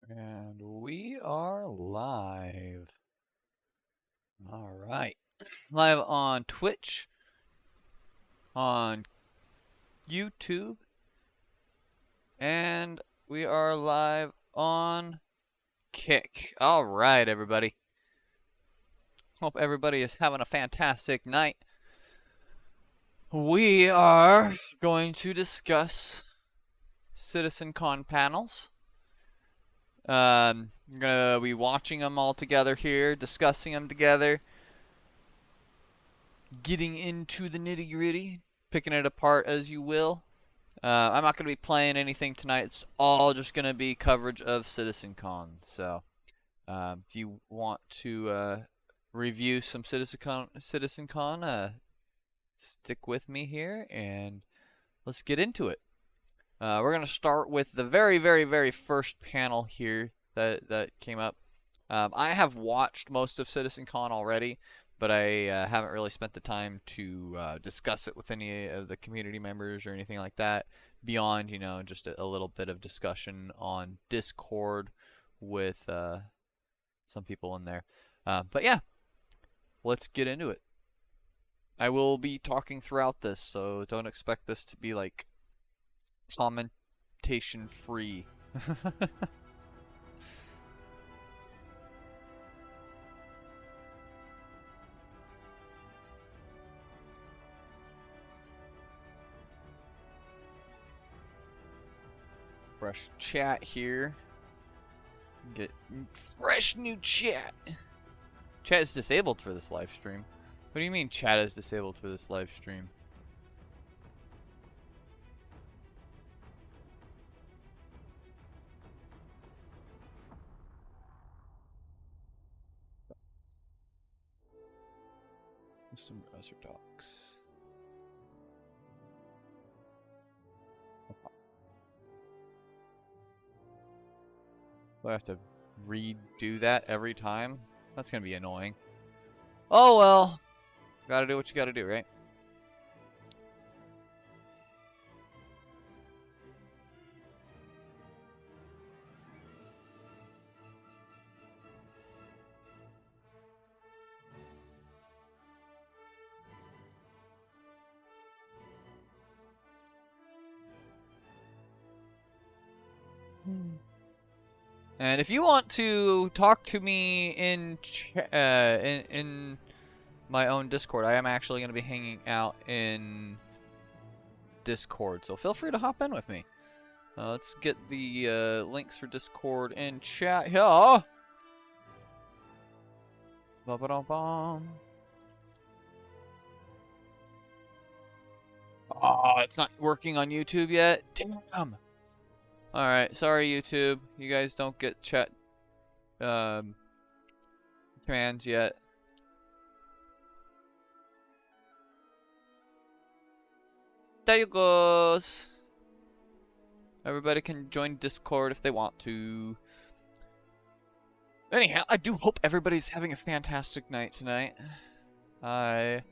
And we are live. All right. Live on Twitch, on YouTube, and we are live on Kick. All right, everybody. Hope everybody is having a fantastic night. We are going to discuss CitizenCon panels. I'm gonna be watching them all together here, discussing them together, getting into the nitty gritty, picking it apart as you will. I'm not going to be playing anything tonight. It's all just going to be coverage of CitizenCon. So, if you want to review some CitizenCon, stick with me here and let's get into it. We're going to start with the very, very, very first panel here that came up. I have watched most of CitizenCon already, but I haven't really spent the time to discuss it with any of the community members or anything like that beyond, just a little bit of discussion on Discord with some people in there. But yeah, let's get into it. I will be talking throughout this, so don't expect this to be like commentation free. Fresh chat here. Get fresh new chat. Chat is disabled for this live stream. What do you mean chat is disabled for this live stream? Some browser docs. Do I have to redo that every time? That's gonna be annoying. Oh well. Gotta do what you gotta do, right? And if you want to talk to me in my own Discord, I am actually going to be hanging out in Discord, so feel free to hop in with me. Let's get the links for Discord in chat here. Ba-ba-dum-bum. Oh, it's not working on YouTube yet. Damn. Alright, sorry YouTube. You guys don't get chat commands yet. There you goes. Everybody can join Discord if they want to. Anyhow, I do hope everybody's having a fantastic night tonight. I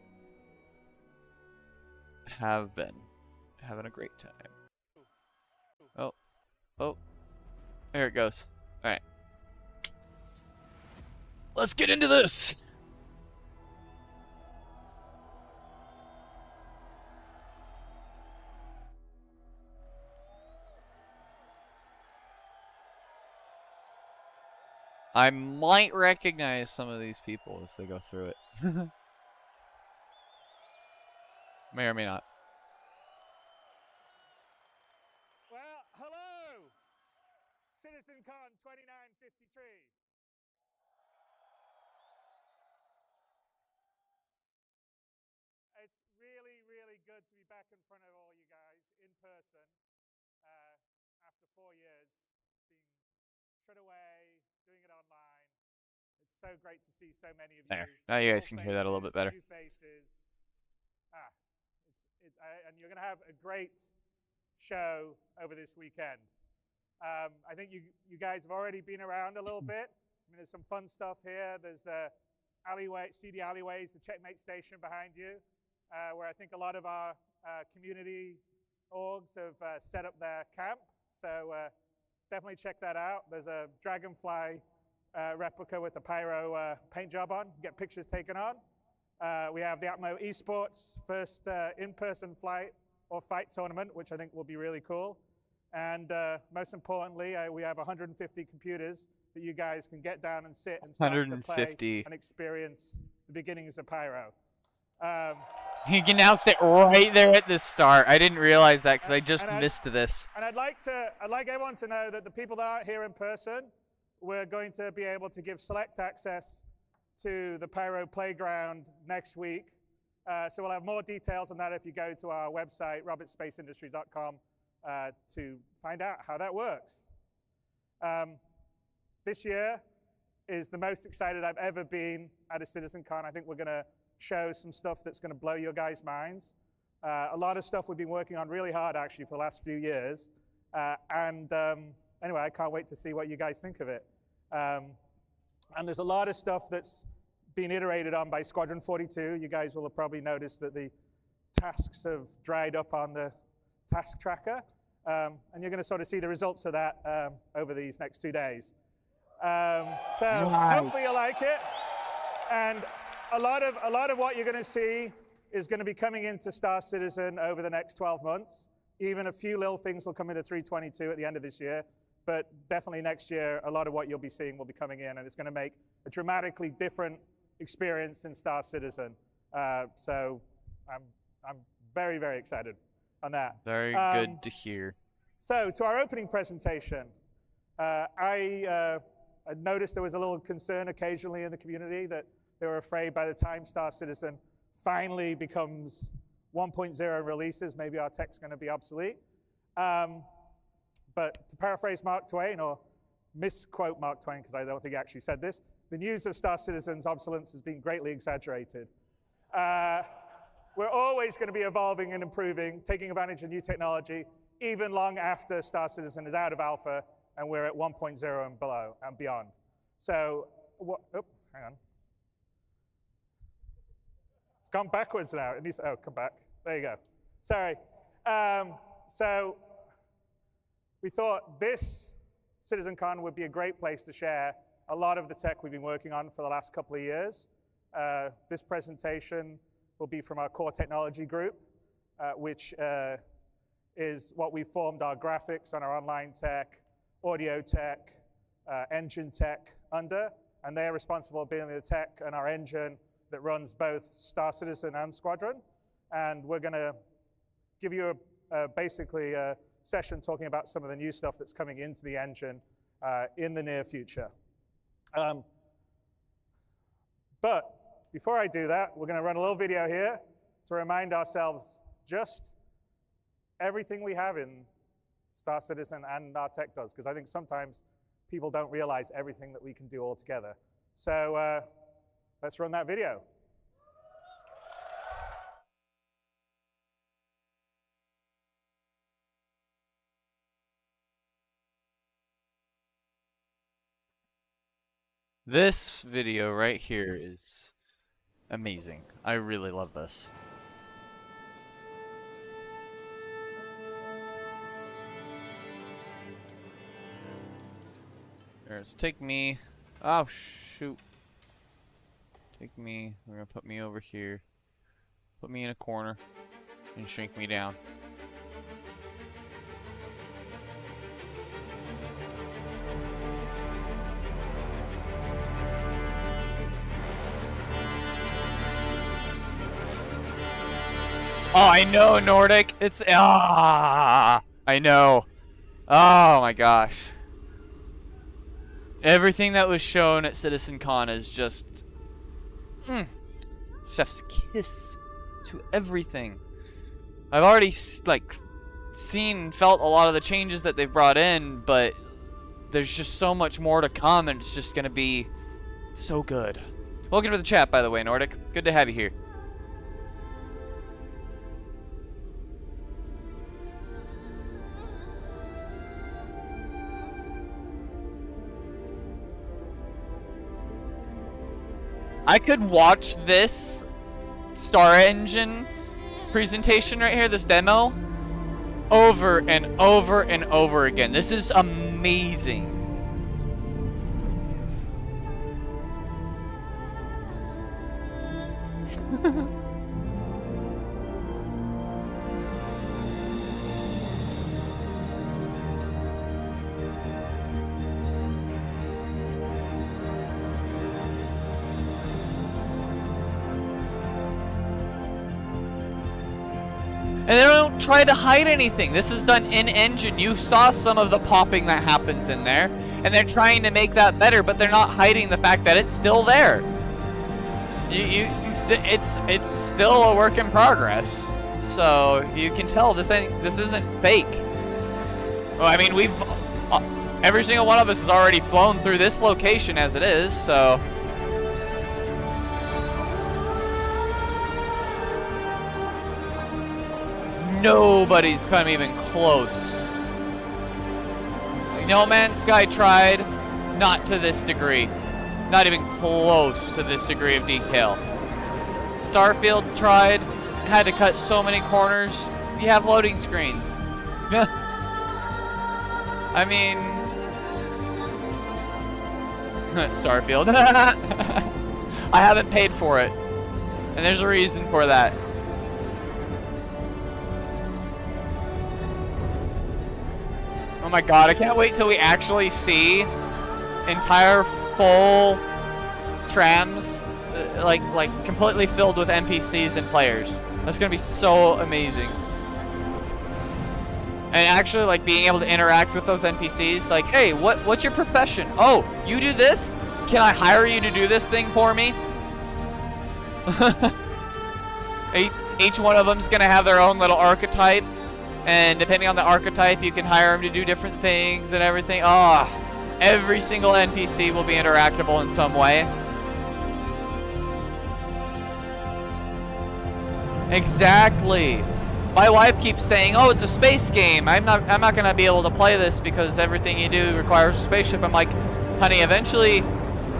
have been having a great time. Oh, there it goes. Alright. Let's get into this! I might recognize some of these people as they go through it. May or may not. Well, hello! CitizenCon 2953. It's really, really good to be back in front of all you guys in person after 4 years being shut away, doing it online. It's so great to see so many of you. There. Now you guys can hear that a little bit better. New faces. And you're going to have a great show over this weekend. I think you guys have already been around a little bit. I mean, there's some fun stuff here. There's the alleyway, CD alleyways, the checkmate station behind you, where I think a lot of our community orgs have set up their camp. So definitely check that out. There's a Dragonfly replica with the pyro paint job on. Get pictures taken on. We have the Atmo Esports first in-person flight or fight tournament, which I think will be really cool. And most importantly, we have 150 computers that you guys can get down and sit and start to play and experience the beginnings of pyro. He announced it right there at the start. I didn't realize that because I just missed this. And I'd like everyone to know that the people that aren't here in person, we're going to be able to give select access to the Pyro Playground next week. So we'll have more details on that if you go to our website, robertspaceindustries.com, to find out how that works. This year is the most excited I've ever been at a CitizenCon. I think we're going to show some stuff that's going to blow your guys' minds. A lot of stuff we've been working on really hard, actually, for the last few years. Anyway, I can't wait to see what you guys think of it. And there's a lot of stuff that's been iterated on by Squadron 42. You guys will have probably noticed that the tasks have dried up on the task tracker. And you're going to sort of see the results of that over these next 2 days. So nice. Hopefully you like it. And a lot of what you're going to see is going to be coming into Star Citizen over the next 12 months. Even a few little things will come into 322 at the end of this year. But definitely next year, a lot of what you'll be seeing will be coming in, and it's going to make a dramatically different experience in Star Citizen. So I'm very, very excited on that. Very good to hear. So to our opening presentation, I noticed there was a little concern occasionally in the community that they were afraid by the time Star Citizen finally becomes 1.0 releases, maybe our tech's going to be obsolete. But to paraphrase Mark Twain, or misquote Mark Twain, because I don't think he actually said this, the news of Star Citizen's obsolescence has been greatly exaggerated. We're always going to be evolving and improving, taking advantage of new technology, even long after Star Citizen is out of alpha and we're at 1.0 and below and beyond. So, hang on. It's gone backwards now. It needs, oh, come back. There you go. Sorry. So we thought this CitizenCon would be a great place to share a lot of the tech we've been working on for the last couple of years. This presentation will be from our core technology group, which is what we formed our graphics and our online tech, audio tech, engine tech under, and they're responsible for building the tech and our engine that runs both Star Citizen and Squadron. And we're going to give you basically a session talking about some of the new stuff that's coming into the engine in the near future. But before I do that, we're going to run a little video here to remind ourselves just everything we have in Star Citizen and our tech does, because I think sometimes people don't realize everything that we can do all together. So let's run that video. This video right here is amazing. I really love this. Let's take me. Oh shoot. Take me. We're gonna put me over here. Put me in a corner and shrink me down. Oh, I know, Nordic. It's I know. Oh my gosh. Everything that was shown at CitizenCon is just chef's kiss to everything. I've already like seen, felt a lot of the changes that they've brought in, but there's just so much more to come, and it's just gonna be so good. Welcome to the chat, by the way, Nordic. Good to have you here. I could watch this Star Engine presentation right here, this demo, over and over and over again. This is amazing. And they don't try to hide anything. This is done in engine. You saw some of the popping that happens in there, and they're trying to make that better, but they're not hiding the fact that it's still there. It's still a work in progress. So you can tell this isn't fake. Well, I mean, every single one of us has already flown through this location as it is, so. Nobody's come even close. No Man's Sky tried, not to this degree. Not even close to this degree of detail. Starfield tried, had to cut so many corners. You have loading screens. I mean, Starfield. I haven't paid for it, and there's a reason for that. Oh my god, I can't wait till we actually see entire full trams like completely filled with NPCs and players. That's gonna be so amazing. And actually like being able to interact with those NPCs, like, hey, what's your profession? Oh, you do this? Can I hire you to do this thing for me? Each one of them's gonna have their own little archetype. And depending on the archetype, you can hire them to do different things and everything. Oh, every single NPC will be interactable in some way. Exactly. My wife keeps saying, "Oh, it's a space game. I'm not gonna be able to play this because everything you do requires a spaceship." I'm like, "Honey, eventually,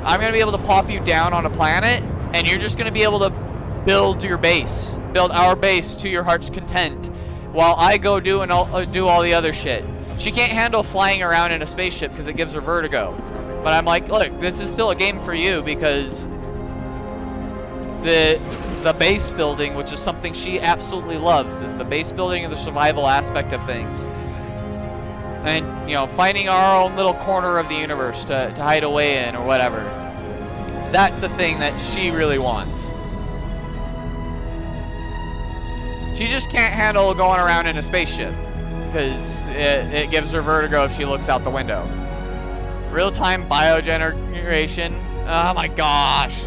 I'm gonna be able to plop you down on a planet, and you're just gonna be able to build your base, build our base to your heart's content." While I go do all the other shit. She can't handle flying around in a spaceship because it gives her vertigo. But I'm like, look, this is still a game for you because the base building, which is something she absolutely loves, is the base building and the survival aspect of things. And, you know, finding our own little corner of the universe to hide away in or whatever. That's the thing that she really wants. She just can't handle going around in a spaceship because it gives her vertigo if she looks out the window. Real-time biogeneration. Oh my gosh.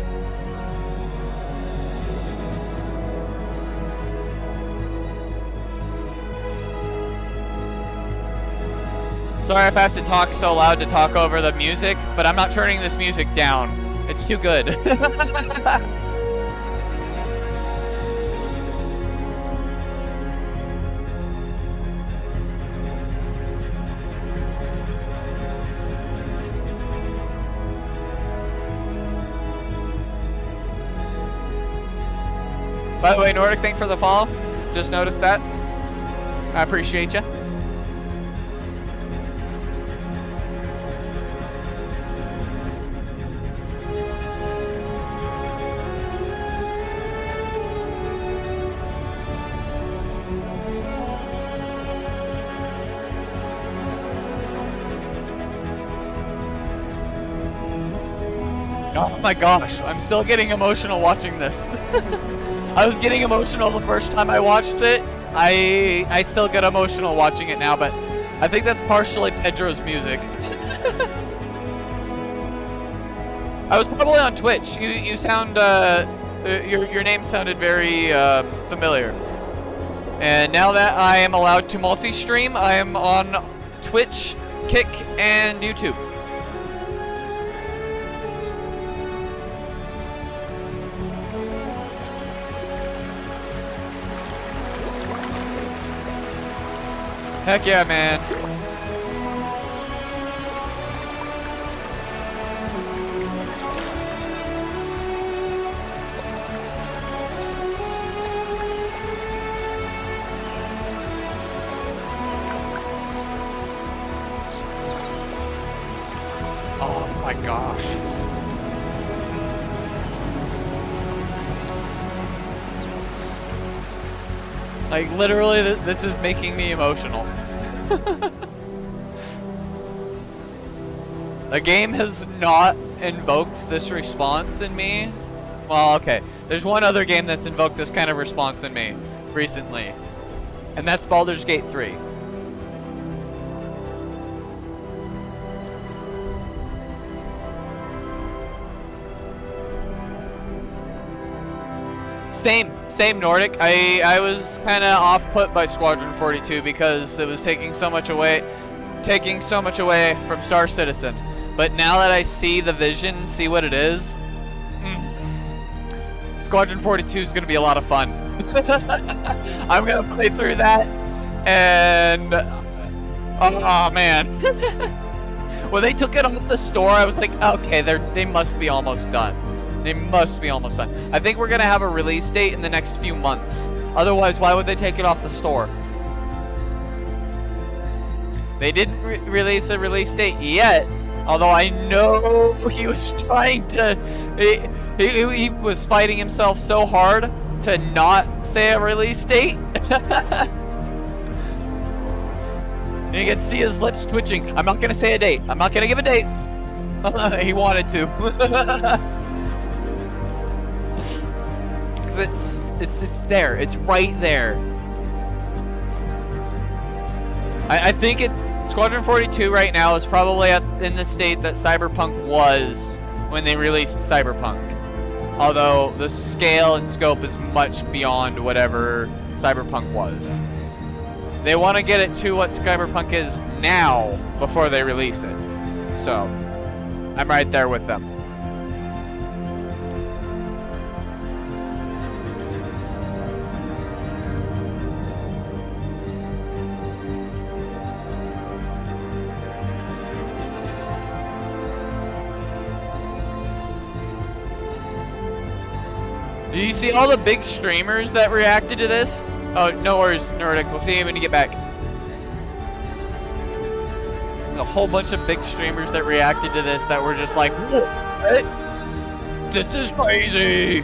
Sorry if I have to talk so loud to talk over the music, but I'm not turning this music down. It's too good. By the way, Nordic, thanks for the follow. Just noticed that. I appreciate you. Oh my gosh, I'm still getting emotional watching this. I was getting emotional the first time I watched it. I still get emotional watching it now, but I think that's partially Pedro's music. I was probably on Twitch. You sound your name sounded very familiar. And now that I am allowed to multi-stream, I am on Twitch, Kick, and YouTube. Heck yeah, man. my gosh. Like, literally, this is making me emotional. The game has not invoked this response in me. Well, okay. There's one other game that's invoked this kind of response in me recently. And that's Baldur's Gate 3. Same Nordic. I was kind of off put by Squadron 42 because it was taking so much away from Star Citizen. But now that I see the vision, see what it is, Squadron 42 is going to be a lot of fun. I'm going to play through that, and oh man. When they took it off the store, I was like, okay, they must be almost done. They must be almost done. I think we're going to have a release date in the next few months. Otherwise, why would they take it off the store? They didn't release a release date yet, although I know he was trying to... He was fighting himself so hard to not say a release date. And you can see his lips twitching. I'm not going to say a date. I'm not going to give a date. He wanted to. It's there. It's right there. I think Squadron 42 right now is probably in the state that Cyberpunk was when they released Cyberpunk. Although the scale and scope is much beyond whatever Cyberpunk was. They want to get it to what Cyberpunk is now before they release it. So, I'm right there with them. Do you see all the big streamers that reacted to this? Oh, no worries, Nordic. We'll see you when you get back. A whole bunch of big streamers that reacted to this that were just like, what? This is crazy.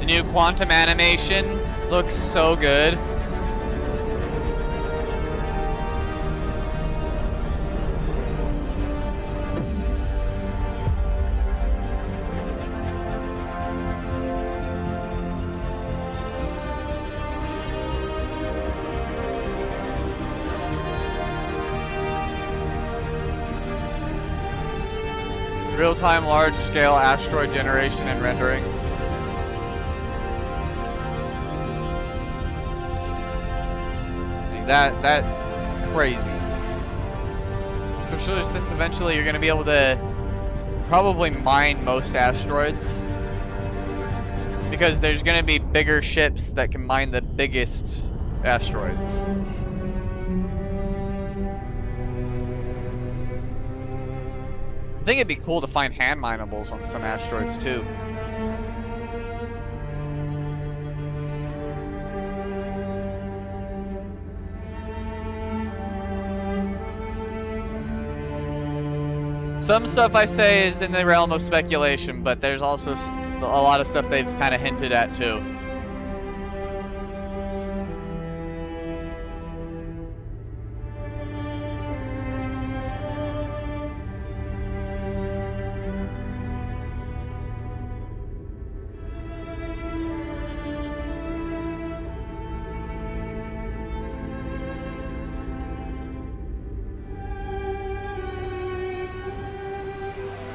New quantum animation looks so good. Real-time large-scale asteroid generation and rendering. That crazy. So I'm sure since eventually you're going to be able to probably mine most asteroids, because there's going to be bigger ships that can mine the biggest asteroids. I think it'd be cool to find hand minables on some asteroids too. Some stuff I say is in the realm of speculation, but there's also a lot of stuff they've kind of hinted at too.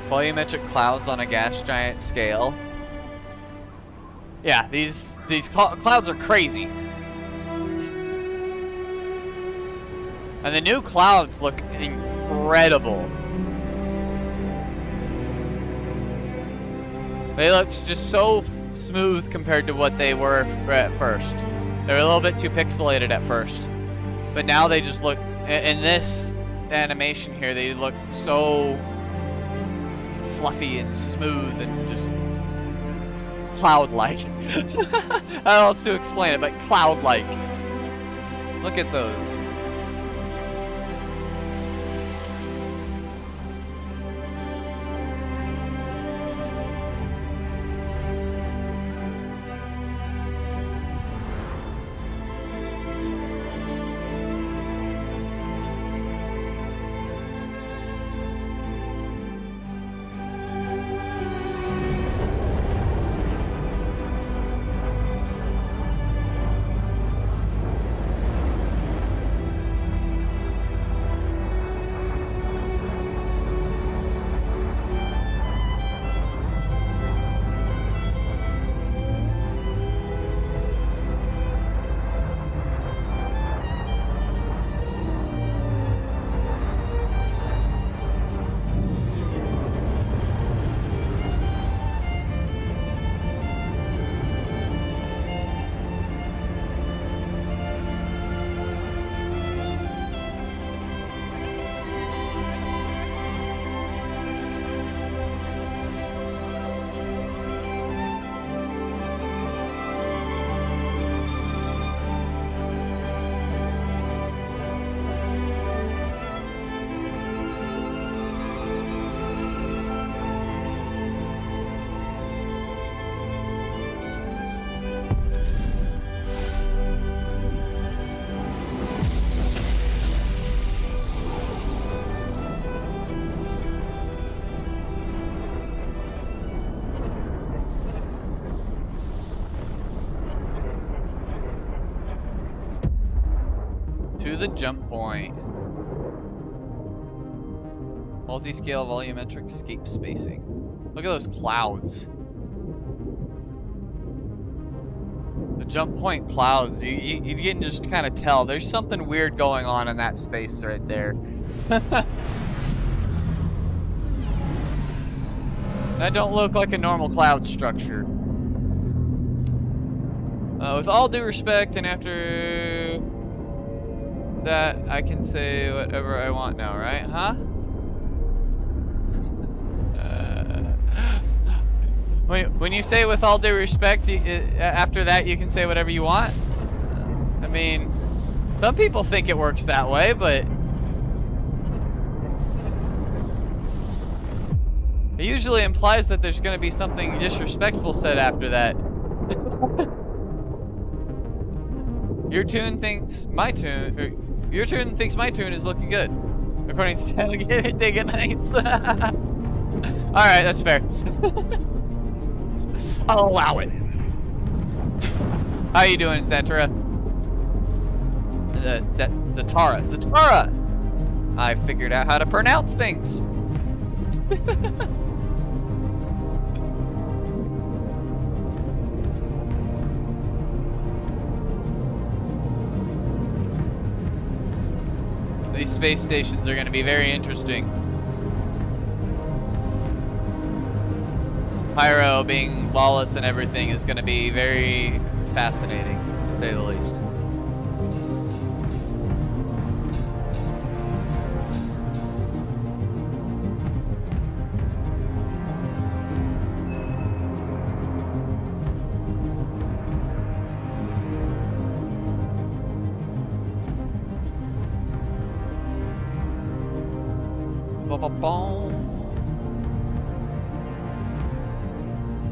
Volumetric clouds on a gas giant scale. Yeah, these clouds are crazy. And the new clouds look incredible. They look just so smooth compared to what they were at first. They were a little bit too pixelated at first. But now they just look, in this animation here, they look so fluffy and smooth and just cloud-like. I don't know how else to explain it, but cloud-like. Look at those. To the jump point. Multi-scale volumetric escape spacing. Look at those clouds. The jump point clouds. You can just kind of tell there's something weird going on in that space right there. That don't look like a normal cloud structure. With all due respect, and after that, I can say whatever I want now, right? Huh? When you say with all due respect, after that you can say whatever you want? I mean, some people think it works that way, but it usually implies that there's going to be something disrespectful said after that. Your tune thinks my tune, or your tune thinks my tune is looking good, according to Tailgate Dig Nights. Alright, that's fair. I'll allow it. How you doing, Zatara? Zatara! I figured out how to pronounce things. These space stations are going to be very interesting. Pyro being lawless and everything is going to be very fascinating, to say the least.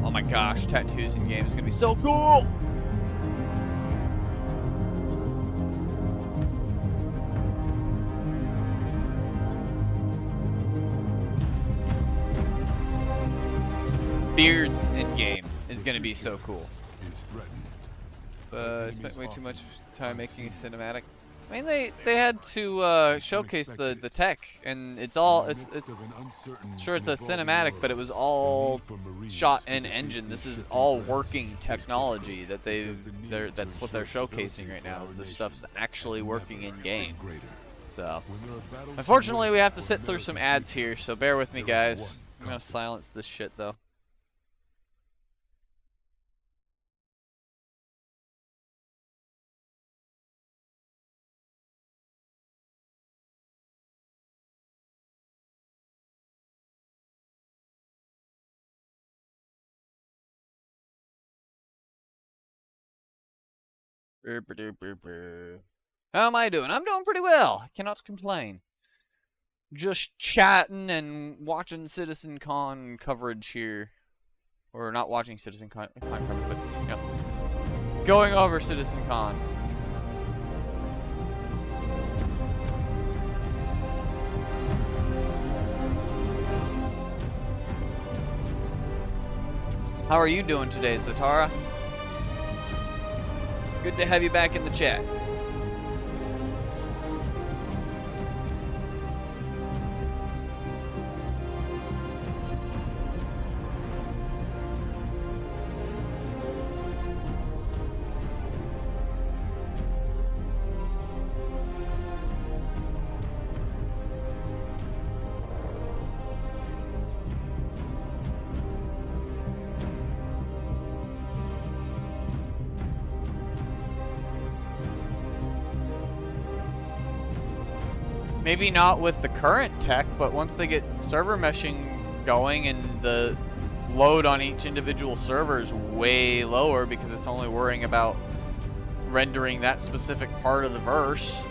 Oh my gosh, tattoos in games is gonna be so cool! Beards in game is gonna be so cool. Spent way too much time making a cinematic. I mean, they had to showcase the tech, and it's sure it's a cinematic, but it was all shot in engine. This is all working technology that that's what they're showcasing right now. Is this stuff's actually working in game. So, unfortunately, we have to sit through some ads here. So bear with me, guys. I'm gonna silence this shit though. How am I doing? I'm doing pretty well. I cannot complain. Just chatting and watching CitizenCon coverage here. Or not watching CitizenCon coverage, but, you know, going over CitizenCon. How are you doing today, Zatara? Good to have you back in the chat. Maybe not with the current tech, but once they get server meshing going and the load on each individual server is way lower because it's only worrying about rendering that specific part of the verse,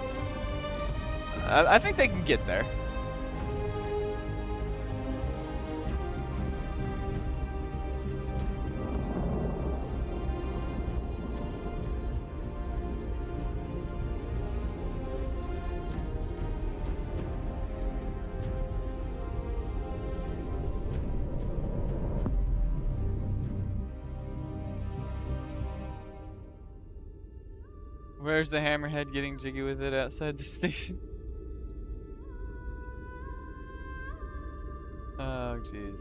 I think they can get there. Where's the hammerhead getting jiggy with it outside the station? Oh, jeez.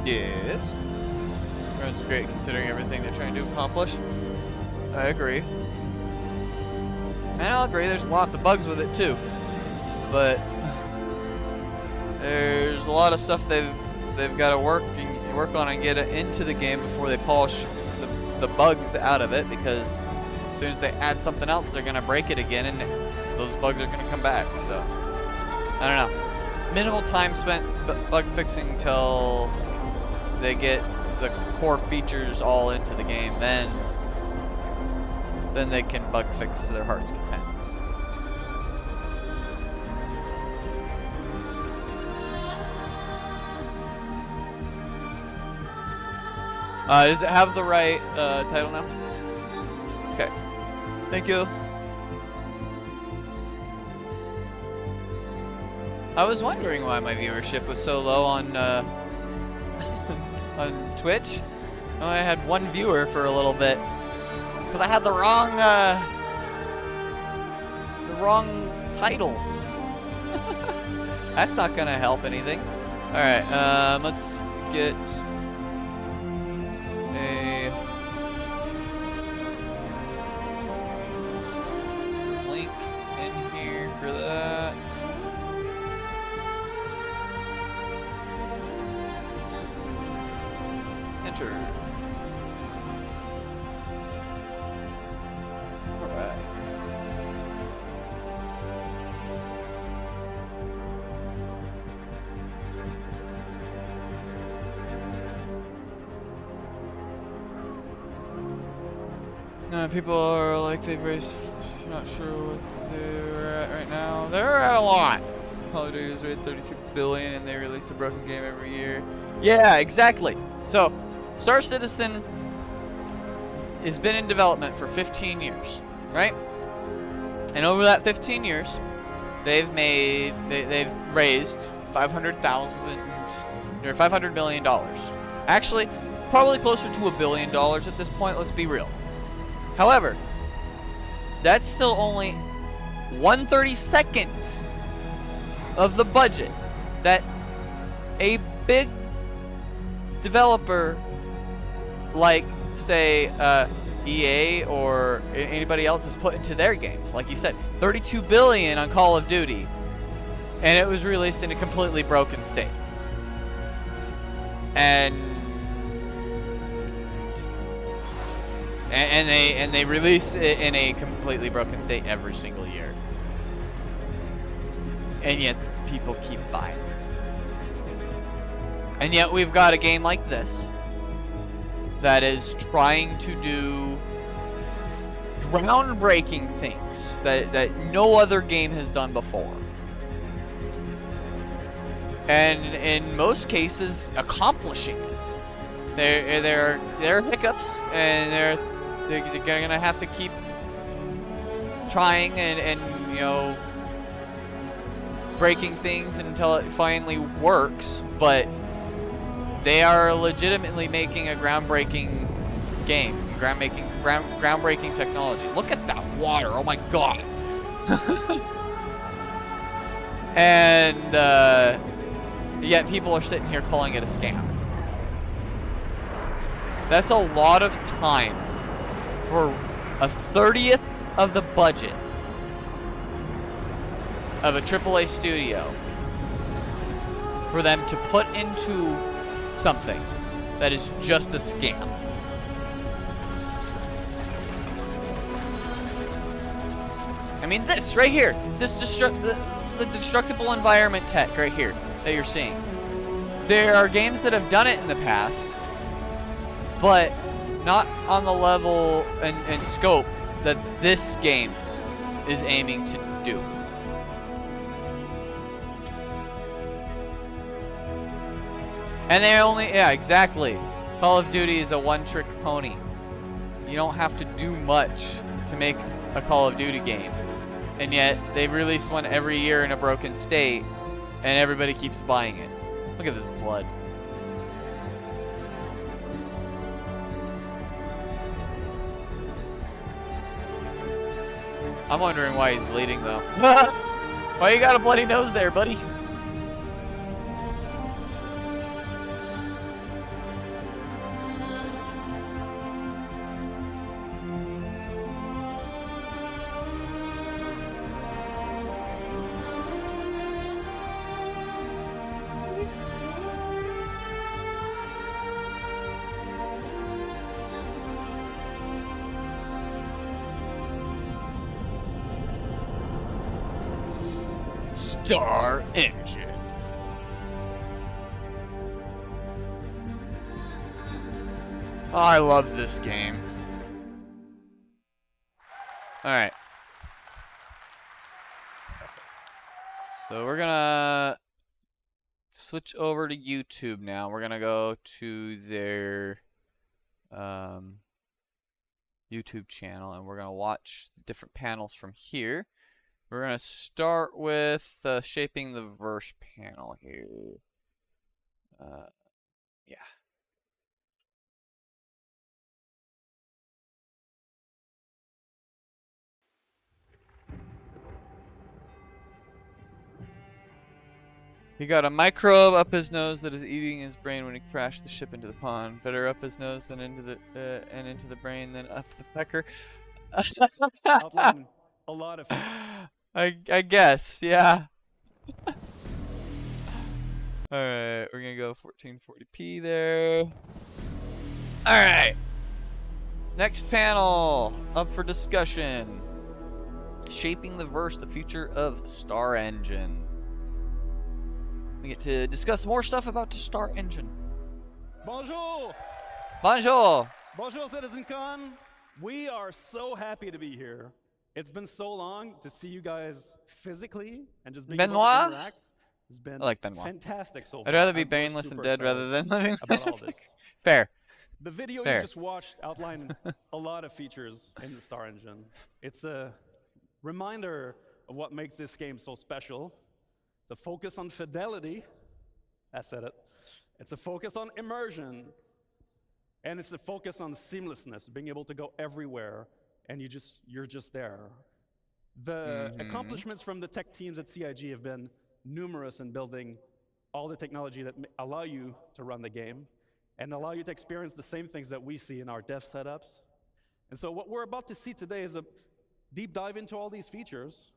Yes. Runs great considering everything they're trying to accomplish. I agree. And I'll agree, there's lots of bugs with it too. But there's a lot of stuff they've got to work on and get it into the game before they polish the bugs out of it, because as soon as they add something else, they're gonna break it again and those bugs are gonna come back. So I don't know. Minimal time spent bug fixing till they get the core features all into the game, then they can bug fix to their heart's content. Does it have the right title now? Okay. Thank you. I was wondering why my viewership was so low on on Twitch. Oh, I had one viewer for a little bit because I had the wrong title. That's not gonna help anything. All right, let's get a link in here for that. Enter. All right. People are like they've raised, not sure what they're at right now. They're at a lot. Call of Duty has raised 32 billion and they release a broken game every year. Yeah, exactly. So, Star Citizen has been in development for 15 years, right? And over that 15 years, they've raised 500,000 or $500 million. Actually, probably closer to $1 billion at this point. Let's be real. However, that's still only 1/32 of the budget that a big developer like, say, EA or anybody else has put into their games. Like you said, $32 billion on Call of Duty, and it was released in a completely broken state. And they release it in a completely broken state every single year, and yet people keep buying. And yet we've got a game like this that is trying to do groundbreaking things that no other game has done before, and in most cases accomplishing it. There are hiccups, and they're gonna have to keep trying and you know, breaking things until it finally works, but they are legitimately making a groundbreaking game, groundbreaking technology. Look at that water! Oh my god! And yet people are sitting here calling it a scam. That's a lot of time for a 30th of the budget of a AAA studio for them to put into something that is just a scam. I mean, this right here, this the destructible environment tech right here that you're seeing. There are games that have done it in the past, but not on the level and scope that this game is aiming to do. And they only, yeah, exactly. Call of Duty is a one-trick pony. You don't have to do much to make a Call of Duty game. And yet, they release one every year in a broken state, and everybody keeps buying it. Look at this blood. I'm wondering why he's bleeding, though. Why you got a bloody nose there, buddy? Star Engine. Oh, I love this game. Alright. So we're gonna switch over to YouTube now. We're gonna go to their YouTube channel, and we're gonna watch different panels from here. We're going to start with shaping the verse panel here. Yeah. He got a microbe up his nose that is eating his brain when he crashed the ship into the pond. Better up his nose than into the brain than up the pecker. Outlining a lot of. I guess, yeah. Alright, we're gonna go 1440p there. Alright. Next panel up for discussion. Shaping the verse, the future of Star Engine. We get to discuss more stuff about the Star Engine. Bonjour! Bonjour! Bonjour, CitizenCon! We are so happy to be here. It's been so long to see you guys physically and just being able to interact. It's been I like Benoit. Fantastic so far. I'd rather be brainless and dead rather than living. About all this. Fair. The video Fair. you just watched outlined a lot of features in the Star Engine. It's a reminder of what makes this game so special. It's a focus on fidelity. I said it. It's a focus on immersion. And it's a focus on seamlessness, being able to go everywhere, and you're just there. The accomplishments from the tech teams at CIG have been numerous in building all the technology that allow you to run the game and allow you to experience the same things that we see in our dev setups. And so what we're about to see today is a deep dive into all these features.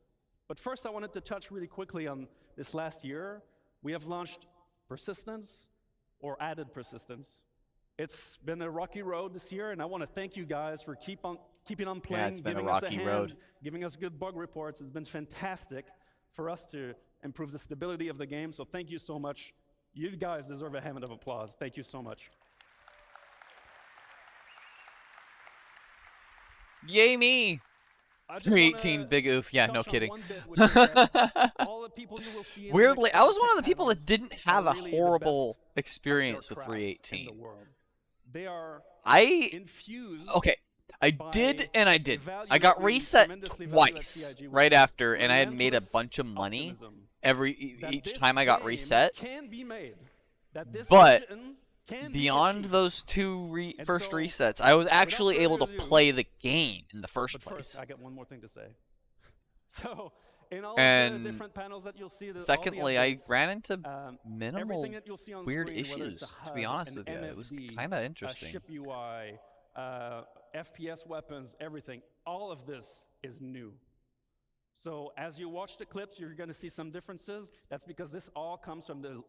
But first, I wanted to touch really quickly on this last year. We have launched persistence, or added persistence. It's been a rocky road this year, and I want to thank you guys for keeping on playing, it's been giving a us rocky hand, road. giving us good bug reports. It's been fantastic for us to improve the stability of the game, so thank you so much. You guys deserve a hand of applause. Thank you so much. Yay me! I just 318 wanna big oof. Yeah, touch no on kidding. one bit, which is that all the people you will see in the Weirdly, next I was couple one of the tech people that panels didn't are have a really the horrible best experience with aircrafts in the 318. world. They are I infused. okay, I by did and I the did. value I got that we reset tremendously value at twice CIG, which right is after, and I had made a relentless bunch of money optimism that each this time I got game reset. can be made, that this But vision can be beyond achieved. those two And first so, resets, I was without actually able to further ado, play the game in the first But place. first, I got one more thing to say. So, in all of And the different panels that you'll see, secondly, I ran into everything minimal that you'll see on weird screen, whether it's issues, a to be HUD, honest an with you. It was MFD, kind of a interesting. ship UI, FPS weapons, everything. All of this is new. So as you watch the clips, you're going to see some differences. That's because this all comes from the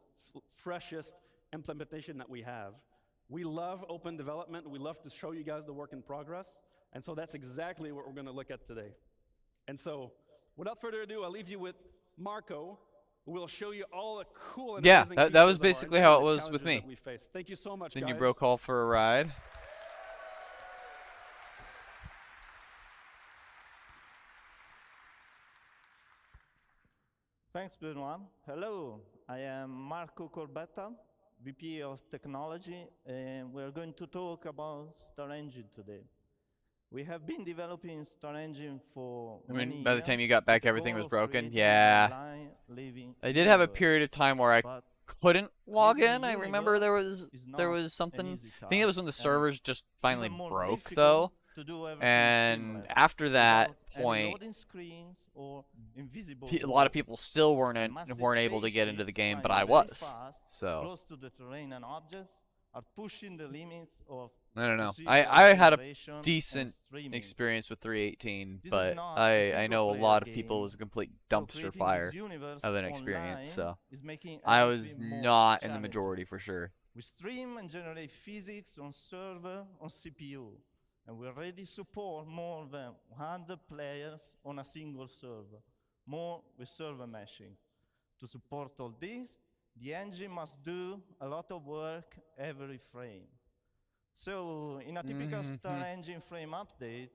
freshest implementation that we have. We love open development. We love to show you guys the work in progress. And so that's exactly what we're going to look at today. And so without further ado, I'll leave you with Marco, who will show you all the cool and amazing that features was of our basically engine how it and the was with challenges me. that we faced. Thank you so much, Then guys. you broke all for a ride. Thanks, Benoit. Hello, I am Marco Corbetta, VP of Technology, and we're going to talk about Star Engine today. We have been developing Star Engine for many years. By the time you got back, with the everything goal was of broken. creating Yeah. an online living I did have a universe. period of time where I But couldn't log creating in. a I remember there universe was is not something. an easy I think it was task, when the and servers just finally even more broke difficult though. to do everything And seamless, after that without any point, loading screens or invisible a lot of walls. people still Massive weren't able to get into the spaceships game, but flying I very was. fast, So close to the terrain and objects are pushing the limits of I don't know. procedural I had a generation and decent streaming. experience with 318, This is but not a I know a single-player lot of people it game, was a complete so dumpster creating this fire universe of an experience. online So is making I was everything more not in the challenging. majority for sure. We stream and generate physics on server on CPU, and we already support more than 100 players on a single server, more with server meshing. To support all this, the engine must do a lot of work every frame. So in a typical Star Engine frame update,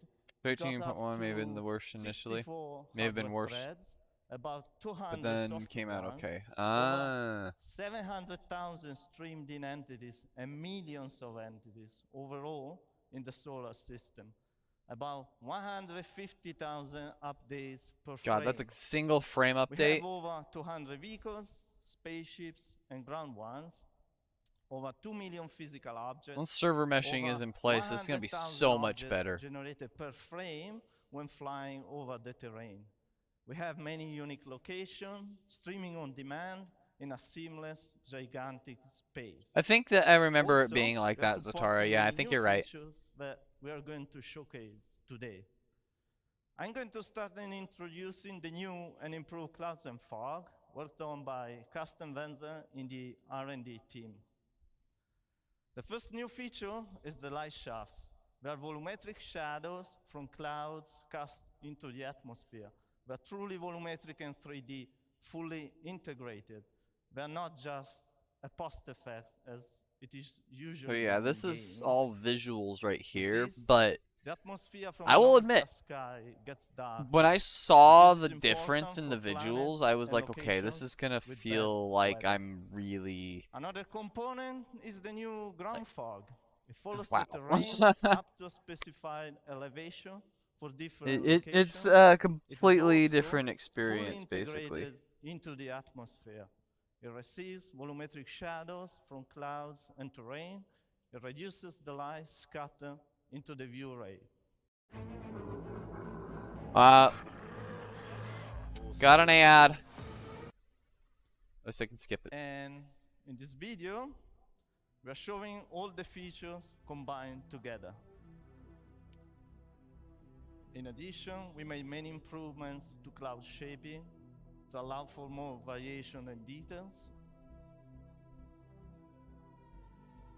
we got 13.1 up may have been to the worst initially, 64 may have been hardware worse, threads, about 200 but then software came out runs, okay. over 700,000 streamed in entities and millions of entities overall in the solar system. About 150,000 updates per frame. God, that's a single frame We update. have over 200 vehicles, spaceships, and ground ones. Over 2 million physical objects. Once server meshing is over in place, it's going to be 100,000 so much objects better. generated per frame when flying over the terrain. We have many unique locations, streaming on demand in a seamless, gigantic space. I think that I remember Also, it being like we are that, supporting Zatara. Yeah, I many think new you're right. features that we are going to showcase today. I'm going to start in introducing the new and improved clouds and fog worked on by Carsten Wenzel in the R&D team. The first new feature is the light shafts. They are volumetric shadows from clouds cast into the atmosphere. They are truly volumetric and 3D, fully integrated. They are not just a post effect as it is usually. So yeah, in this is games. all visuals right here, this, but The atmosphere from I will an admit, overcast sky gets dark. when I saw This the is difference in important the for visuals, planets I was and like, okay, this locations is gonna with feel bad like weather. I'm really Another component is the new ground fog. It follows wow. the terrain up to a specified elevation for different It's locations. a It is completely also different fully experience, basically. integrated into the atmosphere. It receives volumetric shadows from clouds and terrain. It reduces the light scatter into the view ray. Got an ad. Unless I can skip it. And in this video, we are showing all the features combined together. In addition, we made many improvements to cloud shaping to allow for more variation and details.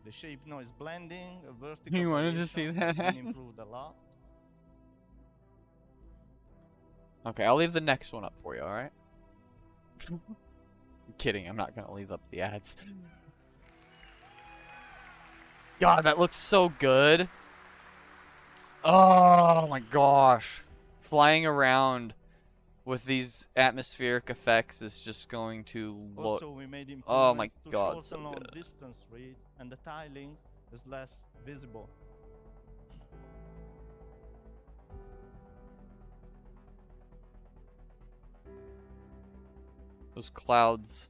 The shape noise blending, a vertical You wanted to see variation that has been happen? improved a lot. Okay, I'll leave the next one up for you, alright? I'm kidding, I'm not gonna leave up the ads. God, that looks so good. Oh my gosh. Flying around with these atmospheric effects is just going to look... Also, we made Oh my improvements to God, so shorten long good. distance read, and the tiling is less visible. Those clouds.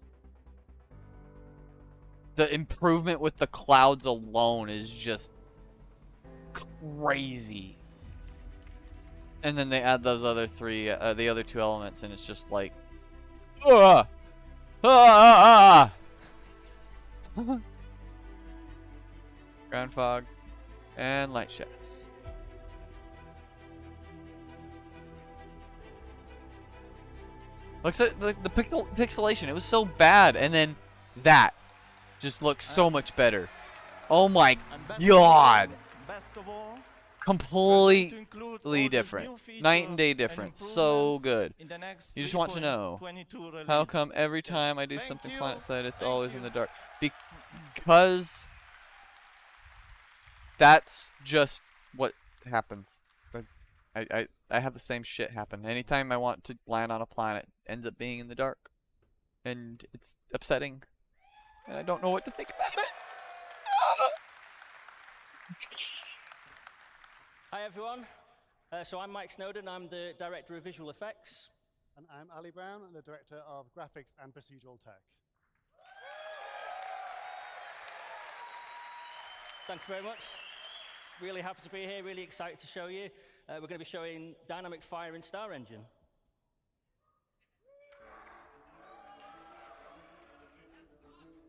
The improvement with the clouds alone is just crazy. And then they add those other the other two elements, and it's just like, ah, ah, ground fog, and light shafts. Looks at the pixelation. It was so bad, and then that just looks so much better. Oh my God! Best of all, Completely different. Night and day difference. So good. You just want to know, how come every time I do something client side, it's always in the dark? Because that's just what happens. I have the same shit happen. Anytime I want to land on a planet, it ends up being in the dark. And it's upsetting. And I don't know what to think about it. Hi everyone. So I'm Mike Snowden. I'm the Director of Visual Effects. And I'm Ali Brown, the Director of Graphics and Procedural Tech. Thank you very much. Really happy to be here, really excited to show you. We're going to be showing dynamic fire in Star Engine.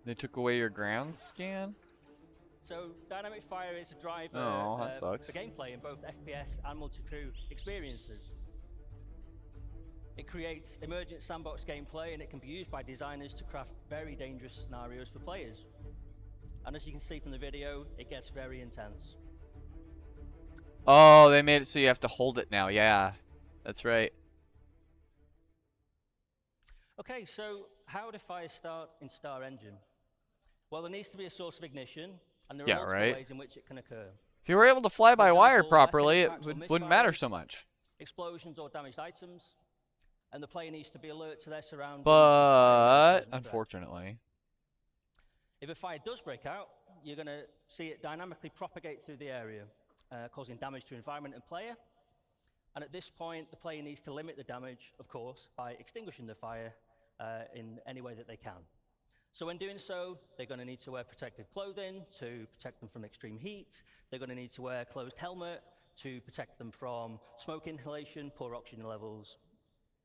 They took away your ground scan? So dynamic fire is a driver that sucks. for gameplay in both FPS and multi-crew experiences. It creates emergent sandbox gameplay, and it can be used by designers to craft very dangerous scenarios for players. And as you can see from the video, it gets very intense. Oh, they made it so you have to hold it now. Yeah, that's right. Okay, so how do fires start in Star Engine? Well, there needs to be a source of ignition, and there are multiple ways in which it can occur. If you were able to fly by wire example, properly, it impacts or wouldn't matter misfires, so much. Explosions or damaged items, and the player needs to be alert to their surroundings. But, unfortunately, if a fire does break out, you're going to see it dynamically propagate through the area, causing damage to environment and player. And at this point, the player needs to limit the damage, of course, by extinguishing the fire in any way that they can. So when doing so, they're going to need to wear protective clothing to protect them from extreme heat. They're going to need to wear a closed helmet to protect them from smoke inhalation, poor oxygen levels.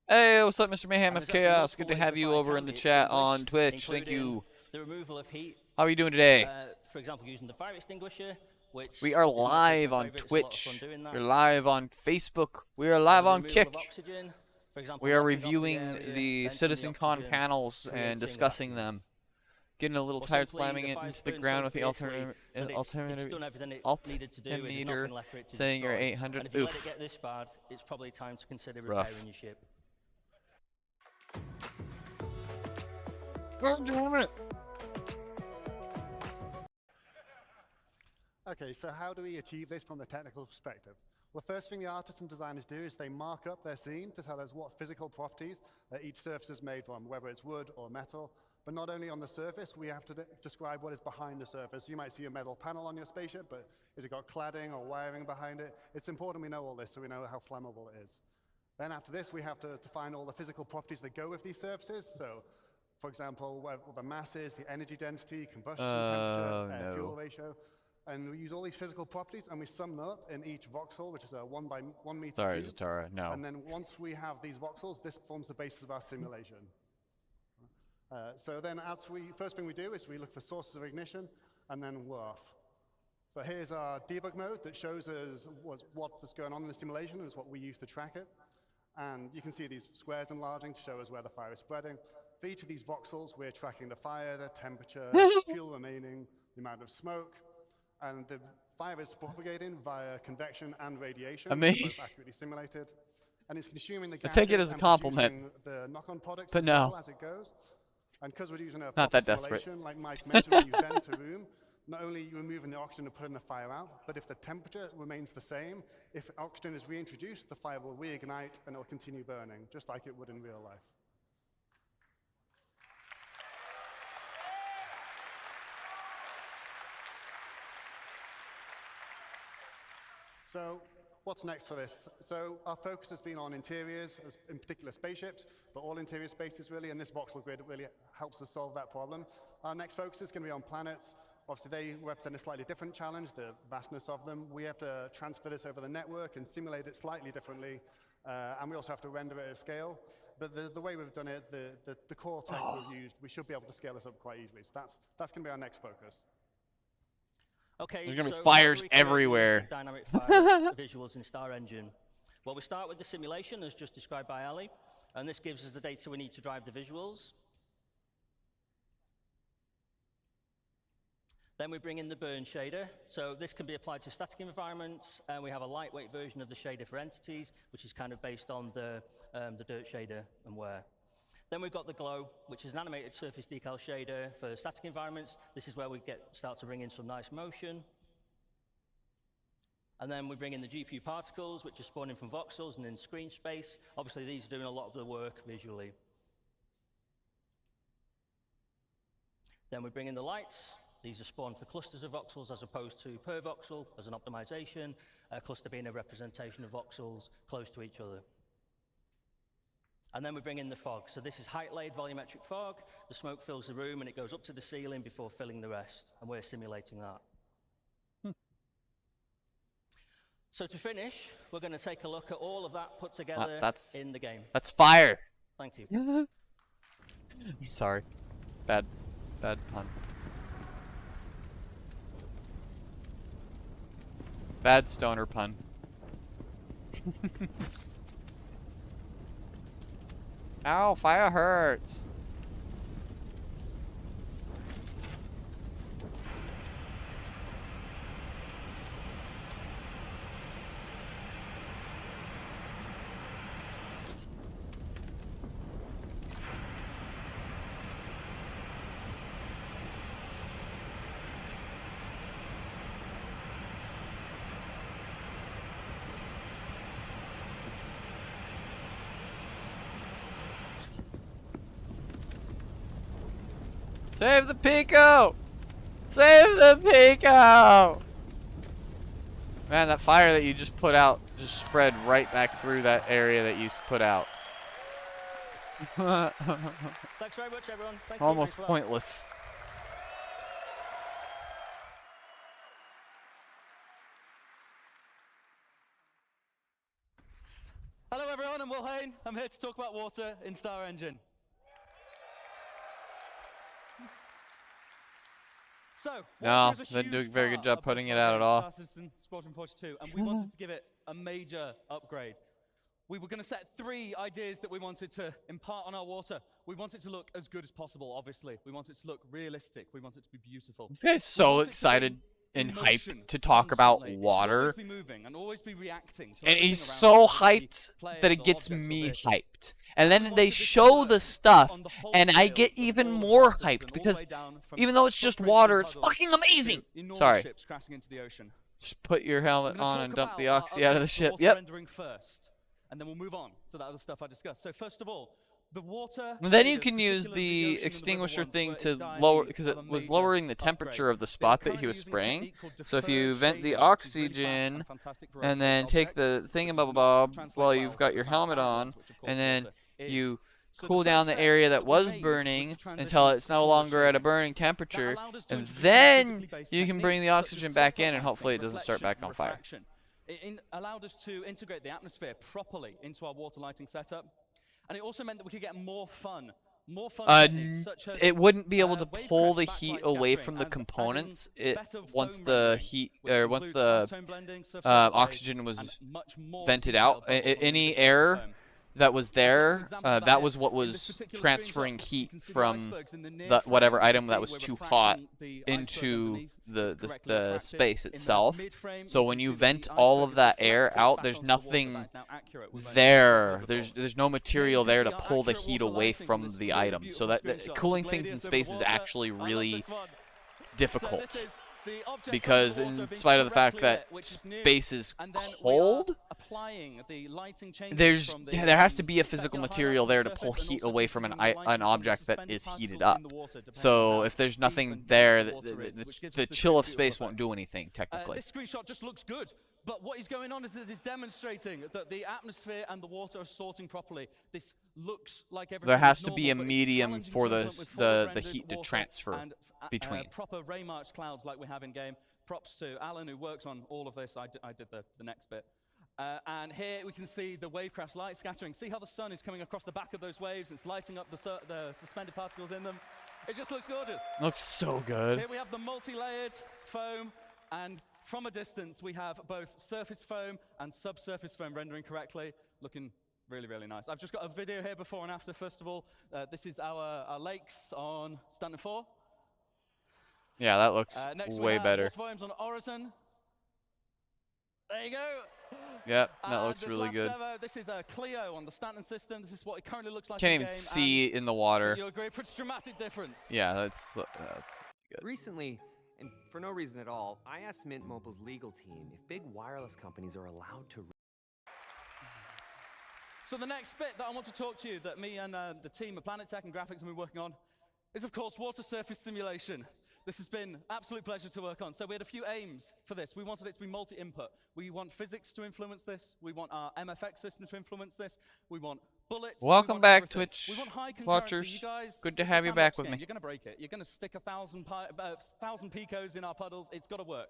Hey, what's up, Mr. Mayhem And of there's actually Chaos? Good multiple to ways have the you fire over can in the be chat extinguished, on Twitch. Thank including you. the removal of heat. How are you doing today? For example, using the fire extinguisher, which We are is my live on favourite. It's a lot of Twitch. fun doing that. We're live on Facebook. We are live The on removal Kick. of oxygen, for example, We are locking off the reviewing area, the venting CitizenCon oxygen, panels and creating discussing vacuum. them. Getting a little Or tired simply slamming the it fire's into the burned ground so with the fiercely that it's done everything it needed to do, and there's nothing left for it to saying you're destroy. 800. And if you let it Oof. get this bad, it's probably time to consider Rough. repairing your ship. Okay, so how do we achieve this from the technical perspective? Well, the first thing the artists and designers do is they mark up their scene to tell us what physical properties each surface is made from, whether it's wood or metal, But not only on the surface, we have to describe what is behind the surface. You might see a metal panel on your spaceship, but has it got cladding or wiring behind it? It's important we know all this so we know how flammable it is. Then after this, we have to define all the physical properties that go with these surfaces. So, for example, what the mass is, the energy density, combustion temperature, fuel ratio. And we use all these physical properties and we sum them up in each voxel, which is a 1 by 1 meter Sorry, cube. Zatara, no. And then once we have these voxels, this forms the basis of our simulation. So then first thing we do is we look for sources of ignition and then we're off. So here's our debug mode that shows us what's going on in the simulation and is what we use to track it. And you can see these squares enlarging to show us where the fire is spreading. For each of these voxels, we're tracking the fire, the temperature, fuel remaining, the amount of smoke, and the fire is propagating via convection and radiation. Amazing. Both accurately simulated. And it's consuming the I gases take it as a and compliment. producing the knock-on products But as no. well as it goes. And because we're using a Not proper that desperate. simulation, like Mike mentioned, when you vent a room, not only are you removing the oxygen and putting the fire out, but if the temperature remains the same, if oxygen is reintroduced, the fire will reignite and it will continue burning, just like it would in real life. So what's next for this? So our focus has been on interiors, in particular spaceships, but all interior spaces really, and this voxel grid really helps us solve that problem. Our next focus is going to be on planets. Obviously, they represent a slightly different challenge, the vastness of them. We have to transfer this over the network and simulate it slightly differently, and we also have to render it at scale. But the way we've done it, the core tech we've used, we should be able to scale this up quite easily. So that's going to be our next focus. Okay, There's gonna be so fires how do we create everywhere. these dynamic fire visuals in Star Engine? Well, we start with the simulation, as just described by Ali, and this gives us the data we need to drive the visuals. Then we bring in the burn shader. So this can be applied to static environments, and we have a lightweight version of the shader for entities, which is kind of based on the dirt shader and wear. Then we've got the glow, which is an animated surface decal shader for static environments. This is where we start to bring in some nice motion. And then we bring in the GPU particles, which are spawning from voxels and in screen space. Obviously, these are doing a lot of the work visually. Then we bring in the lights. These are spawned for clusters of voxels as opposed to per voxel as an optimization, a cluster being a representation of voxels close to each other. And then we bring in the fog. So this is height-laid volumetric fog. The smoke fills the room and it goes up to the ceiling before filling the rest. And we're simulating that. So to finish, we're going to take a look at all of that put together in the game. That's fire. Thank you. I'm sorry. Bad pun. Bad stoner pun. Ow, fire hurts. Save the Pico! Save the Pico! Man, that fire that you just put out just spread right back through that area that you put out. Thanks very much, everyone. Thank you. Almost pointless. Hello everyone, I'm Will Hain. I'm here to talk about water in Star Engine. So, No, water is a didn't do a huge very good part job of putting the it out at all. Star Citizen Squadron Push 2, and we wanted to give it a major upgrade. We were going to set 3 ideas that we wanted to impart on our water. We want it to look as good as possible, obviously. We want it to look realistic. We want it to be beautiful. This guy's so excited and hyped to talk about water. Always be moving and always be reacting to And he's everything so around us, whether it be hyped players that it or gets objects or me vehicles. hyped. And then We they wanted this to show work the stuff, on the whole and I scale, get from even all more Star hyped Citizen, all the because way down from even though it's just footprints water, and it's puddles fucking to amazing. enormous Sorry. ships crashing into the ocean. Just put your helmet I'm gonna on talk and dump about the our oxy out of the updates for ship. water Yep. rendering first, and then we'll move on to that other stuff I discussed. So first of all, The water. And then you traders, can use particularly the ocean and the river extinguisher ones, thing were to in dire lower, need because of it a was major lowering the upgrade. temperature of the They are spot that he currently was using a spraying. technique called So if you deferred vent the shading, which is really fast oxygen and fantastic for and overlooked then take objects, the but does not thingamabob translate while well you've got for your the helmet quiet on, ones, which of course and then water is. you So cool the down first the step area that that we was made burning was to until transition it's to no forward longer at a shading. burning That temperature, allowed us to and introduce then physically based you can bring the techniques such as oxygen back in, and phosphorescence, hopefully it doesn't start reflection, back on fire. refraction. It allowed us to integrate the atmosphere properly into our water lighting setup. And it also meant that we could get more fun techniques such as It wouldn't be able to wave pull crash the backlight heat away scattering from the and components. adding It better once foam the rendering, heat which or once includes the halftone blending, surface overlays, oxygen and was much more vented out. detailed bubbles on the Any individual air foam. that was I've got some there, examples of that here. was what In this was particular transferring screenshot, you heat can see the from icebergs in the near the whatever frame. You can item see that was we're too hot refracting the iceberg into underneath. It's correctly the refracted. space In the itself. mid-frame, So you when can you see that vent the all iceberg of is that air reflected out, back there's onto the water. nothing That is now accurate. We've learned there. something before. There's no Here material you can there see to our pull the accurate heat water away lighting from this the really item. So beautiful that screenshot of the cooling things in gladius over space the is water. actually I love really this one. difficult. So this is the object Because underwater in being spite of the fact correctly that lit, which is new. space is And then cold, we are applying the lighting changes there's from the, there has to be a specular physical highlights material on the there to surface pull and heat also away from considering the lighting an from the object that suspended is heated particles up. in the water, depending So on if there's how nothing deep and there, dense the water is, which gives the us this chill really of beautiful space effect. won't do anything technically. This screenshot just looks good, but what is going on is that it's demonstrating that the atmosphere and the water are sorting properly. This looks like everything There has is to normal, be a but it's medium challenging for to the implement with the forward-rendered heat to water transfer and between. proper ray march clouds like we have in game. Props to Alan who worked on all of this. I did the next bit. And here we can see the wave crash light scattering. See how the sun is coming across the back of those waves. It's lighting up the suspended particles in them. It just looks gorgeous. Looks so good. Here we have the multi-layered foam, and from a distance we have both surface foam and subsurface foam rendering correctly, looking really, really nice. I've just got a video here before and after. First of all, this is our lakes on Stanton 4. Yeah, that looks Next way we have better. water volumes on Orison. There you go. Yep, that And looks this really last good. demo, this is a Clio on the Stanton system. This is what it currently looks like Can't in even game, see in the water. you'll agree, pretty dramatic difference. Yeah, that's good. Recently, and for no reason at all, I asked Mint Mobile's legal team if big wireless companies are allowed to. So the next bit that I want to talk to you, that me and the team at Planet Tech and Graphics have been working on, is of course water surface simulation. This has been absolute pleasure to work on. So we had a few aims for this. We wanted it to be multi-input. We want physics to influence this. We want our MFX system to influence this. We want bullets. Welcome we want back, everything. Twitch We want high concurrency. watchers. You guys, Good to it's a have you back sandbox with game. me. You're going to break it. You're going to stick 1,000 picos in our puddles. It's got to work.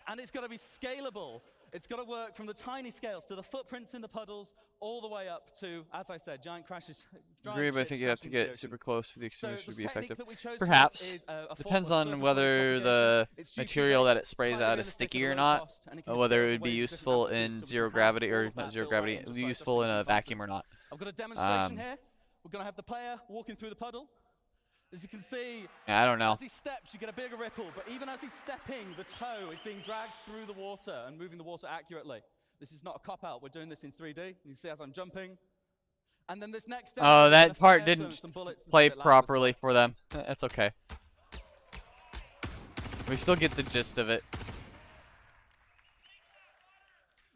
And it's got to be scalable. It's got to work from the tiny scales to the footprints in the puddles, all the way up to, as I said, giant crashes. Agree, but I think you have to crashing into the get ocean. super close for the So extinguisher to the be technique effective. that we chose for Perhaps. this is a Depends form of on surface whether propagation. the It's GPU material that it based, sprays slightly out is realistic sticky at or low not, cost, and it or can whether scale it to would be ways of different useful altitudes, in so we zero can have gravity, all or of not that zero built gravity, right in just by useful in pressing a the vacuum or buttons. not. I've got a demonstration here. We're going to have the player walking through the puddle. As you can see, Yeah, I don't know. as he steps, you get a bigger ripple. But even as he's stepping, the toe is being dragged through the water and moving the water accurately. This is not a cop-out. We're doing this in 3D. You see as I'm jumping. And then this next step, Oh, we're gonna that part fire didn't some bullets. This is a play bit loud as properly well. for them. That's okay. We still get the gist of it.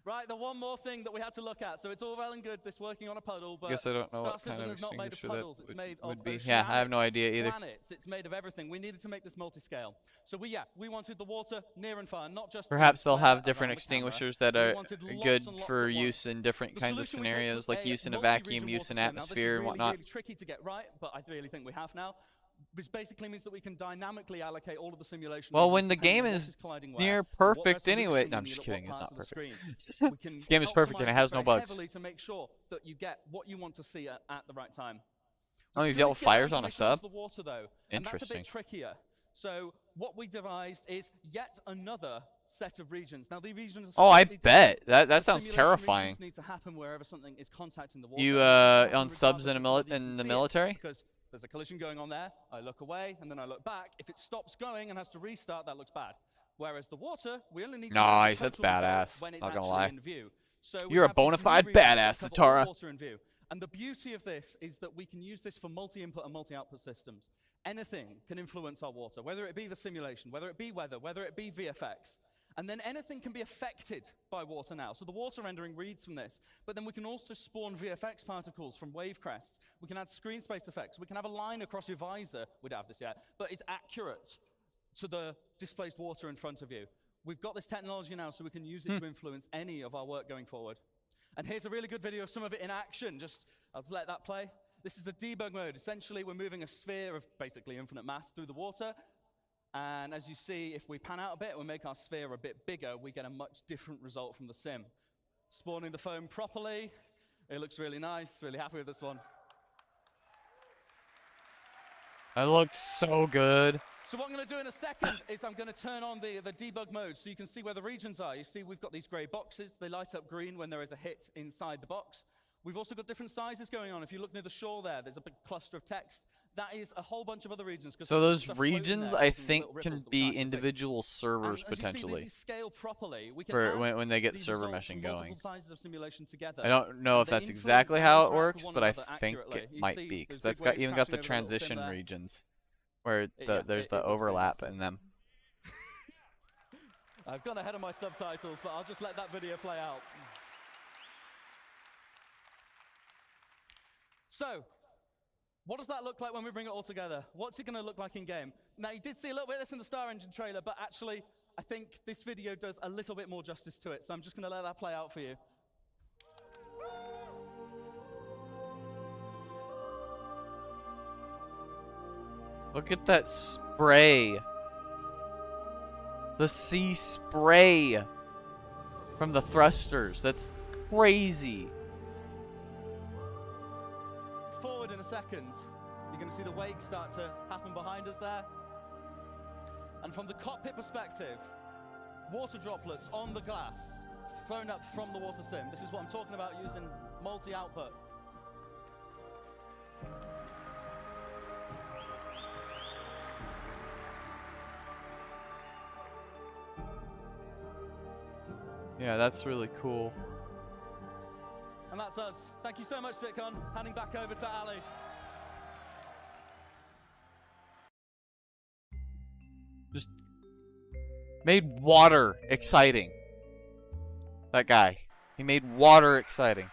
Right, the one more thing that we had to look at. So it's all well and good, this working on a puddle, but Guess I don't know Star what kind Citizen of is not made of extinguisher that puddles. It's made of would be. Yeah, I have no oceanic idea either. planets. It's made of everything. We needed to make this multi-scale. So we wanted the water near and far, not just on Perhaps they'll display have different around the camera. extinguishers that We are wanted lots good and lots for at use once. in different The kinds of solution we picked scenarios, was like a use in a multi-region vacuum, use in water sim. Now, this is atmosphere, and really, whatnot. really tricky to get right, but I really think we have now. Which basically means that we can dynamically allocate all of the simulation. Well, regions when the depending game on what is colliding where, near and what perfect anyway. resolution No, we I'm need just at kidding. what It's parts not of the perfect. screen. We can This game is perfect and it optimize has this no very bugs. heavily to make sure that you get what you want to see at the right time. Oh, We you've still dealt need with to get that fires on a information onto sub? the water, though, and that's a Interesting. bit trickier. So what we devised is yet another set of regions. Now the regions are Oh, I slightly bet. different. That The sounds simulation terrifying. regions need to happen wherever something is contacting the water. You and this can happen on subs in regardless a of whether you in can the see it, military? Because there's a collision going on there, I look away, and then I look back. If it stops going and has to restart, that looks bad. Whereas the water, we only need to know the Nice, that's total result badass, when it's not gonna actually lie. in view. So we You're a have these bona new fide regions that badass, cover all Zatara. water in view. And the beauty of this is that we can use this for multi-input and multi-output systems. Anything can influence our water, whether it be the simulation, whether it be weather, whether it be VFX. And then anything can be affected by water now. So the water rendering reads from this, but then we can also spawn VFX particles from wave crests. We can add screen space effects. We can have a line across your visor. We don't have this yet, but it's accurate to the displaced water in front of you. We've got this technology now, so we can use it to influence any of our work going forward. And here's a really good video of some of it in action. I'll just let that play. This is the debug mode. Essentially, we're moving a sphere of basically infinite mass through the water. And as you see, if we pan out a bit, we make our sphere a bit bigger, we get a much different result from the sim. Spawning the foam properly. It looks really nice. Really happy with this one. That looked so good. So what I'm going to do in a second is I'm going to turn on the debug mode so you can see where the regions are. You see we've got these gray boxes. They light up green when there is a hit inside the box. We've also got different sizes going on. If you look near the shore there's a big cluster of text. That is a whole bunch of other regions. So those regions, I think, can be individual servers potentially. Scale properly, we can for when they get server meshing going. Together, I don't know if that's exactly how it works, but I think it might be, because that's even got the transition regions where there's the overlap in them. I've gone ahead of my subtitles, but I'll just let that video play out. So, what does that look like when we bring it all together? What's it going to look like in game? Now, you did see a little bit of this in the Star Engine trailer, but actually, I think this video does a little bit more justice to it. So I'm just going to let that play out for you. Look at that spray. The sea spray from the thrusters. That's crazy. Forward in a second, you're going to see the wake start to happen behind us there. And from the cockpit perspective, water droplets on the glass thrown up from the water sim. This is what I'm talking about using multi-output. Yeah, that's really cool. And that's us. Thank you so much, Sitcon. Handing back over to Ali. Just made water exciting. That guy. He made water exciting.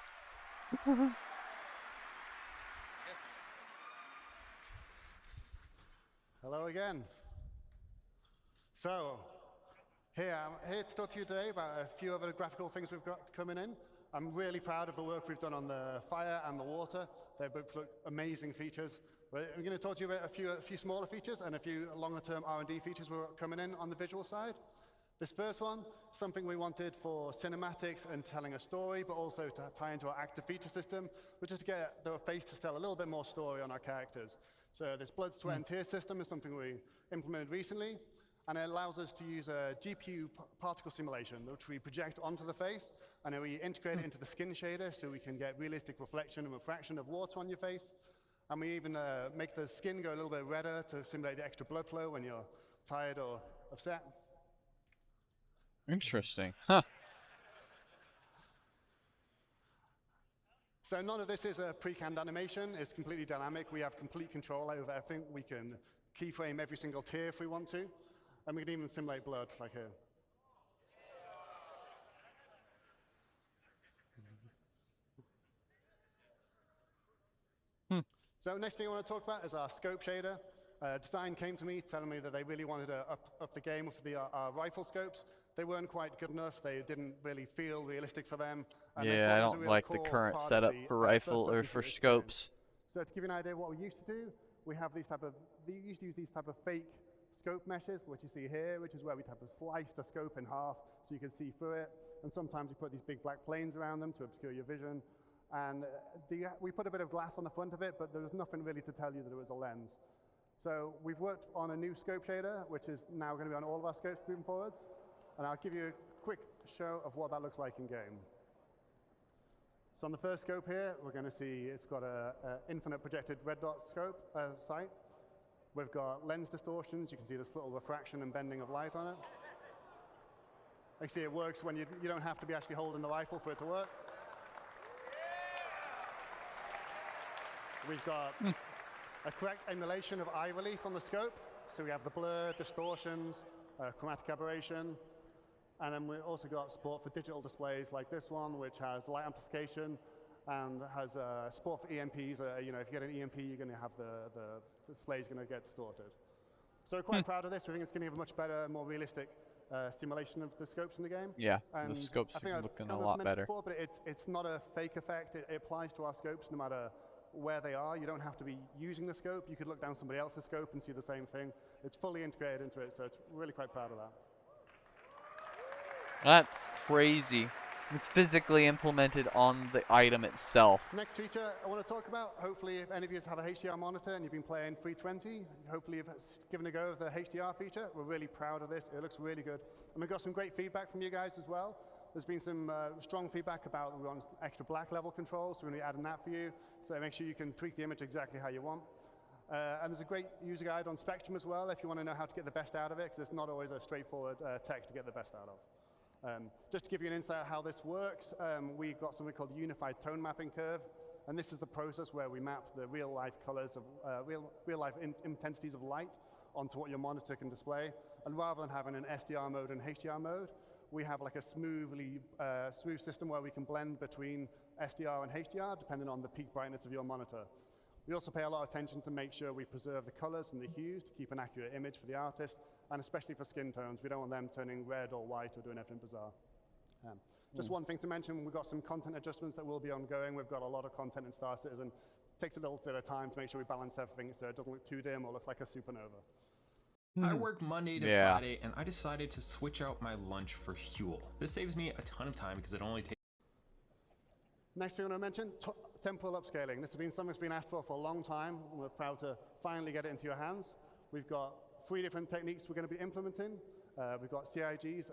Hello again. So, I'm here to talk to you today about a few other graphical things we've got coming in. I'm really proud of the work we've done on the fire and the water. They both look amazing features. I'm going to talk to you about a few smaller features and a few longer-term R&D features we're coming in on the visual side. This first one, something we wanted for cinematics and telling a story, but also to tie into our active feature system, which is to get the face to tell a little bit more story on our characters. So this blood, sweat, and tears system is something we implemented recently, and it allows us to use a GPU particle simulation, which we project onto the face, and then we integrate it into the skin shader so we can get realistic reflection and refraction of water on your face. And we even make the skin go a little bit redder to simulate the extra blood flow when you're tired or upset. Interesting. Huh. So none of this is a pre-canned animation. It's completely dynamic. We have complete control over everything. We can keyframe every single tear if we want to. And we can even simulate blood, like here. So next thing I want to talk about is our scope shader. Design came to me telling me that they really wanted to up the game with our rifle scopes. They weren't quite good enough. They didn't really feel realistic for them. Yeah, I don't like the current setup for rifle or for scopes. So to give you an idea of what we used to do, we have these used to use these type of fake scope meshes, which you see here, which is where we type of slice the scope in half so you can see through it. And sometimes we put these big black planes around them to obscure your vision. And we put a bit of glass on the front of it, but there was nothing really to tell you that it was a lens. So we've worked on a new scope shader, which is now going to be on all of our scopes moving forwards. And I'll give you a quick show of what that looks like in game. So on the first scope here, we're going to see it's got an infinite projected red dot scope sight. We've got lens distortions. You can see this little refraction and bending of light on it. You see it works when you don't have to be actually holding the rifle for it to work. We've got a correct emulation of eye relief on the scope. So we have the blur, distortions, chromatic aberration. And then we also got support for digital displays like this one, which has light amplification and has support for EMPs. You know, if you get an EMP, you're going to have the display is going to get distorted. So we're quite proud of this. We think it's going to give a much better, more realistic simulation of the scopes in the game. Yeah, and the scopes I think are I've looking kind a of lot mentioned better. Before, but it's not a fake effect. It applies to our scopes no matter where they are. You don't have to be using the scope. You could look down somebody else's scope and see the same thing. It's fully integrated into it, so it's really quite proud of that. That's crazy. It's physically implemented on the item itself. Next feature I want to talk about, hopefully if any of you have a HDR monitor and you've been playing 320, hopefully you've given a go of the HDR feature. We're really proud of this. It looks really good. And we've got some great feedback from you guys as well. There's been some strong feedback about we want extra black level controls, so we're going to be adding that for you. So make sure you can tweak the image exactly how you want. And there's a great user guide on Spectrum as well if you want to know how to get the best out of it, because it's not always a straightforward tech to get the best out of. Just to give you an insight of how this works, we've got something called Unified Tone Mapping Curve, and this is the process where we map the real-life colors of real-life intensities of light onto what your monitor can display. And rather than having an SDR mode and HDR mode, we have like a smooth system where we can blend between SDR and HDR depending on the peak brightness of your monitor. We also pay a lot of attention to make sure we preserve the colors and the hues to keep an accurate image for the artist, and especially for skin tones. We don't want them turning red or white or doing anything bizarre. Just one thing to mention, we've got some content adjustments that will be ongoing. We've got a lot of content in Star Citizen. It takes a little bit of time to make sure we balance everything so it doesn't look too dim or look like a supernova. I work Monday to Friday, and I decided to switch out my lunch for Huel. This saves me a ton of time because it only takes... Next thing I want to mention, temporal upscaling. This has been something that's been asked for a long time, and we're proud to finally get it into your hands. We've got 3 different techniques we're going to be implementing. We've got CIGs,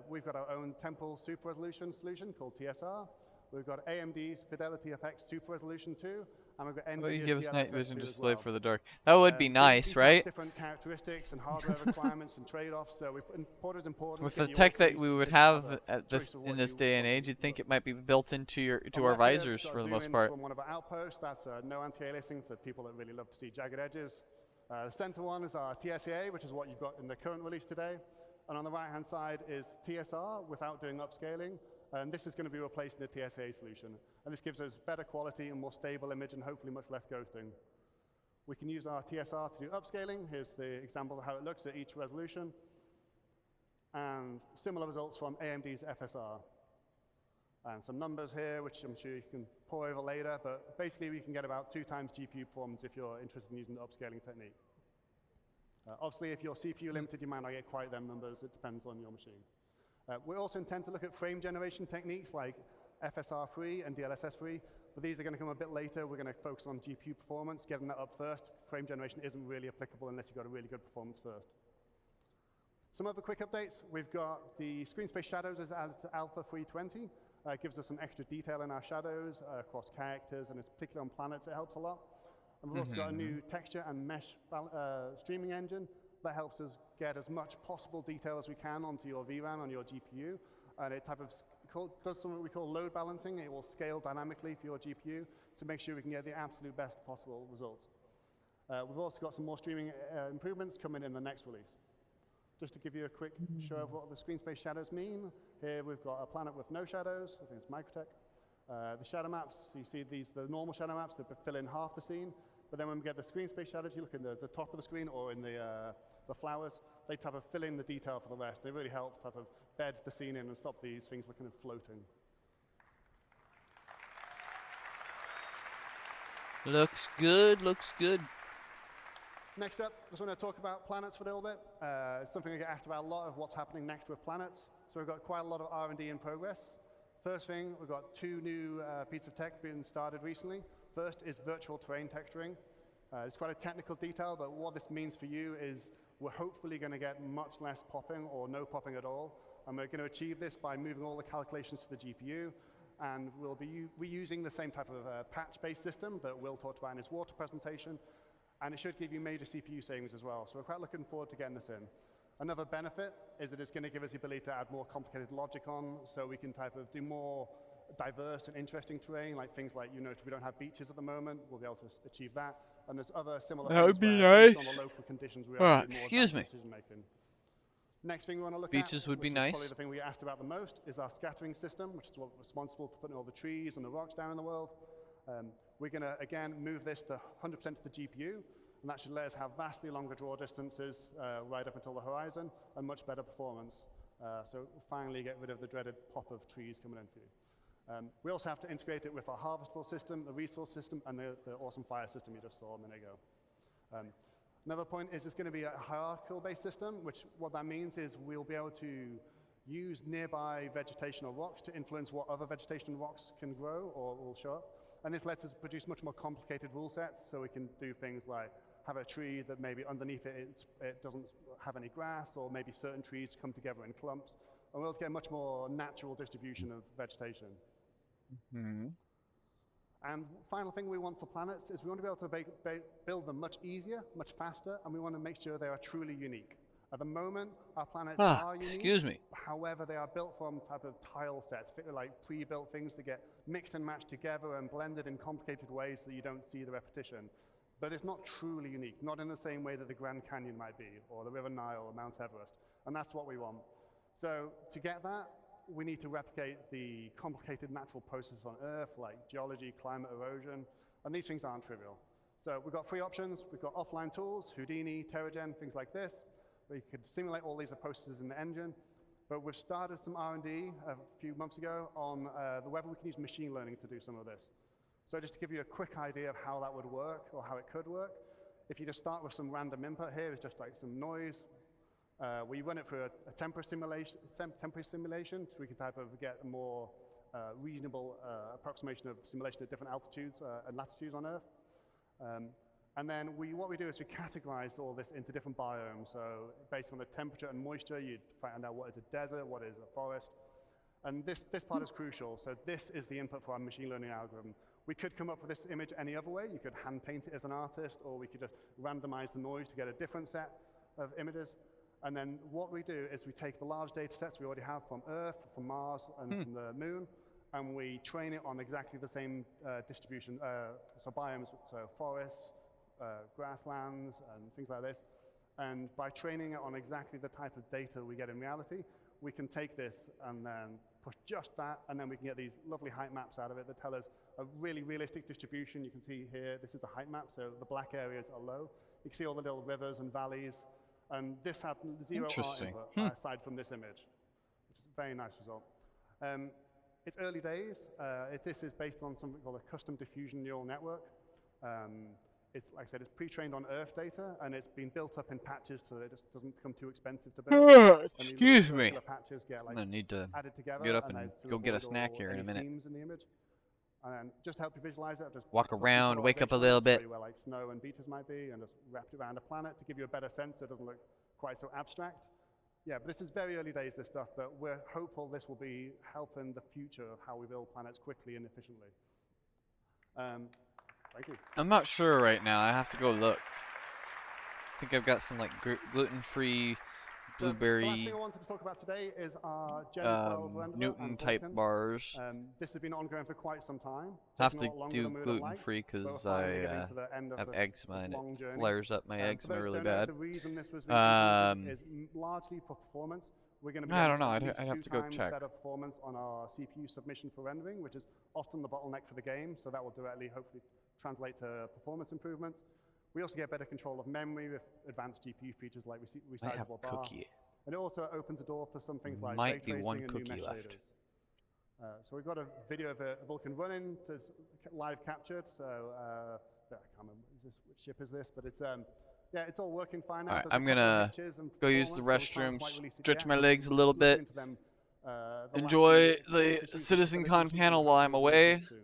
we've got our own temporal super resolution solution called TSR. We've got AMD's Fidelity FX Super Resolution 2, and we've got NVIDIA's Well, you give us night vision DLSS 2 display as well. for the dark. That would be nice, Each right? has different characteristics and hardware requirements and trade-offs, so it's important. With to the get you tech all that three we so would you have have a at this choice of in what this you day and want age, you'd think for. it might be built into On our left here, visors we've got for the zoom most in part. From one of our outposts, that's no anti-aliasing for people that really love to see jagged edges. The center one is our TSA, which is what you've got in the current release today. And on the right-hand side is TSR without doing upscaling. And this is going to be replacing the TSA solution. And this gives us better quality and more stable image and hopefully much less ghosting. We can use our TSR to do upscaling. Here's the example of how it looks at each resolution. And similar results from AMD's FSR. And some numbers here, which I'm sure you can pour over later. But basically, we can get about 2 times GPU performance if you're interested in using the upscaling technique. Obviously, if you're CPU limited, you might not get quite them numbers. It depends on your machine. We also intend to look at frame generation techniques like FSR-free and DLSS-free, but these are going to come a bit later. We're going to focus on GPU performance, getting that up first. Frame generation isn't really applicable unless you've got a really good performance first. Some other quick updates. We've got the screen space shadows as added to Alpha 320. It gives us some extra detail in our shadows across characters, and particularly on planets, it helps a lot. And we've also got a new texture and mesh streaming engine that helps us get as much possible detail as we can onto your VRAM on your GPU. And it does something we call load balancing. It will scale dynamically for your GPU to make sure we can get the absolute best possible results. We've also got some more streaming improvements coming in the next release. Just to give you a quick show of what the screen space shadows mean, here we've got a planet with no shadows. I think it's Microtech. The shadow maps, so you see the normal shadow maps that fill in half the scene. But then when we get the screen space shadows, you look in the top of the screen or in the flowers, they type of fill in the detail for the rest. They really help type of bed the scene in and stop these things looking at floating. Looks good, looks good. Next up, just want to talk about planets for a little bit. It's something I get asked about a lot of what's happening next with planets. So we've got quite a lot of R&D in progress. First thing, we've got 2 new pieces of tech being started recently. First is virtual terrain texturing. It's quite a technical detail, but what this means for you is we're hopefully going to get much less popping or no popping at all. And we're going to achieve this by moving all the calculations to the GPU. And we'll be reusing the same type of patch-based system that Will talked about in his water presentation. And it should give you major CPU savings as well. So we're quite looking forward to getting this in. Another benefit is that it's going to give us the ability to add more complicated logic on, so we can type of do more diverse and interesting terrain, like things like, you know, we don't have beaches at the moment. We'll be able to achieve that. And there's other similar That would things be where based nice. on the local conditions, we have to do more Excuse me. decision making. Next thing we want to look Beaches at, would be which is nice. probably the thing we get asked about the most, is our scattering system, which is what's responsible for putting all the trees and the rocks down in the world. We're going to, again, move this to 100% to the GPU, and that should let us have vastly longer draw distances right up until the horizon and much better performance. So we'll finally get rid of the dreaded pop of trees coming in for you. We also have to integrate it with our harvestable system, the resource system, and the awesome fire system you just saw a minute ago. Another point is it's going to be a hierarchical-based system, which what that means is we'll be able to use nearby vegetation or rocks to influence what other vegetation rocks can grow or will show up. And this lets us produce much more complicated rule sets, so we can do things like have a tree that maybe underneath it doesn't have any grass, or maybe certain trees come together in clumps. And we'll get a much more natural distribution of vegetation. Mm-hmm. And final thing we want for planets is we want to be able to build them much easier, much faster, and we want to make sure they are truly unique. At the moment, our planets are unique. Excuse me. However, they are built from type of tile sets, like pre-built things that get mixed and matched together and blended in complicated ways so you don't see the repetition. But it's not truly unique, not in the same way that the Grand Canyon might be, or the River Nile, or Mount Everest. And that's what we want. So to get that, we need to replicate the complicated natural processes on Earth, like geology, climate, erosion, and these things aren't trivial. So we've got three options. We've got offline tools, Houdini, Terragen, things like this. We could simulate all these processes in the engine, but we've started some R&D a few months ago on whether we can use machine learning to do some of this. So just to give you a quick idea of how that would work, or how it could work, if you just start with some random input here, it's just like some noise. We run it through a temporary simulation, so we can type of get a more reasonable approximation of simulation at different altitudes and latitudes on Earth. And then what we do is we categorize all this into different biomes. So based on the temperature and moisture, you'd find out what is a desert, what is a forest. And this part is crucial. So this is the input for our machine learning algorithm. We could come up with this image any other way. You could hand paint it as an artist, or we could just randomize the noise to get a different set of images. And then what we do is we take the large data sets we already have from Earth, from Mars, and from the Moon, and we train it on exactly the same distribution, so biomes, so forests, grasslands, and things like this. And by training it on exactly the type of data we get in reality, we can take this and then push just that, and then we can get these lovely height maps out of it that tell us a really realistic distribution. You can see here, this is a height map, so the black areas are low. You can see all the little rivers and valleys. And this had zero art input aside from this image, which is a very nice result. It's early days. This is based on something called a custom diffusion neural network. It's, like I said, it's pre-trained on Earth data, and it's been built up in patches so that it just doesn't become too expensive to build. Excuse me. Patches get, like, I'm gonna need to added together, get up and go get a snack here in a minute. In the image. And just to help you visualize it, I've just walk around, wake up a little bit. Where like snow and beaches might be, and just wrapped it around a planet to give you a better sense so it doesn't look quite so abstract. Yeah, but this is very early days, this stuff, but we're hopeful this will be helping the future of how we build planets quickly and efficiently. Thank you. I'm not sure right now. I have to go look. I think I've got some like gluten-free blueberry the last thing I wanted to talk about today is our Gen 12 renderer Newton and type Vulkan. bars. This has been ongoing for quite some time. I have to Taking a lot longer do than we would have liked, gluten-free but because we're I finally getting to the end of have this eczema and long it journey. flares up my For eczema those who really don't know, bad. the reason this was recently is largely for performance. We're going to be I don't know. at I'd least have 2 to go times check. better performance on our CPU submission for rendering, which is often the bottleneck for the game. So that will directly, hopefully, translate to performance improvements. We also get better control of memory with advanced GPU features like I have resizable bar. cookie. And it also opens a door for some things like Might be ray one tracing and new cookie mesh left. shaders. So we've got a video of a Vulkan running that's live captured. So I can't remember which ship is this, but it's yeah, it's all working fine now. Alright, There's a I'm couple of gonna glitches and go use the performance, so we can't restroom, quite release it stretch yet, my but legs a we'll little look bit, into them, the last enjoy few the issues, CitizenCon but panel while I'm away. soon.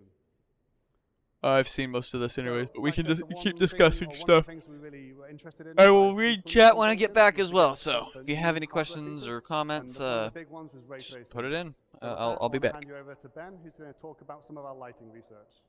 I've seen most of this anyways, but we Like can I said, just the one keep thing, discussing or one of stuff. the things we really were interested in I will was read sequencing chat when I get Vulkan, back which as we well, got so the if you new have any hardware questions features, or and comments, one of the big ones was ray just tracing. put it in. So with I'll that, be I wanna back. hand you over to Ben, who's going to talk about some of our lighting research.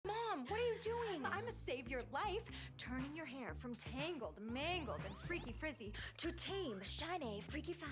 Mom, what are you doing? I'm gonna save your life, turning your hair from tangled, mangled, and freaky frizzy to tame, shiny, freaky fine.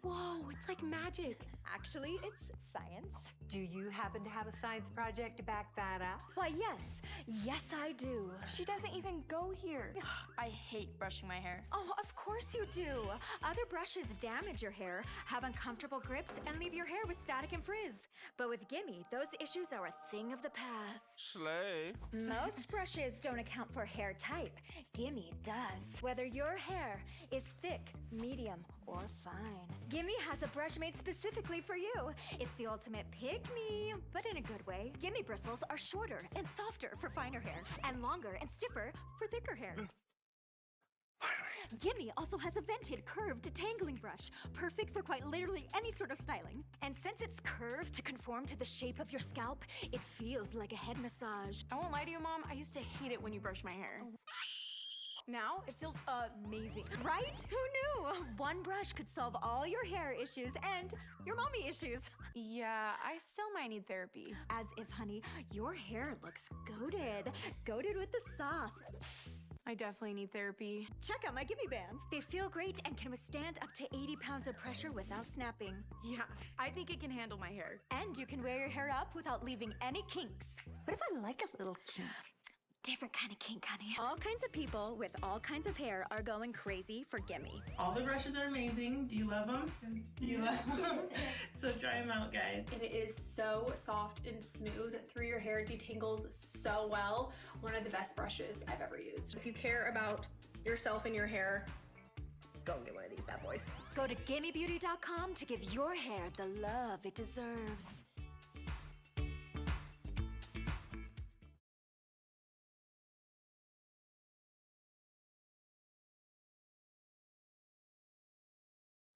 Whoa, it's like magic. Actually, it's science. Do you happen to have a science project to back that up? Why, yes. Yes, I do. She doesn't even go here. I hate brushing my hair. Oh, of course you do. Other brushes damage your hair, have uncomfortable grips, and leave your hair with static and frizz. But with Gimme, those issues are a thing of the past. Slay. Most brushes don't account for hair type. Gimme does. Whether your hair is thick, medium, or fine. Gimme has a brush made specifically for you. It's the ultimate pick-me, but in a good way. Gimme bristles are shorter and softer for finer hair, and longer and stiffer for thicker hair. Gimme also has a vented, curved detangling brush, perfect for quite literally any sort of styling. And since it's curved to conform to the shape of your scalp, it feels like a head massage. I won't lie to you, Mom. I used to hate it when you brushed my hair. Now it feels amazing. Right? Who knew? One brush could solve all your hair issues and your mommy issues. Yeah, I still might need therapy. As if, honey, your hair looks goated. Goated with the sauce. I definitely need therapy. Check out my Gimme Bands. They feel great and can withstand up to 80 pounds of pressure without snapping. Yeah, I think it can handle my hair. And you can wear your hair up without leaving any kinks. What if I like a little kink? Different kind of kink, honey. All kinds of people with all kinds of hair are going crazy for Gimme. All the brushes are amazing. Do you love them? You love them? So try them out, guys. And it is so soft and smooth through your hair, detangles so well. One of the best brushes I've ever used. If you care about yourself and your hair, go and get one of these bad boys. Go to GimmeBeauty.com to give your hair the love it deserves.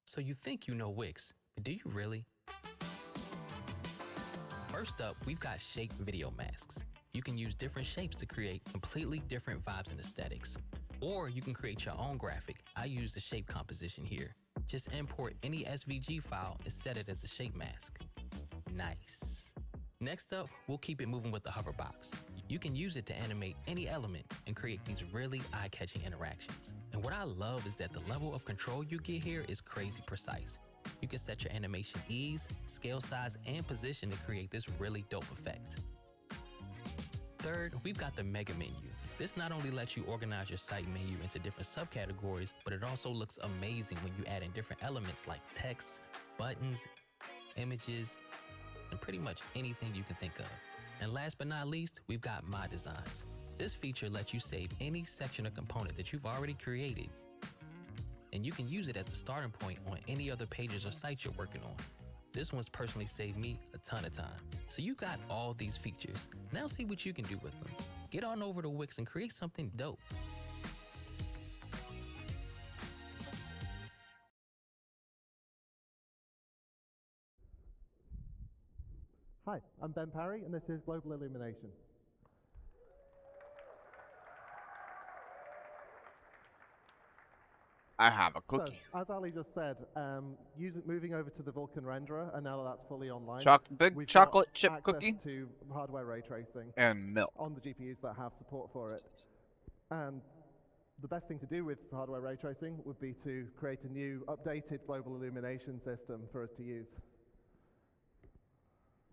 So you think you know Wix, but do you really? First up, we've got shape video masks. You can use different shapes to create completely different vibes and aesthetics. Or you can create your own graphic. I use the shape composition here. Just import any SVG file and set it as a shape mask. Nice. Next up, we'll keep it moving with the hover box. You can use it to animate any element and create these really eye-catching interactions. And what I love is that the level of control you get here is crazy precise. You can set your animation ease, scale size, and position to create this really dope effect. Third, we've got the mega menu. This not only lets you organize your site menu into different subcategories, but it also looks amazing when you add in different elements like text, buttons, images, and pretty much anything you can think of. And last but not least, we've got My Designs. This feature lets you save any section or component that you've already created, and you can use it as a starting point on any other pages or sites you're working on. This one's personally saved me a ton of time. So you got all these features. Now see what you can do with them. Get on over to Wix and create something dope. Hi, I'm Ben Parry, and this is Global Illumination. I have a cookie. So, as Ali just said, moving over to the Vulkan renderer, and now that that's fully online, big chocolate chip cookie to hardware ray tracing and milk on the GPUs that have support for it. And the best thing to do with hardware ray tracing would be to create a new, updated global illumination system for us to use.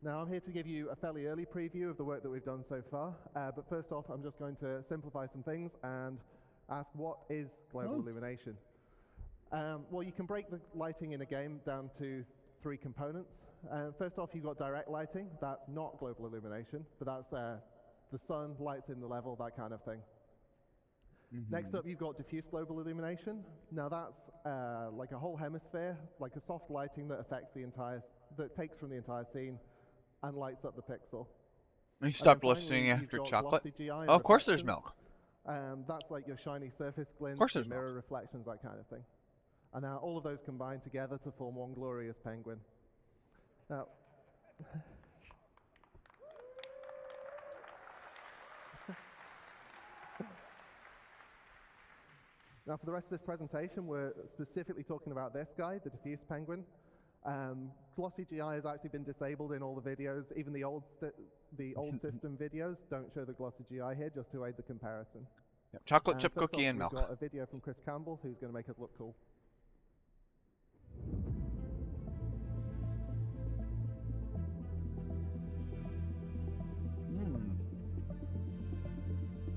Now, I'm here to give you a fairly early preview of the work that we've done so far, but first off, I'm just going to simplify some things and ask, what is global illumination? Well, you can break the lighting in a game down to 3 components. First off, you've got direct lighting. That's not global illumination, but that's the sun, lights in the level, that kind of thing. Next up, you've got diffuse global illumination. Now, that's like a whole hemisphere, like a soft lighting that affects the entire, that takes from the entire scene and lights up the pixel. You stopped listening after chocolate? Oh, of course there's milk. That's like your shiny surface glints, of course there's mirror milk. reflections, that kind of thing. And now all of those combine together to form one glorious penguin. Now, now for the rest of this presentation, we're specifically talking about this guy, the diffuse penguin. Glossy GI has actually been disabled in all the videos. Even the old system videos don't show the glossy GI here, just to aid the comparison. Yep. Chocolate chip First cookie off, and milk. We've got a video from Chris Campbell, who's going to make us look cool.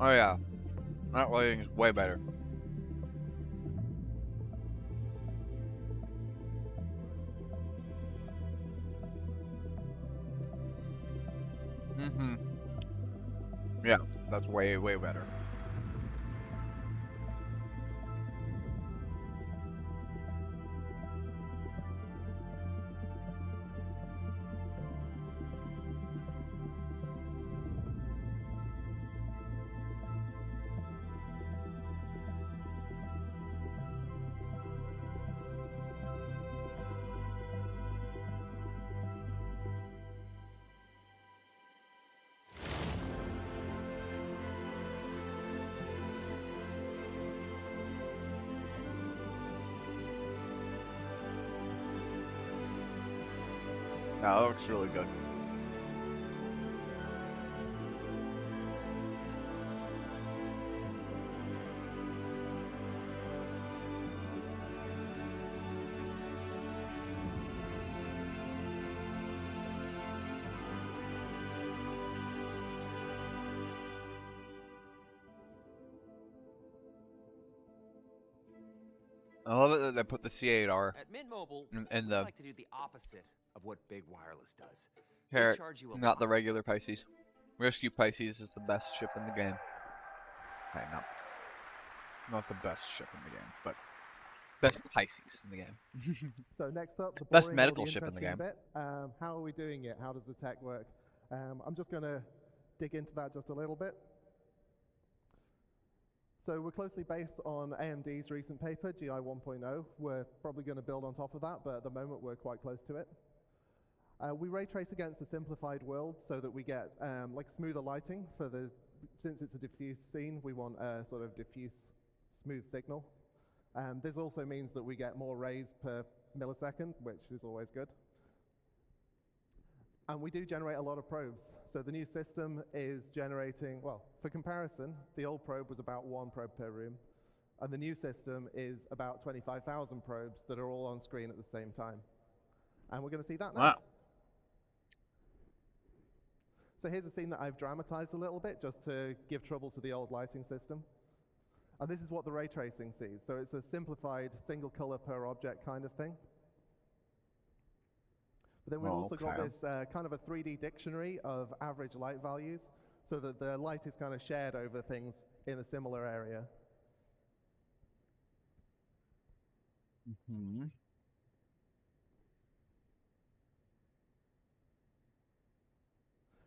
Oh yeah, that lighting is way better. Mm-hmm. Yeah, that's way, way better. That looks really good. I love it that they put the C8R At Mint Mobile, in we the like to do the opposite of what Big Wireless does. We carrot, charge you a not the regular Pisces. Rescue Pisces is the best ship in the game. Okay, not the best ship in the game, but best Pisces in the game. So next up, the best boring or medical the ship in the interesting game. bit. How are we doing it? How does the tech work? I'm just going to dig into that just a little bit. So we're closely based on AMD's recent paper, GI 1.0. We're probably going to build on top of that, but at the moment we're quite close to it. We ray trace against a simplified world so that we get like smoother lighting for the, since it's a diffuse scene, we want a sort of diffuse smooth signal. This also means that we get more rays per millisecond, which is always good. And we do generate a lot of probes. So the new system is generating, well, for comparison, the old probe was about 1 probe per room. And the new system is about 25,000 probes that are all on screen at the same time. And we're going to see that now. Wow. So here's a scene that I've dramatized a little bit just to give trouble to the old lighting system. And this is what the ray tracing sees. So it's a simplified single color per object kind of thing. But then we've also got this kind of a 3D dictionary of average light values so that the light is kind of shared over things in a similar area. Mm-hmm.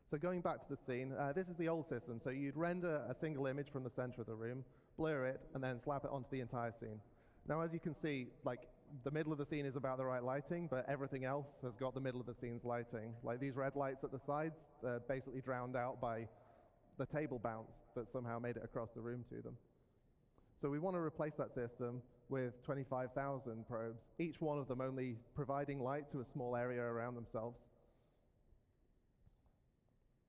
So going back to the scene, this is the old system. So you'd render a single image from the center of the room, blur it, and then slap it onto the entire scene. Now, as you can see, like the middle of the scene is about the right lighting, but everything else has got the middle of the scene's lighting. Like these red lights at the sides, basically drowned out by the table bounce that somehow made it across the room to them. So we want to replace that system with 25,000 probes, each one of them only providing light to a small area around themselves.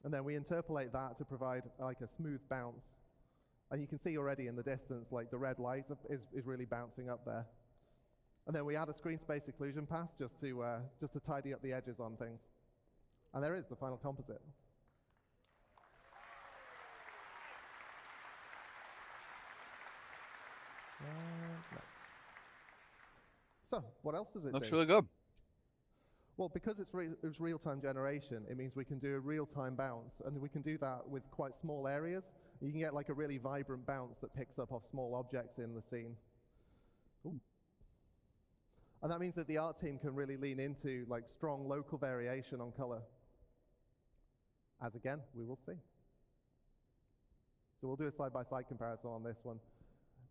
And then we interpolate that to provide like a smooth bounce. And you can see already in the distance, like the red light is really bouncing up there. And then we add a screen space occlusion pass just to tidy up the edges on things. And there is the final composite. So, what else does it do? Looks really good. Well, because it's real-time generation, it means we can do a real-time bounce, and we can do that with quite small areas. You can get like a really vibrant bounce that picks up off small objects in the scene. Ooh. And that means that the art team can really lean into like strong local variation on color. As again, we will see. So we'll do a side-by-side comparison on this one.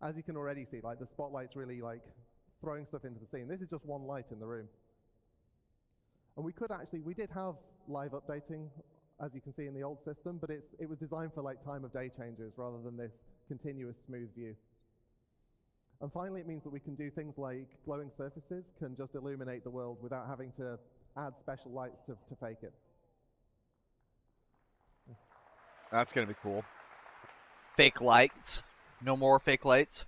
As you can already see, like the spotlight's really like throwing stuff into the scene. This is just one light in the room. And we did have live updating, as you can see in the old system, but it was designed for like time of day changes rather than this continuous smooth view. And finally, it means that we can do things like glowing surfaces can just illuminate the world without having to add special lights to fake it. That's going to be cool. Fake lights. No more fake lights.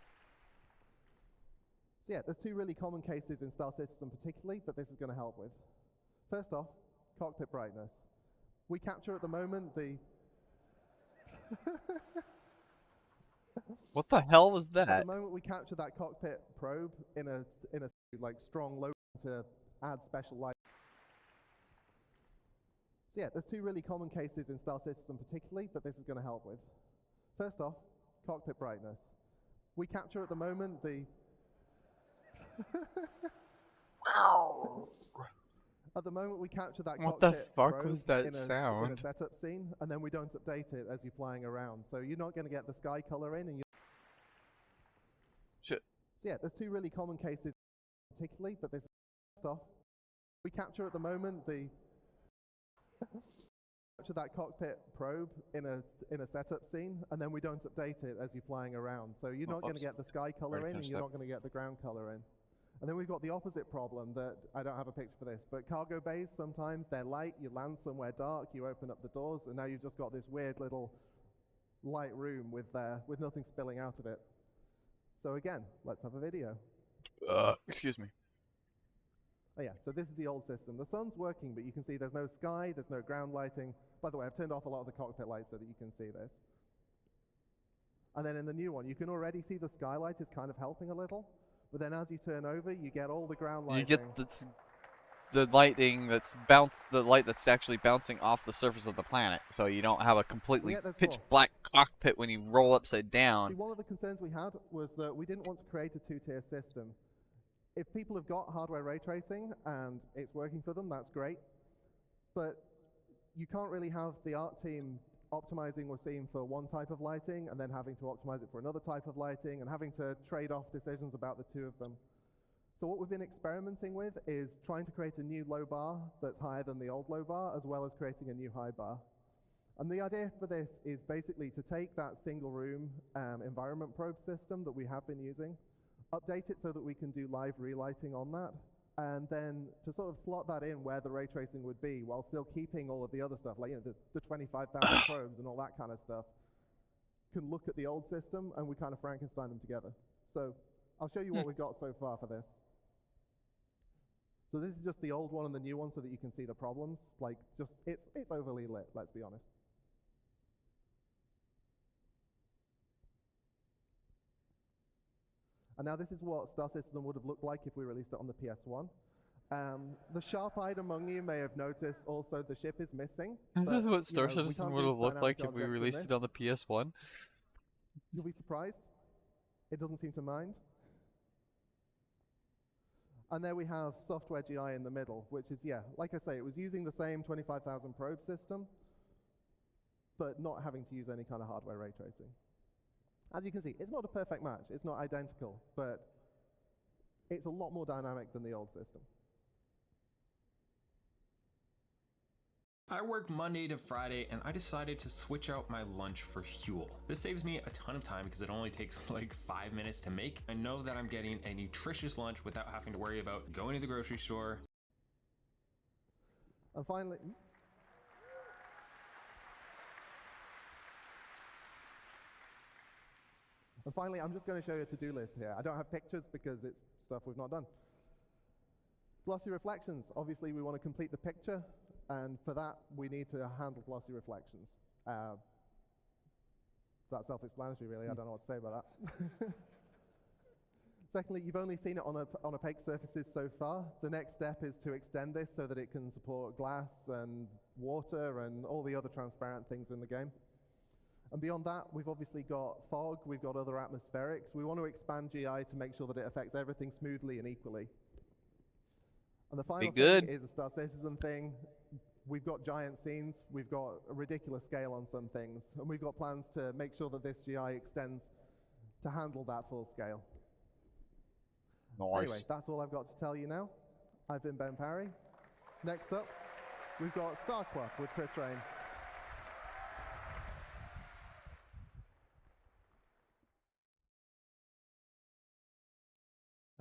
So yeah, there's two really common cases in Star Citizen particularly that this is going to help with. First off, cockpit brightness. We capture at the moment the What the hell was At that? the moment, we capture that cockpit probe in a like strong low to add special light. So yeah, there's two really common cases in Star Citizen particularly that this is going to help with. First off, cockpit brightness. We capture at the moment the At the moment, we capture that What the cockpit fuck probe was that in a sound? setup scene, and then we don't update it as you're flying around. So you're not going to get the sky color in, and you. Shit. So yeah, there's two really common cases, particularly that this stuff. We capture at the moment the capture that cockpit probe in a setup scene, and then we don't update it as you're flying around. So you're not going to get the sky color in, and you're not going to get the ground color in. And then we've got the opposite problem that I don't have a picture for this, but cargo bays, sometimes they're light, you land somewhere dark, you open up the doors, and now you've just got this weird little light room with nothing spilling out of it. So again, let's have a video. Excuse me. Oh yeah, so this is the old system. The sun's working, but you can see there's no sky, there's no ground lighting. By the way, I've turned off a lot of the cockpit lights so that you can see this. And then in the new one, you can already see the skylight is kind of helping a little. But then as you turn over, you get all the ground lighting. You get the lighting that's the light that's actually bouncing off the surface of the planet, so you don't have a completely pitch black cockpit when you roll upside down. See, one of the concerns we had was that we didn't want to create a two-tier system. If people have got hardware ray tracing and it's working for them, that's great. But you can't really have the art team optimizing or seeing for one type of lighting and then having to optimize it for another type of lighting and having to trade off decisions about the two of them. So what we've been experimenting with is trying to create a new low bar that's higher than the old low bar, as well as creating a new high bar. And the idea for this is basically to take that single room environment probe system that we have been using, update it so that we can do live relighting on that, and then to sort of slot that in where the ray tracing would be while still keeping all of the other stuff, like the 25,000 probes and all that kind of stuff, can look at the old system and we kind of Frankenstein them together. So I'll show you what we've got so far for this. So this is just the old one and the new one so that you can see the problems. Like, just it's overly lit, let's be honest. And now this is what Star Citizen would have looked like if we released it on the PS1. The sharp-eyed among you may have noticed also the ship is missing. This is what Star Citizen would have looked like if we released it on the PS1. You'll be surprised. It doesn't seem to mind. And there we have software GI in the middle, which is, yeah, like I say, it was using the same 25,000 probe system, but not having to use any kind of hardware ray tracing. As you can see, it's not a perfect match. It's not identical, but it's a lot more dynamic than the old system. I work Monday to Friday, and I decided to switch out my lunch for Huel. This saves me a ton of time because it only takes like 5 minutes to make. I know that I'm getting a nutritious lunch without having to worry about going to the grocery store. And finally, I'm just going to show you a to-do list here. I don't have pictures because it's stuff we've not done. Glossy reflections. Obviously, we want to complete the picture, and for that, we need to handle glossy reflections. That's self-explanatory, really. I don't know what to say about that. Secondly, you've only seen it on opaque surfaces so far. The next step is to extend this so that it can support glass and water and all the other transparent things in the game. And beyond that, we've obviously got fog, we've got other atmospherics. We want to expand GI to make sure that it affects everything smoothly and equally. And the final thing is a Star Citizen thing. We've got giant scenes, we've got a ridiculous scale on some things, and we've got plans to make sure that this GI extends to handle that full scale. Nice. Anyway, that's all I've got to tell you now. I've been Ben Parry. Next up, we've got Star Clock with Chris Rain.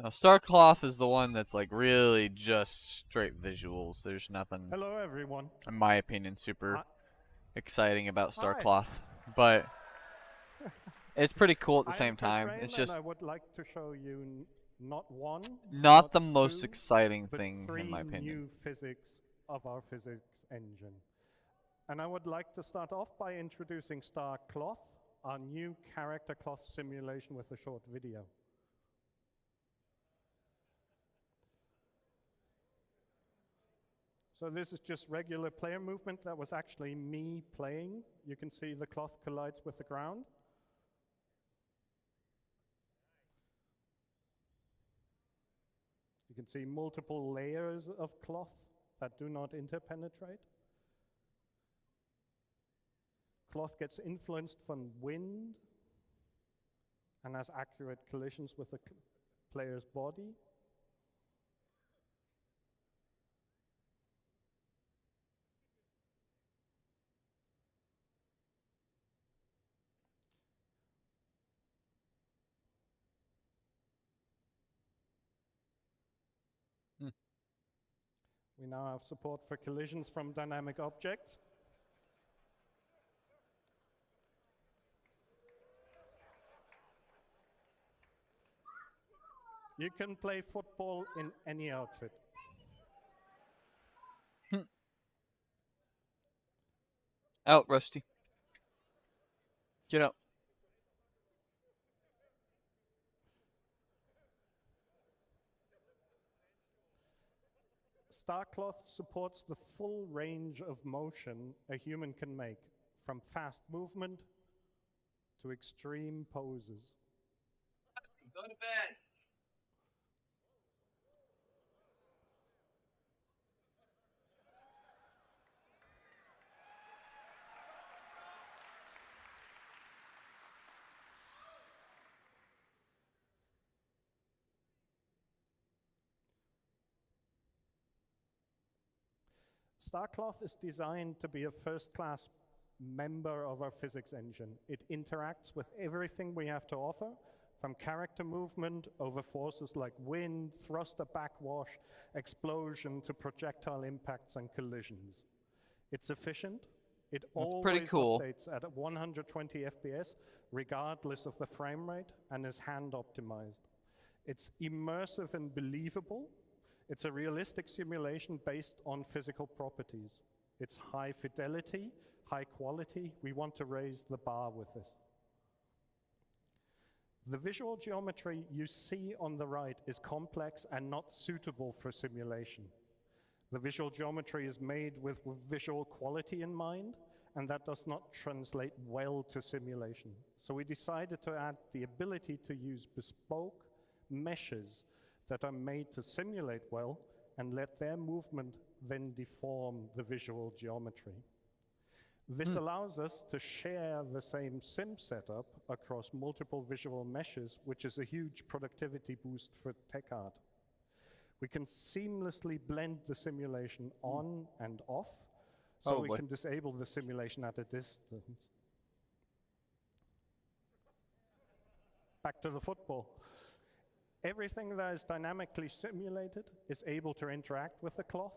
Now, Starcloth is the one that's like really just straight visuals. There's nothing, Hello, everyone. in my opinion, super exciting about Starcloth, but it's pretty cool at the same time. It's just I would like to show you not one, not the most two, exciting but thing, in my opinion. new physics of our physics engine. And I would like to start off by introducing Starcloth, our new character cloth simulation with a short video. So this is just regular player movement. That was actually me playing. You can see the cloth collides with the ground. You can see multiple layers of cloth that do not interpenetrate. Cloth gets influenced from wind and has accurate collisions with the player's body. We now have support for collisions from dynamic objects. You can play football in any outfit. Out, Rusty. Get out. Starcloth supports the full range of motion a human can make, from fast movement to extreme poses. Go to bed. Starcloth is designed to be a first-class member of our physics engine. It interacts with everything we have to offer, from character movement over forces like wind, thruster backwash, explosion, to projectile impacts and collisions. It's efficient. It always updates at 120 FPS, regardless of the frame rate, and is hand optimized. It's immersive and believable. It's a realistic simulation based on physical properties. It's high fidelity, high quality. We want to raise the bar with this. The visual geometry you see on the right is complex and not suitable for simulation. The visual geometry is made with visual quality in mind, and that does not translate well to simulation. So we decided to add the ability to use bespoke meshes that are made to simulate well and let their movement then deform the visual geometry. This allows us to share the same sim setup across multiple visual meshes, which is a huge productivity boost for tech art. We can seamlessly blend the simulation on and off, so we can disable the simulation at a distance. Back to the football. Everything that is dynamically simulated is able to interact with the cloth,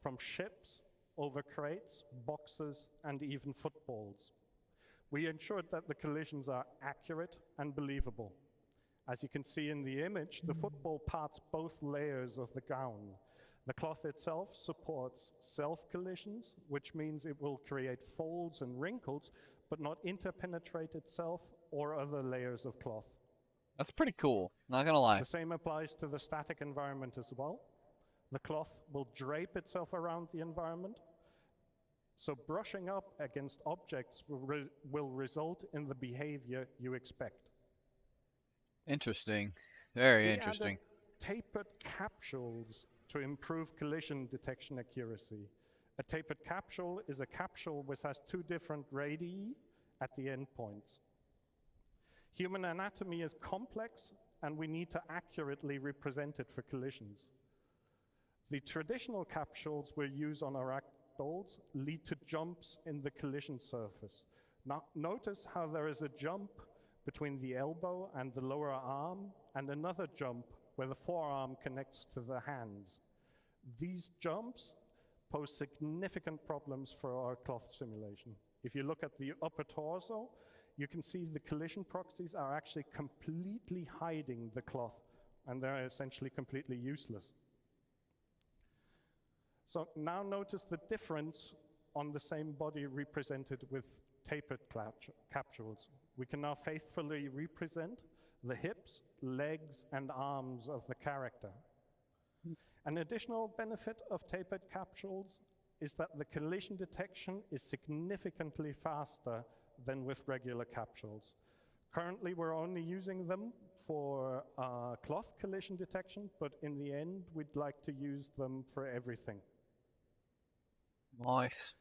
from ships, over crates, boxes, and even footballs. We ensured that the collisions are accurate and believable. As you can see in the image, the football parts both layers of the gown. The cloth itself supports self-collisions, which means it will create folds and wrinkles, but not interpenetrate itself or other layers of cloth. That's pretty cool, not gonna lie. The same applies to the static environment as well. The cloth will drape itself around the environment. So brushing up against objects will result in the behavior you expect. Interesting. Very interesting. Tapered capsules to improve collision detection accuracy. A tapered capsule is a capsule which has two different radii at the endpoints. Human anatomy is complex, and we need to accurately represent it for collisions. The traditional capsules we use on our ragdolls lead to jumps in the collision surface. Now, notice how there is a jump between the elbow and the lower arm, and another jump where the forearm connects to the hands. These jumps pose significant problems for our cloth simulation. If you look at the upper torso, you can see the collision proxies are actually completely hiding the cloth, and they're essentially completely useless. So now notice the difference on the same body represented with tapered capsules. We can now faithfully represent the hips, legs, and arms of the character. An additional benefit of tapered capsules is that the collision detection is significantly faster than with regular capsules. Currently, we're only using them for cloth collision detection, but in the end, we'd like to use them for everything. Nice.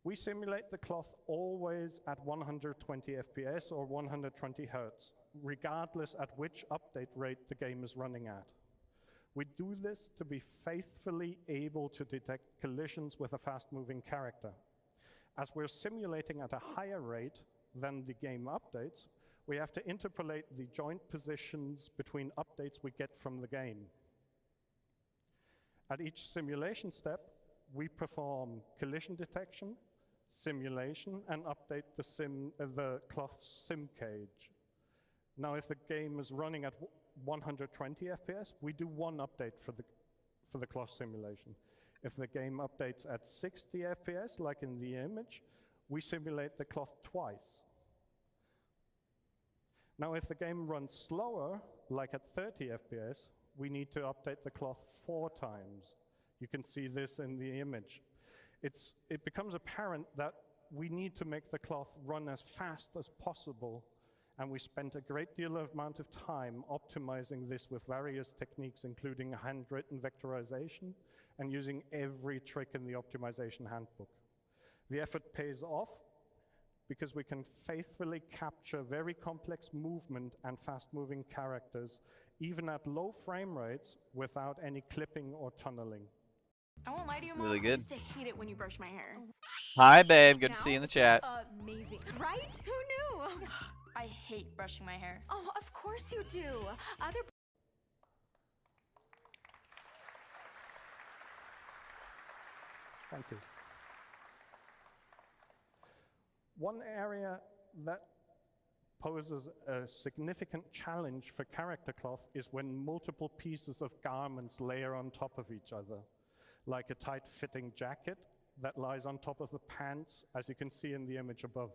We simulate the cloth always at 120 FPS or 120 Hertz, regardless at which update rate the game is running at. We do this to be faithfully able to detect collisions with a fast-moving character. As we're simulating at a higher rate than the game updates, we have to interpolate the joint positions between updates we get from the game. At each simulation step, we perform collision detection, simulation, and update the cloth sim cage. Now, if the game is running at 120 FPS, we do one update for the cloth simulation. If the game updates at 60 FPS, like in the image, we simulate the cloth twice. Now, if the game runs slower, like at 30 FPS, we need to update the cloth 4 times. You can see this in the image. It becomes apparent that we need to make the cloth run as fast as possible, and we spent a great deal of amount of time optimizing this with various techniques, including handwritten vectorization and using every trick in the optimization handbook. The effort pays off because we can faithfully capture very complex movement and fast-moving characters, even at low frame rates without any clipping or tunneling. I won't lie to you, It's Mom. really I good. used to hate it when you brushed my hair. Hi, babe. Good to see you in the chat. Amazing. Right? Who knew? I hate brushing my hair. Oh, of course you do. Other Thank you. One area that poses a significant challenge for character cloth is when multiple pieces of garments layer on top of each other, like a tight-fitting jacket that lies on top of the pants, as you can see in the image above.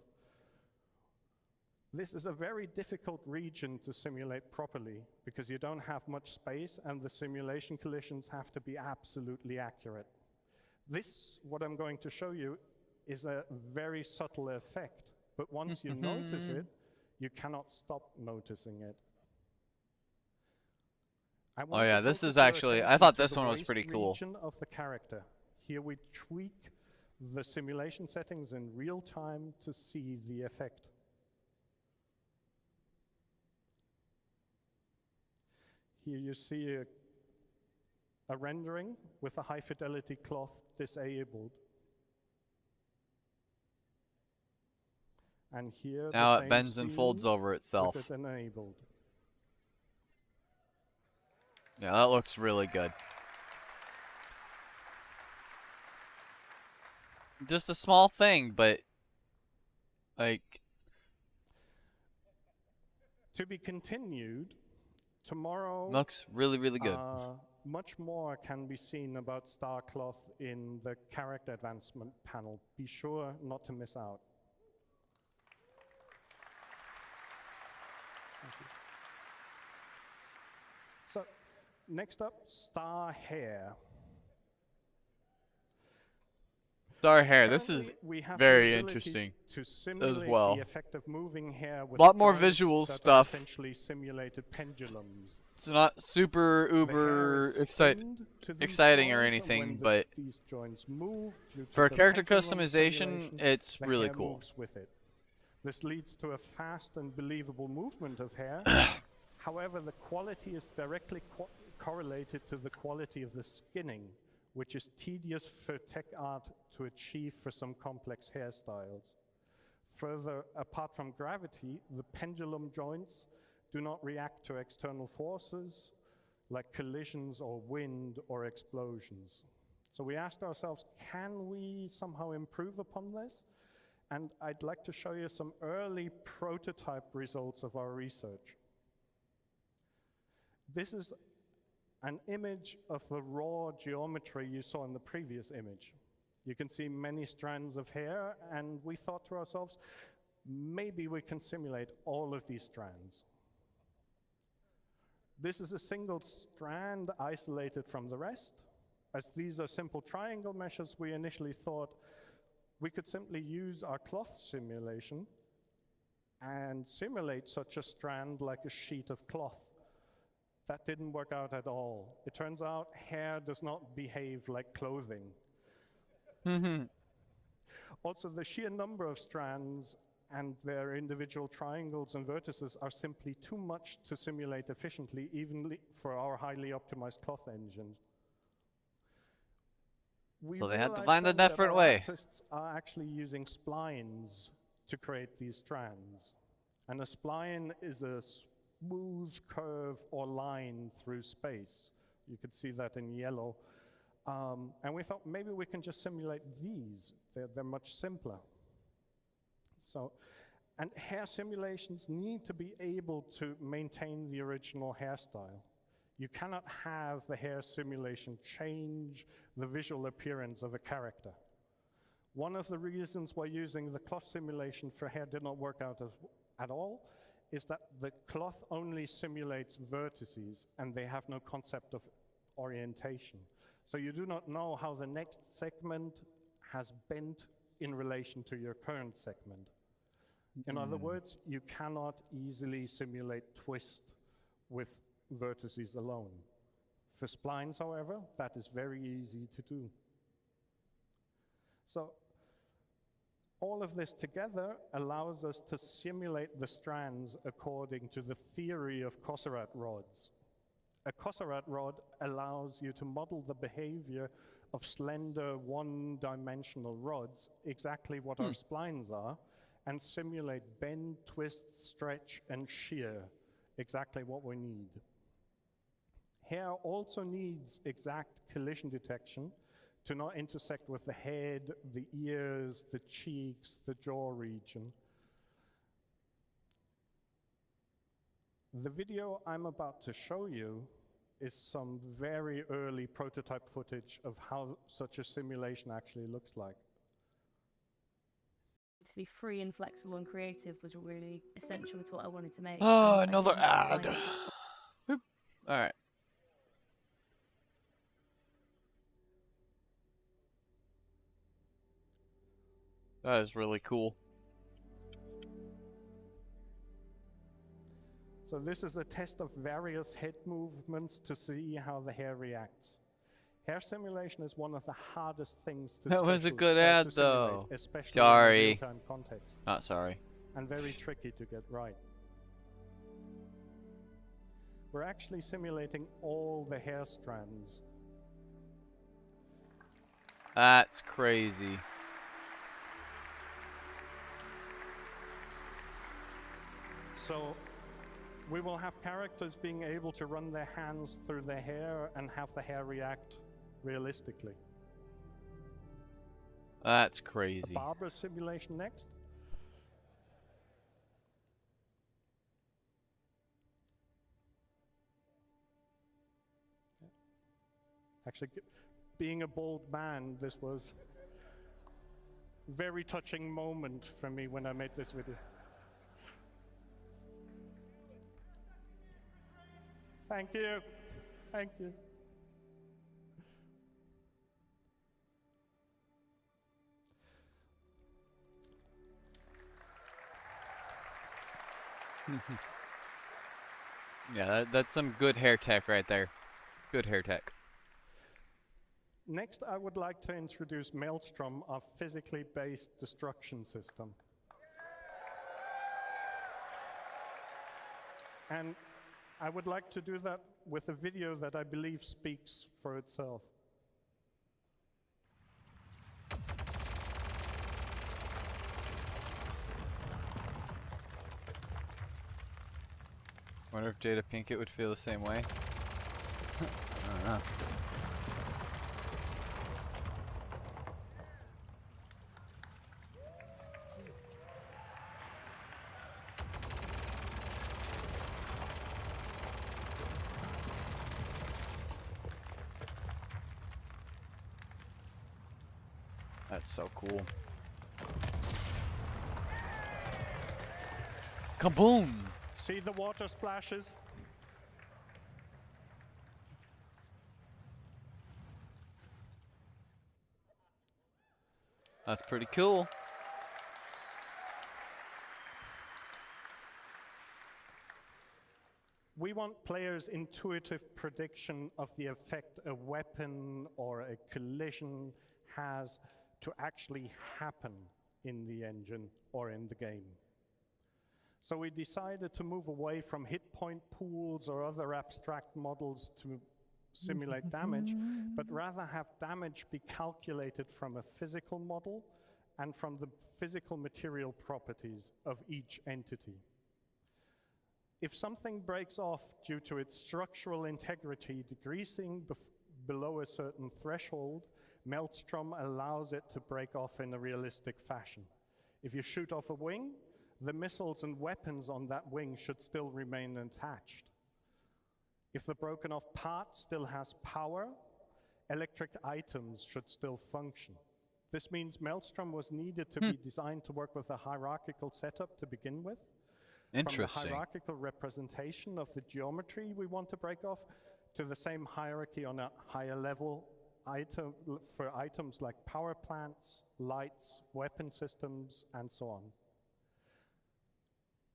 This is a very difficult region to simulate properly because you don't have much space and the simulation collisions have to be absolutely accurate. This, what I'm going to show you, is a very subtle effect, but once you notice it, you cannot stop noticing it. Oh yeah, this is actually, I thought this one was pretty cool. Region of the character. Here we tweak the simulation settings in real time to see the effect. Here you see a rendering with a high fidelity cloth disabled. And here now the it same bends and folds scene over itself. with it enabled. Yeah, that looks really good. Just a small thing, but like to be continued. Tomorrow looks really, really good. Much more can be seen about Starcloth in the character advancement panel. Be sure not to miss out. Thank you. So, next up, Star Hair. Star Hair, this is very interesting as well. The effect of moving hair with a lot more joints visual that are stuff. Essentially simulated pendulums. It's not super uber exciting or anything, but these joints move for character customization, it's really cool. Moves with it. This leads to a fast and believable movement of hair. However, the quality is directly correlated to the quality of the skinning, which is tedious for tech art to achieve for some complex hairstyles. Further, apart from gravity, the pendulum joints do not react to external forces like collisions or wind or explosions. So we asked ourselves, can we somehow improve upon this? And I'd like to show you some early prototype results of our research. This is an image of the raw geometry you saw in the previous image. You can see many strands of hair, and we thought to ourselves, maybe we can simulate all of these strands. This is a single strand isolated from the rest. As these are simple triangle meshes, we initially thought we could simply use our cloth simulation and simulate such a strand like a sheet of cloth. That didn't work out at all. It turns out hair does not behave like clothing. Also, the sheer number of strands and their individual triangles and vertices are simply too much to simulate efficiently, even for our highly optimized cloth engine. So they had to find a different way. Artists are actually using splines to create these strands. And a spline is a smooth curve or line through space. You could see that in yellow. And we thought maybe we can just simulate these. They're much simpler. So, and hair simulations need to be able to maintain the original hairstyle. You cannot have the hair simulation change the visual appearance of a character. One of the reasons why using the cloth simulation for hair did not work out at all is that the cloth only simulates vertices and they have no concept of orientation. So you do not know how the next segment has bent in relation to your current segment. In other words, you cannot easily simulate twist with vertices alone. For splines, however, that is very easy to do. So all of this together allows us to simulate the strands according to the theory of Courseratte rods. A Courseratte rod allows you to model the behavior of slender one-dimensional rods, exactly what our splines are, and simulate bend, twist, stretch, and shear, exactly what we need. Hair also needs exact collision detection to not intersect with the head, the ears, the cheeks, the jaw region. The video I'm about to show you is some very early prototype footage of how such a simulation actually looks like. To be free and flexible and creative was really essential to what I wanted to make. Oh, And I another think ad. finding- All right. That is really cool. So this is a test of various head movements to see how the hair reacts. Hair simulation is one of the hardest things to That was a good to ad, simulate, though. especially Sorry. in a real-time context. Not sorry. And very tricky to get right. We're actually simulating all the hair strands. That's crazy. So we will have characters being able to run their hands through their hair and have the hair react realistically. That's crazy. A barber simulation next. Actually, being a bald man, this was a very touching moment for me when I made this video. Thank you. Thank you. Yeah, that's some good hair tech right there. Good hair tech. Next, I would like to introduce Maelstrom, our physically based destruction system. And I would like to do that with a video that I believe speaks for itself. Wonder if Jada Pinkett would feel the same way. I don't know. That's so cool. Kaboom! See the water splashes? That's pretty cool. We want players' intuitive prediction of the effect a weapon or a collision has to actually happen in the engine or in the game. So we decided to move away from hit point pools or other abstract models to simulate damage, but rather have damage be calculated from a physical model and from the physical material properties of each entity. If something breaks off due to its structural integrity decreasing below a certain threshold, Maelstrom allows it to break off in a realistic fashion. If you shoot off a wing, the missiles and weapons on that wing should still remain attached. If the broken off part still has power, electric items should still function. This means Maelstrom was needed to be designed to work with a hierarchical setup to begin with. Interesting. From the hierarchical representation of the geometry we want to break off to the same hierarchy on a higher level item for items like power plants, lights, weapon systems, and so on.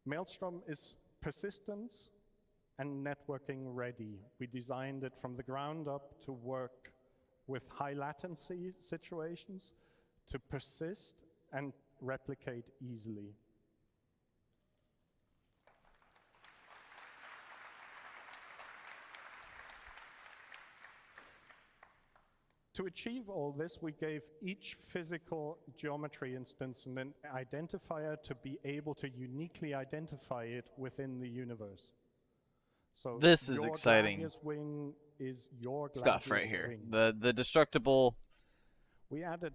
Maelstrom is persistence and networking ready. We designed it from the ground up to work with high latency situations, to persist and replicate easily. To achieve all this, we gave each physical geometry instance an identifier to be able to uniquely identify it within the universe. So this is your exciting Gladius wing is your stuff Gladius right here. wing. The destructible. We added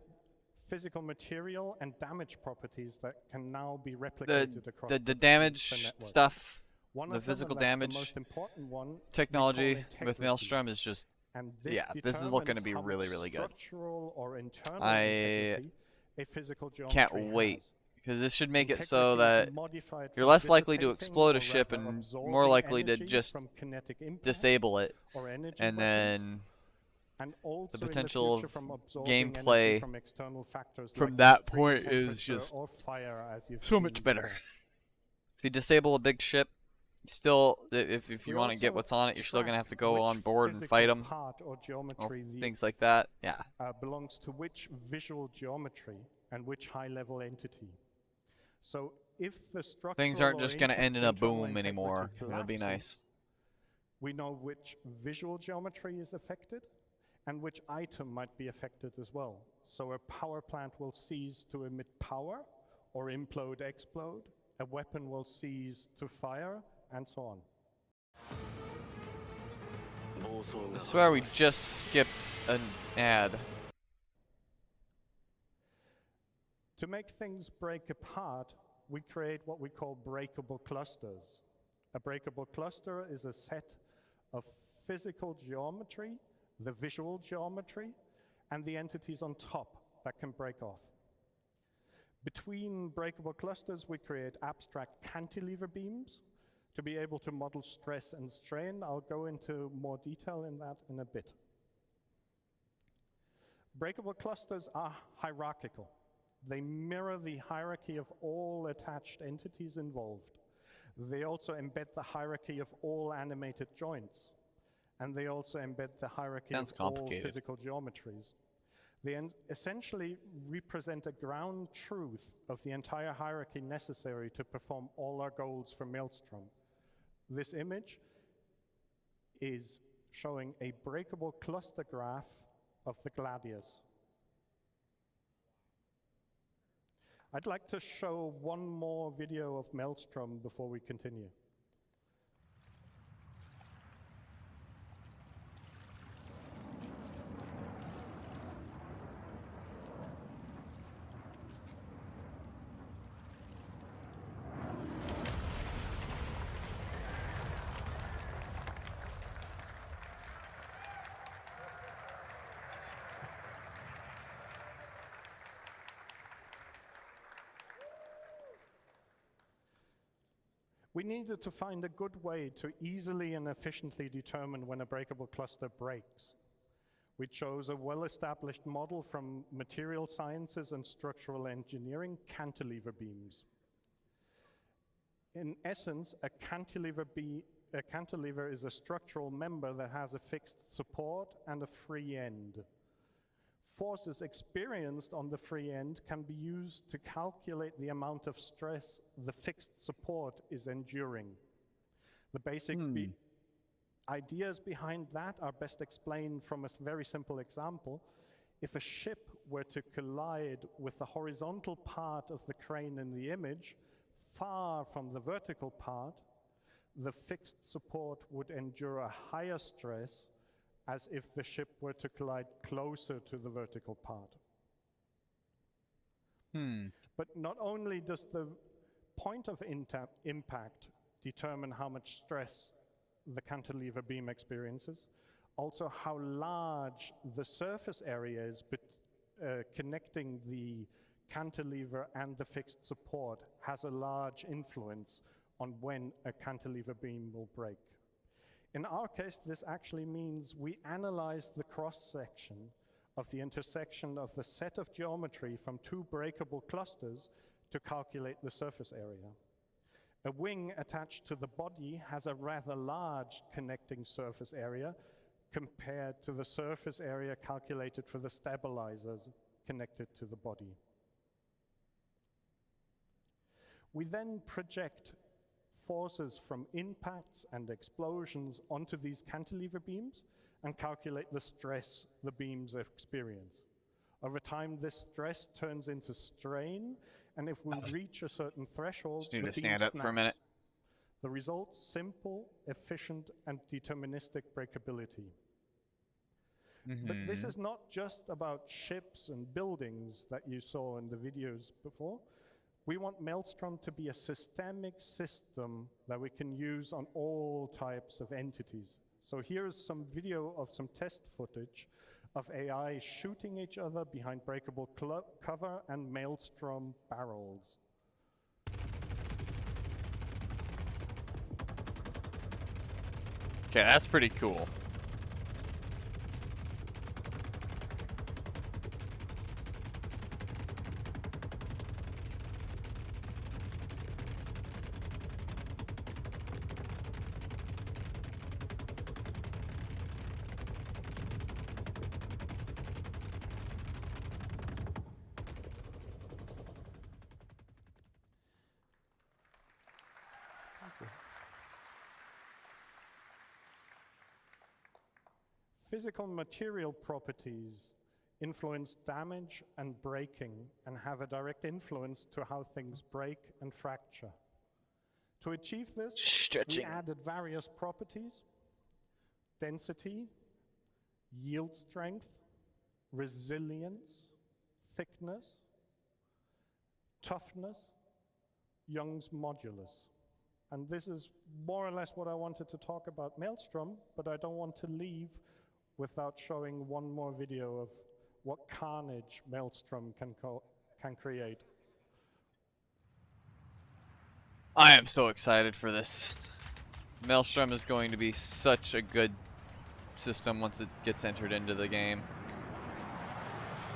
physical material and damage properties that can now be replicated across the the damage network. stuff, One the of them, physical and that's the damage most important one, we call technology with integrity. Maelstrom is just, And this yeah, this is looking to be determines how really, much really good. structural or internal I integrity a physical can't geometry wait, has. because this should make it so Integrity is that modified you're from less likely to dissipating explode a or ship rather and absorbing more likely to energy just from kinetic impacts disable it, or energy and weapons, then and also the in potential future of from absorbing energy gameplay from external factors from like that extreme point is temperature just or fire, as you've so much seen better. before. If you disable a big ship, still, if you We want to get also what's on it, you're still gonna have to track go which on board and physical fight them, part or geometry things like that. Yeah. belongs to which visual geometry and which high-level entity. So if the structural Things aren't or just gonna end in a internal boom anymore. integrity It'll be nice. collapses, we know which visual geometry is affected and which item might be affected as well. So a power plant will cease to emit power or implode, explode. A weapon will cease to fire, and so on. I swear we just skipped an ad. To make things break apart, we create what we call breakable clusters. A breakable cluster is a set of physical geometry, the visual geometry, and the entities on top that can break off. Between breakable clusters, we create abstract cantilever beams to be able to model stress and strain. I'll go into more detail in that in a bit. Breakable clusters are hierarchical. They mirror the hierarchy of all attached entities involved. They also embed the hierarchy of all animated joints. And they also embed the hierarchy of all physical geometries. They essentially represent a ground truth of the entire hierarchy necessary to perform all our goals for Maelstrom. This image is showing a breakable cluster graph of the Gladius. I'd like to show one more video of Maelstrom before we continue. We needed to find a good way to easily and efficiently determine when a breakable cluster breaks. We chose a well-established model from material sciences and structural engineering, cantilever beams. In essence, a cantilever is a structural member that has a fixed support and a free end. Forces experienced on the free end can be used to calculate the amount of stress the fixed support is enduring. The basic ideas behind that are best explained from a very simple example. If a ship were to collide with the horizontal part of the crane in the image, far from the vertical part, the fixed support would endure a higher stress as if the ship were to collide closer to the vertical part. But not only does the point of impact determine how much stress the cantilever beam experiences, also how large the surface area is connecting the cantilever and the fixed support has a large influence on when a cantilever beam will break. In our case, this actually means we analyze the cross-section of the intersection of the set of geometry from two breakable clusters to calculate the surface area. A wing attached to the body has a rather large connecting surface area compared to the surface area calculated for the stabilizers connected to the body. We then project forces from impacts and explosions onto these cantilever beams and calculate the stress the beams experience. Over time, this stress turns into strain, and if we reach a certain threshold, Just need the to beam stand up for a minute. snaps. The result, simple, efficient, and deterministic breakability. But this is not just about ships and buildings that you saw in the videos before. We want Maelstrom to be a systemic system that we can use on all types of entities. So here's some video of some test footage of AI shooting each other behind breakable cover and Maelstrom barrels. Okay, that's pretty cool. Physical material properties influence damage and breaking and have a direct influence to how things break and fracture. To achieve this, we added various properties: density, yield strength, resilience, thickness, toughness, Young's modulus. And this is more or less what I wanted to talk about Maelstrom, but I don't want to leave without showing one more video of what carnage Maelstrom can create. I am so excited for this. Maelstrom is going to be such a good system once it gets entered into the game.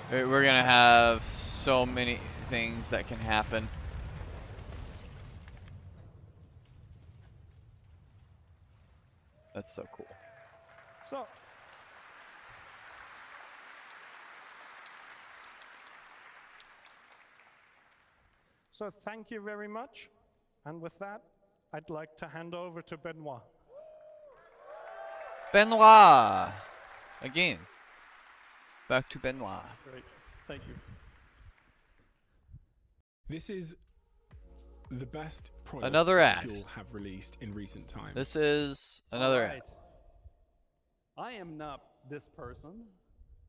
We're going to have so many things that can happen. That's so cool. So thank you very much. And with that, I'd like to hand over to Benoit. Benoit! Again. Back to Benoit. Great. Thank you. This is the best product Another ad. you'll have released in recent times. This is another ad. I am not this person,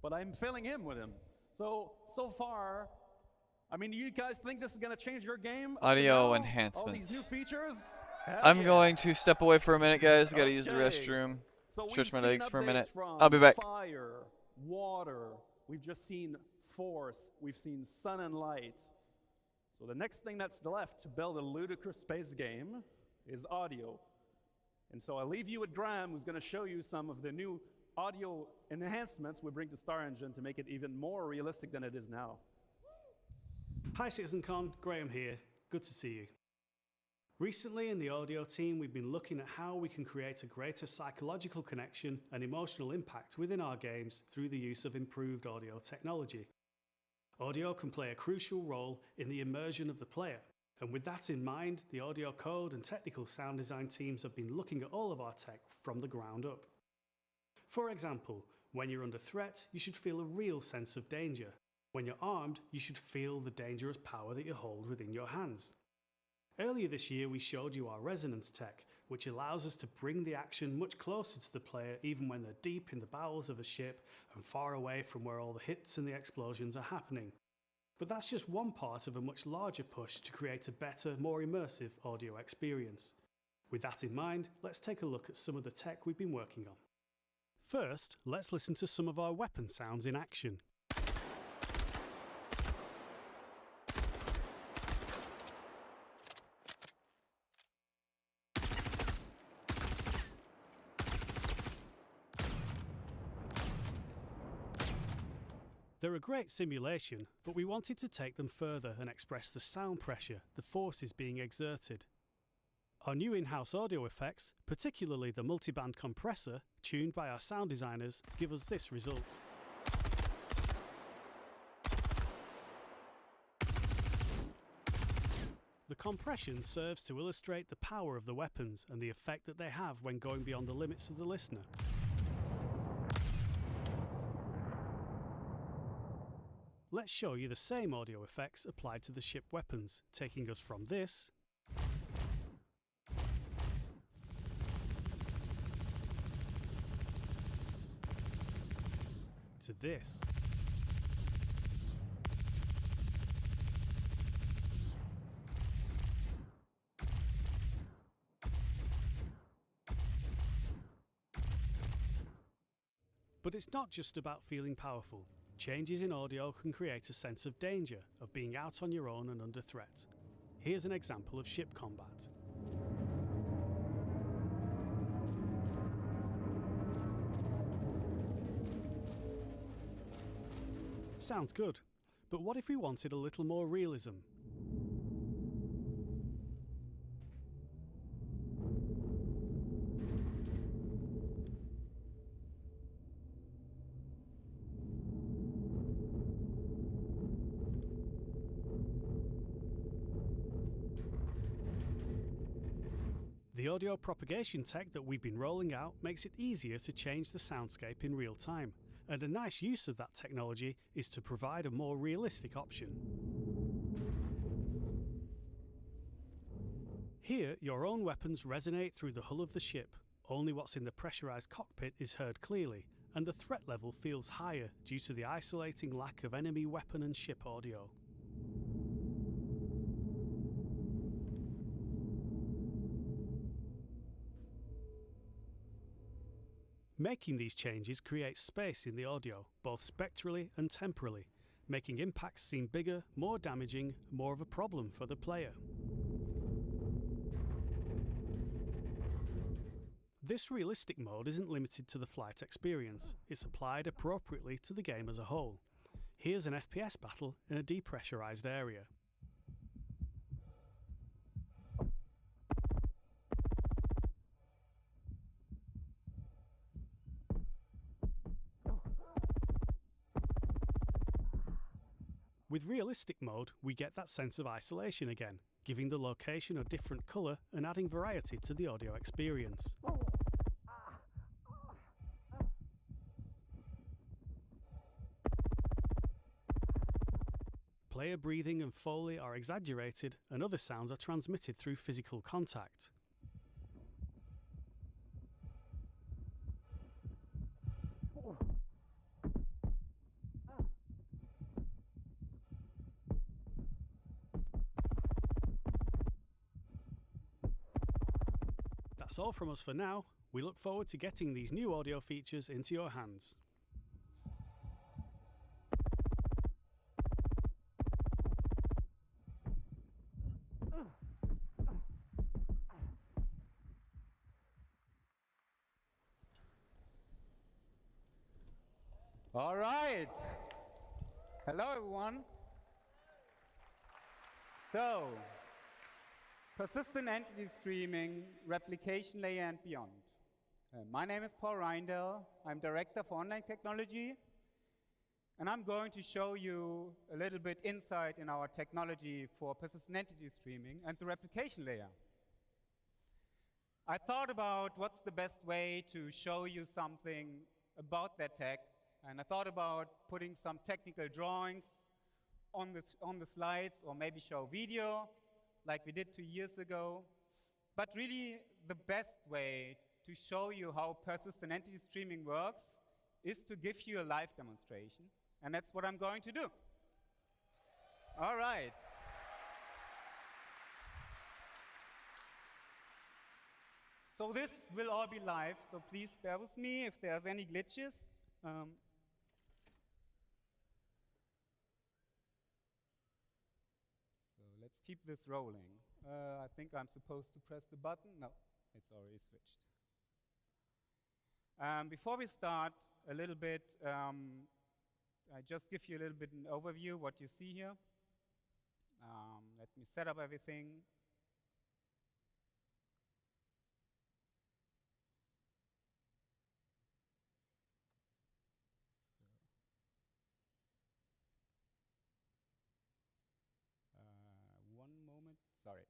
but I'm filling in with him. So far, I mean, you guys think this is going to change your game? Audio All enhancements. these new features? Hell I'm yeah. going to step away for a minute, guys. Got to use the restroom. So Stretch my we've seen legs for a minute. updates from I'll be back. Fire, water. We've just seen force. We've seen sun and light. So the next thing that's left to build a ludicrous space game is audio. And so I'll leave you with Graham, who's going to show you some of the new audio enhancements we bring to Star Engine to make it even more realistic than it is now. Hi CitizenCon, Graham here. Good to see you. Recently in the audio team, we've been looking at how we can create a greater psychological connection and emotional impact within our games through the use of improved audio technology. Audio can play a crucial role in the immersion of the player, and with that in mind, the audio code and technical sound design teams have been looking at all of our tech from the ground up. For example, when you're under threat, you should feel a real sense of danger. When you're armed, you should feel the dangerous power that you hold within your hands. Earlier this year, we showed you our resonance tech, which allows us to bring the action much closer to the player even when they're deep in the bowels of a ship and far away from where all the hits and the explosions are happening. But that's just one part of a much larger push to create a better, more immersive audio experience. With that in mind, let's take a look at some of the tech we've been working on. First, let's listen to some of our weapon sounds in action. They're a great simulation, but we wanted to take them further and express the sound pressure, the forces being exerted. Our new in-house audio effects, particularly the multiband compressor, tuned by our sound designers, give us this result. The compression serves to illustrate the power of the weapons and the effect that they have when going beyond the limits of the listener. Let's show you the same audio effects applied to the ship weapons, taking us from this to this. But it's not just about feeling powerful. Changes in audio can create a sense of danger, of being out on your own and under threat. Here's an example of ship combat. Sounds good, but what if we wanted a little more realism? The audio propagation tech that we've been rolling out makes it easier to change the soundscape in real time, and a nice use of that technology is to provide a more realistic option. Here, your own weapons resonate through the hull of the ship, only what's in the pressurized cockpit is heard clearly, and the threat level feels higher due to the isolating lack of enemy weapon and ship audio. Making these changes creates space in the audio, both spectrally and temporally, making impacts seem bigger, more damaging, more of a problem for the player. This realistic mode isn't limited to the flight experience, it's applied appropriately to the game as a whole. Here's an FPS battle in a depressurized area. With realistic mode, we get that sense of isolation again, giving the location a different colour and adding variety to the audio experience. Player breathing and foley are exaggerated, and other sounds are transmitted through physical contact. That's all from us for now. We look forward to getting these new audio features into your hands. All right. Hello, everyone. So, persistent entity streaming, replication layer, and beyond. My name is Paul Reindel. I'm Director for Online Technology. And I'm going to show you a little bit insight in our technology for persistent entity streaming and the replication layer. I thought about what's the best way to show you something about that tech, and I thought about putting some technical drawings on the slides, or maybe show video like we did 2 years ago. But really, the best way to show you how persistent entity streaming works is to give you a live demonstration, and that's what I'm going to do. All right. So this will all be live, so please bear with me if there's any glitches. So let's keep this rolling. I think I'm supposed to press the button. No, it's already switched. Before we start, a little bit, I just give you a little bit an overview what you see here. Let me set up everything. One moment, sorry.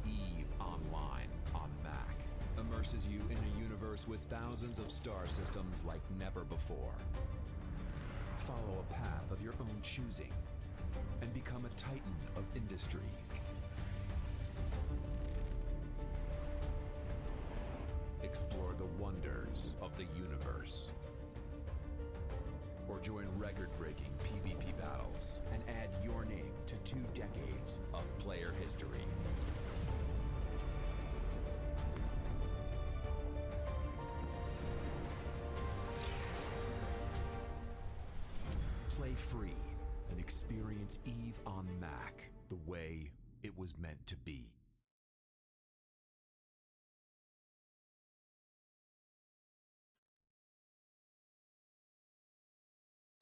EVE Online on Mac immerses you in a universe with thousands of star systems like never before. Follow a path of your own choosing and become a titan of industry. Explore the wonders of the universe. Or join record-breaking PvP battles and add your name to 2 decades of player history. Play free and experience EVE on Mac the way it was meant to be.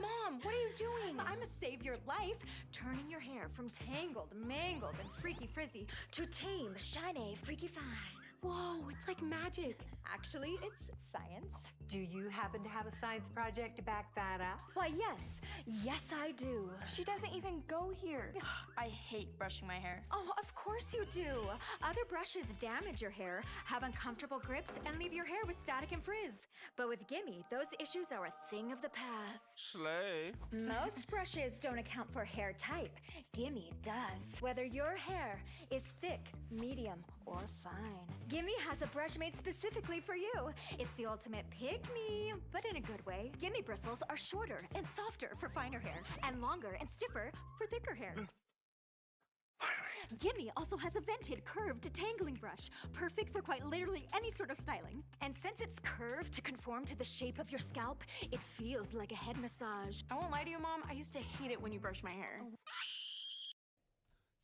Mom, what are you doing? I'm gonna save your life, turning your hair from tangled, mangled, and freaky frizzy to tame, shiny, freaky fine. Whoa, it's like magic. Actually, it's science. Do you happen to have a science project to back that up? Why, yes. Yes, I do. She doesn't even go here. I hate brushing my hair. Oh, of course you do. Other brushes damage your hair, have uncomfortable grips, and leave your hair with static and frizz. But with Gimme, those issues are a thing of the past. Slay. Most brushes don't account for hair type. Gimme does. Whether your hair is thick, medium, or fine. Gimme has a brush made specifically for you. It's the ultimate pick-me, but in a good way. Gimme bristles are shorter and softer for finer hair, and longer and stiffer for thicker hair. Gimme also has a vented, curved detangling brush, perfect for quite literally any sort of styling. And since it's curved to conform to the shape of your scalp, it feels like a head massage. I won't lie to you, Mom. I used to hate it when you brushed my hair.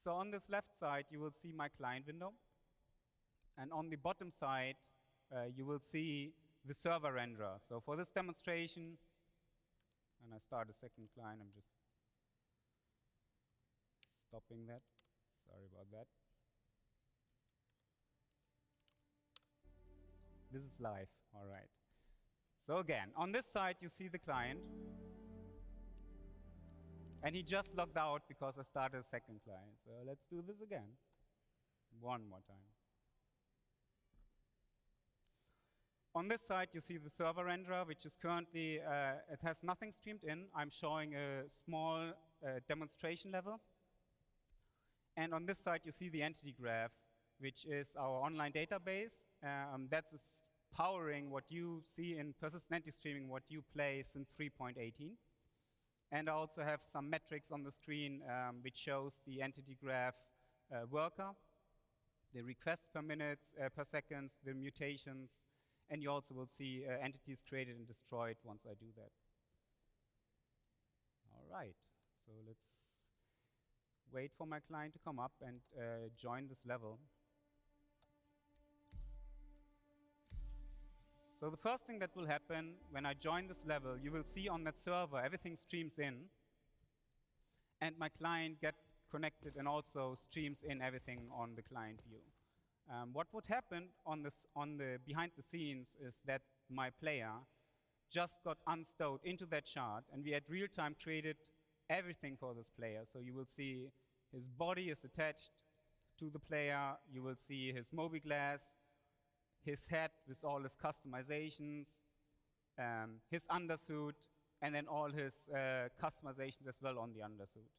So on this left side, you will see my client window. And on the bottom side, you will see the server renderer. So for this demonstration, and I start a second client, I'm just stopping that. Sorry about that. This is live, all right. So again, on this side, you see the client. And he just logged out because I started a second client. So let's do this again. One more time. On this side, you see the server renderer, which is currently, it has nothing streamed in. I'm showing a small demonstration level. And on this side, you see the entity graph, which is our online database. That's powering what you see in persistent entity streaming, what you play since 3.18. And I also have some metrics on the screen, which shows the entity graph worker, the requests per minute, per second, the mutations, and you also will see entities created and destroyed once I do that. All right, so let's wait for my client to come up and join this level. So the first thing that will happen when I join this level, you will see on that server, everything streams in, and my client gets connected and also streams in everything on the client view. What would happen on the behind the scenes is that my player just got unstowed into that shard, and we at real time created everything for this player. So you will see his body is attached to the player, you will see his mobi-glass, his head with all his customizations, his undersuit, and then all his customizations as well on the undersuit.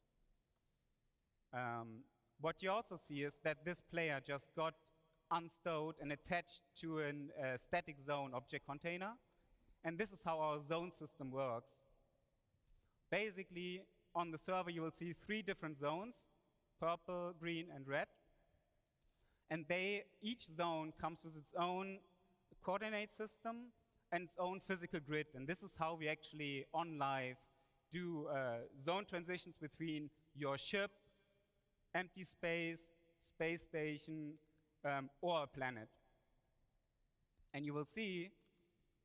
What you also see is that this player just got unstowed and attached to a static zone object container. And this is how our zone system works. Basically, on the server, you will see 3 different zones, purple, green, and red. And each zone comes with its own coordinate system and its own physical grid. And this is how we actually, on live, do zone transitions between your ship, empty space, space station, or a planet. And you will see,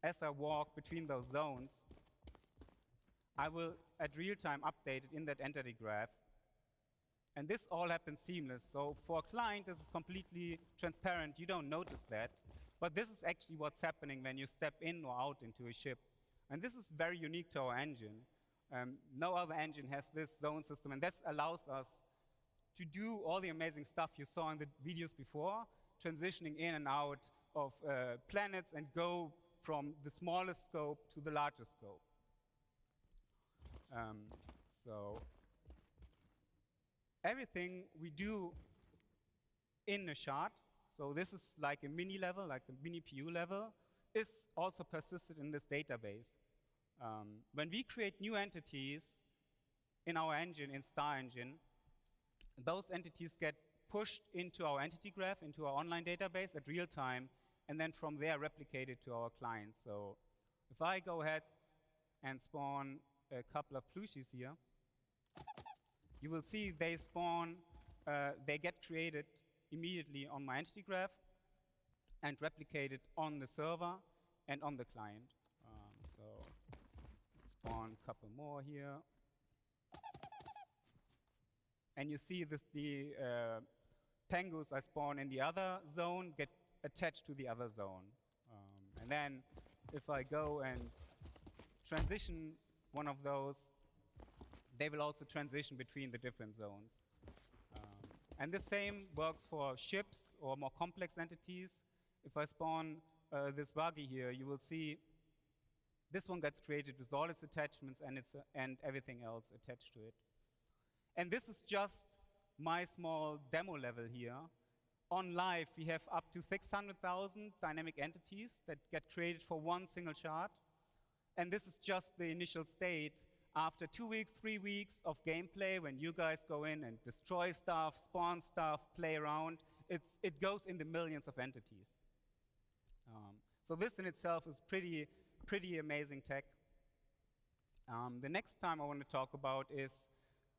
as I walk between those zones, I will, at real time, update it in that entity graph. And this all happens seamless. So for a client, this is completely transparent. You don't notice that. But this is actually what's happening when you step in or out into a ship. And this is very unique to our engine. No other engine has this zone system. And that allows us to do all the amazing stuff you saw in the videos before, transitioning in and out of planets and go from the smallest scope to the largest scope. So everything we do in a shard, so this is like a mini level, like the mini PU level, is also persisted in this database. When we create new entities in our engine, in Star Engine, those entities get pushed into our entity graph, into our online database at real time, and then from there replicated to our clients. So if I go ahead and spawn a couple of plushies here, you will see they spawn, they get created immediately on my entity graph and replicated on the server and on the client. So let's spawn a couple more here. And you see this, the pengus I spawn in the other zone get attached to the other zone. And then if I go and transition one of those, they will also transition between the different zones. And the same works for ships or more complex entities. If I spawn this buggy here, you will see this one gets created with all its attachments and everything else attached to it. And this is just my small demo level here. On live, we have up to 600,000 dynamic entities that get created for one single shard. And this is just the initial state. After 2 weeks, 3 weeks of gameplay, when you guys go in and destroy stuff, spawn stuff, play around, it goes in the millions of entities. So this in itself is pretty amazing tech. The next time I want to talk about is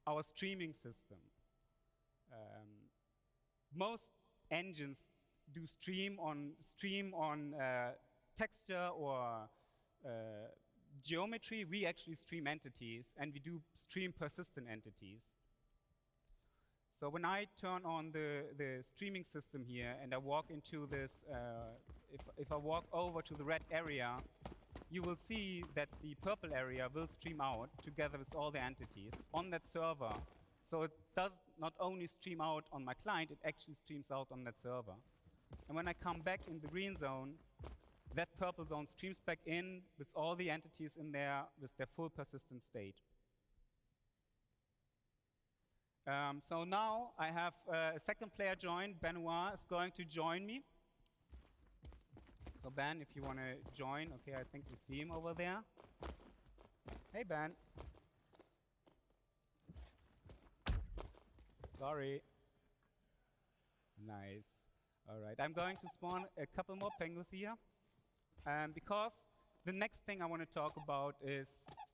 our streaming system. Most engines do stream on texture or geometry. We actually stream entities, and we do stream persistent entities. So when I turn on the streaming system here and I walk into this, if I walk over to the red area, you will see that the purple area will stream out together with all the entities on that server. So it does not only stream out on my client, it actually streams out on that server. And when I come back in the green zone, that purple zone streams back in with all the entities in there with their full persistent state. So now I have a second player joined. Benoit is going to join me. So Ben, if you want to join, okay, I think you see him over there. Hey, Ben. Sorry. Nice. All right, I'm going to spawn a couple more penguins here. Because the next thing I want to talk about is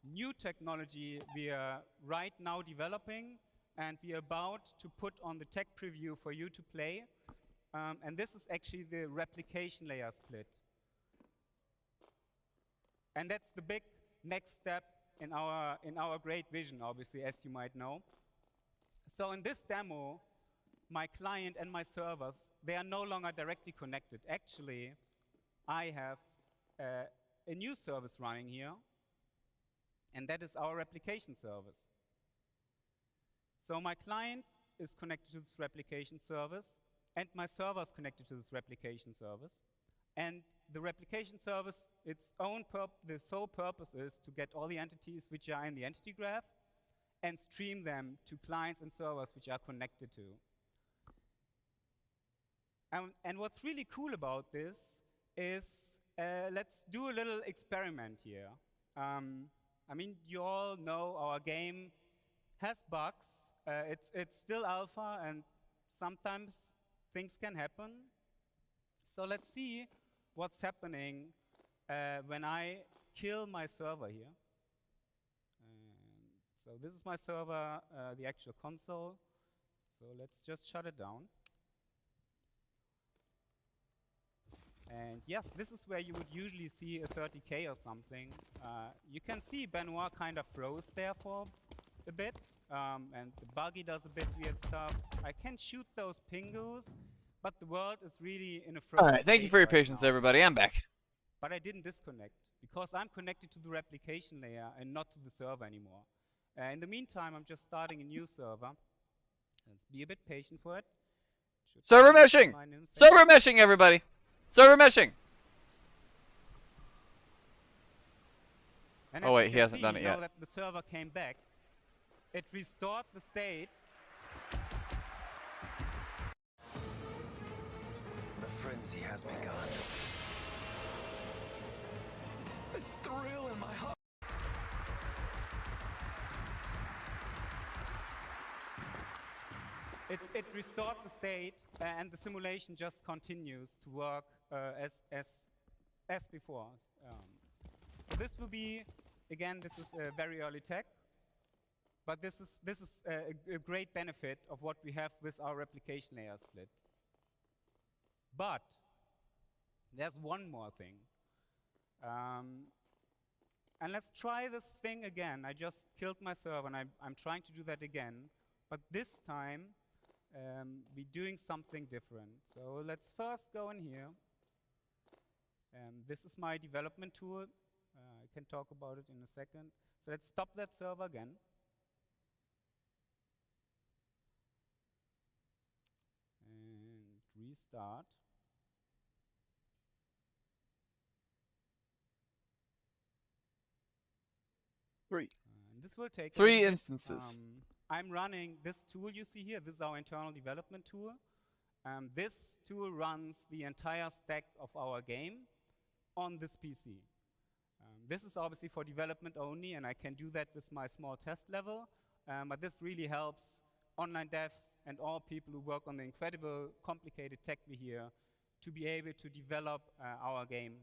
new technology we are right now developing, and we are about to put on the tech preview for you to play. And this is actually the replication layer split. And that's the big next step in our great vision, obviously, as you might know. So in this demo, my client and my servers, they are no longer directly connected. Actually, I have a new service running here, and that is our replication service. So my client is connected to this replication service, and my server is connected to this replication service. And the replication service, the sole purpose is to get all the entities which are in the entity graph and stream them to clients and servers which are connected to. And what's really cool about this is, let's do a little experiment here. I mean, you all know our game has bugs. It's still alpha, and sometimes things can happen. So let's see what's happening when I kill my server here. So this is my server, the actual console. So let's just shut it down. And yes, this is where you would usually see a 30K or something. You can see Benoit kind of froze there for a bit. And the buggy does a bit weird stuff. I can shoot those pingus, but the world is really in a frozen All right, thank you for your state right patience, now. everybody. I'm back. But I didn't disconnect, because I'm connected to the replication layer and not to the server anymore. In the meantime, I'm just starting a new server. Let's be a bit patient for it. Server meshing! Server meshing, everybody! Server meshing! And Oh as wait, you he can hasn't see, done it now yet. that the server came back, it restored the state. The frenzy has begun. This thrill in my heart. It restored the state, and the simulation just continues to work as before. So this will be, again, this is very early tech, but this is a great benefit of what we have with our replication layer split. But there's one more thing. And let's try this thing again. I just killed my server, and I'm trying to do that again. But this time, we're doing something different. So let's first go in here. This is my development tool. I can talk about it in a second. So let's stop that server again. And restart. And this will take a little Three bit. instances. I'm running this tool you see here. This is our internal development tool. This tool runs the entire stack of our game on this PC. This is obviously for development only, and I can do that with my small test level. But this really helps online devs and all people who work on the incredible, complicated tech we hear to be able to develop our game.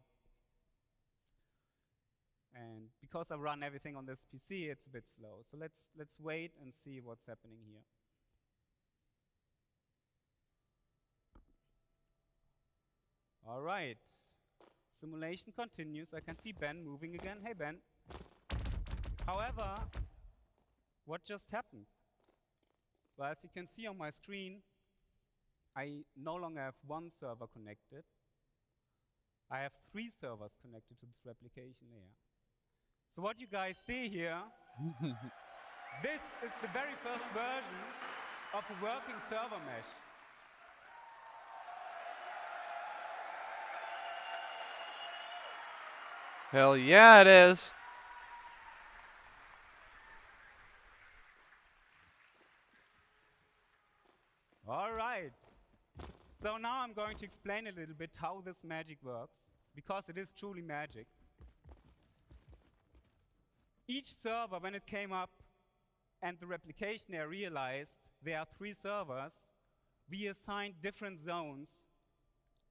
And because I run everything on this PC, it's a bit slow. So let's wait and see what's happening here. All right. Simulation continues. I can see Ben moving again. Hey, Ben. However, what just happened? Well, as you can see on my screen, I no longer have one server connected. I have 3 servers connected to this replication layer. So what you guys see here, this is the very first version of a working server mesh. Hell yeah, it is. All right. So now I'm going to explain a little bit how this magic works, because it is truly magic. Each server, when it came up and the replication layer realized there are 3 servers, we assigned different zones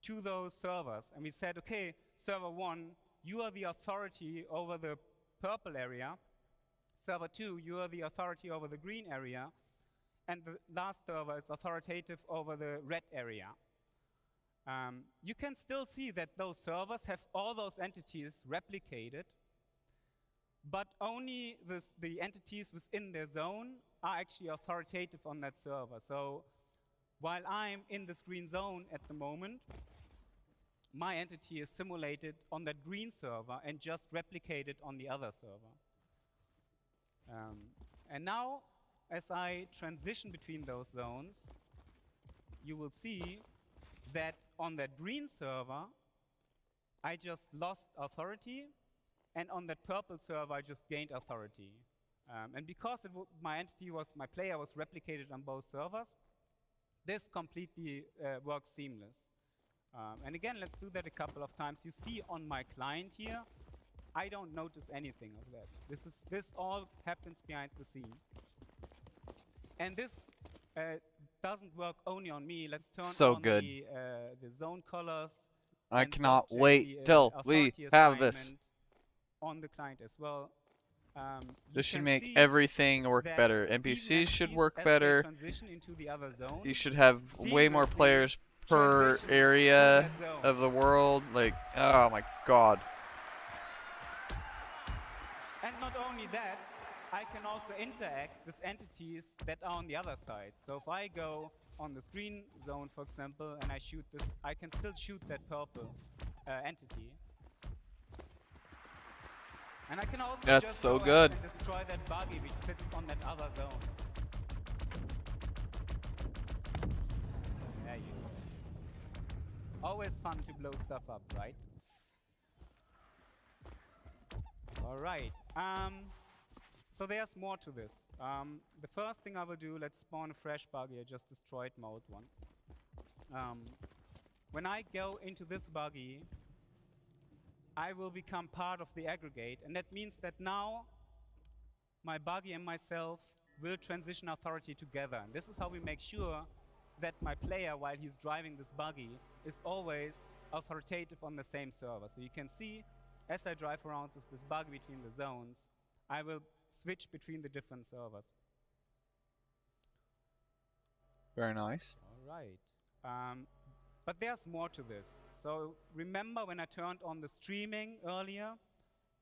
to those servers. And we said, okay, server 1, you are the authority over the purple area. Server 2, you are the authority over the green area. And the last server is authoritative over the red area. You can still see that those servers have all those entities replicated but only the entities within their zone are actually authoritative on that server. So while I'm in this green zone at the moment, my entity is simulated on that green server and just replicated on the other server. And now, as I transition between those zones, you will see that on that green server, I just lost authority, and on that purple server, I just gained authority. And because my player was replicated on both servers, this completely works seamless. And again, let's do that a couple of times. You see on my client here, I don't notice anything of that. This all happens behind the scene. And this doesn't work only on me. Let's turn on the zone colors. I cannot wait till we have this. On the client as well. This should make everything work better. NPCs should work better. You should have way more players per area of the world. Like, oh my god. And not only that, I can also interact with entities that are on the other side. So if I go on the green zone, for example, and I shoot this, I can still shoot that purple entity. And I can also just go ahead and destroy that buggy which sits on that other zone. There you go. Always fun to blow stuff up, right? Alright. So there's more to this. The first thing I will do, let's spawn a fresh buggy. I just destroyed my old one. When I go into this buggy, I will become part of the aggregate, and that means that now my buggy and myself will transition authority together. And this is how we make sure that my player, while he's driving this buggy, is always authoritative on the same server. So you can see, as I drive around with this buggy between the zones, I will switch between the different servers. Very nice. All right. But there's more to this. So remember when I turned on the streaming earlier?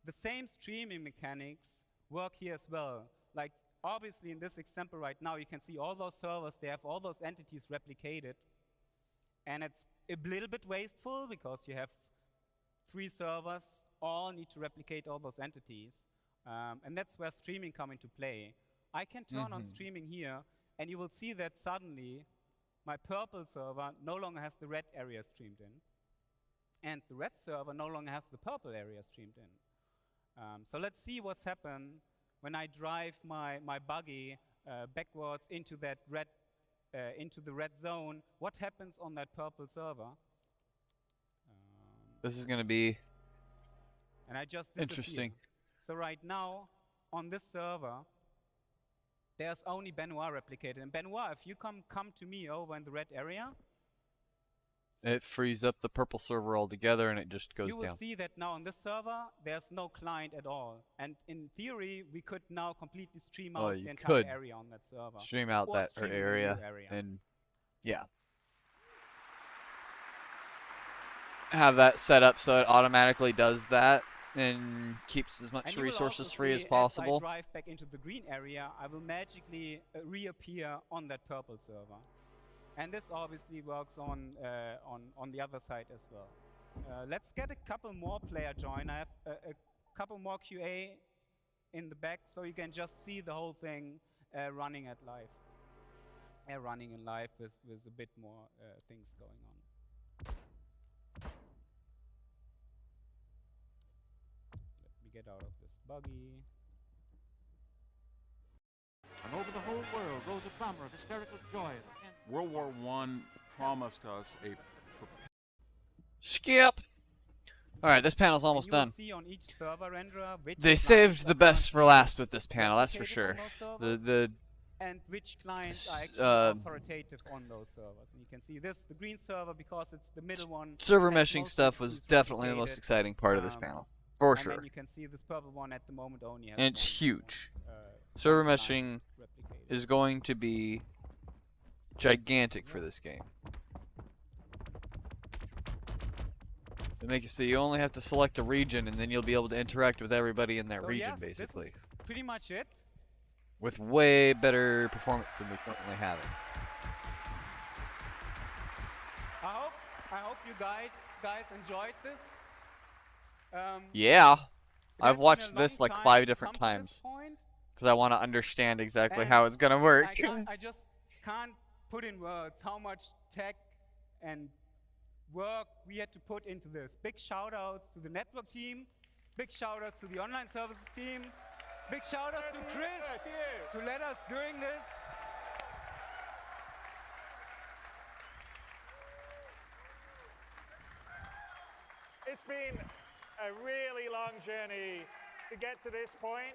The same streaming mechanics work here as well. Like, obviously in this example right now, you can see all those servers, they have all those entities replicated. And it's a little bit wasteful because you have 3 servers, all need to replicate all those entities. And that's where streaming come into play. I can turn on streaming here, and you will see that suddenly my purple server no longer has the red area streamed in. And the red server no longer has the purple area streamed in. So let's see what's happened when I drive my buggy backwards into that red, into the red zone. What happens on that purple server? This is going to be and I just interesting. So right now, on this server, there's only Benoit replicated. And Benoit, if you come to me over in the red area, it frees up the purple server altogether, and it just goes down. You will see that now on this server, there's no client at all. And in theory, we could now completely stream out the entire area on that server. Stream out that area. And yeah. Have that set up so it automatically does that and keeps as much resources free as possible. As I drive back into the green area, I will magically reappear on that purple server. And this obviously works on the other side as well. Let's get a couple more player join. I have a couple more QA in the back, so you can just see the whole thing running at live. Running in live with a bit more things going on. Let me get out of this buggy. And over the whole world rose a clamor of hysterical joy. World War I promised us a... Skip! Alright, this panel's almost done. See on each server renderer which they saved the best for last with this panel, that's for sure. And which clients are actually authoritative on those servers. And you can see this, the green server, because it's the middle one. Server meshing stuff was definitely the most exciting part of this panel. For sure. And then you can see this purple one at the moment only has and it's huge. Server meshing is going to be gigantic for this game. Make it so you only have to select a region, and then you'll be able to interact with everybody in that So region, yes, basically. This is pretty much it. With way better performance than we currently have. I hope you guys enjoyed this. Yeah. It has I've been a watched long this like time 5 to different come to this times. point, Because I want to understand exactly and how it's going to work. I just can't put in words how much tech and work we had to put into this. Big shout outs to the network team, big shout outs to the online services team, big shout outs to Chris to let us doing this. It's been a really long journey to get to this point.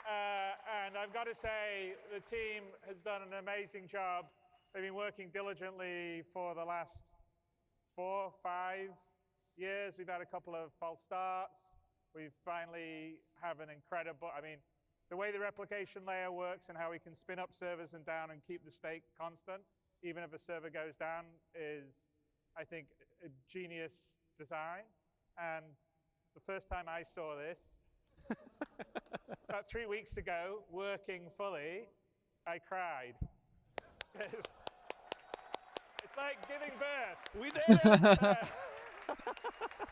And I've got to say, the team has done an amazing job. They've been working diligently for the last 4, 5 years. We've had a couple of false starts. We finally have an incredible, I mean, the way the replication layer works and how we can spin up servers and down and keep the state constant, even if a server goes down, is, I think, a genius design. And the first time I saw this, about 3 weeks ago, working fully, I cried. It's like giving birth. We did it!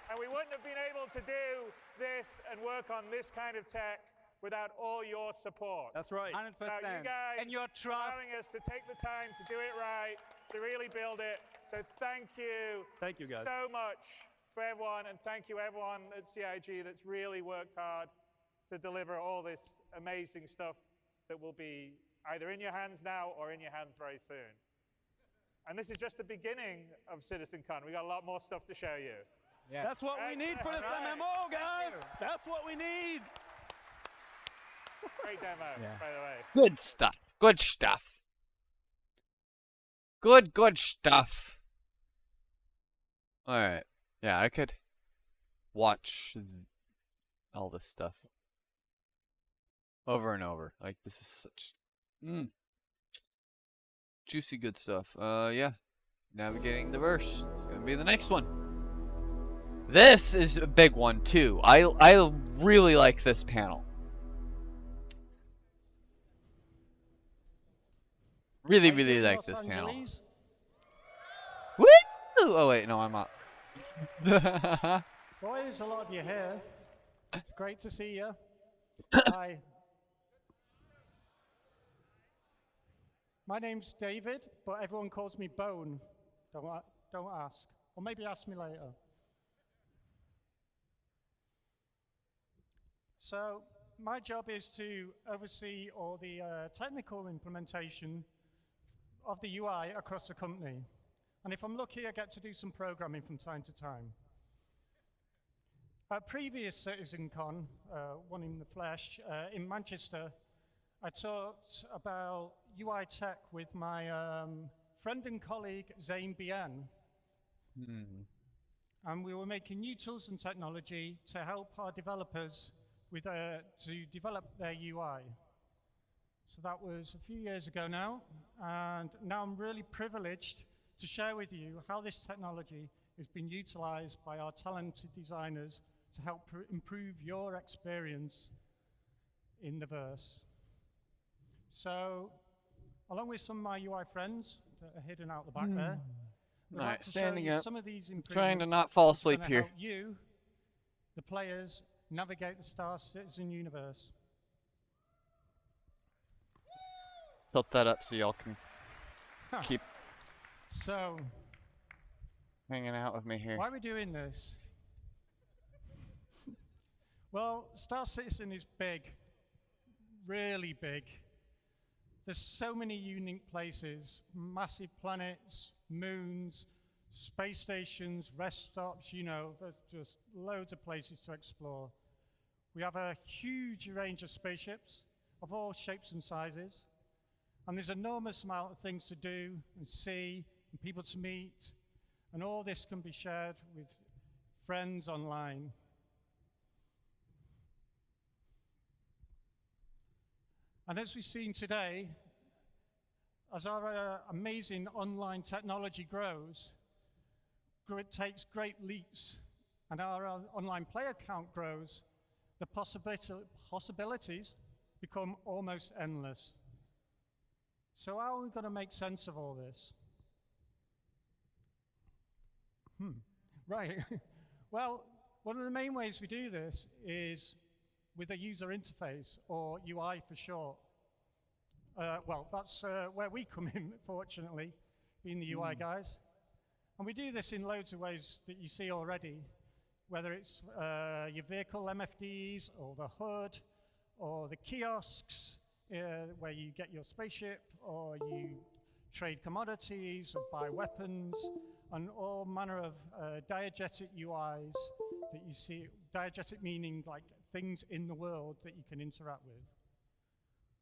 And we wouldn't have been able to do this and work on this kind of tech without all your support. That's right. 100%. Now, you guys and your trust. allowing us to take the time to do it right, to really build it. So thank you. Thank you, guys. So much for everyone, and thank you everyone at CIG that's really worked hard to deliver all this amazing stuff that will be either in your hands now or in your hands very soon. And this is just the beginning of CitizenCon. We got a lot more stuff to show you. Yeah. That's what we need for this MMO, guys. That's what we need. Great demo, by the way. Good stuff. Good stuff. Good stuff. Alright. Yeah, I could watch all this stuff over and over. Like, this is such juicy good stuff. Yeah. Navigating the verse. It's gonna be the next one. This is a big one too. I really like this panel. Really like this panel. Woo! Oh wait, no, I'm not. Boys, a lot of you here. It's great to see you. Hi. My name's David, but everyone calls me Bone. Don't ask. Or maybe ask me later. So, my job is to oversee all the technical implementation of the UI across the company. And if I'm lucky, I get to do some programming from time to time. At previous CitizenCon, one in the flesh, in Manchester, I talked about UI tech with my friend and colleague, Zain Bien. And we were making new tools and technology to help our developers with, to develop their UI. So that was a few years ago now, and now I'm really privileged to share with you how this technology has been utilized by our talented designers to help improve your experience in the verse. So, along with some of my UI friends that are hidden out the back there, I'd like to standing show you up. some of these Trying to improvements not fall that's asleep gonna here. help you, the players, navigate the Star Citizen universe. Tilt that up so y'all can keep So, hanging out with me here. why are we doing this? Well, Star Citizen is big, really big. There's so many unique places, massive planets, moons, space stations, rest stops, you know, there's just loads of places to explore. We have a huge range of spaceships of all shapes and sizes, and there's an enormous amount of things to do and see and people to meet, and all this can be shared with friends online. And as we've seen today, as our amazing online technology grows, it takes great leaps and our online player count grows, the possibilities become almost endless. So how are we going to make sense of all this? Right. Well, one of the main ways we do this is with a user interface, or UI for short. Well, that's where we come in, fortunately, being the UI guys. And we do this in loads of ways that you see already, whether it's your vehicle MFDs, or the hood, or the kiosks, where you get your spaceship, or you trade commodities, or buy weapons, and all manner of diegetic UIs that you see. Diegetic meaning like things in the world that you can interact with.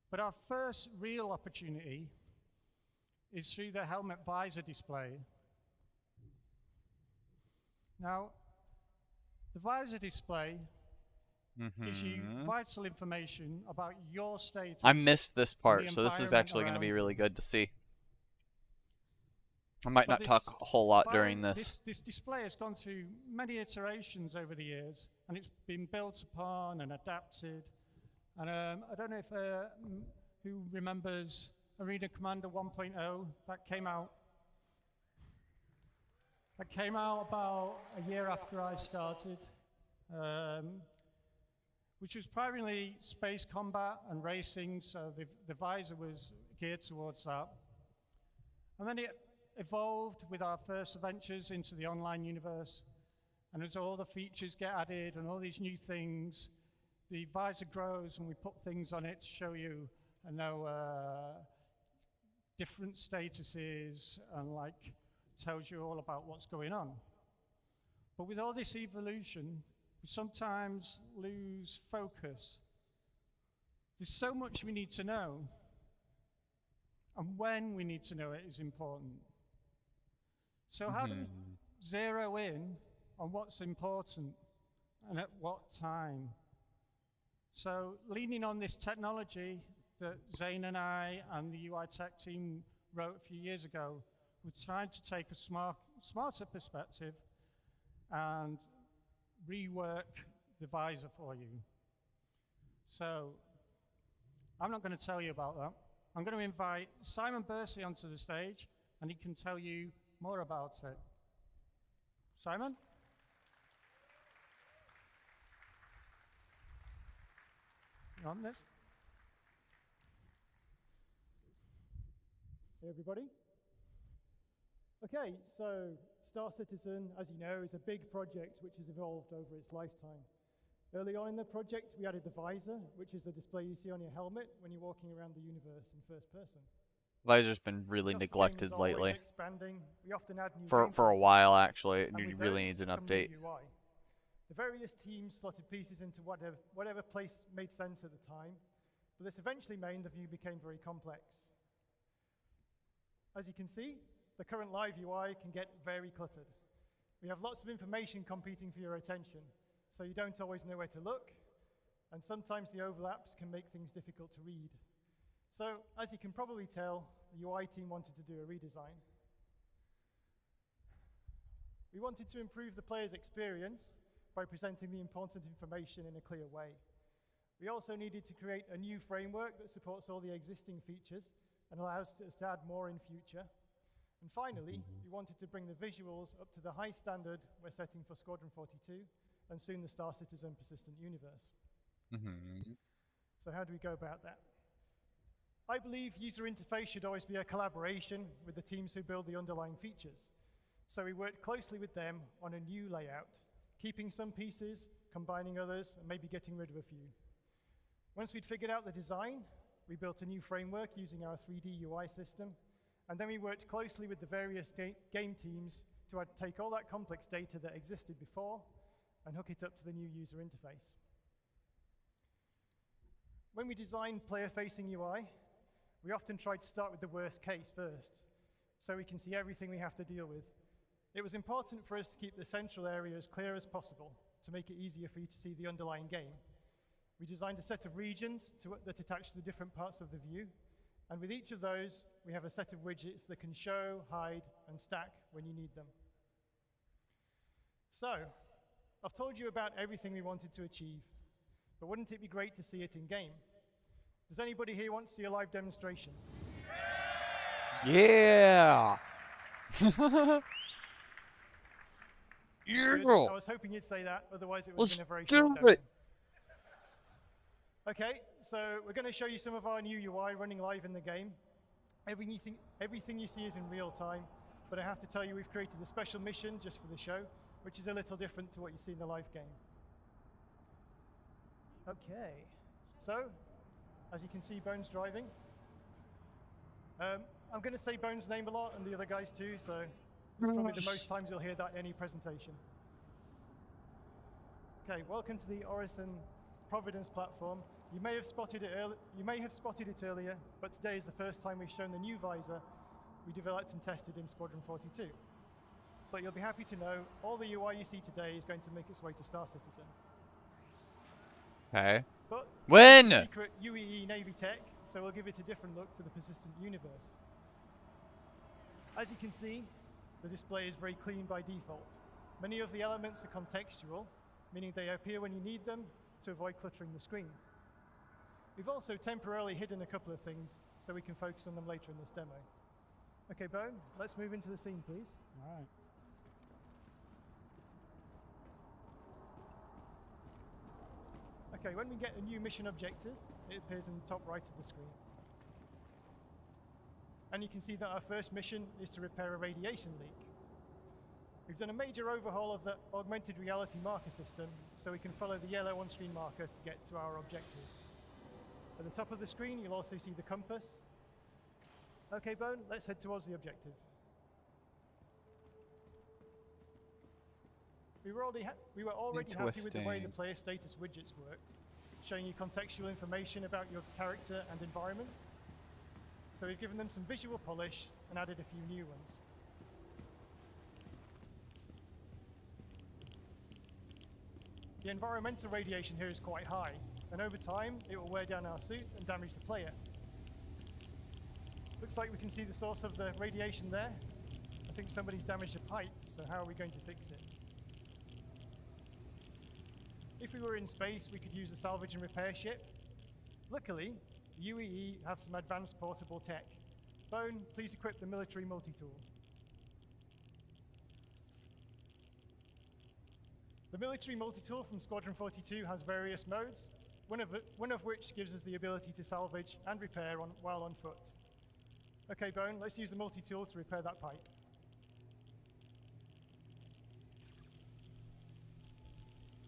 But our first real opportunity is through the helmet visor display. Now, the visor display gives you vital information about your status. I missed this part, so this is actually going to be really good to see. I might not talk a whole lot during this. This display has gone through many iterations over the years, and it's been built upon and adapted. And I don't know if who remembers Arena Commander 1.0 that came out. That came out about a year after I started, which was primarily space combat and racing, so the visor was geared towards that. And then it evolved with our first adventures into the online universe, and as all the features get added and all these new things, the visor grows and we put things on it to show you, different statuses, and like tells you all about what's going on. But with all this evolution, we sometimes lose focus. There's so much we need to know, and when we need to know it is important. So how do we zero in on what's important and at what time? So leaning on this technology that Zane and I and the UI tech team wrote a few years ago, we're trying to take a smarter perspective and rework the visor for you. So I'm not going to tell you about that. I'm going to invite Simon Bursey onto the stage, and he can tell you more about it. Simon? You on this? Hey everybody. Okay, so Star Citizen, as you know, is a big project which has evolved over its lifetime. Early on in the project, we added the visor, which is the display you see on your helmet when you're walking around the universe in first person. Visor's been really neglected lately. We often add new For a while, actually, it really needs an update. The various teams slotted pieces into whatever place made sense at the time, but this eventually meant the view became very complex. As you can see, the current live UI can get very cluttered. We have lots of information competing for your attention, so you don't always know where to look, and sometimes the overlaps can make things difficult to read. So, as you can probably tell, the UI team wanted to do a redesign. We wanted to improve the player's experience by presenting the important information in a clear way. We also needed to create a new framework that supports all the existing features and allows us to add more in future. And finally, we wanted to bring the visuals up to the high standard we're setting for Squadron 42 and soon the Star Citizen persistent universe. So how do we go about that? I believe user interface should always be a collaboration with the teams who build the underlying features. So we worked closely with them on a new layout, keeping some pieces, combining others, and maybe getting rid of a few. Once we'd figured out the design, we built a new framework using our 3D UI system, and then we worked closely with the various game teams to take all that complex data that existed before and hook it up to the new user interface. When we designed player-facing UI, we often tried to start with the worst case first, so we can see everything we have to deal with. It was important for us to keep the central area as clear as possible to make it easier for you to see the underlying game. We designed a set of regions that attach to the different parts of the view, and with each of those, we have a set of widgets that can show, hide, and stack when you need them. So, I've told you about everything we wanted to achieve, but wouldn't it be great to see it in game? Does anybody here want to see a live demonstration? Yeah. Good. I was hoping you'd say that, otherwise it would have been a very short do demo. it. Okay, so we're going to show you some of our new UI running live in the game. Everything you see is in real time, but I have to tell you we've created a special mission just for the show, which is a little different to what you see in the live game. Okay, so as you can see, Bones driving. I'm going to say Bones' name a lot, and the other guys too, so it's probably the most times you'll hear that in any presentation. Okay, welcome to the Orison Providence platform. You may have spotted it earlier, but today is the first time we've shown the new visor we developed and tested in Squadron 42. But you'll be happy to know all the UI you see today is going to make its way to Star Citizen. Okay. But when? it's secret UEE Navy tech, so we'll give it a different look for the persistent universe. As you can see, the display is very clean by default. Many of the elements are contextual, meaning they appear when you need them to avoid cluttering the screen. We've also temporarily hidden a couple of things so we can focus on them later in this demo. Okay, Bone, let's move into the scene, please. All right. Okay, when we get a new mission objective, it appears in the top right of the screen. And you can see that our first mission is to repair a radiation leak. We've done a major overhaul of the augmented reality marker system, so we can follow the yellow on-screen marker to get to our objective. At the top of the screen, you'll also see the compass. Okay, Bone, let's head towards the objective. We were already happy with the way the player status widgets worked, showing you contextual information about your character and environment. So we've given them some visual polish and added a few new ones. The environmental radiation here is quite high, and over time it will wear down our suit and damage the player. Looks like we can see the source of the radiation there. I think somebody's damaged a pipe, so how are we going to fix it? If we were in space, we could use a salvage and repair ship. Luckily, UEE have some advanced portable tech. Bone, please equip the military multi-tool. The military multi-tool from Squadron 42 has various modes, one of which gives us the ability to salvage and repair while on foot. Okay, Bone, let's use the multi-tool to repair that pipe.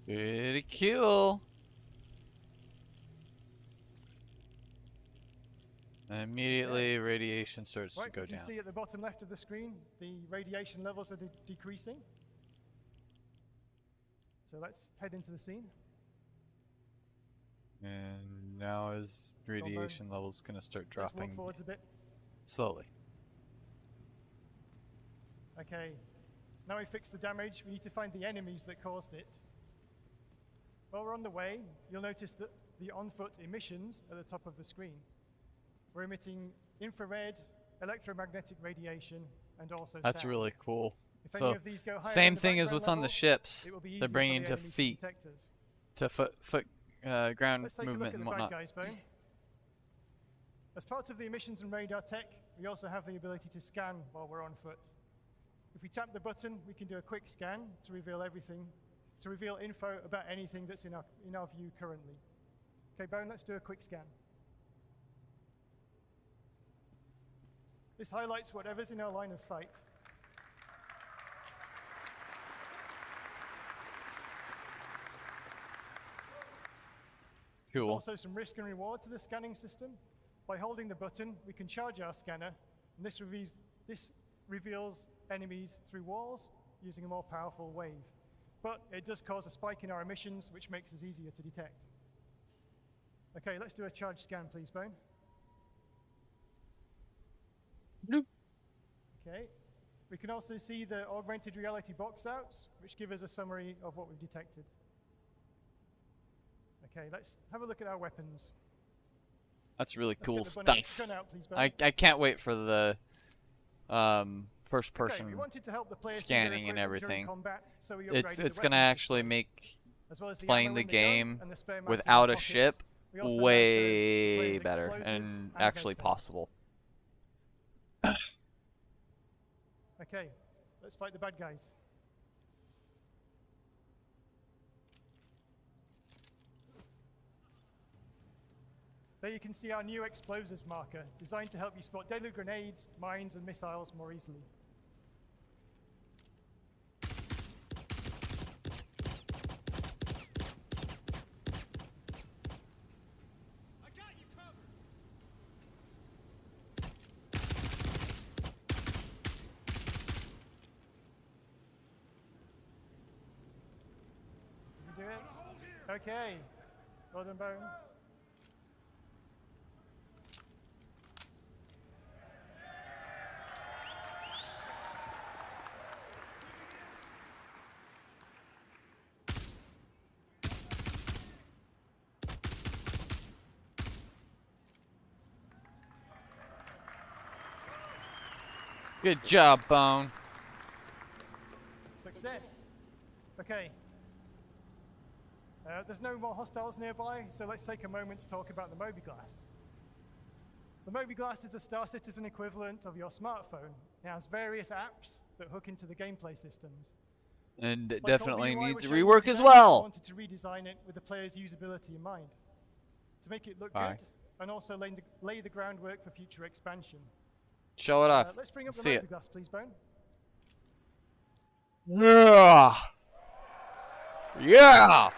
Pretty cool. And immediately radiation starts to go You down. can see at the bottom left of the screen, the radiation levels are decreasing. So let's head into the scene. And now is radiation levels going to start Let's dropping walk forwards a bit. slowly. Okay, now we fixed the damage, we need to find the enemies that caused it. While we're on the way, you'll notice that the on-foot emissions at the top of the screen. We're emitting infrared, electromagnetic radiation, and also That's sound. really cool. If any So of these go higher same than the thing as background what's on the level, ships. it will be easier They're for bringing the to enemies feet, detect us. to foot ground Let's take a look movement at and the bad whatnot. guys, Bone. As part of the emissions and radar tech, we also have the ability to scan while we're on foot. If we tap the button, we can do a quick scan to reveal info about anything that's in our view currently. Okay, Bone, let's do a quick scan. This highlights whatever's in our line of sight. There's Cool. also some risk and reward to the scanning system. By holding the button, we can charge our scanner, and this reveals enemies through walls using a more powerful wave. But it does cause a spike in our emissions, which makes us easier to detect. Okay, let's do a charge scan, please, Bone. Bloop. Okay. We can also see the augmented reality box outs, which give us a summary of what we've detected. Okay, let's have a look at our weapons. That's really Let's cool get the stuff. gun out, please, Ben. I can't wait for the first Okay, person we wanted to help the players see their scanning and equipment during everything. combat, so we It's upgraded the gonna weapon actually system, make as well as the playing ammo the in the gun game and the spare mags in without the a pockets. ship We also now showed the way players' better explosives and and actually gate pads. possible. Okay, let's fight the bad guys. There you can see our new explosives marker, designed to help you spot deadly grenades, mines, and missiles more easily. Did you do it? Okay. Well done, Bone. Good job, Bone. Success. Okay. There's no more hostiles nearby, so let's take a moment to talk about the Mobiglass. The Mobiglass is the Star Citizen equivalent of your smartphone. It has various apps that hook into the gameplay systems. And it Like all definitely the UI needs we're showing you rework as today, I well. wanted to redesign it with the player's usability in mind, to make it look Aye. good and also lay the groundwork for future expansion. Show it off. Let's bring up the See it. Mobiglass, please, Bone. Yeah. Yeah.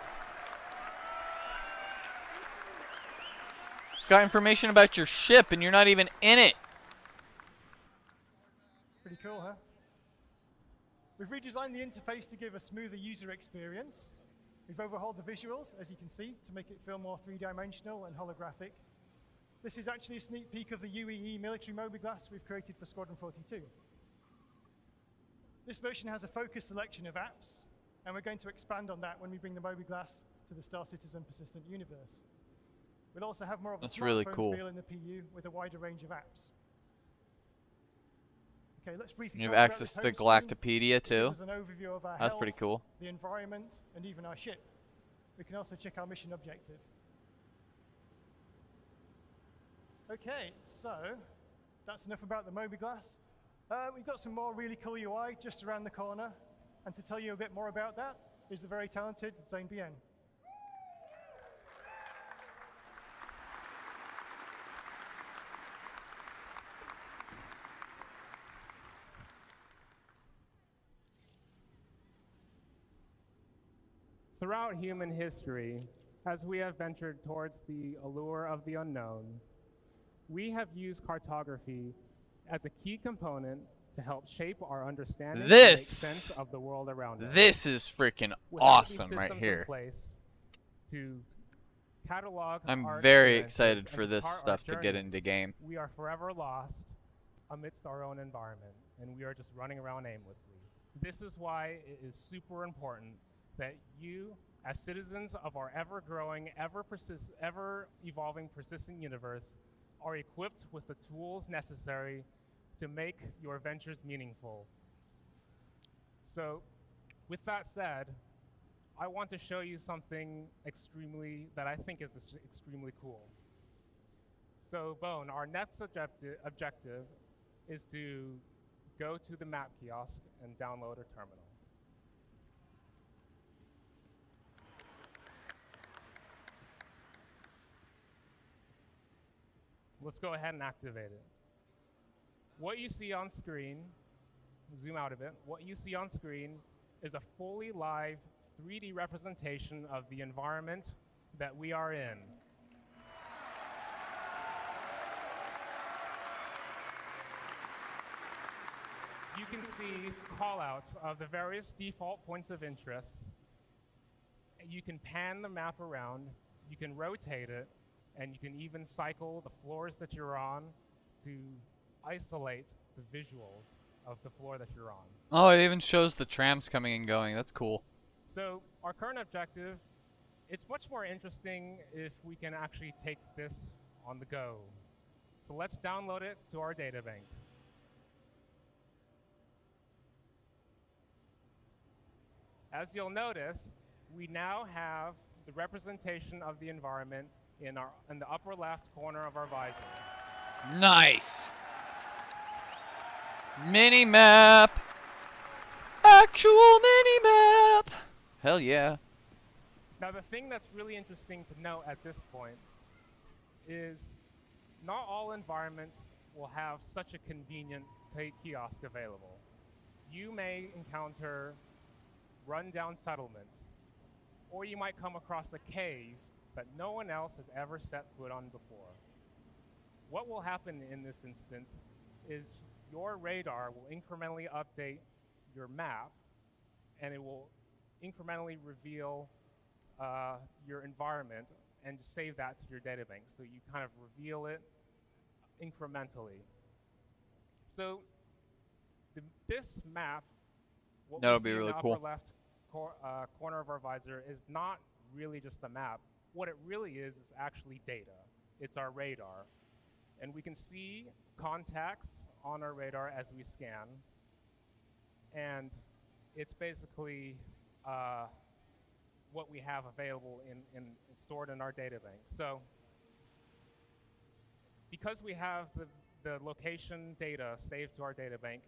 It's got information about your ship and you're not even in it. Pretty cool, huh? We've redesigned the interface to give a smoother user experience. We've overhauled the visuals, as you can see, to make it feel more three-dimensional and holographic. This is actually a sneak peek of the UEE military Mobiglass we've created for Squadron 42. This version has a focused selection of apps, and we're going to expand on that when we bring the Mobiglass to the Star Citizen persistent universe. We'll also have more of a That's really smartphone cool. feel in the PU with a wider range of apps. Okay, let's briefly You have talk about access this to the home screen. Galactopedia It too. gives us an overview of our That's health, pretty cool. the environment, and even our ship. We can also check our mission objective. Okay, so that's enough about the Mobiglass. We've got some more really cool UI just around the corner, and to tell you a bit more about that is the very talented Zane Bien. Throughout human history, as we have ventured towards the allure of the unknown, we have used cartography as a key component to help shape our understanding and make sense of the world around us. This is freaking Without these awesome right systems here. in place to catalog I'm our very experiences excited and for to this chart our stuff to get journey, into game. we are forever lost amidst our own environment, and we are just running around aimlessly. This is why it is super important that you, as citizens of our ever-growing, ever-evolving, persistent universe, are equipped with the tools necessary to make your ventures meaningful. So, with that said, I want to show you something that I think is extremely cool. So, Bone, our next objective is to go to the map kiosk and download a terminal. Let's go ahead and activate it. What you see on screen, zoom out a bit, what you see on screen is a fully live 3D representation of the environment that we are in. You can see callouts of the various default points of interest. You can pan the map around, you can rotate it, and you can even cycle the floors that you're on to isolate the visuals of the floor that you're on. Oh, it even shows the trams coming and going. That's cool. So our current objective, it's much more interesting if we can actually take this on the go. So let's download it to our data bank. As you'll notice, we now have the representation of the environment in the upper left corner of our visor. Nice. Mini map. Actual mini map. Hell yeah. Now the thing that's really interesting to note at this point is not all environments will have such a convenient kiosk available. You may encounter run-down settlements, or you might come across a cave that no one else has ever set foot on before. What will happen in this instance is your radar will incrementally update your map, and it will incrementally reveal your environment and save that to your databank. So you kind of reveal it incrementally. So this map, what That'll we be see really in the cool. upper left corner of our visor is not really just a map. What it really is actually data. It's our radar. And we can see contacts on our radar as we scan. And it's basically what we have available stored in our data bank. So because we have the location data saved to our data bank,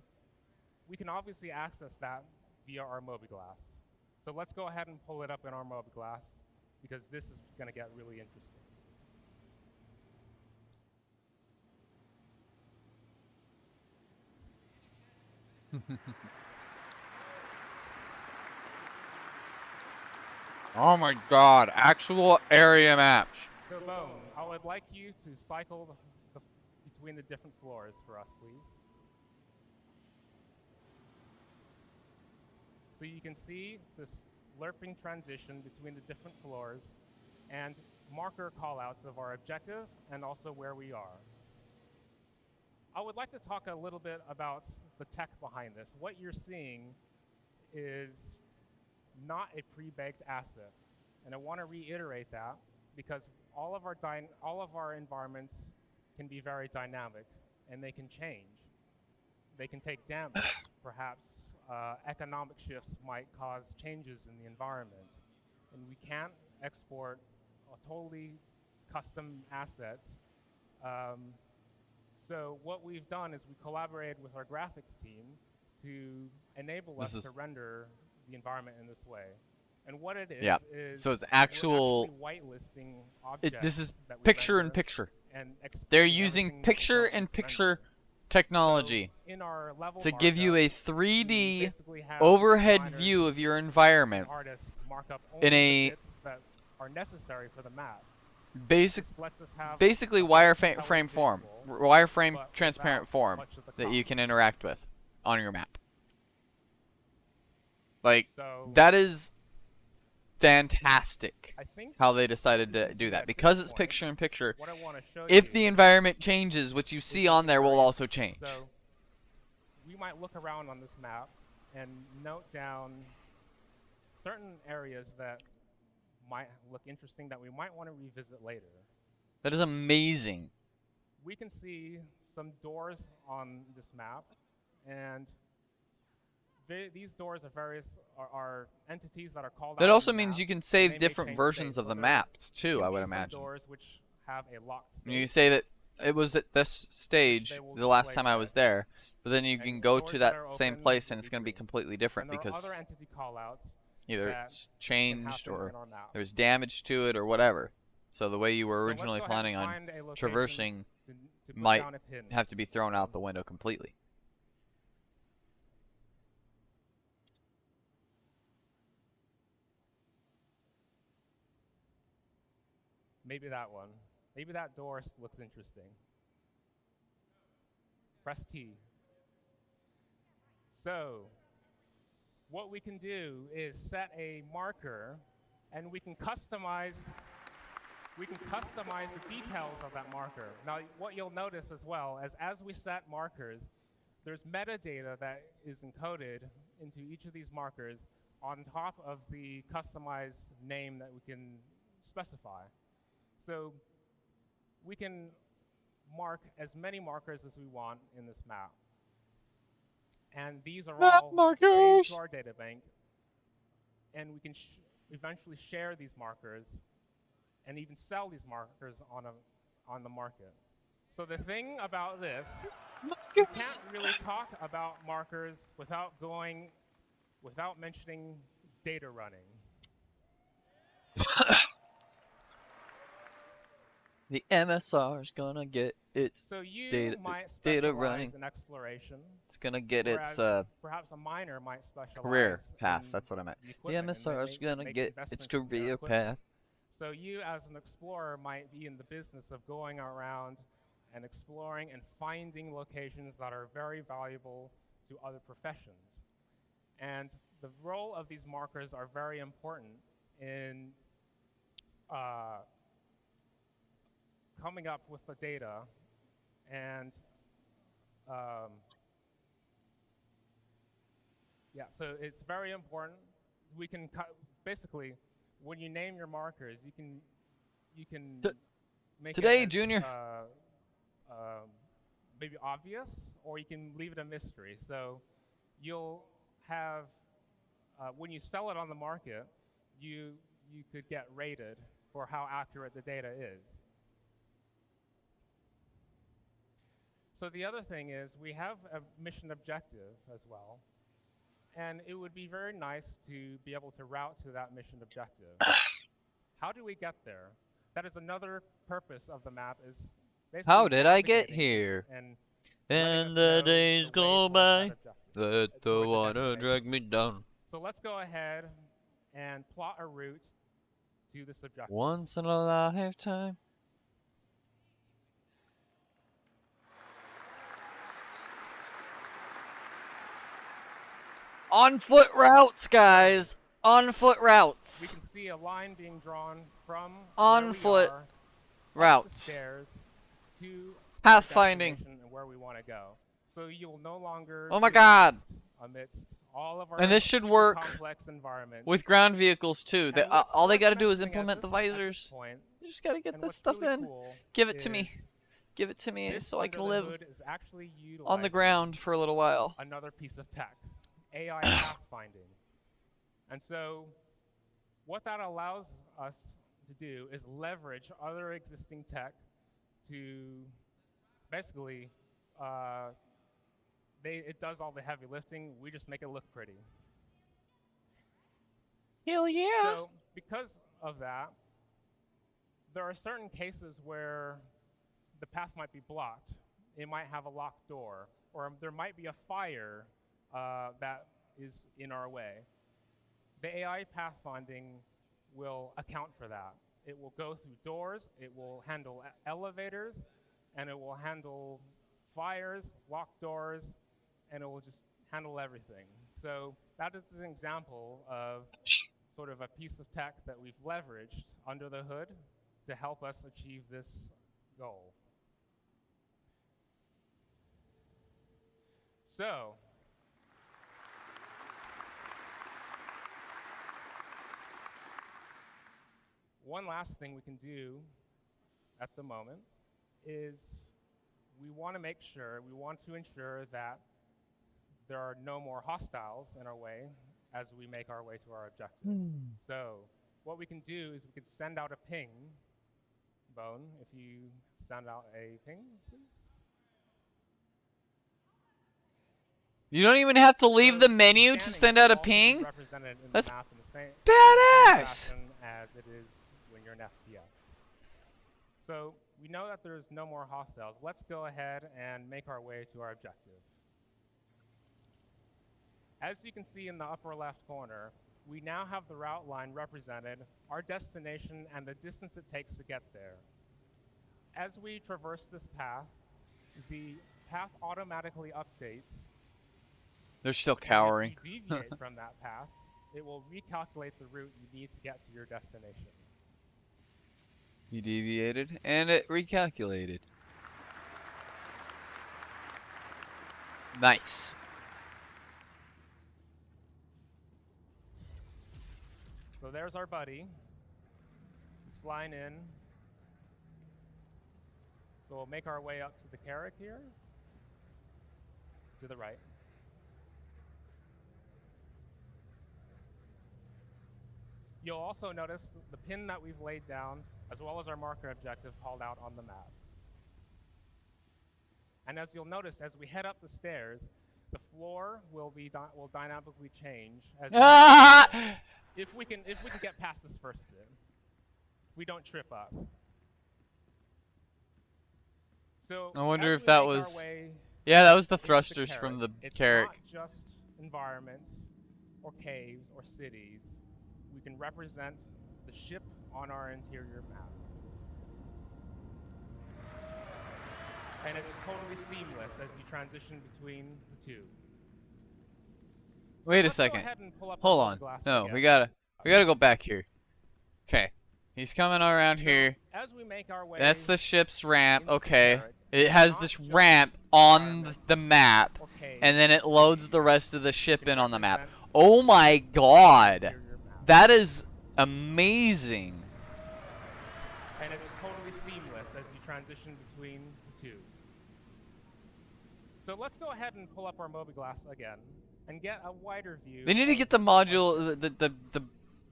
we can obviously access that via our mobiGlas. So let's go ahead and pull it up in our mobiGlas, because this is going to get really interesting. Oh my god, actual area maps. So Bone, I would like you to cycle between the different floors for us, please. So you can see this lerping transition between the different floors and marker callouts of our objective and also where we are. I would like to talk a little bit about the tech behind this. What you're seeing is not a pre-baked asset. And I want to reiterate that because all of our environments can be very dynamic and they can change. They can take damage. Perhaps economic shifts might cause changes in the environment. And we can't export totally custom assets. So what we've done is we collaborated with our graphics team to enable us to render the environment in this way. And what it is is so it's actual whitelisting objects. this is that we picture in render picture. and They're explaining using everything picture that in goes into picture render. technology So in our level to give you a markup, we 3D basically have overhead designers view of your environment artists mark up in only a the bits that are necessary for the map. basic, This lets us have basically a wireframe form, visual, wireframe but transparent without form much of the that you cost. can interact with on your map. Like, So that is fantastic I think how they decided to do that. Because it's picture in picture, what I want to show if you the environment changes, what you see on there will also change. So we might look around on this map and note down certain areas that might look interesting that we might want to revisit later. That is amazing. We can see some doors on this map, and these doors are entities that are called out That on also the means map, you can and save they may different change versions state. of So the there maps too, can I would be some imagine. doors which have a locked state. You say that it was at this stage they will the last display time I red. was there, but then you And can go doors to that that are same open place will and it's be going to be green. completely different And there are because other entity callouts either that it's can changed happen or in our map. there's damage to it or whatever. So the way you were So let's originally go ahead and planning on find a location traversing to put might down a pin. have to be thrown out the window completely. Maybe that one. Maybe that door looks interesting. Press T. So, what we can do is set a marker, and we can customize the details of that marker. Now, what you'll notice as well is as we set markers, there's metadata that is encoded into each of these markers on top of the customized name that we can specify. So we can mark as many markers as we want in this map. And these are Map all markers! saved to our data bank. and we can eventually share these markers and even sell these markers on the market. So the thing about this, you can't really talk about markers without mentioning data running. The MSR is gonna get its So you data might data specialize running. in exploration. It's gonna get its whereas perhaps a miner might specialize career path. in That's what I meant. the The equipment and MSR is gonna make get its investments in their career equipment. path. So you, as an explorer, might be in the business of going around and exploring and finding locations that are very valuable to other professions. And the role of these markers are very important in coming up with the data and yeah, so it's very important. We can basically, when you name your markers, you can make today, it as, Junior. Maybe obvious, or you can leave it a mystery. So you'll have when you sell it on the market, you could get rated for how accurate the data is. So the other thing is we have a mission objective as well, and it would be very nice to be able to route to that mission objective. How do we get there? That is another purpose of the map, is basically How did I get navigating here? and And the days go by. Let the towards a water destination. drag me down. So let's go ahead and plot a route to this objective. Once in a lifetime. On foot routes, guys. On foot routes. We can see a line being drawn from On foot routes. Stairs to Pathfinding. and where we want to go. So you will no longer. Oh my be God. lost amidst all of our And this should super work complex environments. with ground vehicles too. They, And what's all they worth gotta do is mentioning implement the at this visors. point, You just gotta get and this what's stuff really in. cool Give it to is me. Give it to me this so I under can the live hood is actually on the utilizing ground for a little while. Another piece of tech, AI pathfinding. And so what that allows us to do is leverage other existing tech to basically, it does all the heavy lifting, we just make it look pretty. Hell yeah! So because of that, there are certain cases where the path might be blocked. It might have a locked door, or there might be a fire that is in our way. The AI pathfinding will account for that. It will go through doors, it will handle elevators, and it will handle fires, locked doors, and it will just handle everything. So that is an example of sort of a piece of tech that we've leveraged under the hood to help us achieve this goal. So, one last thing we can do at the moment is we want to ensure that there are no more hostiles in our way as we make our way to our objective. So what we can do is we can send out a ping. Bone, if you send out a ping, please. You don't even have to leave the menu to send out a ping? That's badass! As it is when you're in FPS. So we know that there's no more hostiles. Let's go ahead and make our way to our objective. As you can see in the upper left corner, we now have the route line represented, our destination, and the distance it takes to get there. As we traverse this path, the path automatically updates. They're still cowering. If you deviate from that path, it will recalculate the route you need to get to your destination. You deviated, and it recalculated. Nice. So there's our buddy. He's flying in. So we'll make our way up to the Carrack here. To the right. You'll also notice the pin that we've laid down, as well as our marker objective called out on the map. And as you'll notice, as we head up the stairs, the floor will dynamically change as if we can get past this first bit. If we don't trip up. So I wonder if that was. Yeah, that was the thrusters from the Carrack. It's not just environments or caves or cities. We can represent the ship on our interior map. And it's totally seamless as you transition between the two. So Wait a second. Hold on. No, we gotta go back here. Okay. He's coming around here. As we make our way, that's the ship's ramp. Okay. It has this ramp on the map, and then it loads the rest of the ship in on the map. Oh my god. That is amazing. And it's totally seamless as you transition between the two. So let's go ahead and pull up our mobiGlass again and get a wider view. They need to get the module, the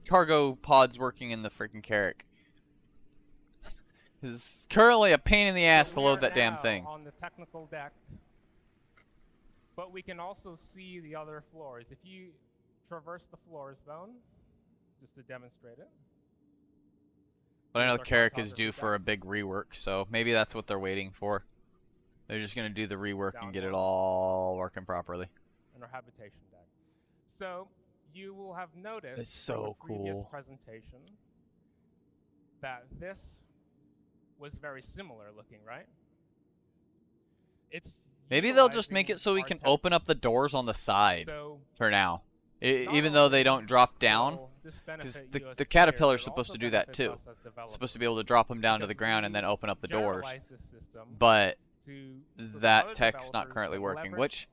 cargo pods working in the freaking Carrack. It's currently a pain in the ass to load that damn thing. On the technical deck, but we can also see the other floors. If you traverse the floors, Bone, just to demonstrate it. But I know Carrack is due for a big rework, so maybe that's what they're waiting for. They're just going to do the rework and get it all working properly. And our habitation deck. So you will have noticed it's so from the previous cool. presentation that this was very similar looking, right? It's maybe they'll just make it so we can open up the doors on the side for now. Even though they don't drop down, because the caterpillar's supposed to do that too. It's supposed to be able to drop them down to the ground and then open up the doors. But that tech's not currently working, which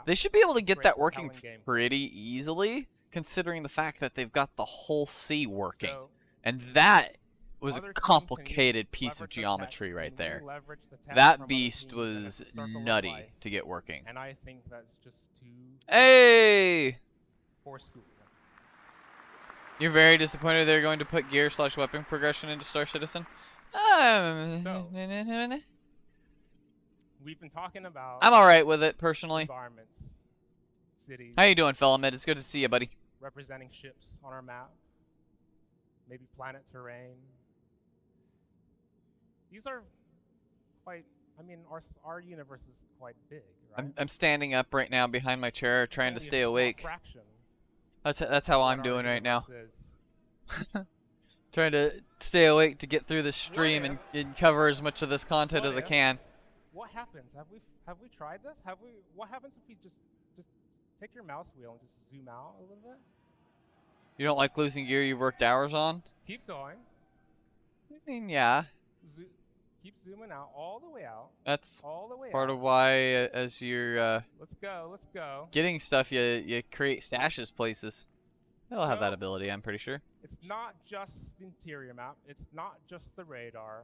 they should be able to get that working pretty easily, considering the fact that they've got the whole sea working. And that was a complicated piece of geometry right there. That beast was nutty to get working. And I think that's just too hey! For school. You're very disappointed they're going to put gear/weapon progression into Star Citizen? We've been talking about I'm alright with it, personally. Environments, cities. How you doing, Philamid? It's good to see you, buddy. Representing ships on our map. Maybe planet terrain. These are quite, I mean, our universe is quite big, right? I'm standing up right now behind my chair trying to stay awake. That's how I'm doing right now. Trying to stay awake to get through the stream and cover as much of this content as I can. What happens? Have we tried this? What happens if we just take your mouse wheel and just zoom out a little bit? You don't like losing gear you've worked hours on? Keep going. I mean, yeah. Keep zooming out all the way out. That's all the way part out. of why, as you're let's go. Getting stuff, you create stashes places. They'll have that ability, I'm pretty sure. It's not just the interior map. It's not just the radar.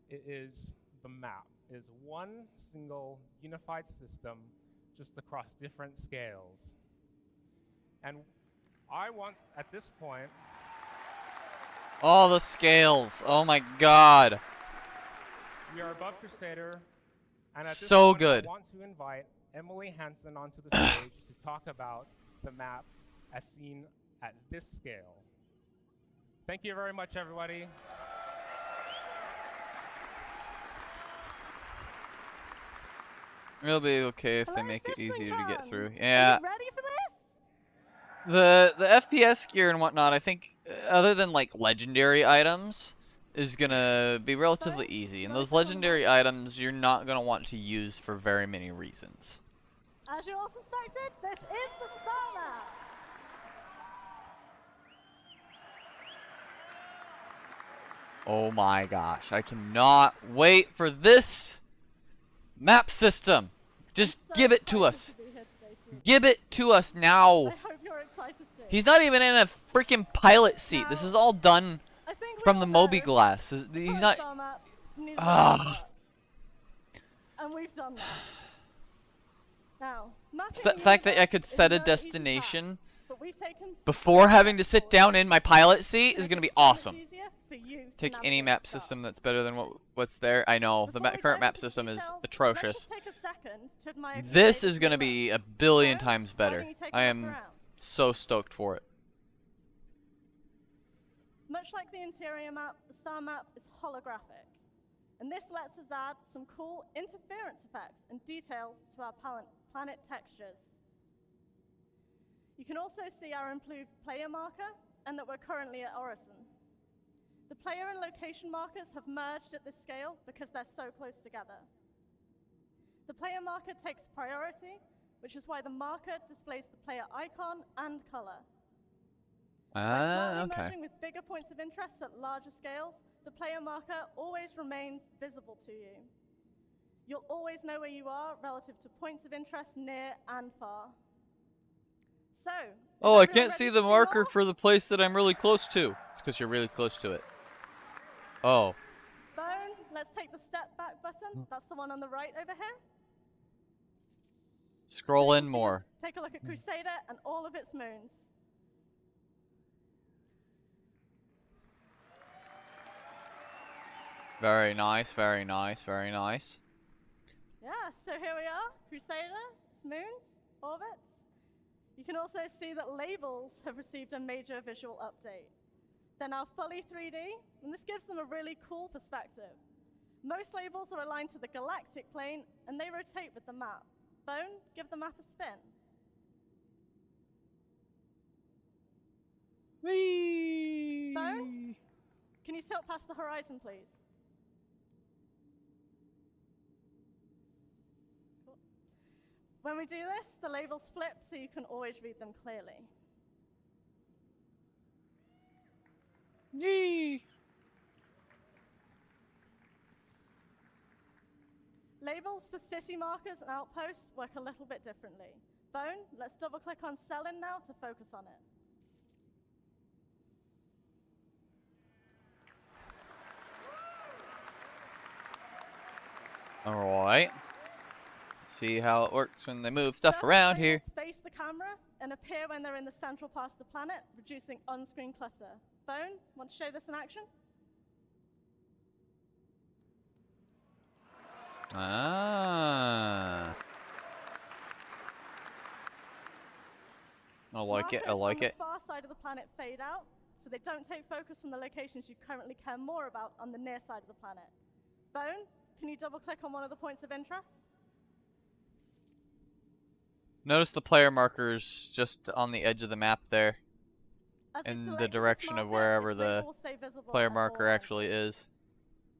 It is the map. It is one single unified system, just across different scales. And I want, at this point, all the scales. Oh my god. We are above Crusader, and at this so point, good. I want to invite Emily Hansen onto the stage to talk about the map as seen at this scale. Thank you very much, everybody. It'll be okay if they make it easier to get through. Are Yeah. you ready for this? The FPS gear and whatnot, I think, other than like legendary items, is gonna be relatively easy. And those legendary items you're not gonna want to use for very many reasons. As you all suspected, this is the star map. Oh my gosh, I cannot wait for this map system. Just give it to us. Give it to us now. I hope you're excited too. He's not even in a freaking pilot seat. This is all done from the mobiGlass. He's not. Ah. And we've done that. Now, The fact that I could set a destination We've taken before having to sit down in my pilot seat is going to be awesome. easier for you to Take any navigate map the star. system that's better than what's there. I know the current map system is atrocious. Take a second to admire This Crusader's is going to new be look. a billion So, times why better. don't you take a I look am around? so stoked for it. Much like the interior map, the star map is holographic. And this lets us add some cool interference effects and details to our planet textures. You can also see our improved player marker and that we're currently at Orison. The player and location markers have merged at this scale because they're so close together. The player marker takes priority, which is why the marker displays the player icon and color. By Okay. merging with bigger points of interest at larger scales, the player marker always remains visible to you. You'll always know where you are relative to points of interest near and far. So, Oh, I can't see the marker for the place that I'm really close to. It's because you're really close to it. Oh. Bone, let's take the step back button. That's the one on the right over here. Scroll in more. Take a look at Crusader and all of its moons. Very nice, very nice, very nice. Yeah, so here we are, Crusader, its moons, orbits. You can also see that labels have received a major visual update. They're now fully 3D, and this gives them a really cool perspective. Most labels are aligned to the galactic plane, and they rotate with the map. Bone, give the map a spin. Whee! Bone, can you tilt past the horizon, please? Cool. When we do this, the labels flip so you can always read them clearly. Yee! Labels for city markers and outposts work a little bit differently. Bone, let's double click on Selin now to focus on it. Alright. See how it works when they move stuff around here. Face the camera and appear when they're in the central part of the planet, reducing on-screen clutter. Bone, want to show this in action? Ah. I like it, I like it. Markers on the far side of the planet fade out, so they don't take focus from the locations you currently care more about on the near side of the planet. Bone, can you double click on one of the points of interest? Notice the player markers just on the edge of the map there. As we In the select this direction of marker, wherever its the label will stay visible player at all marker angles. actually is.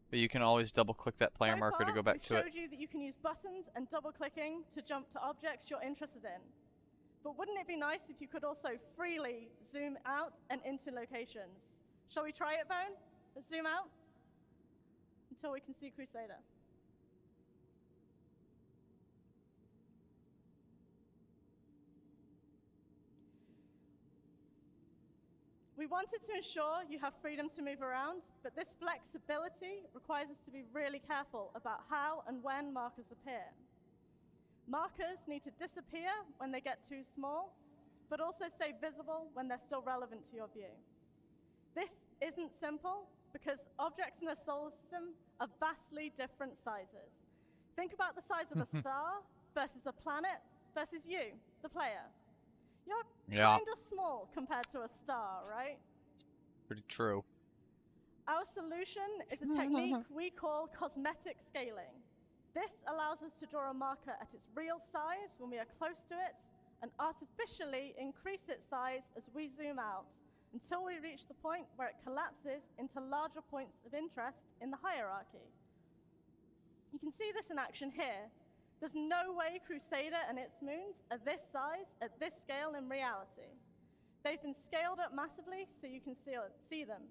But you can always double click that player So marker to far, go back we've to it. showed you that you can use buttons and double-clicking to jump to objects you're interested in. But wouldn't it be nice if you could also freely zoom out and into locations? Shall we try it, Bone? Let's zoom out until we can see Crusader. We wanted to ensure you have freedom to move around, but this flexibility requires us to be really careful about how and when markers appear. Markers need to disappear when they get too small, but also stay visible when they're still relevant to your view. This isn't simple because objects in a solar system are vastly different sizes. Think about the size of a star versus a planet versus you, the player. You're kind of small compared to a star, right? Pretty true. Our solution is a technique we call cosmetic scaling. This allows us to draw a marker at its real size when we are close to it and artificially increase its size as we zoom out until we reach the point where it collapses into larger points of interest in the hierarchy. You can see this in action here. There's no way Crusader and its moons are this size at this scale in reality. They've been scaled up massively so you can see them.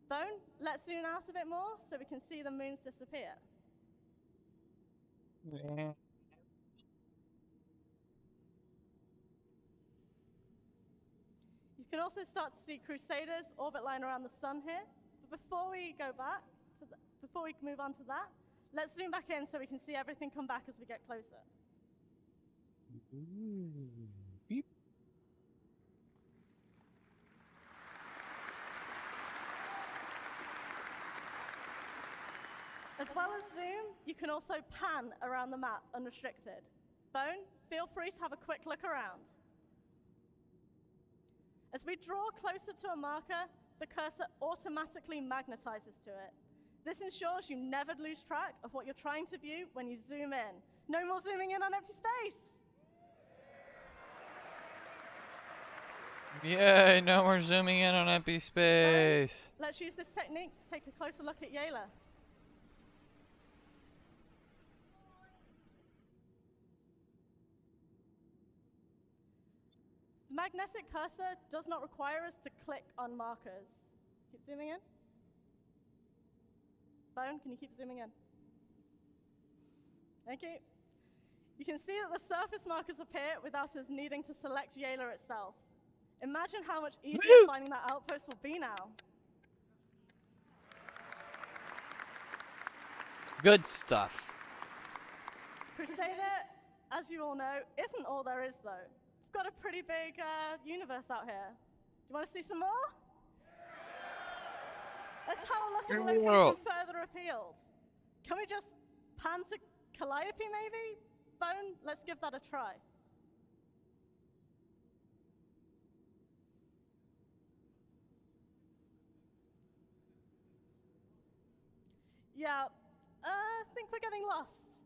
Bone, let's zoom out a bit more so we can see the moons disappear. You can also start to see Crusader's orbit line around the sun here. But before we go back to before we move on to that, let's zoom back in so we can see everything come back as we get closer. Beep. well as zoom, you can also pan around the map unrestricted. Bone, feel free to have a quick look around. As we draw closer to a marker, the cursor automatically magnetizes to it. This ensures you never lose track of what you're trying to view when you zoom in. No more zooming in on empty space. Yay, no more zooming in on empty space. Let's use this technique to take a closer look at Yayla. The magnetic cursor does not require us to click on markers. Keep zooming in. Bone, can you keep zooming in? Thank you. You can see that the surface markers appear without us needing to select Yayla itself. Imagine how much easier finding that outpost will be now. Good stuff. Crusader, as you all know, isn't all there is, though. We've got a pretty big universe out here. Do you want to see some more? Let's have a look at the location further afield. Can we just pan to Calliope, maybe? Bone, let's give that a try. Yeah, I think we're getting lost.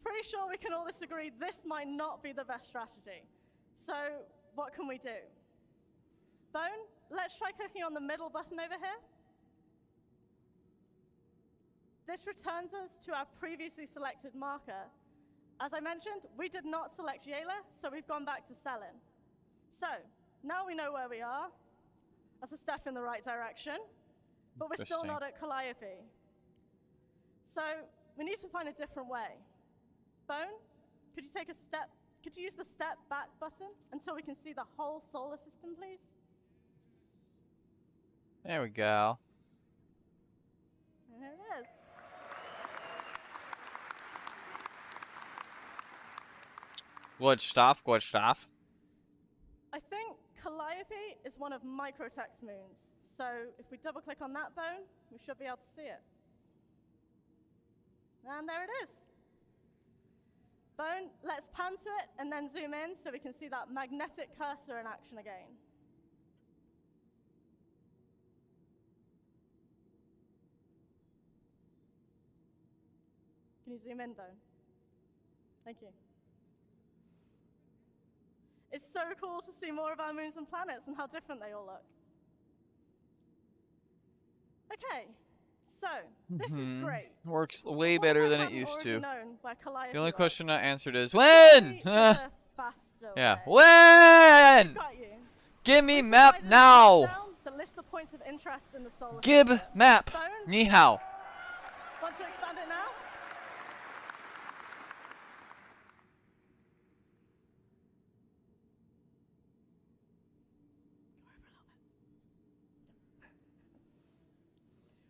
Pretty sure we can all disagree this might not be the best strategy. So what can we do? Bone, let's try clicking on the middle button over here. This returns us to our previously selected marker. As I mentioned, we did not select Yayla, so we've gone back to Selin. So now we know where we are. That's a step in the right direction, but we're still not at Calliope. So we need to find a different way. Bone, could you use the step back button until we can see the whole solar system, please? There we go. And there it is. Good stuff, good stuff. I think Calliope is one of Microtech's moons. So if we double click on that bone, we should be able to see it. And there it is. Bone, let's pan to it and then zoom in so we can see that magnetic cursor in action again. Can you zoom in, Bone? Thank you. It's so cool to see more of our moons and planets and how different they all look. Okay. So, this is great. Works way better than it used to. The The only question not answered is when? Yeah, when? Give me map now. Give map. Ni hao. Want to expand it now?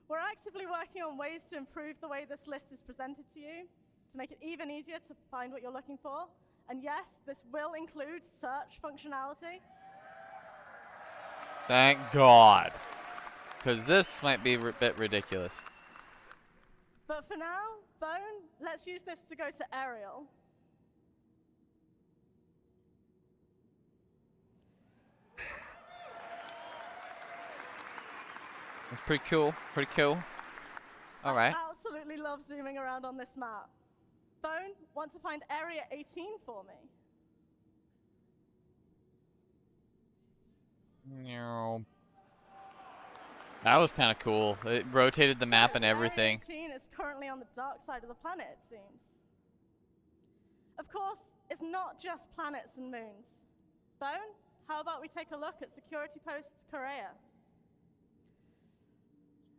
We're actively working on ways to improve the way this list is presented to you, to make it even easier to find what you're looking for. And yes, this will include search functionality. Thank God. Because this might be a bit ridiculous. But for now, Bone, let's use this to go to aerial. That's pretty cool. Pretty cool. All right. I absolutely love zooming around on this map. Bone, want to find area 18 for me? No. That was kind of cool. It rotated the map and everything. Area 18 is currently on the dark side of the planet, it seems. Of course, it's not just planets and moons. Bone, how about we take a look at Security Post Korea?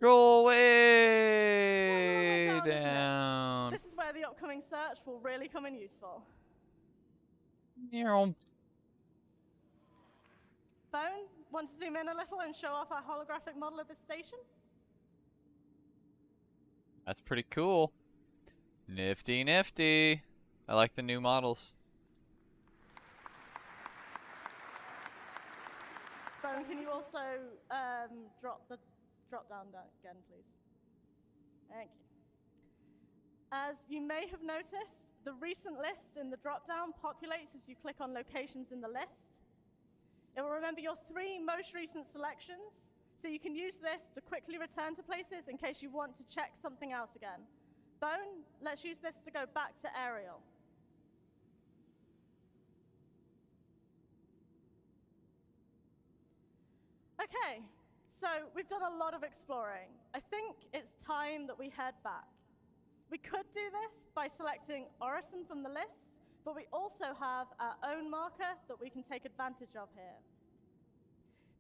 Go way down. This is where the upcoming search will really come in useful. No. Bone, want to zoom in a little and show off our holographic model of this station? That's pretty cool. Nifty, nifty. I like the new models. Bone, can you also drop down again, please? Thank you. As you may have noticed, the recent list in the drop-down populates as you click on locations in the list. It will remember your 3 most recent selections, so you can use this to quickly return to places in case you want to check something else again. Bone, let's use this to go back to aerial. Okay, so we've done a lot of exploring. I think it's time that we head back. We could do this by selecting Orison from the list, but we also have our own marker that we can take advantage of here.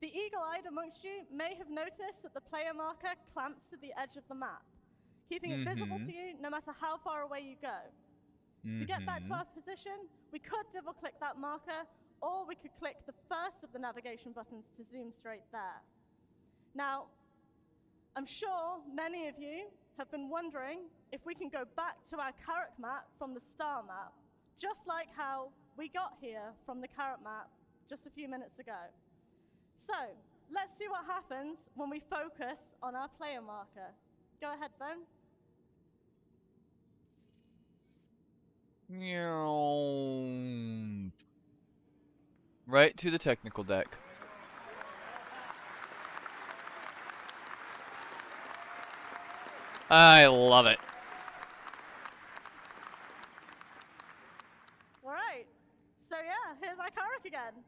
The eagle-eyed amongst you may have noticed that the player marker clamps to the edge of the map, keeping it visible to you no matter how far away you go. To get back to our position, we could double-click that marker, or we could click the first of the navigation buttons to zoom straight there. Now, I'm sure many of you have been wondering if we can go back to our carrot map from the star map, just like how we got here from the carrot map just a few minutes ago. So, let's see what happens when we focus on our player marker. Go ahead, Bone. Right to the technical deck. I love it. All right, so yeah, here's our carrot again.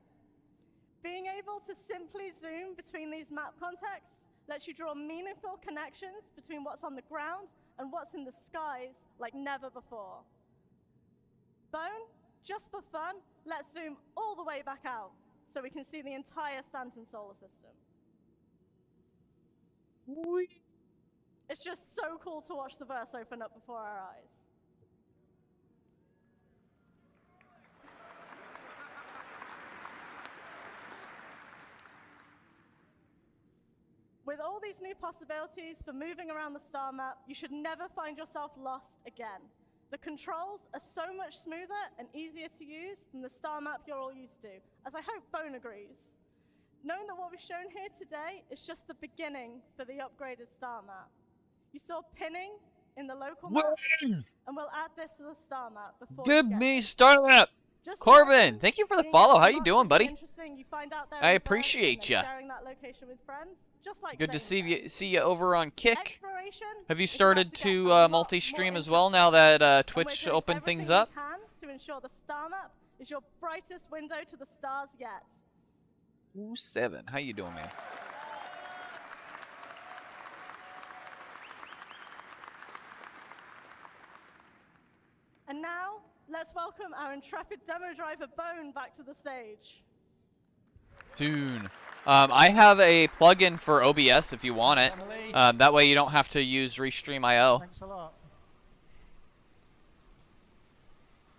Being able to simply zoom between these map contexts lets you draw meaningful connections between what's on the ground and what's in the skies like never before. Bone, just for fun, let's zoom all the way back out so we can see the entire Stanton solar system. Whee. It's just so cool to watch the verse open up before our eyes. With all these new possibilities for moving around the star map, you should never find yourself lost again. The controls are so much smoother and easier to use than the star map you're all used to, as I hope Bone agrees. Knowing that what we've shown here today is just the beginning for the upgraded star map. You saw pinning in the local map, and we'll add this to the star map before Give me star map. Corbin, thank you for the follow. How you doing, buddy? You find out there I appreciate you. sharing that location with friends, just like Good to Zane see you over on Kick. Exploration Have you started to multi-stream as well now that Twitch opened things up? To ensure the star map is your brightest window to the stars yet. Ooh, 7. How you doing, man? And now, let's welcome our intrepid demo driver Bone back to the stage. Tune. I have a plugin for OBS if you want it. That way you don't have to use Restream.io. Thanks a lot.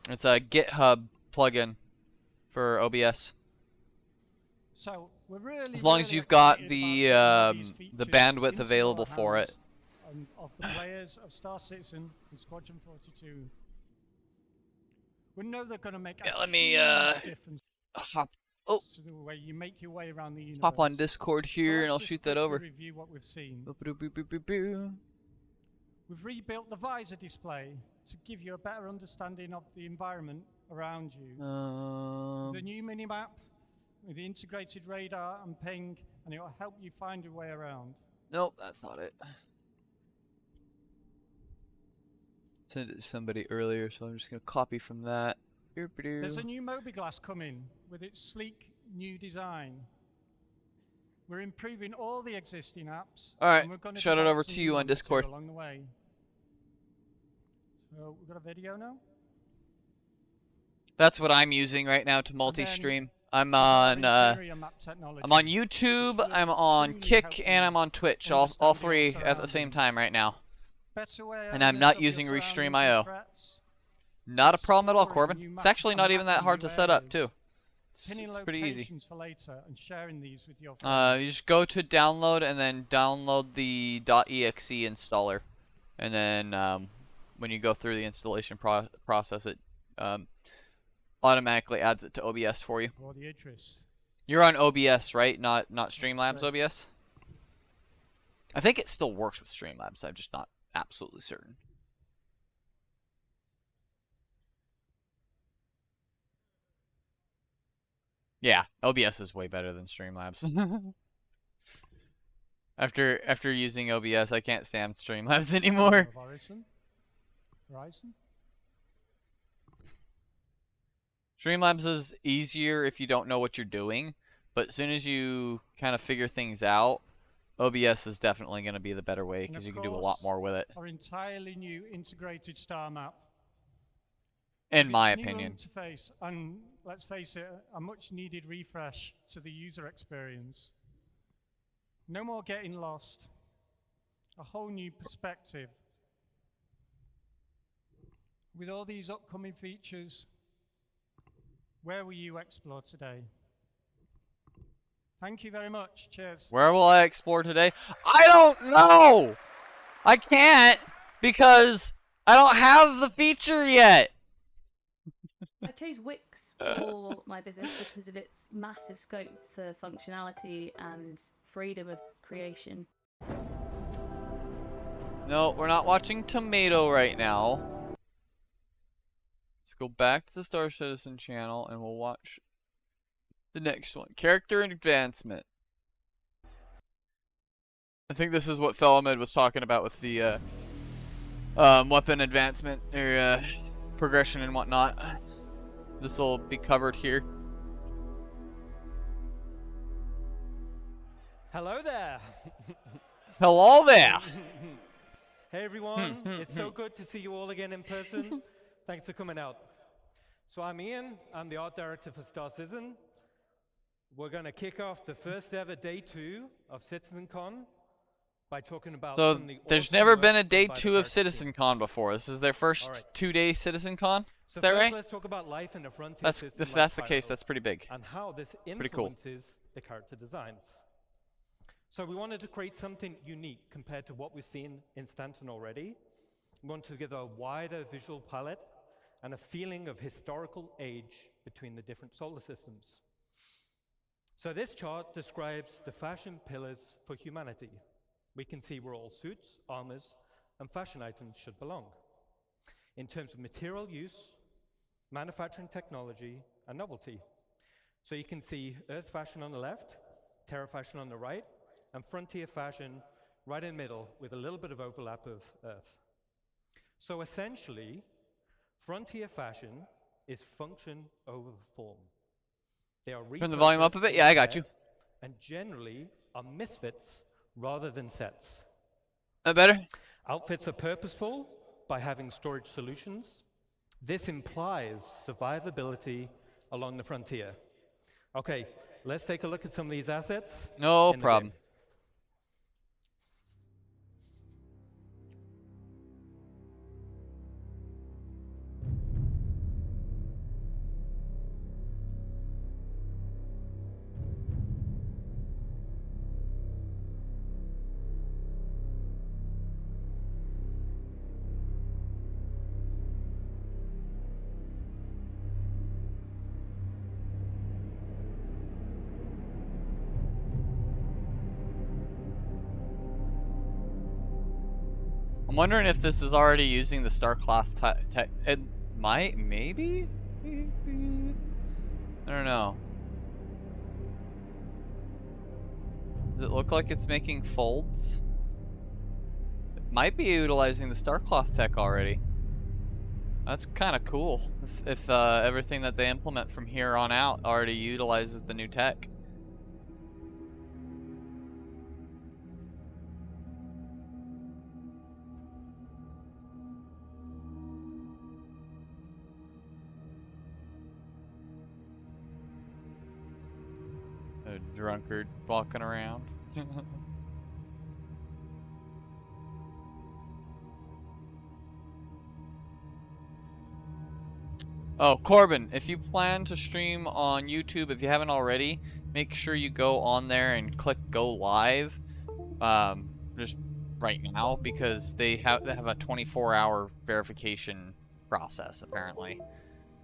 It's a GitHub plugin for OBS. So we're really, as long as you've got the bandwidth available for it. Of the players of Star Citizen and Squadron 42. We know they're going to make let me difference hop to the way you make your way around the universe. Hop on Discord here, so and I'll shoot that over. Review what we've seen. We've rebuilt the visor display to give you a better understanding of the environment around you. The new minimap with the integrated radar and ping, and it will help you find your way around. Nope, that's not it. Sent it to somebody earlier, so I'm just going to copy from that. There's a new Mobiglass coming with its sleek new design. We're improving all the existing apps. Alright, shout it over to you on Discord. Along the way. So we've got a video now. That's what I'm using right now to multi-stream. I'm on YouTube, I'm on Kick, and I'm on Twitch. All 3 at the same time right now. And I'm not using Restream.io. Not a problem at all, Corbin. It's actually not even that hard to set up, too. It's pretty easy. You just go to download and then download the .exe installer. And then when you go through the installation process, it automatically adds it to OBS for you. You're on OBS, right? Not Streamlabs OBS? I think it still works with Streamlabs. I'm just not absolutely certain. Yeah, OBS is way better than Streamlabs. After using OBS, I can't stand Streamlabs anymore. Horizon. Streamlabs is easier if you don't know what you're doing, but as soon as you kind of figure things out, OBS is definitely going to be the better way because you can do a lot more with it. Our entirely new integrated star map. In my Its new opinion. interface, and let's face it, a much needed refresh to the user experience. No more getting lost. A whole new perspective. With all these upcoming features, where will you explore today? Thank you very much. Cheers. Where will I explore today? I don't know! I can't because I don't have the feature yet. I chose Wix for my business because of its massive scope for functionality and freedom of creation. No, we're not watching Tomato right now. Let's go back to the Star Citizen channel and we'll watch the next one. Character and advancement. I think this is what Thelamed was talking about with the weapon advancement or progression and whatnot. This will be covered here. Hello there. Hello there. Hey everyone, it's so good to see you all again in person. Thanks for coming out. So I'm Ian, I'm the art director for Star Citizen. We're going to kick off the first ever day 2 of CitizenCon by talking about So some of the there's awesome never work been a done day by the 2 of Pirates team. CitizenCon before. This is their first All right. 2-day CitizenCon. So Is that first right? let's talk about life in a frontier That's system if like that's the case, Pyro, that's pretty big. and how this Pretty cool. influences the character designs. So we wanted to create something unique compared to what we've seen in Stanton already. We wanted to give a wider visual palette and a feeling of historical age between the different solar systems. So this chart describes the fashion pillars for humanity. We can see where all suits, armors, and fashion items should belong. In terms of material use, manufacturing technology, and novelty. So you can see Earth fashion on the left, Terra fashion on the right, and frontier fashion right in the middle with a little bit of overlap of Earth. So essentially, frontier fashion is function over form. They are Turn the volume up a bit? Yeah, I got you. And generally are misfits rather than sets. Better? Outfits are purposeful by having storage solutions. This implies survivability along the frontier. Okay, let's take a look at some of these assets. No in the problem. game. I'm wondering if this is already using the Starcloth tech. It might, maybe? I don't know. Does it look like it's making folds? It might be utilizing the Starcloth tech already. That's kind of cool. If everything that they implement from here on out already utilizes the new tech. A drunkard walking around. Oh, Corbin, if you plan to stream on YouTube, if you haven't already, make sure you go on there and click go live just right now, because they have a 24-hour verification process, apparently.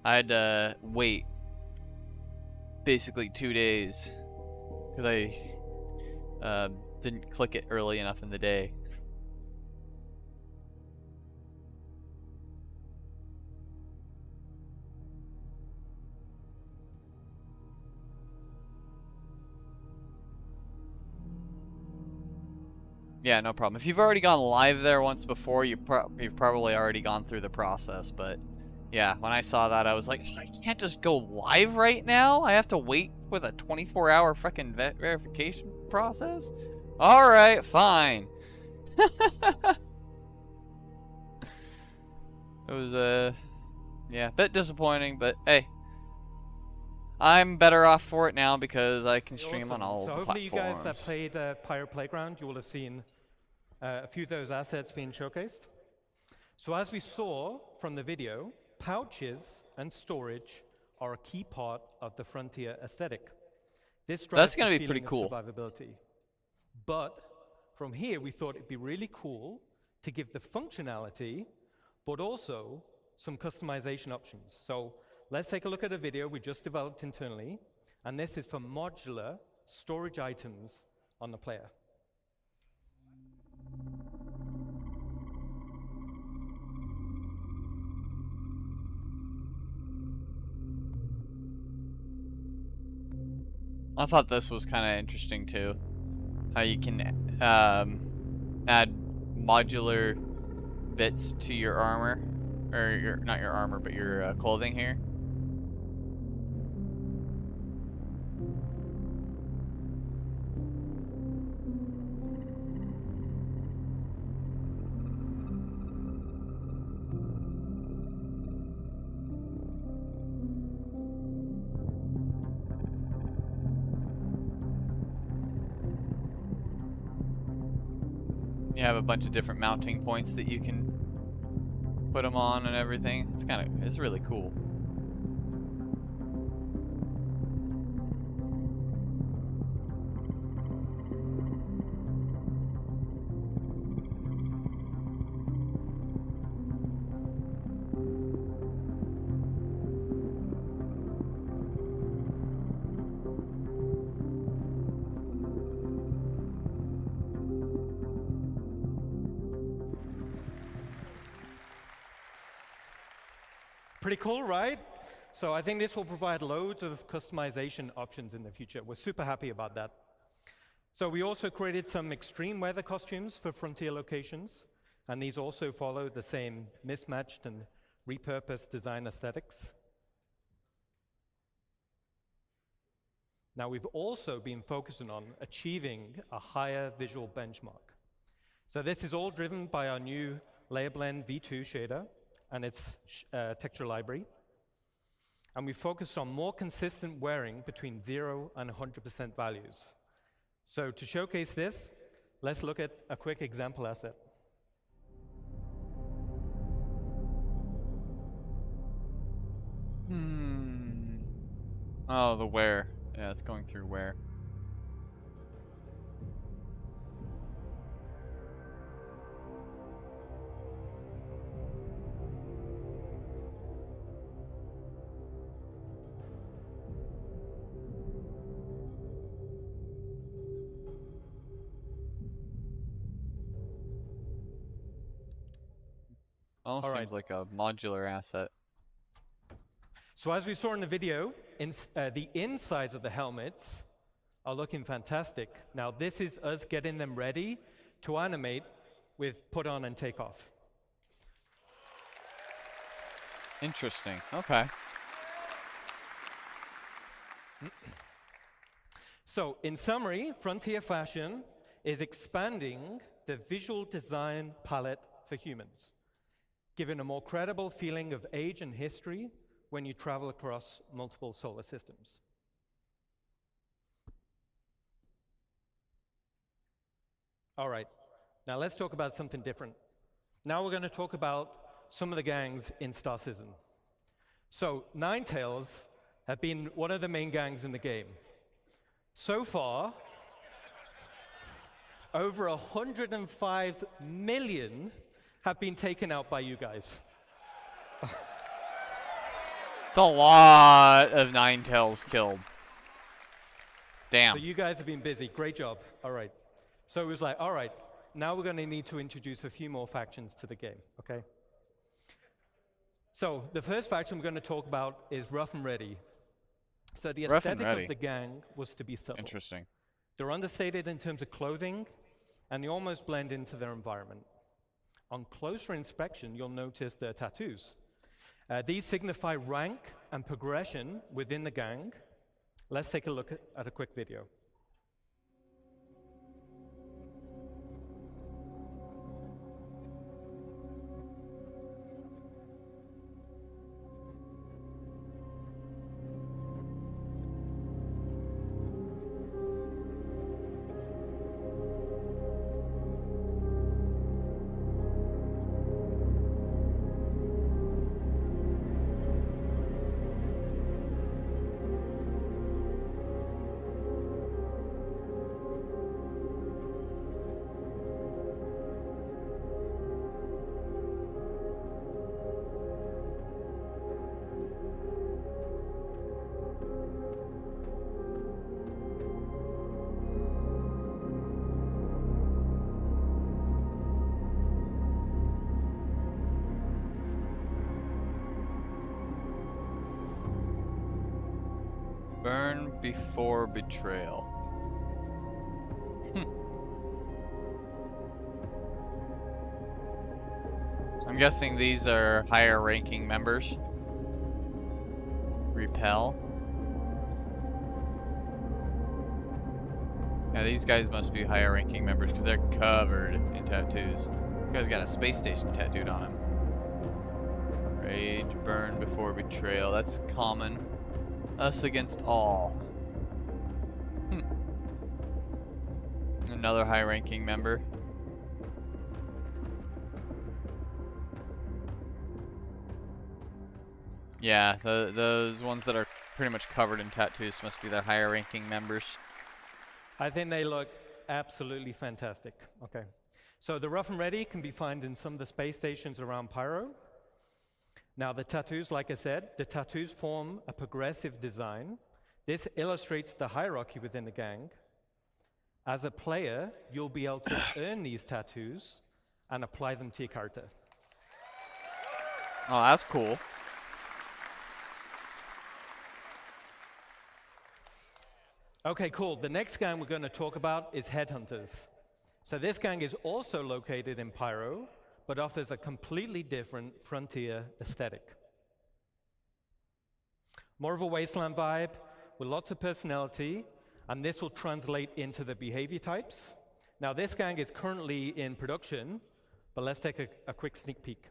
I had to wait basically 2 days because I didn't click it early enough in the day. Yeah, no problem. If you've already gone live there once before, you've probably already gone through the process. But yeah, when I saw that, I was like, I can't just go live right now. I have to wait for the 24-hour freaking verification process. All right, fine. It was yeah, a bit disappointing, but hey, I'm better off for it now because I can stream on all so the hopefully platforms. you guys that played Pirate Playground, you will have seen a few of those assets being showcased. So as we saw from the video, pouches and storage are a key part of the Frontier aesthetic. This drives That's gonna the be pretty feeling cool. of survivability. But from here, we thought it'd be really cool to give the functionality, but also some customization options. So let's take a look at a video we just developed internally, and this is for modular storage items on the player. I thought this was kind of interesting too. How you can add modular bits to your armor, or not your armor, but your clothing here. You have a bunch of different mounting points that you can put them on and everything. It's really cool. Pretty cool, right? So I think this will provide loads of customization options in the future. We're super happy about that. So we also created some extreme weather costumes for Frontier locations, and these also follow the same mismatched and repurposed design aesthetics. Now we've also been focusing on achieving a higher visual benchmark. So this is all driven by our new Layer Blend V2 shader and its texture library. And we focused on more consistent wearing between 0 and 100% values. So to showcase this, let's look at a quick example asset. Oh, the wear. Yeah, it's going through wear. Almost seems like a modular asset. So as we saw in the video, the insides of the helmets are looking fantastic. Now this is us getting them ready to animate with put on and take off. Interesting. Okay. So in summary, Frontier Fashion is expanding the visual design palette for humans, giving a more credible feeling of age and history when you travel across multiple solar systems. All right, now let's talk about something different. Now we're going to talk about some of the gangs in Star Citizen. So Ninetales have been one of the main gangs in the game. So far, over 105 million have been taken out by you guys. It's a lot of Ninetales killed. Damn. So you guys have been busy. Great job. All right. So it was like, all right, now we're going to need to introduce a few more factions to the game, okay? So the first faction we're going to talk about is Rough and Ready. So the aesthetic of the gang was to be subtle. Interesting. They're understated in terms of clothing, and they almost blend into their environment. On closer inspection, you'll notice their tattoos. These signify rank and progression within the gang. Let's take a look at a quick video. Burn before betrayal. I'm guessing these are higher ranking members. Repel. Yeah, these guys must be higher ranking members because they're covered in tattoos. You guys got a space station tattooed on him. Rage, burn before betrayal. That's common. Us against all. Another high-ranking member. Yeah, those ones that are pretty much covered in tattoos must be the higher-ranking members. I think they look absolutely fantastic. Okay, so the rough and ready can be found in some of the space stations around Pyro. Now the tattoos, like I said, the tattoos form a progressive design. This illustrates the hierarchy within the gang. As a player, you'll be able to earn these tattoos and apply them to your character. Oh, that's cool. Okay, cool. The next gang we're going to talk about is Headhunters. So this gang is also located in Pyro, but offers a completely different frontier aesthetic. More of a wasteland vibe with lots of personality, and this will translate into the behavior types. Now this gang is currently in production, but let's take a quick sneak peek.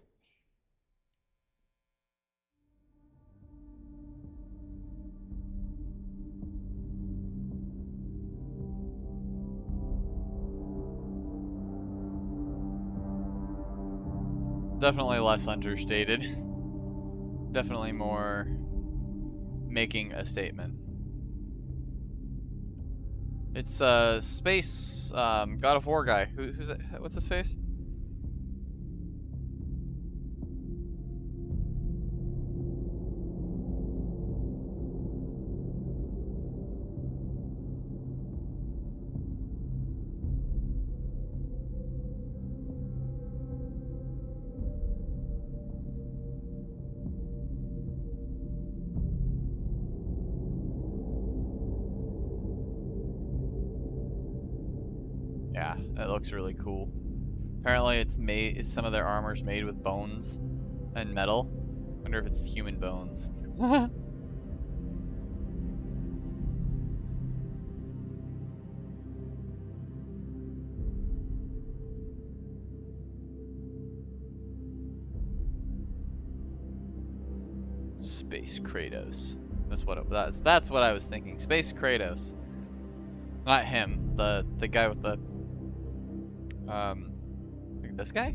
Definitely less understated. Definitely more making a statement. It's space God of War guy. Who's it? What's his face? Yeah, that looks really cool. Apparently some of their armor's made with bones and metal. Wonder if it's human bones. Space Kratos. That's what I was thinking. Space Kratos. Not him. The guy with the like this guy?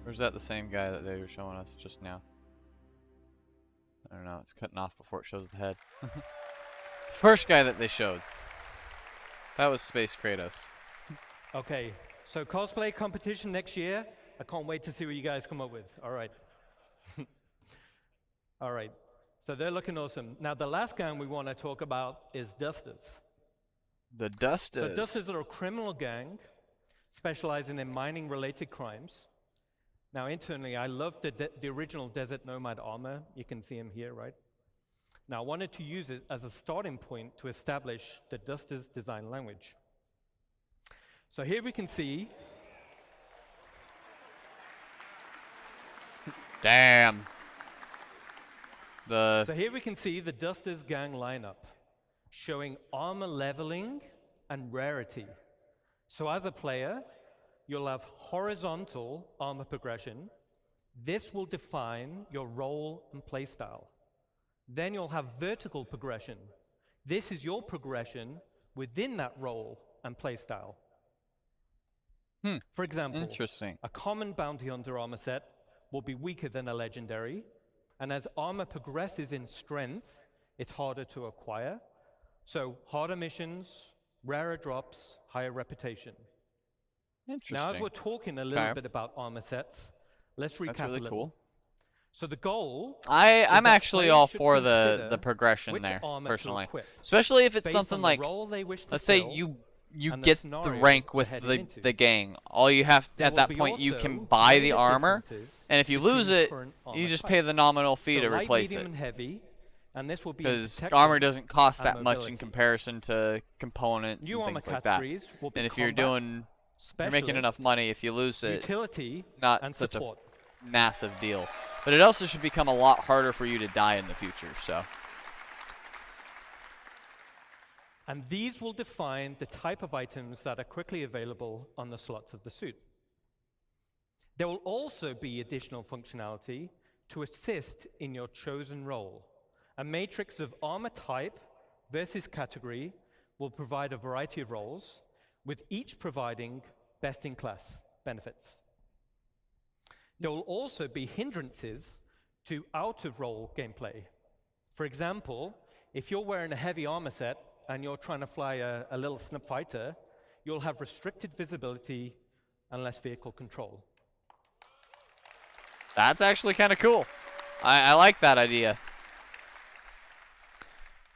Or is that the same guy that they were showing us just now? I don't know, it's cutting off before it shows the head. First guy that they showed. That was Space Kratos. Okay, so cosplay competition next year. I can't wait to see what you guys come up with. All right. All right, so they're looking awesome. Now the last gang we want to talk about is Dusters. The Dusters. So Dusters are a criminal gang specializing in mining-related crimes. Now, internally, I love the original Desert Nomad armor. You can see him here, right? Now, I wanted to use it as a starting point to establish the Duster's design language. So here we can see. Damn. So here we can see the Duster's gang lineup, showing armor leveling and rarity. So as a player, you'll have horizontal armor progression. This will define your role and playstyle. Then you'll have vertical progression. This is your progression within that role and playstyle. For example, Interesting. a common bounty hunter armor set will be weaker than a legendary, and as armor progresses in strength, it's harder to acquire. So harder missions, rarer drops, higher reputation. Interesting. Now, as we're talking a little bit about armor sets, let's recap That's really a little. cool. So the goal. I'm that actually players all should for consider the progression which there, armor to personally. equip Especially if it's based something on the like, role they wish to let's say fill you and the get the scenario rank they're with heading into. the gang. All you have There at will that be point, you can also buy the major armor, differences and if you between lose it, current you armor just pay the types. nominal fee So to light, replace medium, it. and heavy, and this will be Because detection armor doesn't cost and that much in mobility. comparison to components New and armor things like that. categories will be And if you're combat, you're making enough specialist, money, if you lose it, utility, not and such support. a massive deal. But it also should become a lot harder for you to die in the future. So. And these will define the type of items that are quickly available on the slots of the suit. There will also be additional functionality to assist in your chosen role. A matrix of armor type versus category will provide a variety of roles, with each providing best-in-class benefits. There will also be hindrances to out-of-role gameplay. For example, if you're wearing a heavy armor set and you're trying to fly a little snub fighter, you'll have restricted visibility and less vehicle control. That's actually kind of cool. I like that idea.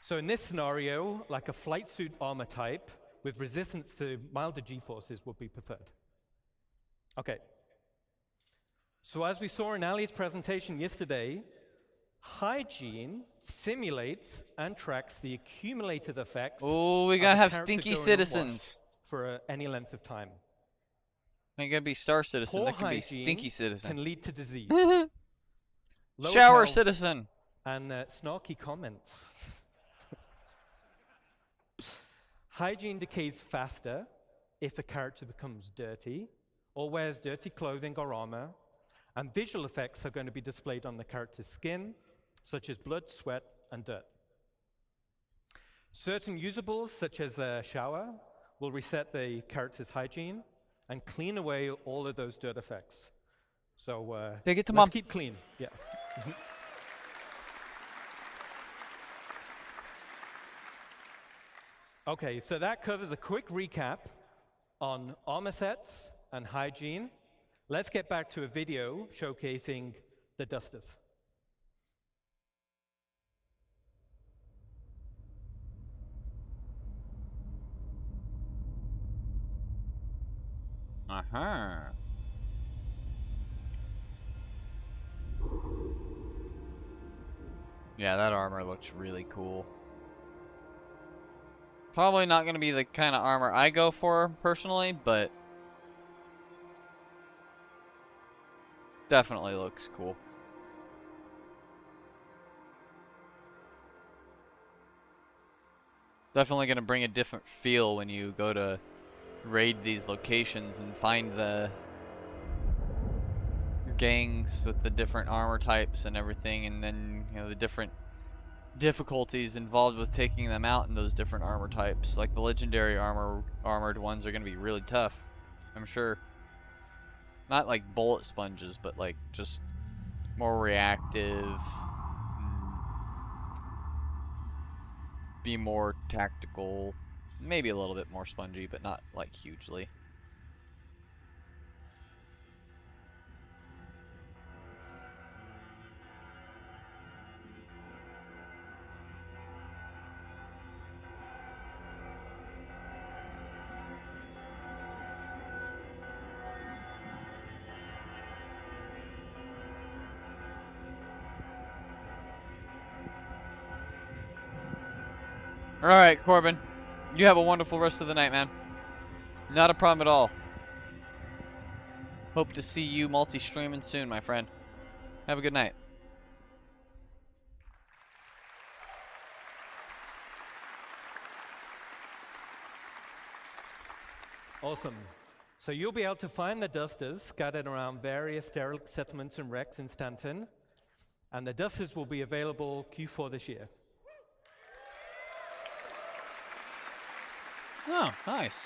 So in this scenario, like a flight suit armor type with resistance to milder G-forces would be preferred. Okay. So as we saw in Ali's presentation yesterday, hygiene simulates and tracks the accumulated effects. Oh, we of gotta a have character stinky going citizens. unwashed for any length of time. Ain't gonna be Star Citizen. Poor That can be hygiene Stinky Citizen. can lead to disease. Lowered Shower health Citizen. And snarky comments. Hygiene decays faster if a character becomes dirty or wears dirty clothing or armor, and visual effects are going to be displayed on the character's skin, such as blood, sweat, and dirt. Certain usables, such as a shower, will reset the character's hygiene and clean away all of those dirt effects. So Yeah, get to let's mom. keep clean. Yeah. Okay, so that covers a quick recap on armor sets and hygiene. Let's get back to a video showcasing the dusters. Uh-huh. Yeah, that armor looks really cool. Probably not going to be the kind of armor I go for personally, but definitely looks cool. Definitely going to bring a different feel when you go to raid these locations and find the gangs with the different armor types and everything, and then, you know, the different difficulties involved with taking them out in those different armor types. Like the legendary armored ones are going to be really tough, I'm sure. Not like bullet sponges, but like just more reactive, be more tactical, maybe a little bit more spongy, but not like hugely. All right, Corbin. You have a wonderful rest of the night, man. Not a problem at all. Hope to see you multi-streaming soon, my friend. Have a good night. Awesome. So you'll be able to find the dusters scattered around various derelict settlements and wrecks in Stanton. And the dusters will be available Q4 this year. Oh, nice.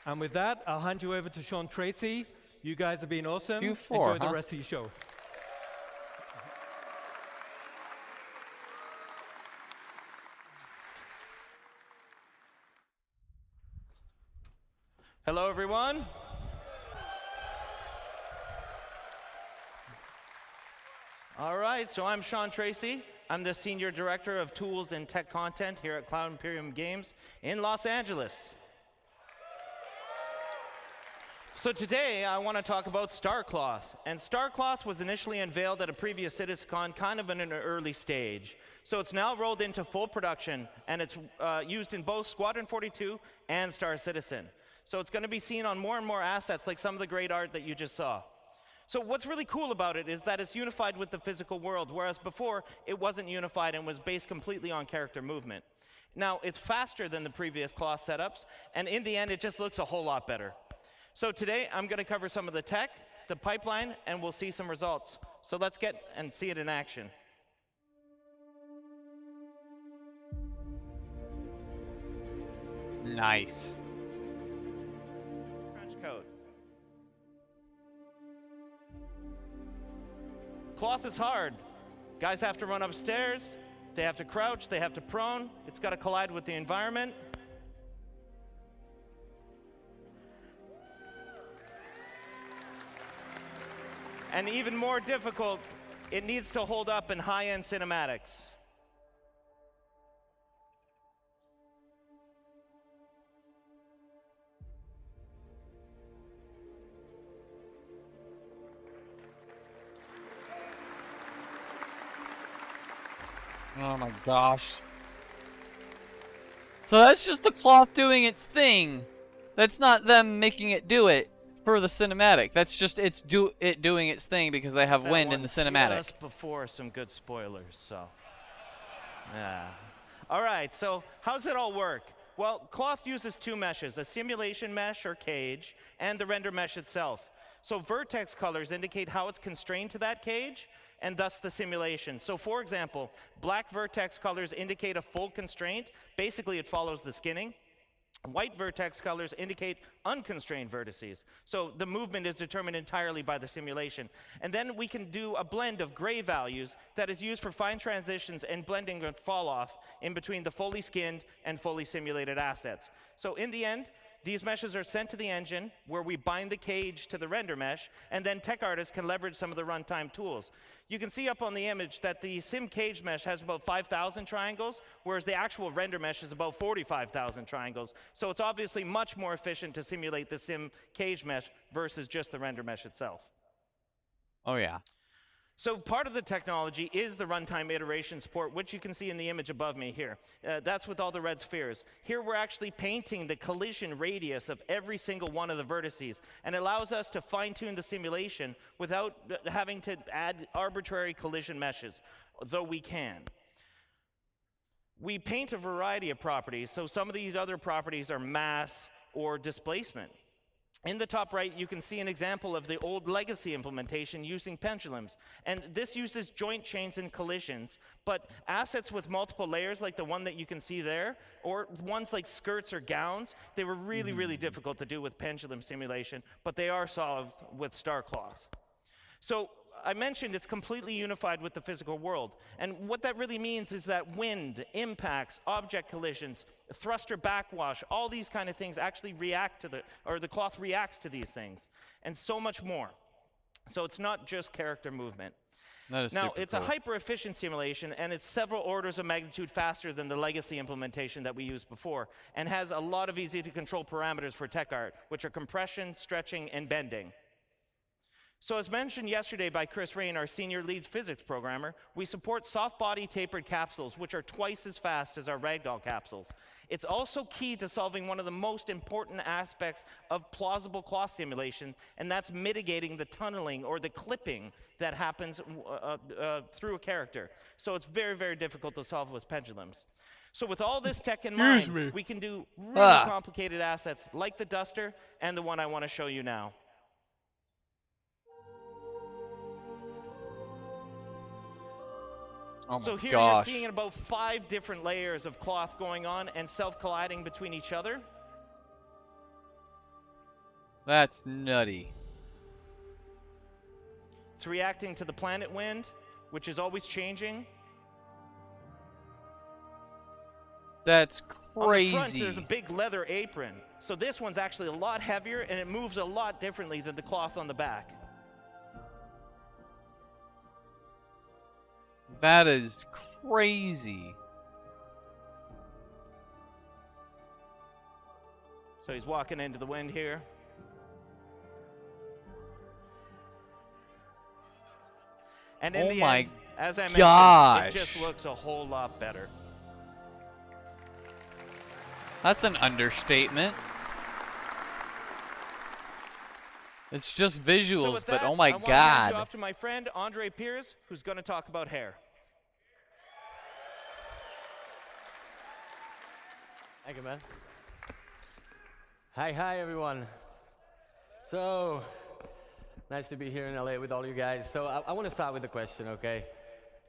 And with that, I'll hand you over to Sean Tracy. You guys have been awesome. Q4, Enjoy huh? the rest of your show. Hello, everyone. All right, so I'm Sean Tracy. I'm the Senior Director of Tools and Tech Content here at Cloud Imperium Games in Los Angeles. So today I want to talk about StarCloth. And StarCloth was initially unveiled at a previous CitizenCon kind of in an early stage. So it's now rolled into full production, and it's used in both Squadron 42 and Star Citizen. So it's going to be seen on more and more assets like some of the great art that you just saw. So what's really cool about it is that it's unified with the physical world, whereas before it wasn't unified and was based completely on character movement. Now, it's faster than the previous cloth setups, and in the end, it just looks a whole lot better. So today, I'm going to cover some of the tech, the pipeline, and we'll see some results. So let's get and see it in action. Nice. Trench coat. Cloth is hard. Guys have to run upstairs, they have to crouch, they have to prone. It's got to collide with the environment. And even more difficult, it needs to hold up in high-end cinematics. Oh my gosh. So that's just the cloth doing its thing. That's not them making it do it for the cinematic. That's just it doing its thing because they have wind in the cinematic. Just before some good spoilers, so. Yeah. All right, so how's it all work? Well, cloth uses two meshes, a simulation mesh or cage, and the render mesh itself. So vertex colors indicate how it's constrained to that cage, and thus the simulation. So for example, black vertex colors indicate a full constraint. Basically, it follows the skinning. White vertex colors indicate unconstrained vertices. So the movement is determined entirely by the simulation. And then we can do a blend of gray values that is used for fine transitions and blending and fall off in between the fully skinned and fully simulated assets. So in the end, these meshes are sent to the engine where we bind the cage to the render mesh, and then tech artists can leverage some of the runtime tools. You can see up on the image that the sim cage mesh has about 5,000 triangles, whereas the actual render mesh is about 45,000 triangles. So it's obviously much more efficient to simulate the sim cage mesh versus just the render mesh itself. Oh yeah. So part of the technology is the runtime iteration support, which you can see in the image above me here. That's with all the red spheres. Here we're actually painting the collision radius of every single one of the vertices, and it allows us to fine-tune the simulation without having to add arbitrary collision meshes, though we can. We paint a variety of properties, so some of these other properties are mass or displacement. In the top right, you can see an example of the old legacy implementation using pendulums. And this uses joint chains and collisions, but assets with multiple layers like the one that you can see there, or ones like skirts or gowns, they were really, really difficult to do with pendulum simulation, but they are solved with StarCloth. So I mentioned it's completely unified with the physical world. And what that really means is that wind, impacts, object collisions, thruster backwash, all these kind of things actually react to the cloth reacts to these things, and so much more. So it's not just character movement. That is now, super it's cool. a hyper-efficient simulation, and it's several orders of magnitude faster than the legacy implementation that we used before, and has a lot of easy-to-control parameters for tech art, which are compression, stretching, and bending. So as mentioned yesterday by Chris Rain, our senior lead physics programmer, we support soft body tapered capsules, which are twice as fast as our ragdoll capsules. It's also key to solving one of the most important aspects of plausible cloth simulation, and that's mitigating the tunneling or the clipping that happens through a character. So it's very, very difficult to solve with pendulums. So with all this tech in mind, we can do really complicated assets like the Duster and the one I want to show you now. Oh so my here gosh. you're seeing about 5 different layers of cloth going on and self-colliding between each other. That's nutty. It's reacting to the planet wind, which is always changing. That's crazy. On the front, there's a big leather apron. So this one's actually a lot heavier, and it moves a lot differently than the cloth on the back. That is crazy. So he's walking into the wind here. And in the end, as I mentioned, it just looks a whole lot better. That's an understatement. It's just visuals, So with but that, oh my I want to hand you god. off to my friend Andre Piers, who's going to talk about hair. Thank you, man. Hi, everyone. So, nice to be here in LA with all you guys. So, I want to start with a question, okay?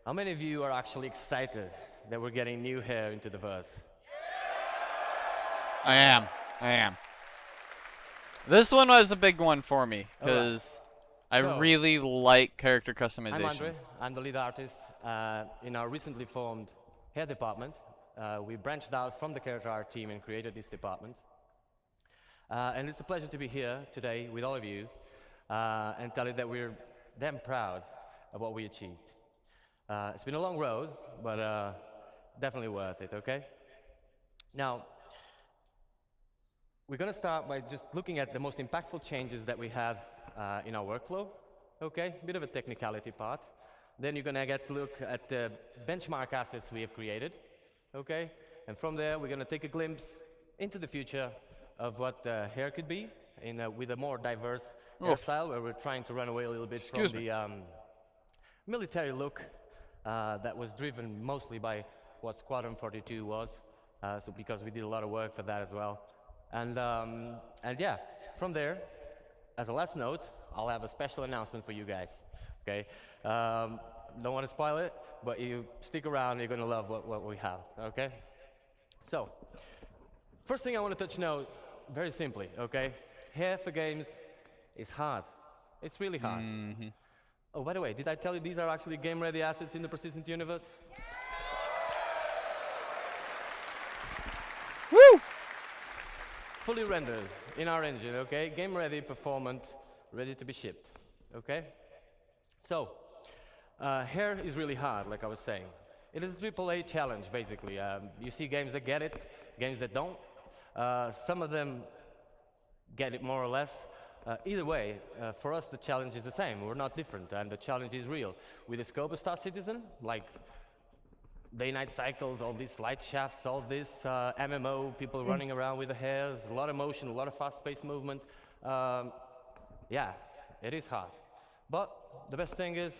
How many of you are actually excited that we're getting new hair into the verse? I am. This one was a big one for me because I really like character customization. I'm Andre. I'm the lead artist in our recently formed hair department. We branched out from the character art team and created this department. And it's a pleasure to be here today with all of you and tell you that we're damn proud of what we achieved. It's been a long road, but definitely worth it, okay? Now, we're going to start by just looking at the most impactful changes that we have in our workflow, okay? A bit of a technicality part. Then you're going to get to look at the benchmark assets we have created, okay? And from there, we're going to take a glimpse into the future of what hair could be with a more diverse hairstyle, where we're trying to run away a little bit from the military look that was driven mostly by what Squadron 42 was, so because we did a lot of work for that as well. And yeah, from there, as a last note, I'll have a special announcement for you guys, okay? Don't want to spoil it, but you stick around, you're going to love what we have, okay? So, first thing I want to touch now, very simply, okay? Hair for games is hard. It's really hard. Oh, by the way, did I tell you these are actually game-ready assets in the persistent universe? Woo! Fully rendered in our engine, okay? Game-ready, performant, ready to be shipped, okay? So, hair is really hard, like I was saying. It is a AAA challenge, basically. You see games that get it, games that don't. Some of them get it more or less. Either way, for us, the challenge is the same. We're not different, and the challenge is real. With the scope of Star Citizen, like day-night cycles, all these light shafts, all this MMO, people running around with the hairs, a lot of motion, a lot of fast-paced movement. Yeah, it is hard. But the best thing is,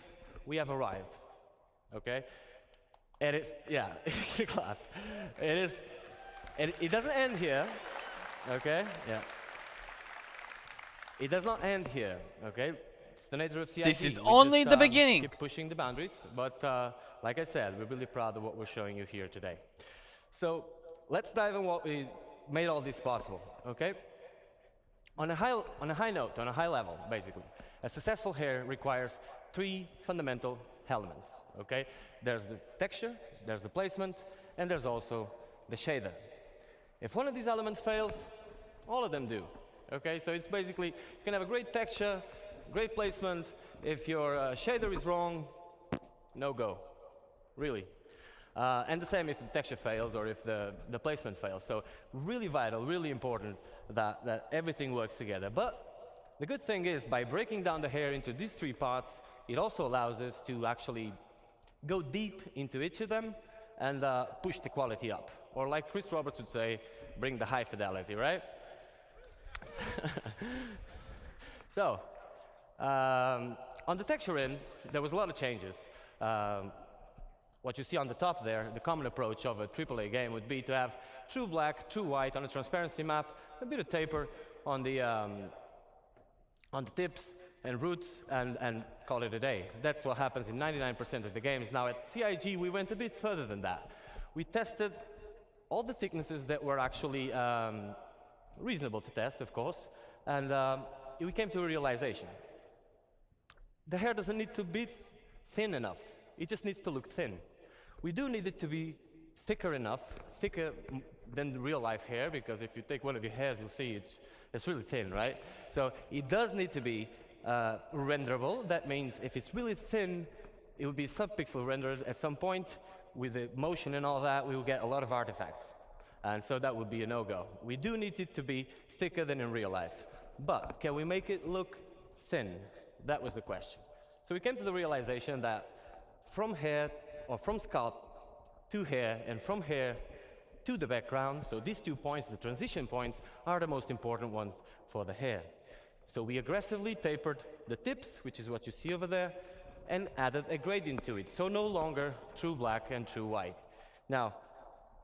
we have arrived, okay? It is, yeah, clap. It is, it doesn't end here, okay? Yeah. It does not end here, okay? It's the nature of CIP. This is only the beginning. Keep pushing the boundaries, but like I said, we're really proud of what we're showing you here today. So let's dive in what we made all this possible, okay? On a high note, on a high level, basically, a successful hair requires 3 fundamental elements, okay? There's the texture, there's the placement, and there's also the shader. If one of these elements fails, all of them do, okay? So it's basically, you can have a great texture, great placement. If your shader is wrong, no go, really. And the same if the texture fails or if the placement fails. So really vital, really important that everything works together. But The good thing is, by breaking down the hair into these three parts, it also allows us to actually go deep into each of them and push the quality up. Or like Chris Roberts would say, bring the high fidelity, right? So, on the texture end, there was a lot of changes. What you see on the top there, the common approach of a AAA game would be to have true black, true white on a transparency map, a bit of taper on the tips and roots, and call it a day. That's what happens in 99% of the games. Now at CIG, we went a bit further than that. We tested all the thicknesses that were actually reasonable to test, of course, and we came to a realization. The hair doesn't need to be thin enough. It just needs to look thin. We do need it to be thicker enough, thicker than the real life hair, because if you take one of your hairs, you'll see it's really thin, right? So it does need to be renderable. That means if it's really thin, it will be sub-pixel rendered at some point. With the motion and all that, we will get a lot of artifacts. And so that would be a no-go. We do need it to be thicker than in real life. But can we make it look thin? That was the question. So we came to the realization that from hair, or from scalp to hair, and from hair to the background, so these 2 points, the transition points, are the most important ones for the hair. So we aggressively tapered the tips, which is what you see over there, and added a gradient to it. So no longer true black and true white. Now,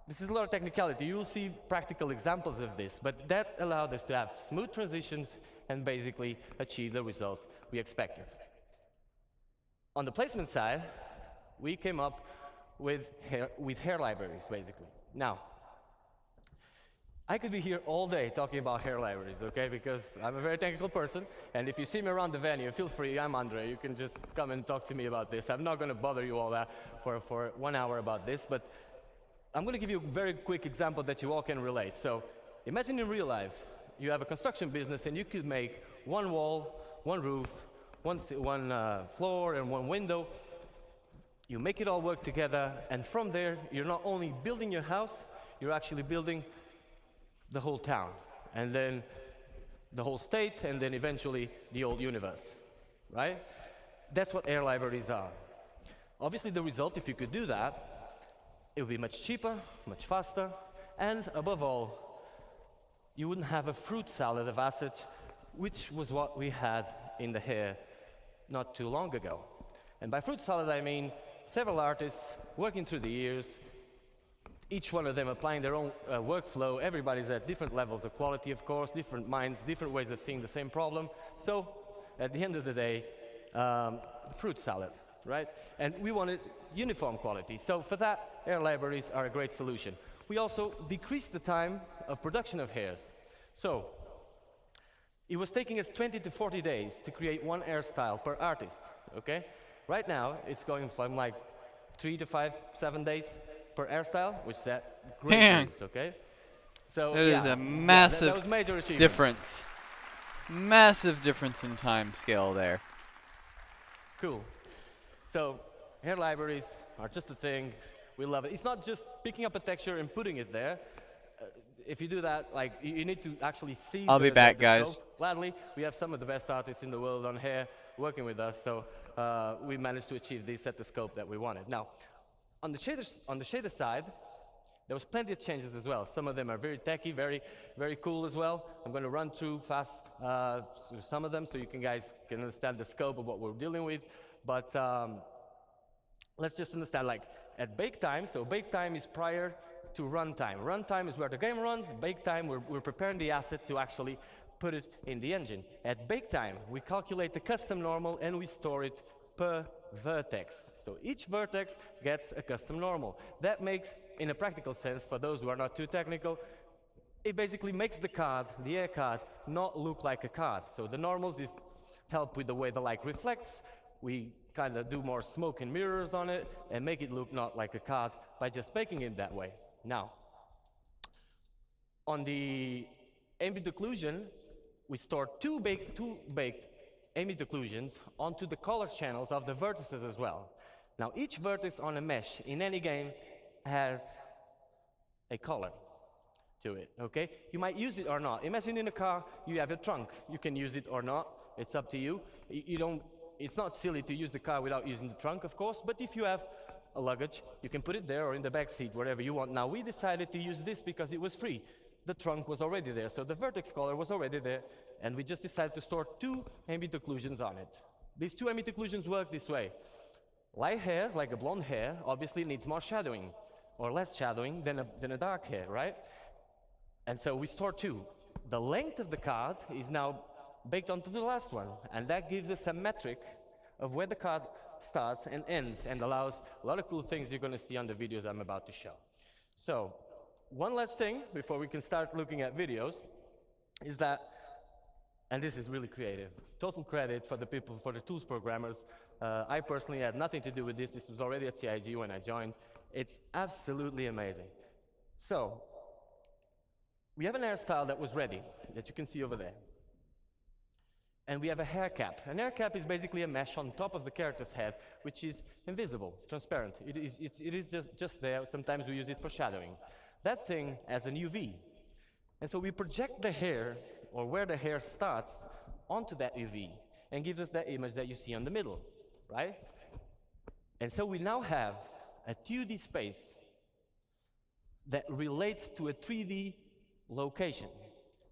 this is a lot of technicality. You will see practical examples of this, but that allowed us to have smooth transitions and basically achieve the result we expected. On the placement side, we came up with hair libraries, basically. Now, I could be here all day talking about hair libraries, okay? Because I'm a very technical person, and if you see me around the venue, feel free, I'm Andre. You can just come and talk to me about this. I'm not going to bother you all that for 1 hour about this, but I'm going to give you a very quick example that you all can relate. So imagine in real life, you have a construction business, and you could make one wall, one roof, one floor, and one window. You make it all work together, and from there, you're not only building your house, you're actually building the whole town, and then the whole state, and then eventually the whole universe, right? That's what air libraries are. Obviously, the result, if you could do that, it would be much cheaper, much faster, and above all, you wouldn't have a fruit salad of assets, which was what we had in the hair not too long ago. And by fruit salad, I mean several artists working through the years, each one of them applying their own workflow. Everybody's at different levels of quality, of course, different minds, different ways of seeing the same problem. So at the end of the day, fruit salad, right? And we wanted uniform quality. So for that, air libraries are a great solution. We also decreased the time of production of hairs. So it was taking us 20 to 40 days to create one hairstyle per artist, okay? Right now, it's going from like 3 to 5, 7 days per hairstyle, which is that great news, okay? So that is a massive that was major achievement. difference. Massive difference in time scale there. Cool. So hair libraries are just a thing. We love it. It's not just picking up a texture and putting it there. If you do that, like you need to actually see. I'll be back, guys. Scope. Gladly, we have some of the best artists in the world on hair working with us, so we managed to achieve this at the scope that we wanted. Now, on the shader side, there was plenty of changes as well. Some of them are very techy, very, very cool as well. I'm going to run through fast through some of them so you guys can understand the scope of what we're dealing with. But let's just understand, like, at bake time, so bake time is prior to runtime. Runtime is where the game runs. Bake time, we're preparing the asset to actually put it in the engine. At bake time, we calculate the custom normal and we store it per vertex. So each vertex gets a custom normal. That makes, in a practical sense, for those who are not too technical, it basically makes the card, the air card, not look like a card. So the normals is help with the way the light reflects. We kind of do more smoke and mirrors on it and make it look not like a card by just baking it that way. Now, on the ambient occlusion, we store two baked ambient occlusions onto the color channels of the vertices as well. Now, each vertex on a mesh in any game has a color. to it, okay? You might use it or not. Imagine in a car, you have a trunk. You can use it or not. It's up to you. You don't, it's not silly to use the car without using the trunk, of course, but if you have a luggage, you can put it there or in the back seat, wherever you want. Now, we decided to use this because it was free. The trunk was already there, so the vertex collar was already there, and we just decided to store 2 ambient occlusions on it. These 2 ambient occlusions work this way. Light hair, like a blonde hair, obviously needs more shadowing, or less shadowing than a dark hair, right? And so we store 2. The length of the card is now baked onto the last one, and that gives us a metric of where the card starts and ends, and allows a lot of cool things you're going to see on the videos I'm about to show. So, one last thing before we can start looking at videos is that, and this is really creative, total credit for the people, for the tools programmers. I personally had nothing to do with this. This was already at CIG when I joined. It's absolutely amazing. So, we have an hairstyle that was ready, that you can see over there. And we have a hair cap. An hair cap is basically a mesh on top of the character's head, which is invisible, transparent. It is just there. Sometimes we use it for shadowing. That thing has an UV. And so we project the hair, or where the hair starts, onto that UV, and gives us that image that you see on the middle, right? And so we now have a 2D space that relates to a 3D location.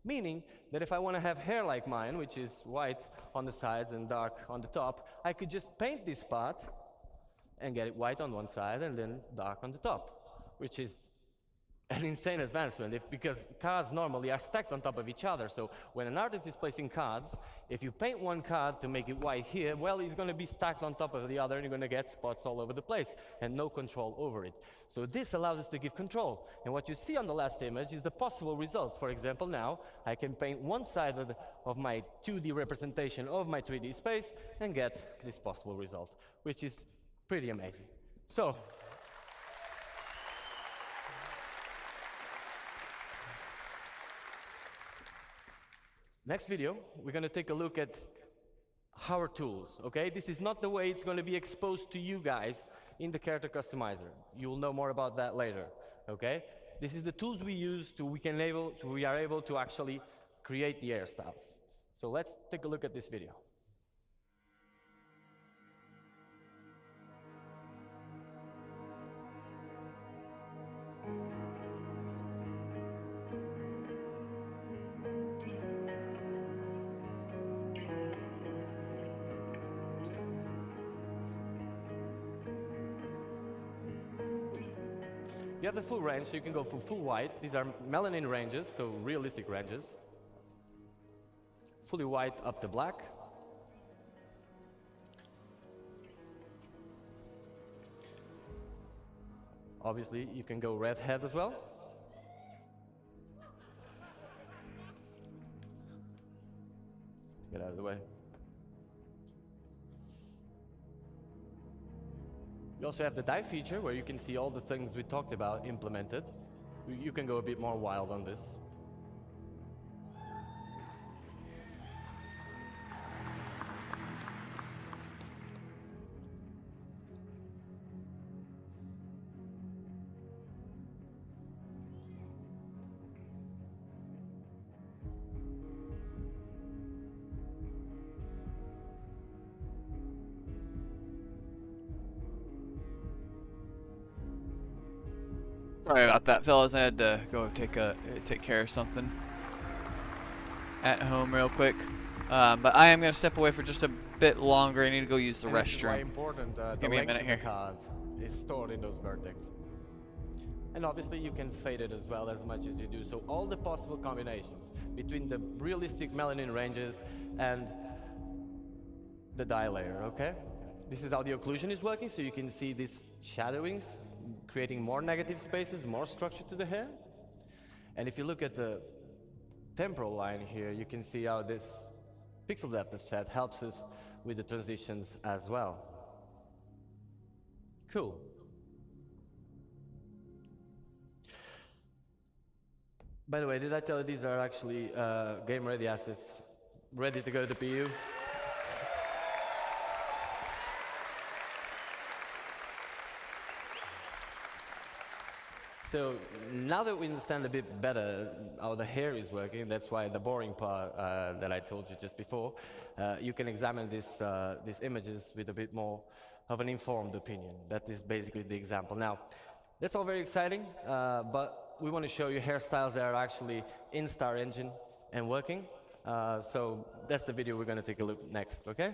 Meaning that if I want to have hair like mine, which is white on the sides and dark on the top, I could just paint this part and get it white on one side and then dark on the top, which is an insane advancement, because cards normally are stacked on top of each other. So when an artist is placing cards, if you paint one card to make it white here, well, it's going to be stacked on top of the other, and you're going to get spots all over the place and no control over it. So this allows us to give control. And what you see on the last image is the possible result. For example, now I can paint one side of my 2D representation of my 3D space and get this possible result, which is pretty amazing. So, next video, we're going to take a look at our tools, okay? This is not the way it's going to be exposed to you guys in the character customizer. You'll know more about that later, okay? This is the tools we use we are able to actually create the hairstyles. So let's take a look at this video. You have the full range, so you can go for full white. These are melanin ranges, so realistic ranges. Fully white up to black. Obviously, you can go red head as well. Get out of the way. You also have the dye feature, where you can see all the things we talked about implemented. You can go a bit more wild on this. Sorry about that, fellas. I had to go take care of something at home real quick. But I am going to step away for just a bit longer. I need to go use the restroom. This is why important. Give me a minute here. The card is stored in those vertexes. And obviously you can fade it as well, as much as you do. So all the possible combinations between the realistic melanin ranges and the dye layer, okay? This is how the occlusion is working, so you can see these shadowings creating more negative spaces, more structure to the hair. And if you look at the temporal line here, you can see how this pixel depth of set helps us with the transitions as well. Cool. By the way, did I tell you these are actually game-ready assets, ready to go to PU? So now that we understand a bit better how the hair is working, that's why the boring part that I told you just before, you can examine these images with a bit more of an informed opinion. That is basically the example. Now, that's all very exciting, but we want to show you hairstyles that are actually in Star Engine and working. So that's the video we're going to take a look next, okay?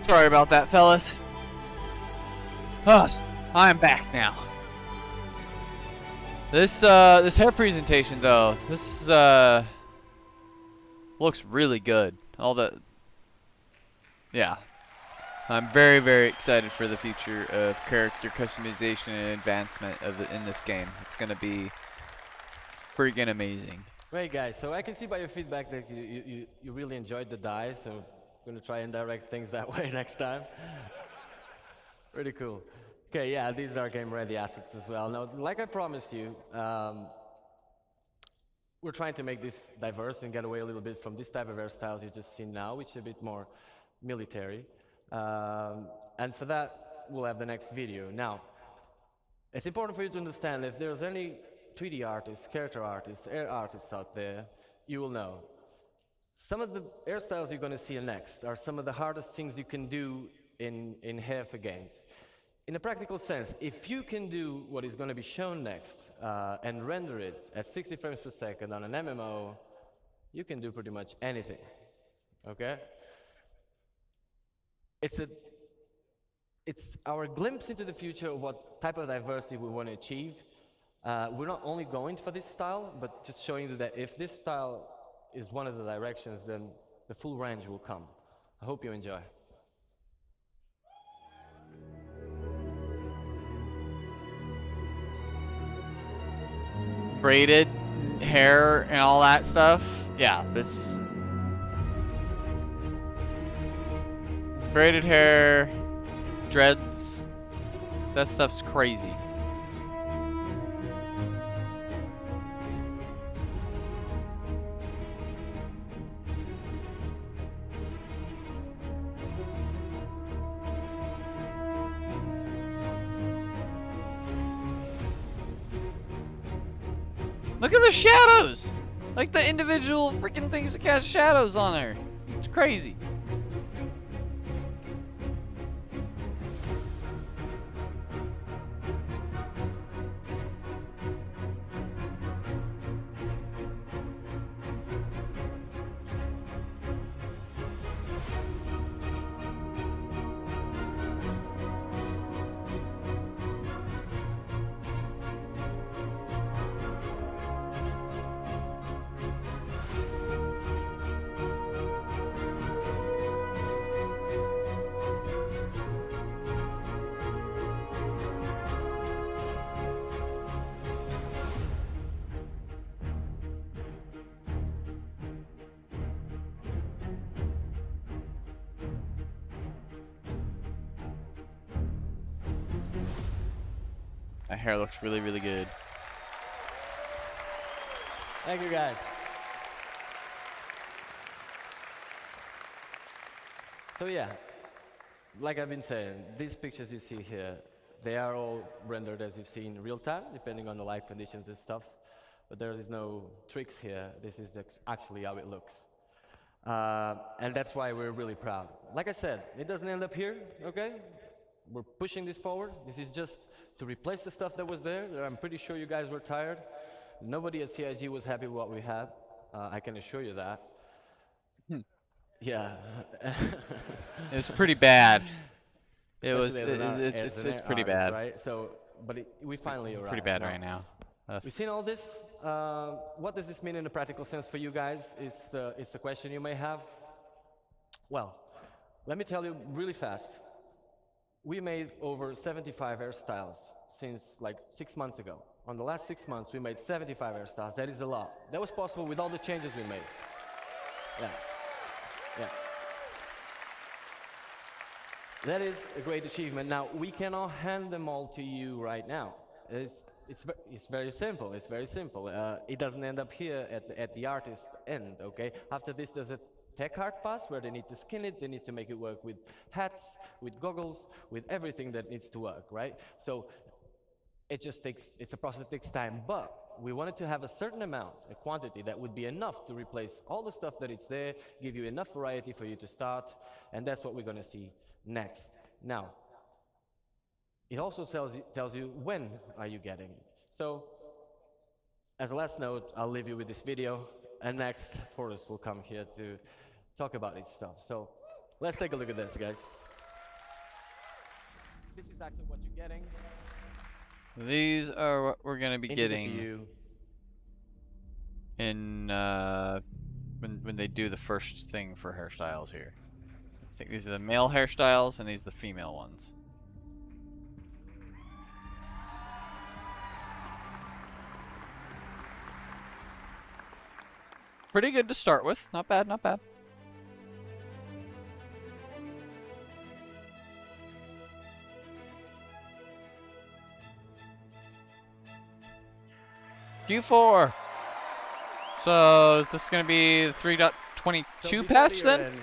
Sorry about that, fellas. I'm back now. This hair presentation though, this looks really good. Yeah. I'm very, very excited for the future of character customization and advancement in this game. It's gonna be freaking amazing. Great, guys. So I can see by your feedback that you really enjoyed the dye, so I'm going to try and direct things that way next time. Pretty cool. Okay, yeah, these are game-ready assets as well. Now, like I promised you, we're trying to make this diverse and get away a little bit from this type of hairstyles you just seen now, which is a bit more military. And for that, we'll have the next video. Now, it's important for you to understand if there's any 3D artists, character artists, air artists out there, you will know. Some of the hairstyles you're going to see next are some of the hardest things you can do in hair for games. In a practical sense, if you can do what is going to be shown next and render it at 60 frames per second on an MMO, you can do pretty much anything, okay? It's our glimpse into the future of what type of diversity we want to achieve, We're not only going for this style, but just showing you that if this style is one of the directions, then the full range will come. I hope you enjoy. Braided hair and all that stuff. Yeah, this braided hair, dreads, that stuff's crazy. Look at the shadows! Like the individual freaking things that cast shadows on there. It's crazy. That hair looks really, really good. Thank you, guys. So yeah, like I've been saying, these pictures you see here, they are all rendered as you've seen in real time, depending on the light conditions and stuff. But there is no tricks here. This is actually how it looks. And that's why we're really proud. Like I said, it doesn't end up here, okay? We're pushing this forward. This is just to replace the stuff that was there. I'm pretty sure you guys were tired. Nobody at CIG was happy with what we had. I can assure you that. Yeah. It was pretty bad. It's pretty artist, bad. Right? So, but we finally arrived. Pretty bad right now. We've seen all this. What does this mean in a practical sense for you guys? It's the question you may have. Well, let me tell you really fast. We made over 75 hairstyles since like 6 months ago. On the last 6 months, we made 75 hairstyles. That is a lot. That was possible with all the changes we made. Yeah. Yeah. That is a great achievement. Now, we cannot hand them all to you right now. It's very simple. It's very simple. It doesn't end up here at the artist end, okay? After this, there's a tech art pass where they need to skin it, they need to make it work with hats, with goggles, with everything that needs to work, right? So it's a process that takes time, but we wanted to have a certain amount, a quantity that would be enough to replace all the stuff that it's there, give you enough variety for you to start, and that's what we're gonna see next. Now, it also tells you when are you getting it. So, as a last note, I'll leave you with this video, and next, Forrest will come here to talk about his stuff. So, let's take a look at this, guys. This is actually what you're getting. These are what we're gonna be getting in when they do the first thing for hairstyles here. I think these are the male hairstyles and these are the female ones. Pretty good to start with. Not bad, not bad. Q4. So is this going to be the 3.22 patch then?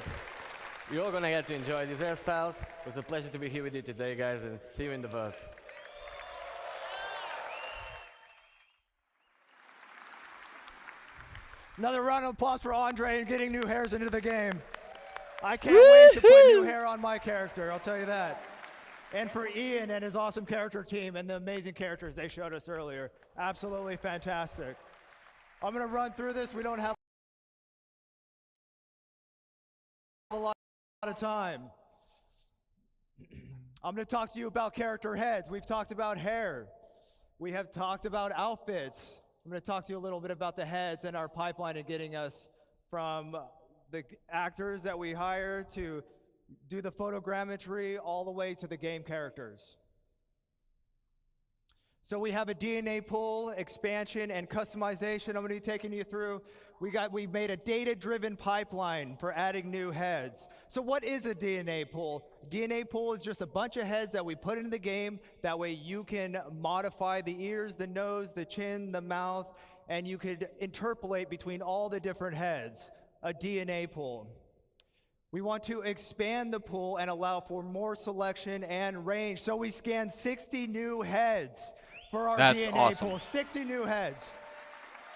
You're all going to get to enjoy these hairstyles. It was a pleasure to be here with you today, guys, and see you in the bus. Another round of applause for Andre and getting new hairs into the game. I can't wait to put new hair on my character, I'll tell you that. And for Ian and his awesome character team and the amazing characters they showed us earlier. Absolutely fantastic. I'm going to run through this. We don't have a lot of time. I'm going to talk to you about character heads. We've talked about hair. We have talked about outfits. I'm going to talk to you a little bit about the heads and our pipeline and getting us from the actors that we hire to do the photogrammetry all the way to the game characters. So we have a DNA pool, expansion, and customization I'm going to be taking you through. We made a data-driven pipeline for adding new heads. So what is a DNA pool? DNA pool is just a bunch of heads that we put into the game. That way you can modify the ears, the nose, the chin, the mouth, and you could interpolate between all the different heads. A DNA pool. We want to expand the pool and allow for more selection and range. So we scanned 60 new heads for our That's DNA awesome. pool. 60 new heads.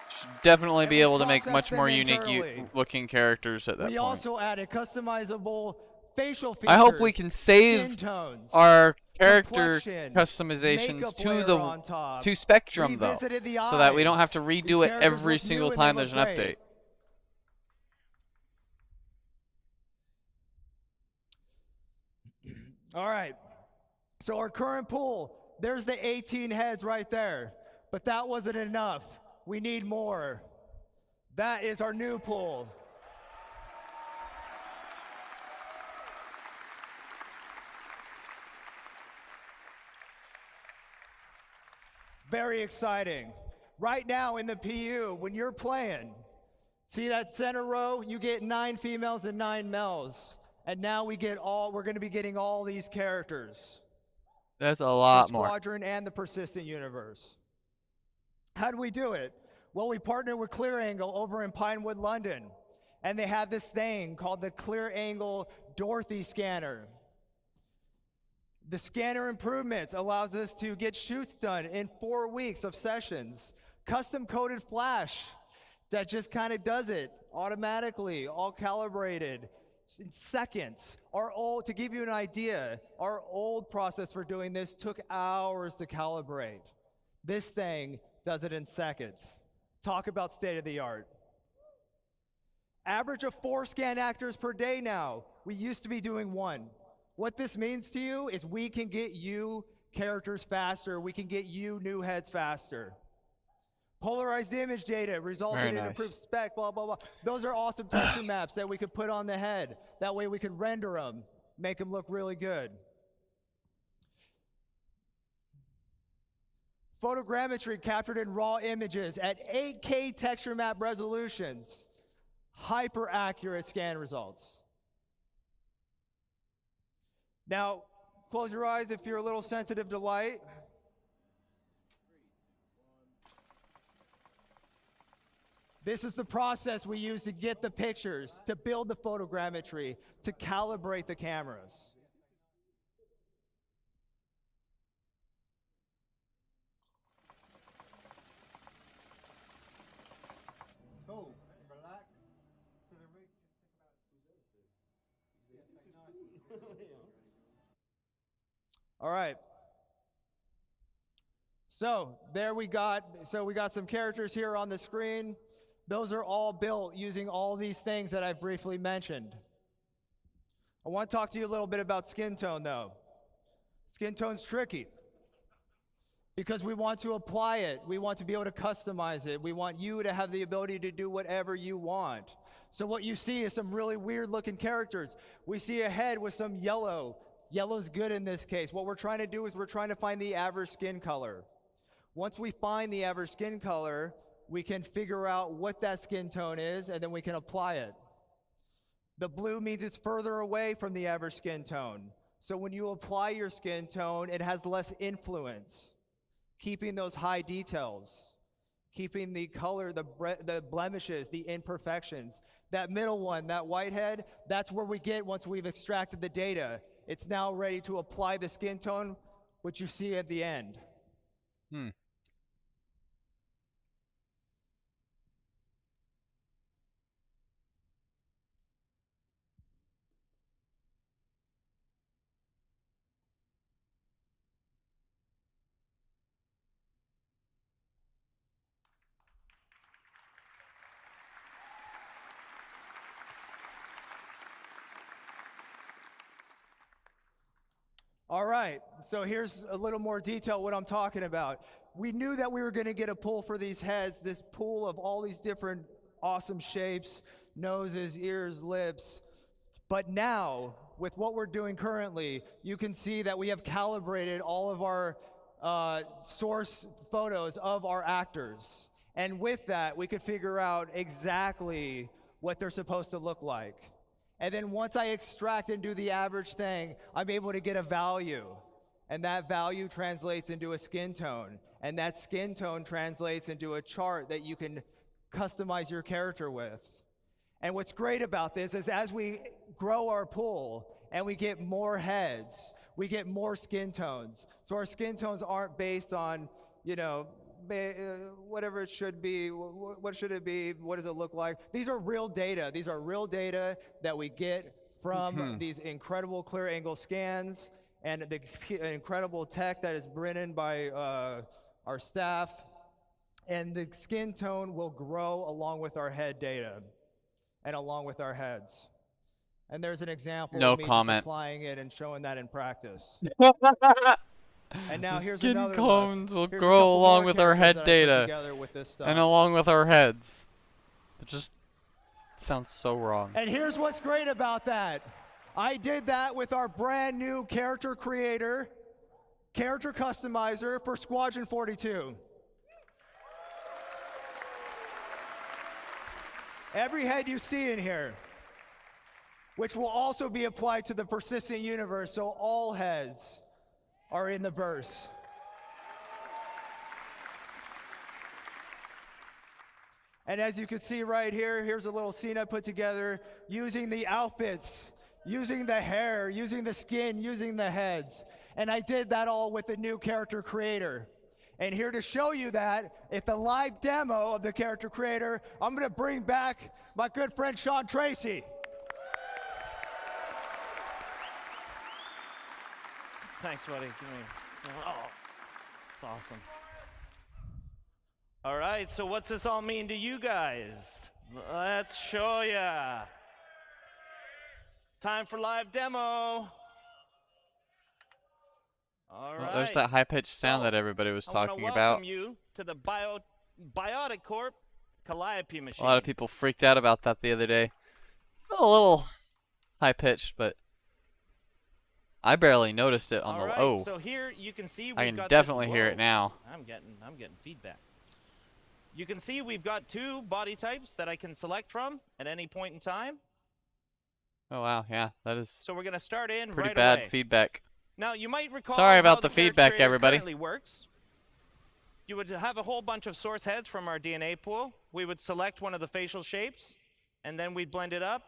Should definitely And be we able to make process much them more unique internally. looking characters at that We point. also added customizable facial features. I hope we can save skin tones, our character complexion, customizations makeup to layer the on top. to Spectrum though, Revisited the so that we don't eyes. have to These redo it characters every look single new and time they there's an look update. great. All right, so our current pool, there's the 18 heads right there, but that wasn't enough. We need more. That is our new pool. Very exciting. Right now in the PU, when you're playing, see that center row? You get 9 females and 9 males. And now we're going to be getting all these characters. That's a lot the more. Squadron and the Persistent Universe. How do we do it? Well, we partnered with Clear Angle over in Pinewood, London. And they have this thing called the Clear Angle Dorothy Scanner. The scanner improvements allows us to get shoots done in 4 weeks of sessions. Custom coded flash that just kind of does it automatically, all calibrated in seconds. To give you an idea, our old process for doing this took hours to calibrate. This thing does it in seconds. Talk about state of the art. Average of 4 scan actors per day now. We used to be doing 1. What this means to you is we can get you characters faster. We can get you new heads faster. Polarized image data resulted in improved spec, blah, blah, blah. Those are awesome texture maps that we could put on the head. That way we could render them, make them look really good. Photogrammetry captured in raw images at 8K texture map resolutions. Hyper accurate scan results. Now, close your eyes if you're a little sensitive to light. This is the process we use to get the pictures, to build the photogrammetry, to calibrate the cameras. Oh, relax. So they're making All right. So we got some characters here on the screen. Those are all built using all these things that I've briefly mentioned. I want to talk to you a little bit about skin tone though. Skin tone's tricky because we want to apply it. We want to be able to customize it. We want you to have the ability to do whatever you want. So what you see is some really weird looking characters. We see a head with some yellow. Yellow's good in this case. What we're trying to do is we're trying to find the average skin color. Once we find the average skin color, we can figure out what that skin tone is, and then we can apply it. The blue means it's further away from the average skin tone. So when you apply your skin tone, it has less influence, keeping those high details, keeping the color, the blemishes, the imperfections. That middle one, that whitehead, that's where we get once we've extracted the data. It's now ready to apply the skin tone, which you see at the end. All right, so here's a little more detail what I'm talking about. we knew that we were going to get a pull for these heads, this pool of all these different awesome shapes, noses, ears, lips. But now, with what we're doing currently, you can see that we have calibrated all of our source photos of our actors. And with that, we could figure out exactly what they're supposed to look like. And then once I extract and do the average thing, I'm able to get a value. And that value translates into a skin tone. And that skin tone translates into a chart that you can customize your character with. And what's great about this is as we grow our pool and we get more heads, we get more skin tones. So our skin tones aren't based on, you know, whatever it should be. What should it be? What does it look like? These are real data. These are real data that we get from these incredible clear angle scans and the incredible tech that is written by our staff. And the skin tone will grow along with our head data and along with our heads. And there's an example of me just applying it and showing that in practice. And now here's another skin cones will Here's grow along with our head that I put data together with this stuff. and along with our heads. It just sounds so wrong. And here's what's great about that. I did that with our brand new character creator, character customizer for Squadron 42. Every head you see in here, which will also be applied to the persistent universe, so all heads are in the verse. And as you can see right here, here's a little scene I put together using the outfits, using the hair, using the skin, using the heads. And I did that all with the new character creator. And here to show you that, it's a live demo of the character creator, I'm going to bring back my good friend Sean Tracy. Thanks, buddy. Give me. Oh, it's awesome. All right, so what's this all mean to you guys? Let's show ya. Time for live demo. All right. Well, there's that high-pitched sound that everybody was talking about. Welcome you to the Biotic Corp Calliope machine. A lot of people freaked out about that the other day. A little high-pitched, but I barely noticed it on the low. So here you can see I can definitely hear it now. I'm getting feedback. You can see we've got two body types that I can select from at any point in time. Oh wow, yeah, that is. So we're gonna start in pretty right bad away. feedback. Now you might recall. Sorry about how the feedback, character everybody. currently works. You would have a whole bunch of source heads from our DNA pool. We would select one of the facial shapes, and then we'd blend it up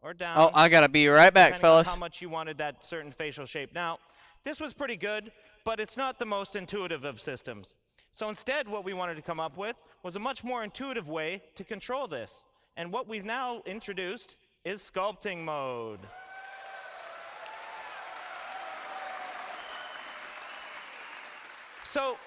or down. Oh, I gotta be right back, depending on fellas. how much you wanted that certain facial shape. Now, this was pretty good, but it's not the most intuitive of systems. So instead, what we wanted to come up with was a much more intuitive way to control this. And what we've now introduced is sculpting mode. So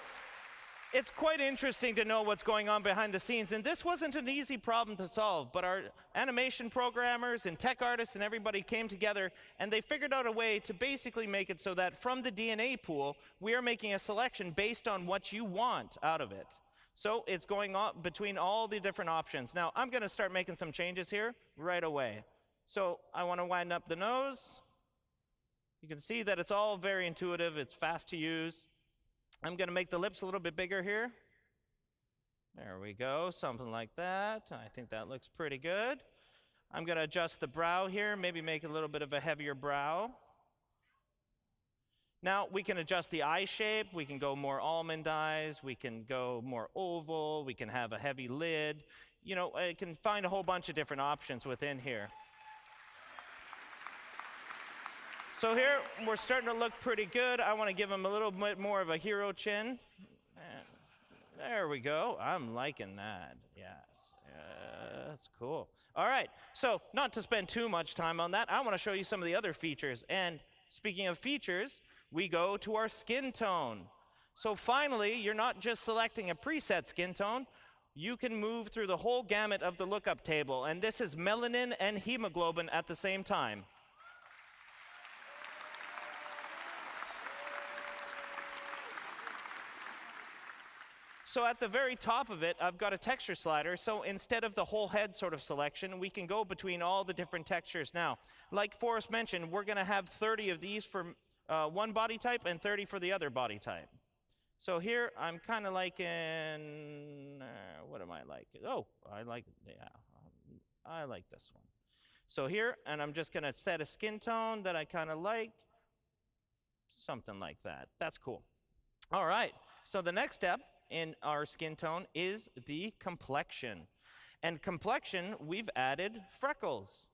it's quite interesting to know what's going on behind the scenes, and this wasn't an easy problem to solve, but our animation programmers and tech artists and everybody came together, and they figured out a way to basically make it so that from the DNA pool, we are making a selection based on what you want out of it. So it's going on between all the different options. Now, I'm going to start making some changes here right away. So I want to wind up the nose. You can see that it's all very intuitive. It's fast to use. I'm going to make the lips a little bit bigger here. There we go, something like that. I think that looks pretty good. I'm going to adjust the brow here, maybe make a little bit of a heavier brow. Now we can adjust the eye shape. We can go more almond eyes. We can go more oval. We can have a heavy lid. You know, I can find a whole bunch of different options within here. So here, we're starting to look pretty good. I want to give him a little bit more of a hero chin. There we go. I'm liking that. Yes. That's cool. All right. So not to spend too much time on that, I want to show you some of the other features. And speaking of features, we go to our skin tone. So finally, you're not just selecting a preset skin tone. You can move through the whole gamut of the lookup table. And this is melanin and hemoglobin at the same time. So at the very top of it, I've got a texture slider. So instead of the whole head sort of selection, we can go between all the different textures. Now, like Forrest mentioned, we're going to have 30 of these for one body type and 30 for the other body type. So here I'm kind of liking, what am I like? Oh, I like this one. So here, and I'm just going to set a skin tone that I kind of like, something like that. That's cool. All right, so the next step in our skin tone is the complexion. And complexion, we've added freckles.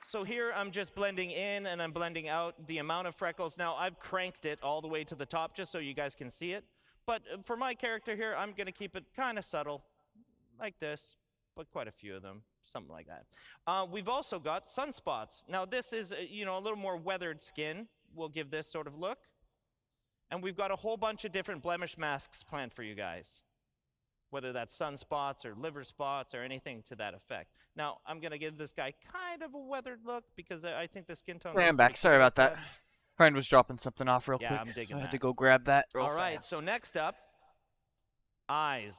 So here I'm just blending in and I'm blending out the amount of freckles. Now I've cranked it all the way to the top just so you guys can see it. But for my character here, I'm going to keep it kind of subtle, like this, but quite a few of them, something like that. We've also got sunspots. Now this is, you know, a little more weathered skin. We'll give this sort of look. And we've got a whole bunch of different blemish masks planned for you guys, whether that's sunspots or liver spots or anything to that effect. Now, I'm going to give this guy kind of a weathered look because I think the skin tone... Hey, I'm back. Sorry about that. Friend was dropping something off real quick. I'm digging so I had that. to go grab that real All right, fast. so next up, eyes.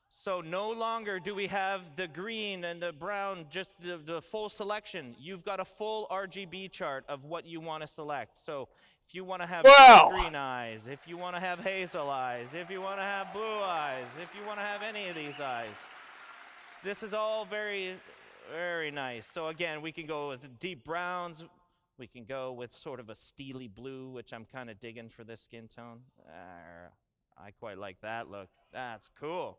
So no longer do we have the green and the brown, just the full selection. You've got a full RGB chart of what you want to select. So if you want to have green eyes, if you want to have hazel eyes, if you want to have blue eyes, if you want to have any of these eyes, this is all very, very nice. So again, we can go with deep browns. We can go with sort of a steely blue, which I'm kind of digging for this skin tone. I quite like that look. That's cool.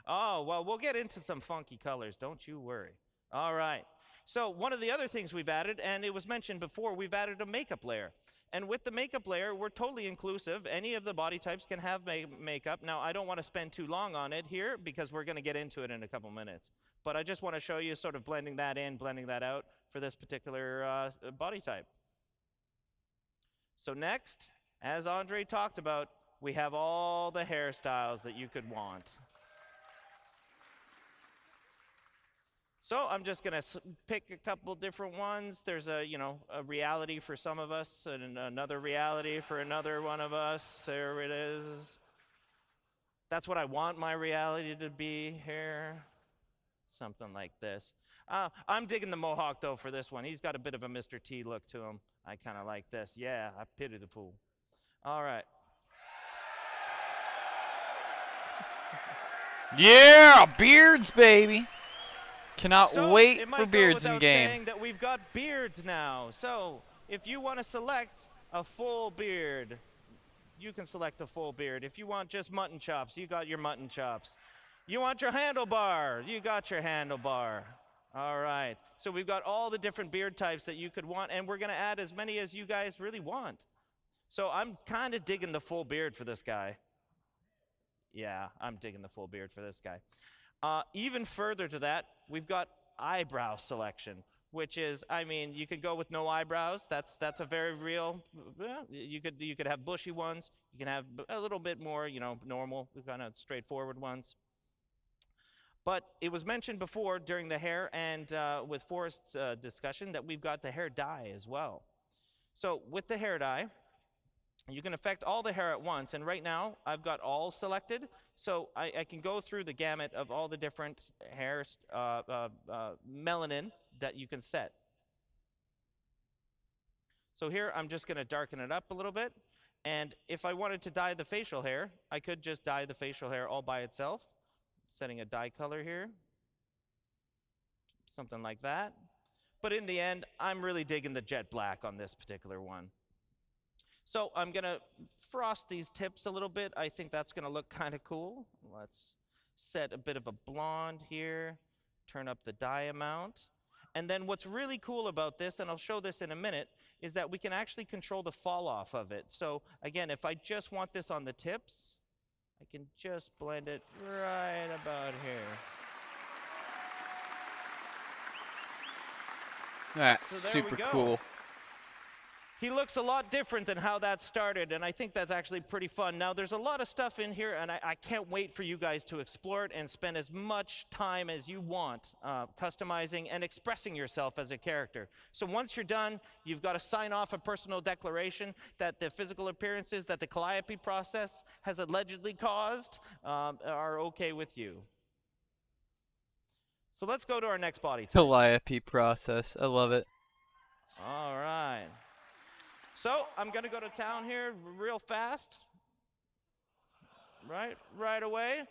Oh, well, we'll get into some funky colors. Don't you worry. All right. So one of the other things we've added, and it was mentioned before, we've added a makeup layer. And with the makeup layer, we're totally inclusive. Any of the body types can have makeup. Now, I don't want to spend too long on it here because we're going to get into it in a couple minutes. But I just want to show you sort of blending that in, blending that out for this particular body type. So next, as Andre talked about, we have all the hairstyles that you could want. So I'm just going to pick a couple different ones. There's a reality for some of us and another reality for another one of us. There it is. That's what I want my reality to be here. Something like this. I'm digging the mohawk, though, for this one. He's got a bit of a Mr. T look to him. I kind of like this. Yeah, I pity the fool. All right. Yeah, beards, baby. Cannot So wait it might for go beards in without game. saying that we've got beards now. So if you want to select a full beard, you can select a full beard. If you want just mutton chops, you got your mutton chops. You want your handlebar, you got your handlebar. All right. So we've got all the different beard types that you could want, and we're going to add as many as you guys really want. So I'm kind of digging the full beard for this guy. Yeah, I'm digging the full beard for this guy. Even further to that, we've got eyebrow selection, which is, I mean, you could go with no eyebrows. That's a very real. You could have bushy ones. You can have a little bit more, normal, kind of straightforward ones. But it was mentioned before during the hair and with Forrest's discussion that we've got the hair dye as well. So with the hair dye, you can affect all the hair at once, and right now I've got all selected, so I can go through the gamut of all the different hair melanin that you can set. So here I'm just going to darken it up a little bit, and if I wanted to dye the facial hair, I could just dye the facial hair all by itself, setting a dye color here, something like that. But in the end, I'm really digging the jet black on this particular one. So I'm going to frost these tips a little bit. I think that's going to look kind of cool. Let's set a bit of a blonde here, turn up the dye amount. And then what's really cool about this, and I'll show this in a minute, is that we can actually control the fall off of it. So again, if I just want this on the tips, I can just blend it right about here. That's So there we super go. cool. he looks a lot different than how that started, and I think that's actually pretty fun. Now, there's a lot of stuff in here, and I can't wait for you guys to explore it and spend as much time as you want customizing and expressing yourself as a character. So once you're done, you've got to sign off a personal declaration that the physical appearances that the calliope process has allegedly caused are okay with you. So let's go to our next body type. Calliope process. I love it. All right. So I'm going to go to town here real fast. Right away.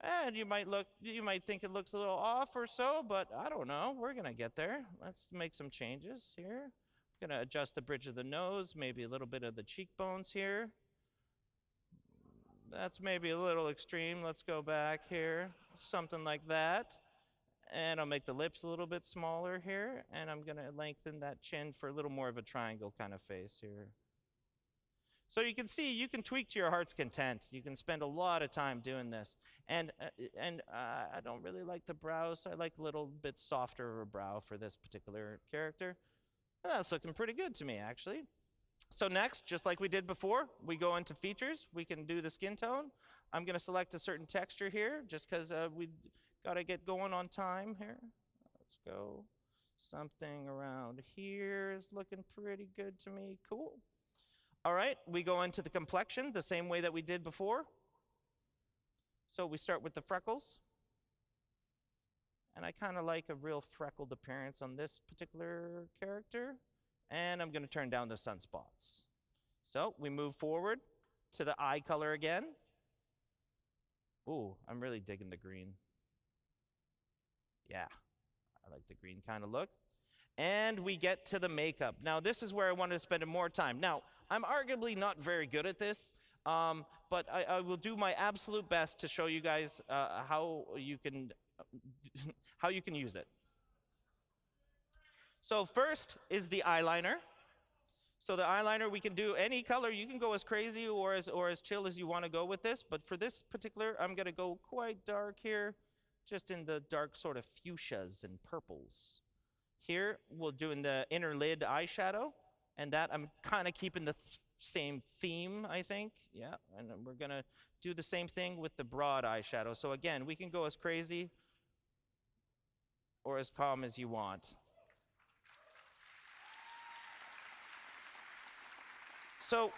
And you might think it looks a little off or so, but I don't know. We're going to get there. Let's make some changes here. I'm going to adjust the bridge of the nose, maybe a little bit of the cheekbones here. That's maybe a little extreme. Let's go back here. Something like that. And I'll make the lips a little bit smaller here, and I'm going to lengthen that chin for a little more of a triangle kind of face here. So you can see, you can tweak to your heart's content. You can spend a lot of time doing this. And I don't really like the brows. I like a little bit softer of a brow for this particular character. And that's looking pretty good to me, actually. So next, just like we did before, we go into features. We can do the skin tone. I'm going to select a certain texture here, just because we got to get going on time here. Let's go. Something around here is looking pretty good to me. Cool. All right, we go into the complexion the same way that we did before. So we start with the freckles. And I kind of like a real freckled appearance on this particular character. And I'm going to turn down the sunspots. So we move forward to the eye color again. Ooh, I'm really digging the green. Yeah, I like the green kind of look. And we get to the makeup. Now, this is where I wanted to spend more time. Now, I'm arguably not very good at this, but I will do my absolute best to show you guys how you can use it. So first is the eyeliner. So the eyeliner, we can do any color. You can go as crazy or as chill as you want to go with this. But for this particular, I'm going to go quite dark here, just in the dark sort of fuchsias and purples. Here, we'll do in the inner lid eyeshadow. And that, I'm kind of keeping the same theme, I think. Yeah, and we're going to do the same thing with the broad eyeshadow. So again, we can go as crazy or as calm as you want. So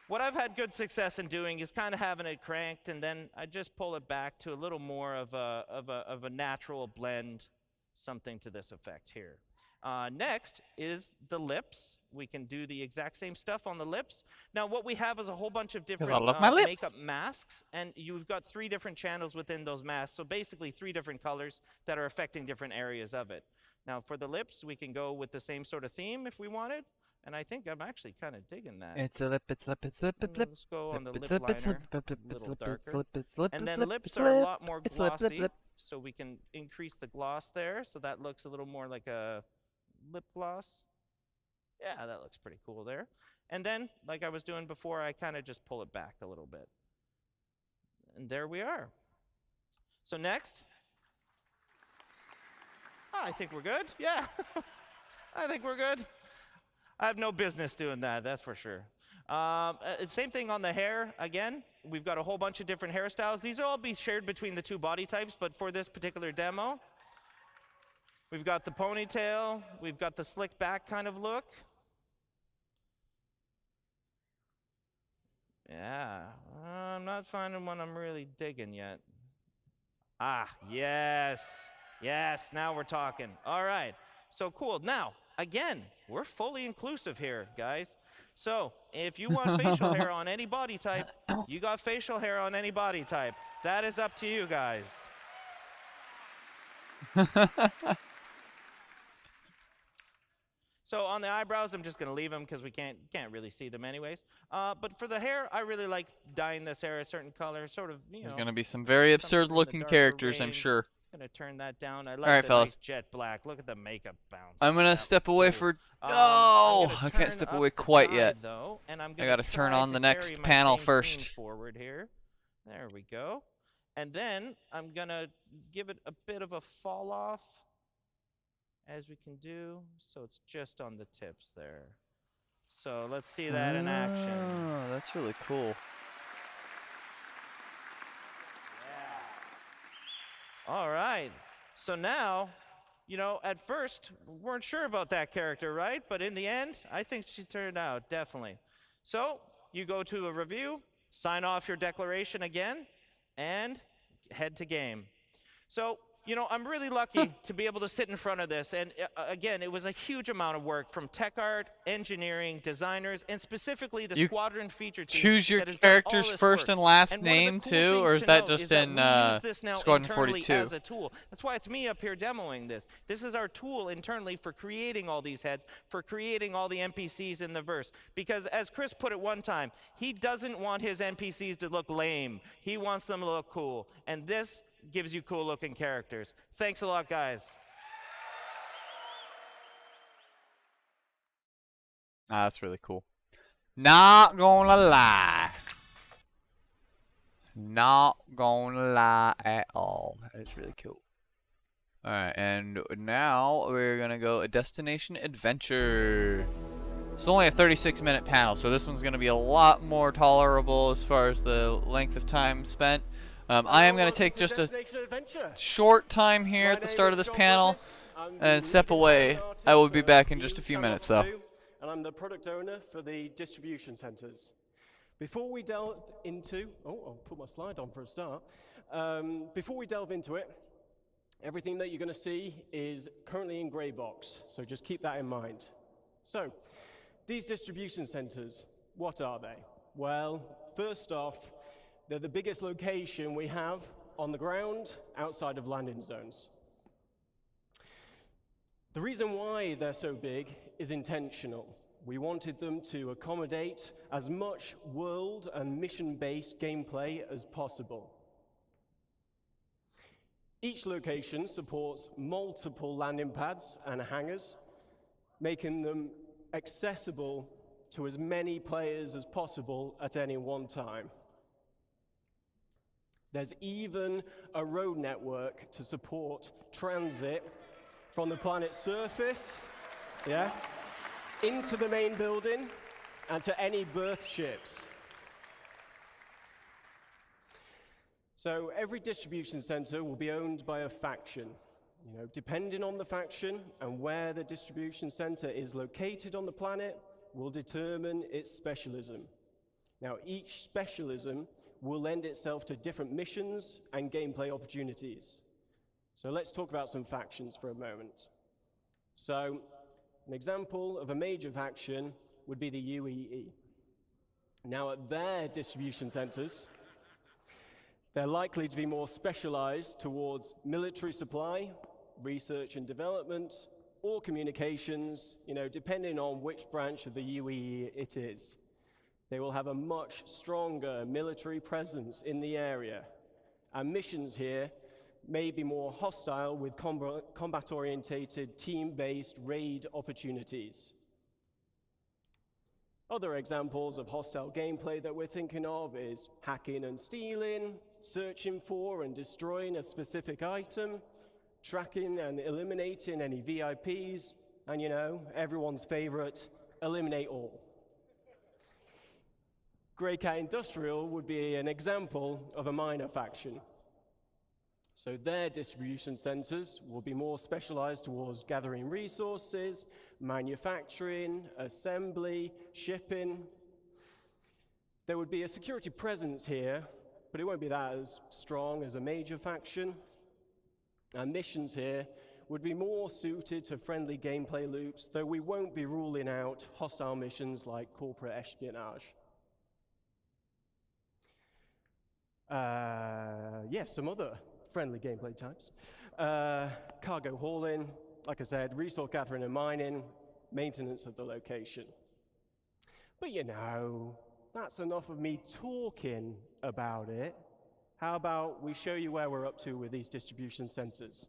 what I've had good success in doing is kind of having it cranked, and then I just pull it back to a little more of a natural blend, something to this effect here. Next is the lips. We can do the exact same stuff on the lips. Now what we have is a whole bunch of different makeup masks, and you've got 3 different channels within those masks, so basically 3 different colors that are affecting different areas of it. Now for the lips, we can go with the same sort of theme if we wanted. And I think I'm actually kind of digging that. It's a lip, it's lip, it's lip, lip, lip. Let's go on the lip lip, liner, a little darker. And then lips are a lot more glossy, so we can increase the gloss there, so that looks a little more like a lip gloss. Yeah, that looks pretty cool there. And then, like I was doing before, I kind of just pull it back a little bit. And there we are. So next, I think we're good. Yeah, I think we're good. I have no business doing that, that's for sure. Same thing on the hair. Again, we've got a whole bunch of different hairstyles. These will all be shared between the 2 body types, but for this particular demo, we've got the ponytail, we've got the slick back kind of look. Yeah, I'm not finding one I'm really digging yet. Ah, yes, yes, now we're talking. All right, so cool. Now, again, we're fully inclusive here, guys. So if you want facial hair on any body type, you got facial hair on any body type. That is up to you guys. So on the eyebrows, I'm just going to leave them because we can't really see them anyways. But for the hair, I really like dyeing this hair a certain color, sort of, you know. There's going to be some very absurd-looking characters, I'm sure. Gonna turn that down. I like All right, the fellas. nice jet black. Look at the makeup bounce. I'm gonna step away for. No, I can't step away quite yet. Though, and I'm I gotta turn on the next panel first. Forward here. There we go. And then I'm gonna give it a bit of a fall off, as we can do. So it's just on the tips there. So let's see that in action. Oh, that's really cool. All right. So now, you know, at first, we weren't sure about that character, right? But in the end, I think she turned out, definitely. So you go to a review, sign off your declaration again, and head to game. So, you know, I'm really lucky to be able to sit in front of this. And again, it was a huge amount of work from tech art, engineering, designers, and specifically the squadron feature team. Choose your that has done all character's this first work. and last And one of the name cool too, things or is to that note just that in we use this now Squadron internally 42? as a tool. That's why it's me up here demoing this. This is our tool internally for creating all these heads, for creating all the NPCs in the verse. Because as Chris put it one time, he doesn't want his NPCs to look lame. He wants them to look cool. And this gives you cool looking characters. Thanks a lot, guys. Ah, that's really cool. Not gonna lie. Not gonna lie at all. That is really cool. Alright, and now we're gonna go a destination adventure. It's only a 36-minute panel, so this one's gonna be a lot more tolerable as far as the length of time spent. I am gonna take just a short time here at the start of this panel and step away. I will be back in just a few minutes, though. And I'm the product owner for the distribution centers. Before we delve into, I'll put my slide on for a start. Before we delve into it, everything that you're going to see is currently in gray box, so just keep that in mind. So, these distribution centers, what are they? Well, first off, they're the biggest location we have on the ground outside of landing zones. The reason why they're so big is intentional. We wanted them to accommodate as much world and mission-based gameplay as possible. Each location supports multiple landing pads and hangars, making them accessible to as many players as possible at any one time. There's even a road network to support transit from the planet's surface, into the main building and to any berth ships. So every distribution center will be owned by a faction. You know, depending on the faction and where the distribution center is located on the planet will determine its specialism. Now, each specialism will lend itself to different missions and gameplay opportunities. So let's talk about some factions for a moment. So an example of a major faction would be the UEE. Now, at their distribution centers, they're likely to be more specialized towards military supply, research and development, or communications, you know, depending on which branch of the UEE it is. They will have a much stronger military presence in the area, and missions here may be more hostile with combat-orientated, team-based raid opportunities. Other examples of hostile gameplay that we're thinking of is hacking and stealing, searching for and destroying a specific item, tracking and eliminating any VIPs, and, you know, everyone's favorite, eliminate all. Grey Cat Industrial would be an example of a minor faction. So their distribution centers will be more specialized towards gathering resources, manufacturing, assembly, shipping. There would be a security presence here, but it won't be that as strong as a major faction. And missions here would be more suited to friendly gameplay loops, though we won't be ruling out hostile missions like corporate espionage. Some other friendly gameplay types. Cargo hauling, like I said, resource gathering and mining, maintenance of the location. But you know, that's enough of me talking about it. How about we show you where we're up to with these distribution centers?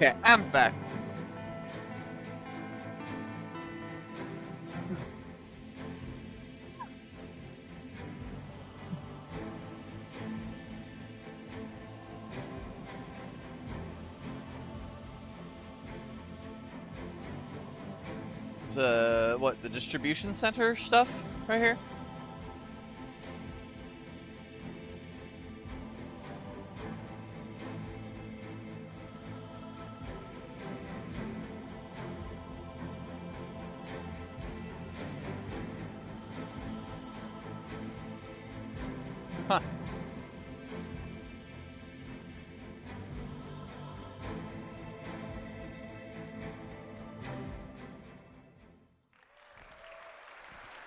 Okay, I'm back. What, the distribution center stuff right here? Huh.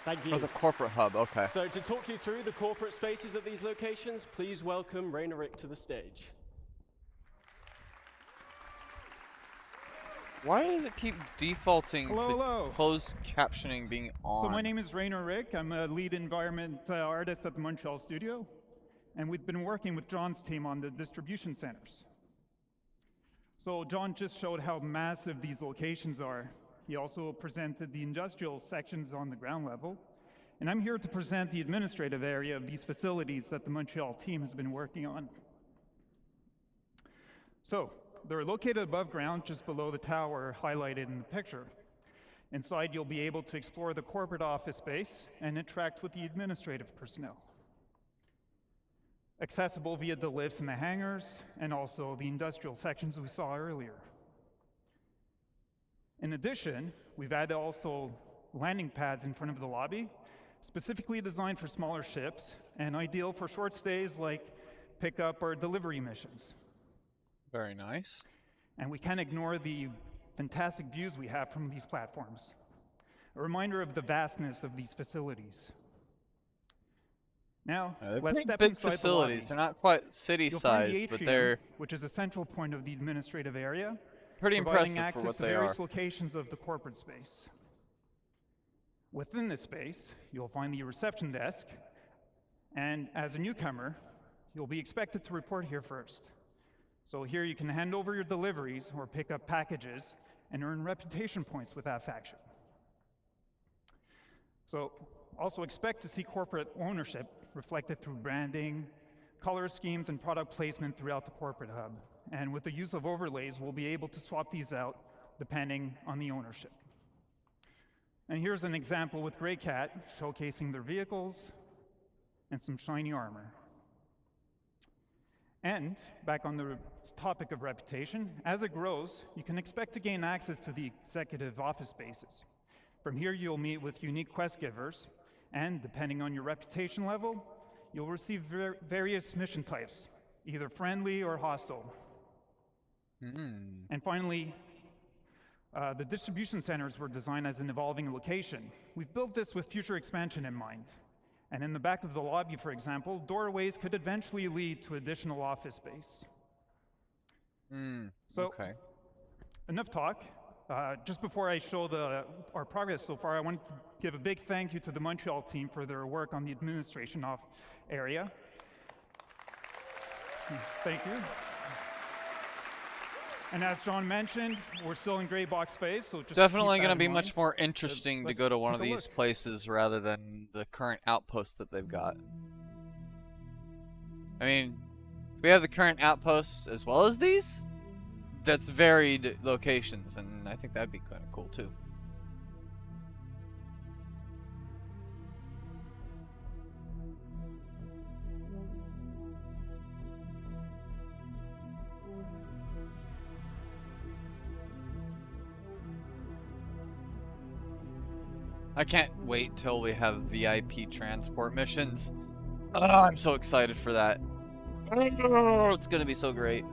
Thank you. It was a corporate hub, okay. So to talk you through the corporate spaces at these locations, please welcome Rainer Rick to the stage. Why does it keep defaulting Hello. to closed captioning being on? So my name is Rainer Rick. I'm a lead environment artist at the Montreal studio. And we've been working with John's team on the distribution centers. So John just showed how massive these locations are. He also presented the industrial sections on the ground level. And I'm here to present the administrative area of these facilities that the Montreal team has been working on. So they're located above ground, just below the tower highlighted in the picture. Inside, you'll be able to explore the corporate office space and interact with the administrative personnel. Accessible via the lifts and the hangars, and also the industrial sections we saw earlier. In addition, we've added also landing pads in front of the lobby, specifically designed for smaller ships and ideal for short stays like pickup or delivery missions. Very nice. And we can't ignore the fantastic views we have from these platforms. A reminder of the vastness of these facilities. Now, They're let's pretty step big inside facilities. the They're lobby. not quite city You'll find sized, the but atrium, they're which is a central point of the administrative area, pretty providing impressive for access what to they are. various locations of the corporate space. Within this space, you'll find the reception desk, and as a newcomer, you'll be expected to report here first. So here you can hand over your deliveries or pick up packages and earn reputation points with that faction. So also expect to see corporate ownership reflected through branding, color schemes, and product placement throughout the corporate hub. And with the use of overlays, we'll be able to swap these out depending on the ownership. And here's an example with Grey Cat showcasing their vehicles and some shiny armor. And back on the topic of reputation, as it grows, you can expect to gain access to the executive office spaces. From here, you'll meet with unique quest givers, and depending on your reputation level, you'll receive various mission types, either friendly or hostile. And finally, the distribution centers were designed as an evolving location. We've built this with future expansion in mind. And in the back of the lobby, for example, doorways could eventually lead to additional office space. So, okay. Enough talk. Just before I show our progress so far, I want to give a big thank you to the Montreal team for their work on the administration area. Thank you. And as John mentioned, we're still in gray box space, so just definitely going to be much more interesting to go to one of these places rather than the current outpost that they've got. I mean, if we have the current outposts as well as these, that's varied locations, and I think that'd be kind of cool too. I can't wait till we have VIP transport missions. Oh, I'm so excited for that. Oh, it's gonna be so great.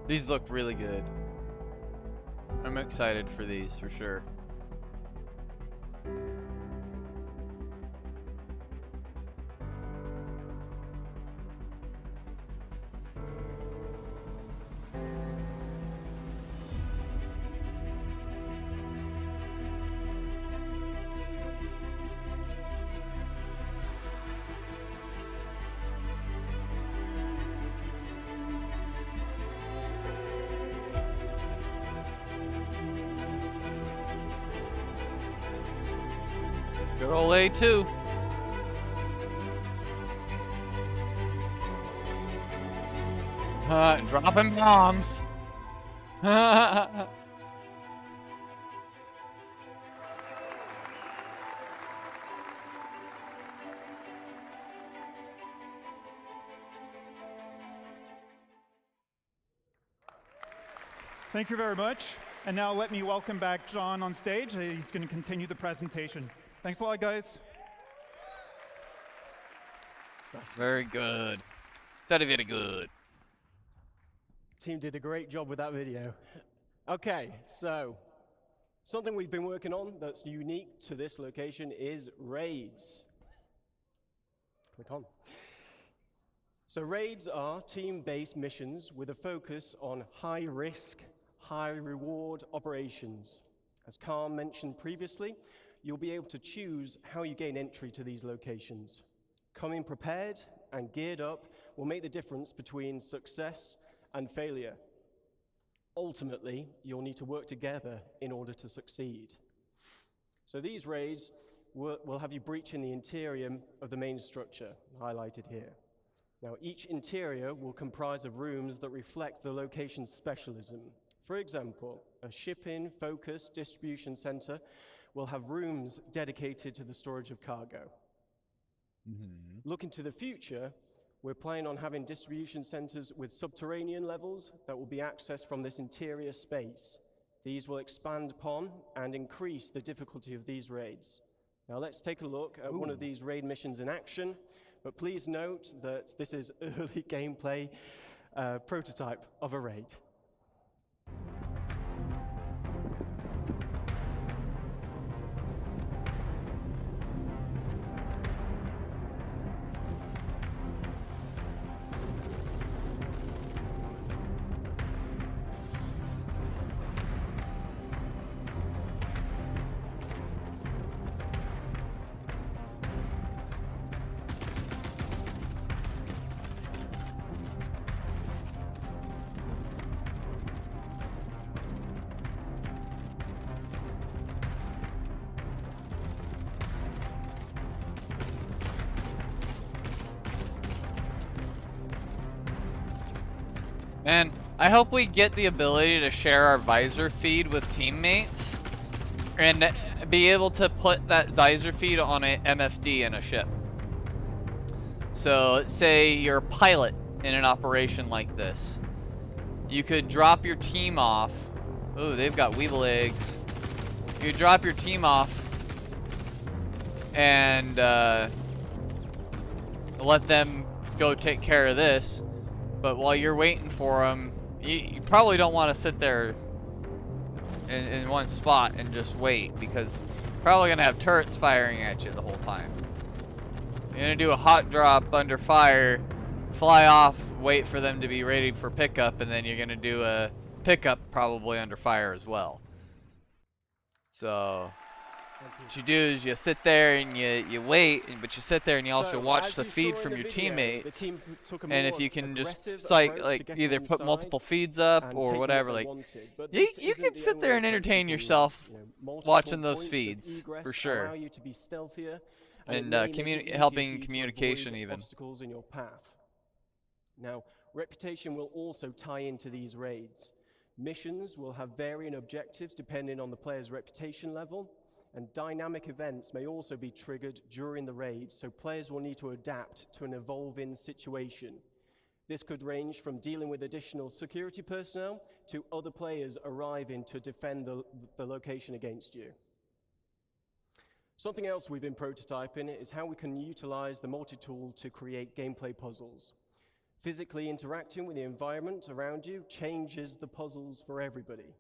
These look really good. I'm excited for these for sure. Good old A2. Dropping bombs. Thank you very much. And now let me welcome back John on stage. He's going to continue the presentation. Thanks a lot, guys. Very good. Very, very good. Team did a great job with that video. Okay, so something we've been working on that's unique to this location is raids. Click on. So raids are team-based missions with a focus on high-risk, high-reward operations. As Carl mentioned previously, you'll be able to choose how you gain entry to these locations. Coming prepared and geared up will make the difference between success and failure. Ultimately, you'll need to work together in order to succeed. So these raids will have you breaching the interior of the main structure, highlighted here. Now, each interior will comprise of rooms that reflect the location's specialism. For example, a shipping-focused distribution center will have rooms dedicated to the storage of cargo. Looking to the future, we're planning on having distribution centers with subterranean levels that will be accessed from this interior space. These will expand upon and increase the difficulty of these raids. Now let's take a look at one of these raid missions in action, but please note that this is early gameplay prototype of a raid. Man, I hope we get the ability to share our visor feed with teammates and be able to put that visor feed on a MFD in a ship. So let's say you're a pilot in an operation like this. You could drop your team off. Ooh, they've got weevil eggs. You drop your team off and let them go take care of this. But while you're waiting for them, you probably don't want to sit there in one spot and just wait, because you're probably going to have turrets firing at you the whole time. You're going to do a hot drop under fire, fly off, wait for them to be ready for pickup, and then you're going to do a pickup probably under fire as well. So what you do is you sit there and you wait, but you sit there and you also watch the feed from your teammates. And if you can just like either put multiple feeds up or whatever, like you can sit there and entertain yourself watching those feeds for sure. And helping communication even. Obstacles in your path. Now, reputation will also tie into these raids. Missions will have varying objectives depending on the player's reputation level, and dynamic events may also be triggered during the raid, so players will need to adapt to an evolving situation. This could range from dealing with additional security personnel to other players arriving to defend the location against you. Something else we've been prototyping is how we can utilize the multi-tool to create gameplay puzzles. Physically interacting with the environment around you changes the puzzles for everybody.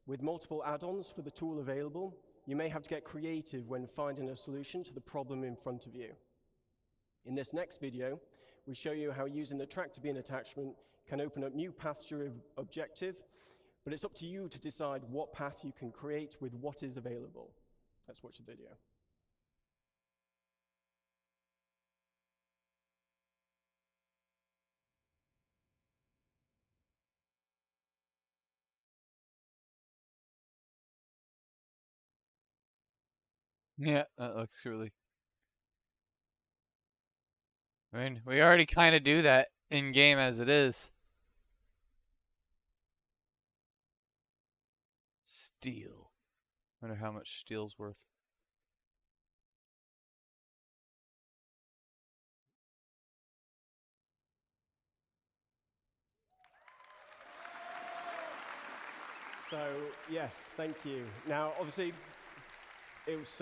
With multiple add-ons for the tool available, you may have to get creative when finding a solution to the problem in front of you. In this next video, we show you how using the tractor beam attachment can open up new paths to your objective, but it's up to you to decide what path you can create with what is available. Let's watch the video. Yeah, that looks really. I mean, we already kind of do that in game as it is. Steel. Wonder how much steel's worth. So, yes, thank you. Now, obviously, it was,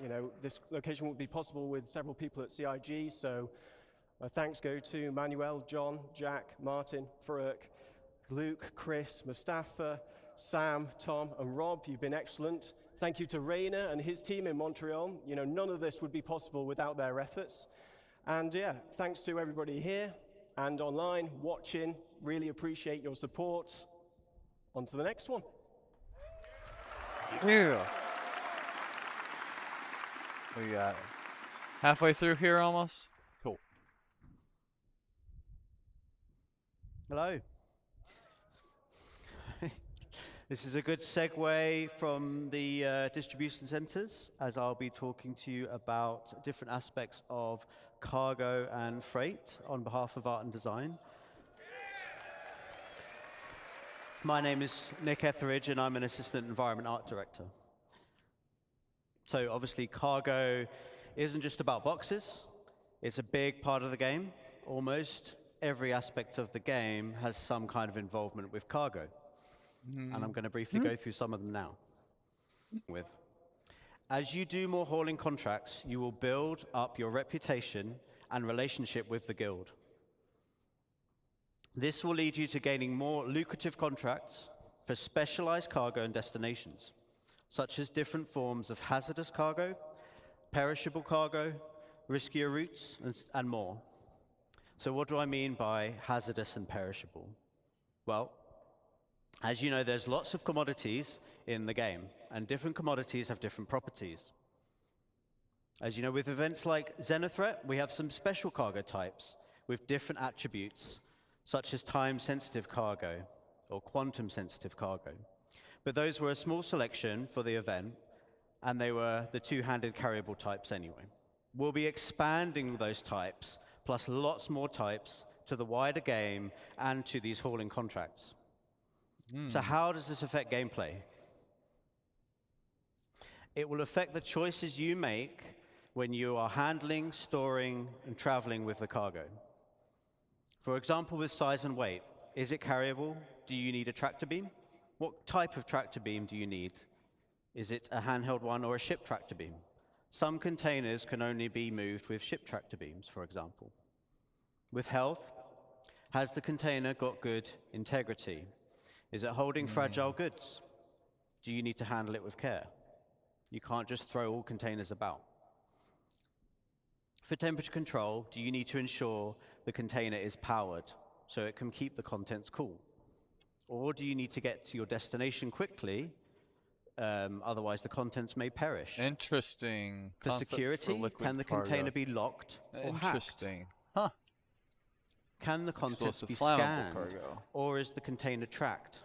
you know, this location would be possible with several people at CIG, so thanks go to Manuel, John, Jack, Martin, Farouk, Luke, Chris, Mustafa, Sam, Tom, and Rob. You've been excellent. Thank you to Rainer and his team in Montreal. You know, none of this would be possible without their efforts. And yeah, thanks to everybody here and online watching. Really appreciate your support. On to the next one. Yeah. We got halfway through here almost. Cool. Hello. This is a good segue from the distribution centers, as I'll be talking to you about different aspects of cargo and freight on behalf of Art and Design. My name is Nick Etheridge, and I'm an Assistant Environment Art Director. So obviously, cargo isn't just about boxes. It's a big part of the game. Almost every aspect of the game has some kind of involvement with cargo. And I'm going to briefly go through some of them now. As you do more hauling contracts, you will build up your reputation and relationship with the guild. This will lead you to gaining more lucrative contracts for specialized cargo and destinations, such as different forms of hazardous cargo, perishable cargo, riskier routes, and more. So what do I mean by hazardous and perishable? Well, as you know, there's lots of commodities in the game, and different commodities have different properties. As you know, with events like Xenothreat, we have some special cargo types with different attributes, such as time-sensitive cargo or quantum-sensitive cargo. But those were a small selection for the event, and they were the two-handed carryable types anyway. We'll be expanding those types, plus lots more types, to the wider game and to these hauling contracts. So how does this affect gameplay? It will affect the choices you make when you are handling, storing, and traveling with the cargo. For example, with size and weight. Is it carryable? Do you need a tractor beam? What type of tractor beam do you need? Is it a handheld one or a ship tractor beam? Some containers can only be moved with ship tractor beams, for example. With health, has the container got good integrity? Is it holding fragile goods? Do you need to handle it with care? You can't just throw all containers about. For temperature control, do you need to ensure the container is powered so it can keep the contents cool? Or do you need to get to your destination quickly, otherwise the contents may perish? Interesting. For security, can the container be locked or hacked? Interesting. Huh. Can the contents Explosive be flammable scanned, cargo. or is the container tracked?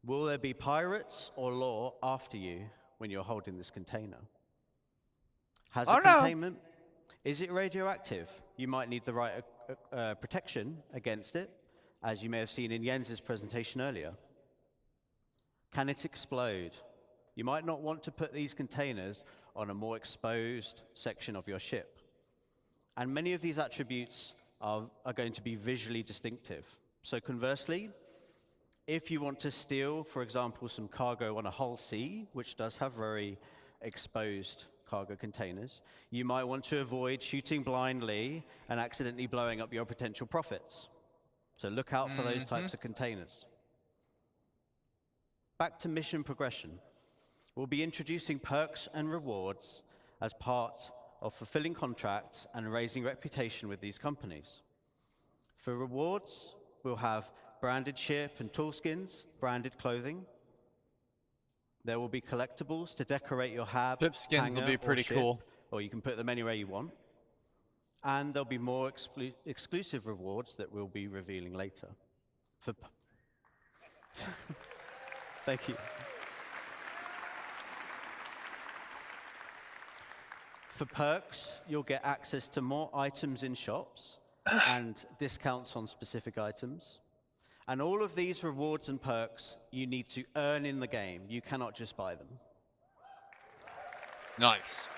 Will there be pirates or law after you when you're holding this container? Has it containment? Is it radioactive? You might need the right protection against it, as you may have seen in Jens's presentation earlier. Can it explode? You might not want to put these containers on a more exposed section of your ship. And many of these attributes are going to be visually distinctive. So conversely, if you want to steal, for example, some cargo on a whole sea, which does have very exposed cargo containers, you might want to avoid shooting blindly and accidentally blowing up your potential profits. So look out for those types of containers. Back to mission progression. We'll be introducing perks and rewards as part of fulfilling contracts and raising reputation with these companies. For rewards, we'll have branded ship and tool skins, branded clothing. There will be collectibles to decorate your hab, Ship skins will hangar, be pretty or ship, cool. or you can put them anywhere you want. And there'll be more exclusive rewards that we'll be revealing later. Thank you. For perks, you'll get access to more items in shops and discounts on specific items. And all of these rewards and perks you need to earn in the game. You cannot just buy them. Nice.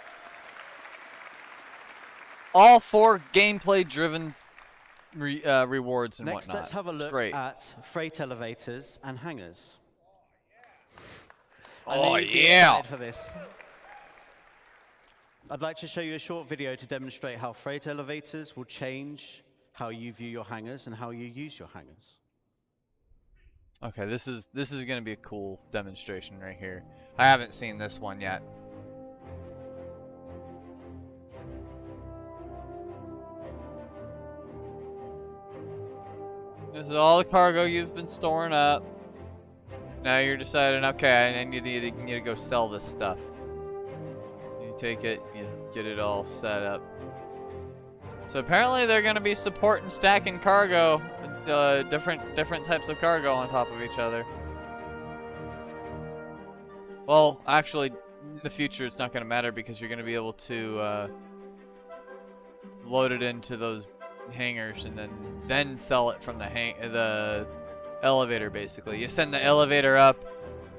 All 4 gameplay-driven rewards and Next, whatnot. let's have a look great. at freight elevators and hangars. Oh, you'd be yeah. excited for this. I'd like to show you a short video to demonstrate how freight elevators will change how you view your hangars and how you use your hangars. Okay, this is going to be a cool demonstration right here. I haven't seen this one yet. This is all the cargo you've been storing up. Now you're deciding, okay, and you need to go sell this stuff. You take it, you get it all set up. So apparently they're going to be supporting stacking cargo, different types of cargo on top of each other. Well, actually, in the future it's not going to matter because you're going to be able to load it into those hangars and then sell it from the elevator. Basically, you send the elevator up,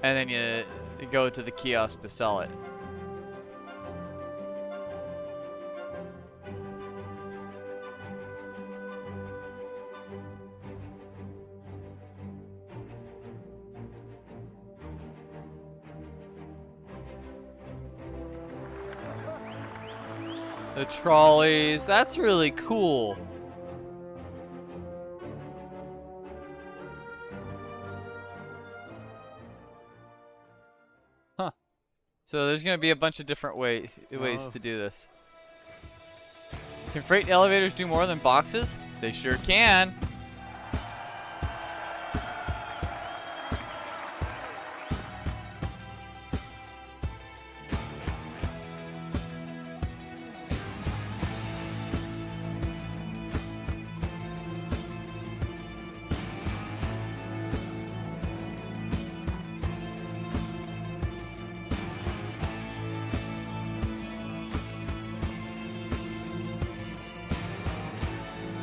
and then you go to the kiosk to sell it. The trolleys, that's really cool. Huh. So there's going to be a bunch of different ways to do this. Can freight elevators do more than boxes? They sure can.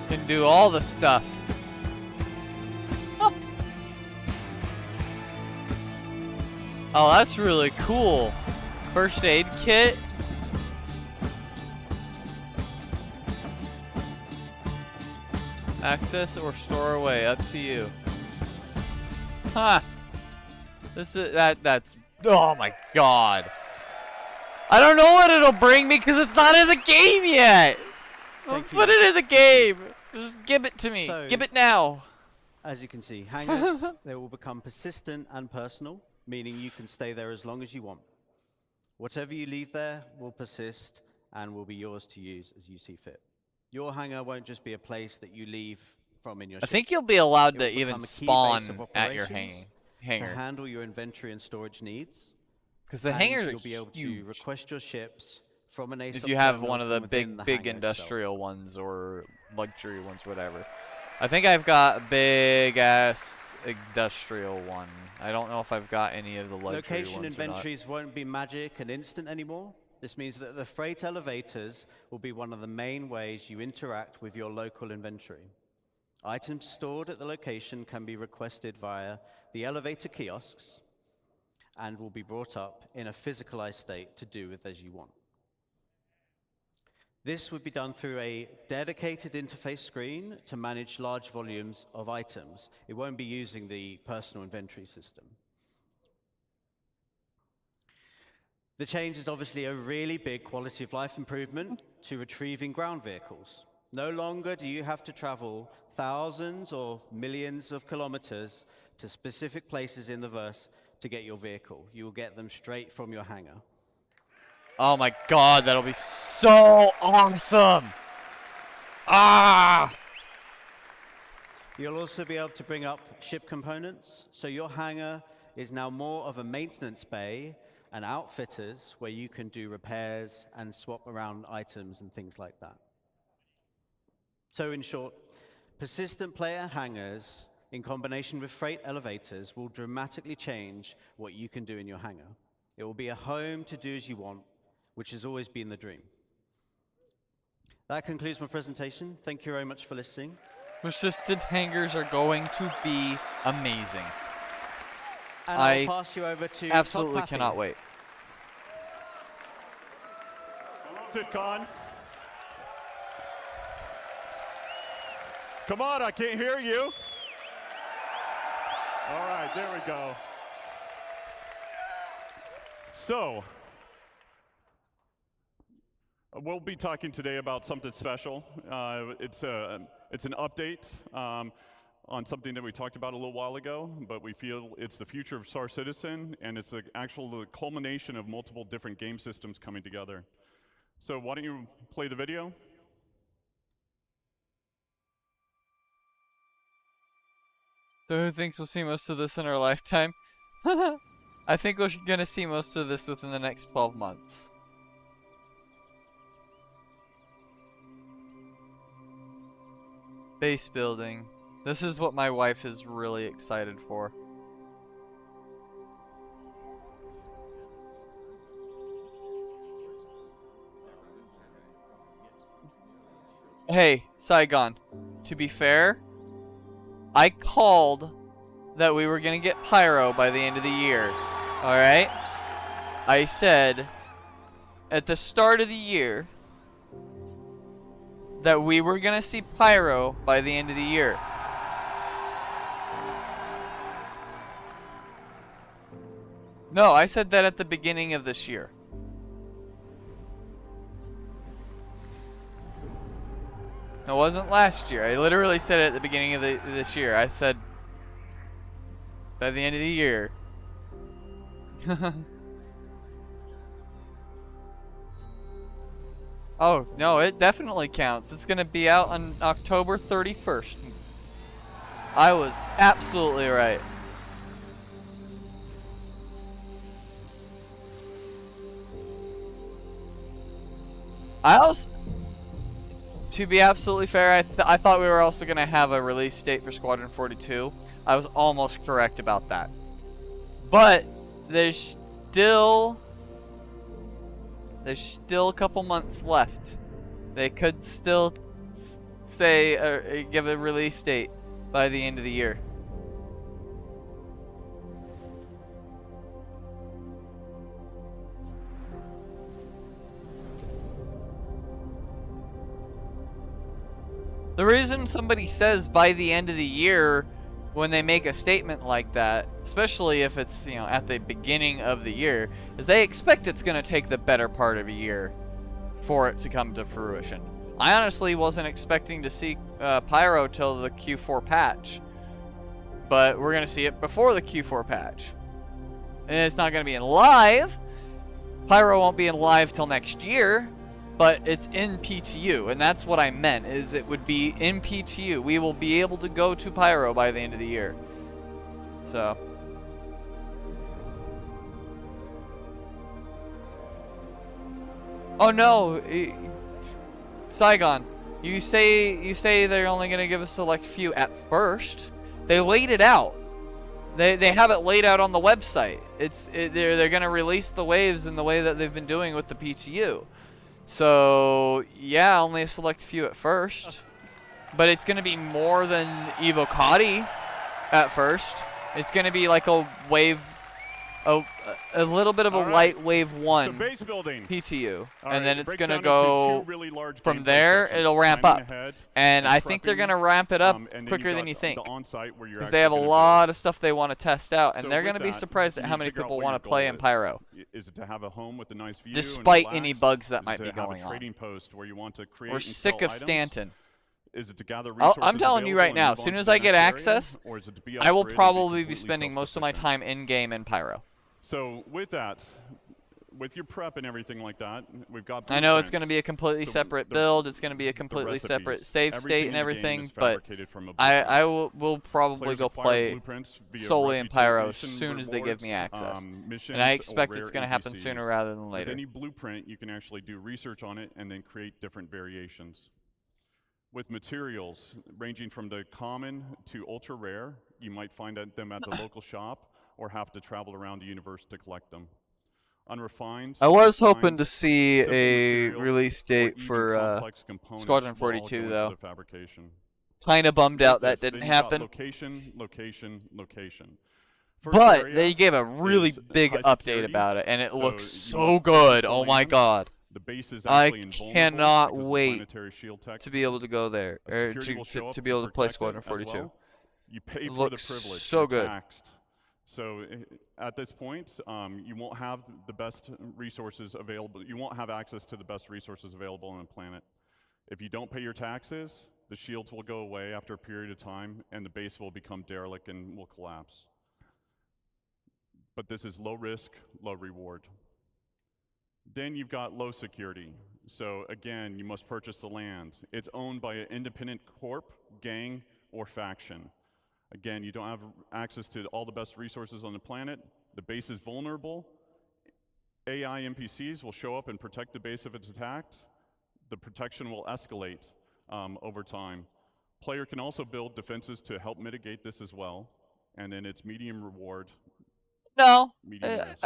Can do all the stuff. Huh. Oh, that's really cool. First aid kit. Access or store away, up to you. Huh. This is that's oh my god. I don't know what it'll bring me because it's not in the game yet. Put it in the game. Just give it to me. So, give it now. As you can see, hangars, they will become persistent and personal, meaning you can stay there as long as you want. Whatever you leave there will persist and will be yours to use as you see fit. Your hangar won't just be a place that you leave from in your I ship. think you'll be allowed It to will even become a key spawn base of at your operations hangar. to handle your inventory and storage needs. 'Cause the And hangars are you'll be able to huge. request your ships from an If you have terminal one of the from within big hangar industrial ones or luxury ones, whatever. I think I've got a big ass industrial one. I don't know if I've got any of the luxury Location ones or not. inventories won't be magic and instant anymore. This means that the freight elevators will be one of the main ways you interact with your local inventory. Items stored at the location can be requested via the elevator kiosks and will be brought up in a physicalized state to do with as you want. This would be done through a dedicated interface screen to manage large volumes of items. It won't be using the personal inventory system. The change is obviously a really big quality of life improvement to retrieving ground vehicles. No longer do you have to travel thousands or millions of kilometers to specific places in the verse to get your vehicle. You will get them straight from your hangar. Oh my god, that'll be so awesome! Ah! You'll also be able to bring up ship components, so your hangar is now more of a maintenance bay and outfitters where you can do repairs and swap around items and things like that. So in short, persistent player hangars in combination with freight elevators will dramatically change what you can do in your hangar. It will be a home to do as you want, which has always been the dream. That concludes my presentation. Thank you very much for listening. Persistent hangars are going to be amazing. And I'll pass you over to absolutely Todd Pappy. cannot wait. Sitcon. Come on, I can't hear you. All right, there we go. So, we'll be talking today about something special. It's an update on something that we talked about a little while ago, but we feel it's the future of Star Citizen, and it's the culmination of multiple different game systems coming together. So why don't you play the video? So who thinks we'll see most of this in our lifetime? I think we're going to see most of this within the next 12 months. Base building. This is what my wife is really excited for. Hey, Saigon. To be fair, I called that we were going to get Pyro by the end of the year. Alright? I said at the start of the year that we were going to see Pyro by the end of the year. No, I said that at the beginning of this year. It wasn't last year. I literally said it at the beginning of this year. I said by the end of the year. Oh, no, it definitely counts. It's going to be out on October 31st. I was absolutely right. I also, to be absolutely fair, I thought we were also going to have a release date for Squadron 42. I was almost correct about that. But there's still a couple months left. They could still say or give a release date by the end of the year. The reason somebody says by the end of the year when they make a statement like that, especially if it's, you know, at the beginning of the year, is they expect it's going to take the better part of a year for it to come to fruition. I honestly wasn't expecting to see Pyro till the Q4 patch, but we're going to see it before the Q4 patch. And it's not going to be in live. Pyro won't be in live till next year, but it's in PTU, and that's what I meant, is it would be in PTU. We will be able to go to Pyro by the end of the year. So. Oh no, Saigon, you say they're only going to give a select few at first. They laid it out. They have it laid out on the website. They're going to release the waves in the way that they've been doing with the PTU. So, yeah, only a select few at first. But it's going to be more than Evocati at first. It's going to be like a wave a little bit of a All right. light wave 1 So base building. PTU, All and right, then it it's breaks going to down into go two really large from gameplay there. sections, It'll ramp planning up, ahead and I prepping, think they're going to ramp it up and then quicker you've than got you think, the on-site where you're because they have a actually gonna lot build. of stuff they want to test out, and So they're with going to be that, surprised you at need how to many figure out people what want your to play goal in is. Pyro, Is it to have a home with a nice view despite and any relax? bugs that Is might it be to have going a on. trading post where you want to create We're and sick sell of items? Stanton. Is it to gather resources I'm telling you available right and now, move as on soon to as the I next get area? access, Or is it to be I will off-grid and be probably be completely spending most of my self-sufficient? time in-game in Pyro. So with that, with your prep and everything like that, we've got I know it's going to blueprints. be a completely So separate the- build. It's going to be a the completely recipes. separate save state and Everything in the game everything, is but fabricated from a I blueprint. will probably Players go acquire play blueprints via solely in Pyro as reputation soon as they give me rewards, access. missions, And I or expect rare it's going to happen NPCs. sooner rather than With later. any blueprint, you can actually do research on it and then create different variations. With materials ranging from the common to ultra rare, you might find them at the local shop or have to travel around the universe to collect them. Unrefined, I was hoping refined, to see simple a materials, release or date even for complex components Squadron will all go 42, into though. the fabrication. Kind of bummed With out that this, didn't then you've got happen. Location, location, location. First But area they gave a really is big high update security, about it, and it so looks you so must good. purchase the Oh my land. god. The base is I actually invulnerable cannot because the wait planetary shield tech. to be able to go there, A or security will show up to be able to play protect it Squadron as 42. well. You pay It for the looks privilege. so You're good. taxed. So at this point, you won't have the best resources available. You won't have access to the best resources available on the planet. If you don't pay your taxes, the shields will go away after a period of time, and the base will become derelict and will collapse. But this is low risk, low reward. Then you've got low security. So again, you must purchase the land. It's owned by an independent corp, gang, or faction. Again, you don't have access to all the best resources on the planet. The base is vulnerable. AI NPCs will show up and protect the base if it's attacked. The protection will escalate over time. Player can also build defenses to help mitigate this as well. And then it's medium reward. No, medium risk.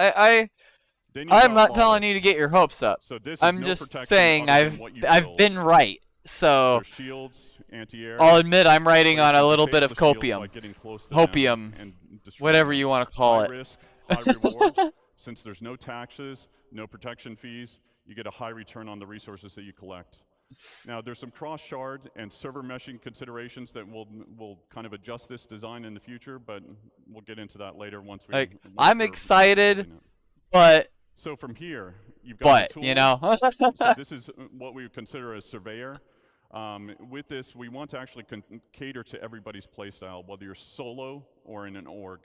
Then you've I'm got not telling you to lawless. get your hopes up. So this is I'm no just protection saying other than what you I've build. been right. So There's shields, anti-air. I'll admit I'm writing Players on a can little bit disable of the shields copium, by getting close to them hopium, and destroying whatever them. you want to call High it. risk, high reward. Since there's no taxes, no protection fees, you get a high return on the resources that you collect. Now, there's some cross-shard and server meshing considerations that will kind of adjust this design in the future, but we'll get into that later once we. Like, once I'm we're excited, building it. but So from here, you've got the you tools. know. So this is what we would consider a surveyor. With this, we want to actually cater to everybody's playstyle, whether you're solo or in an org.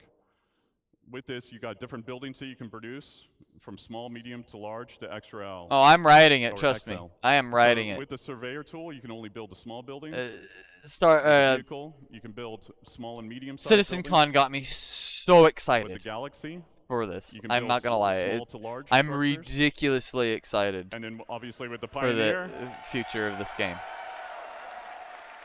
With this, you got different buildings that you can produce, from small, medium to large to XL. Oh, I'm writing it, or trust me. XL. I am writing So it. With the surveyor tool, you can only build the small buildings. With a vehicle, you can build small and medium-sized Citizen buildings. Con got me so excited With the Galaxy, for this. you can I'm build not gonna lie. small to large I'm structures. ridiculously excited And then obviously with the for the Pioneer, future of this game.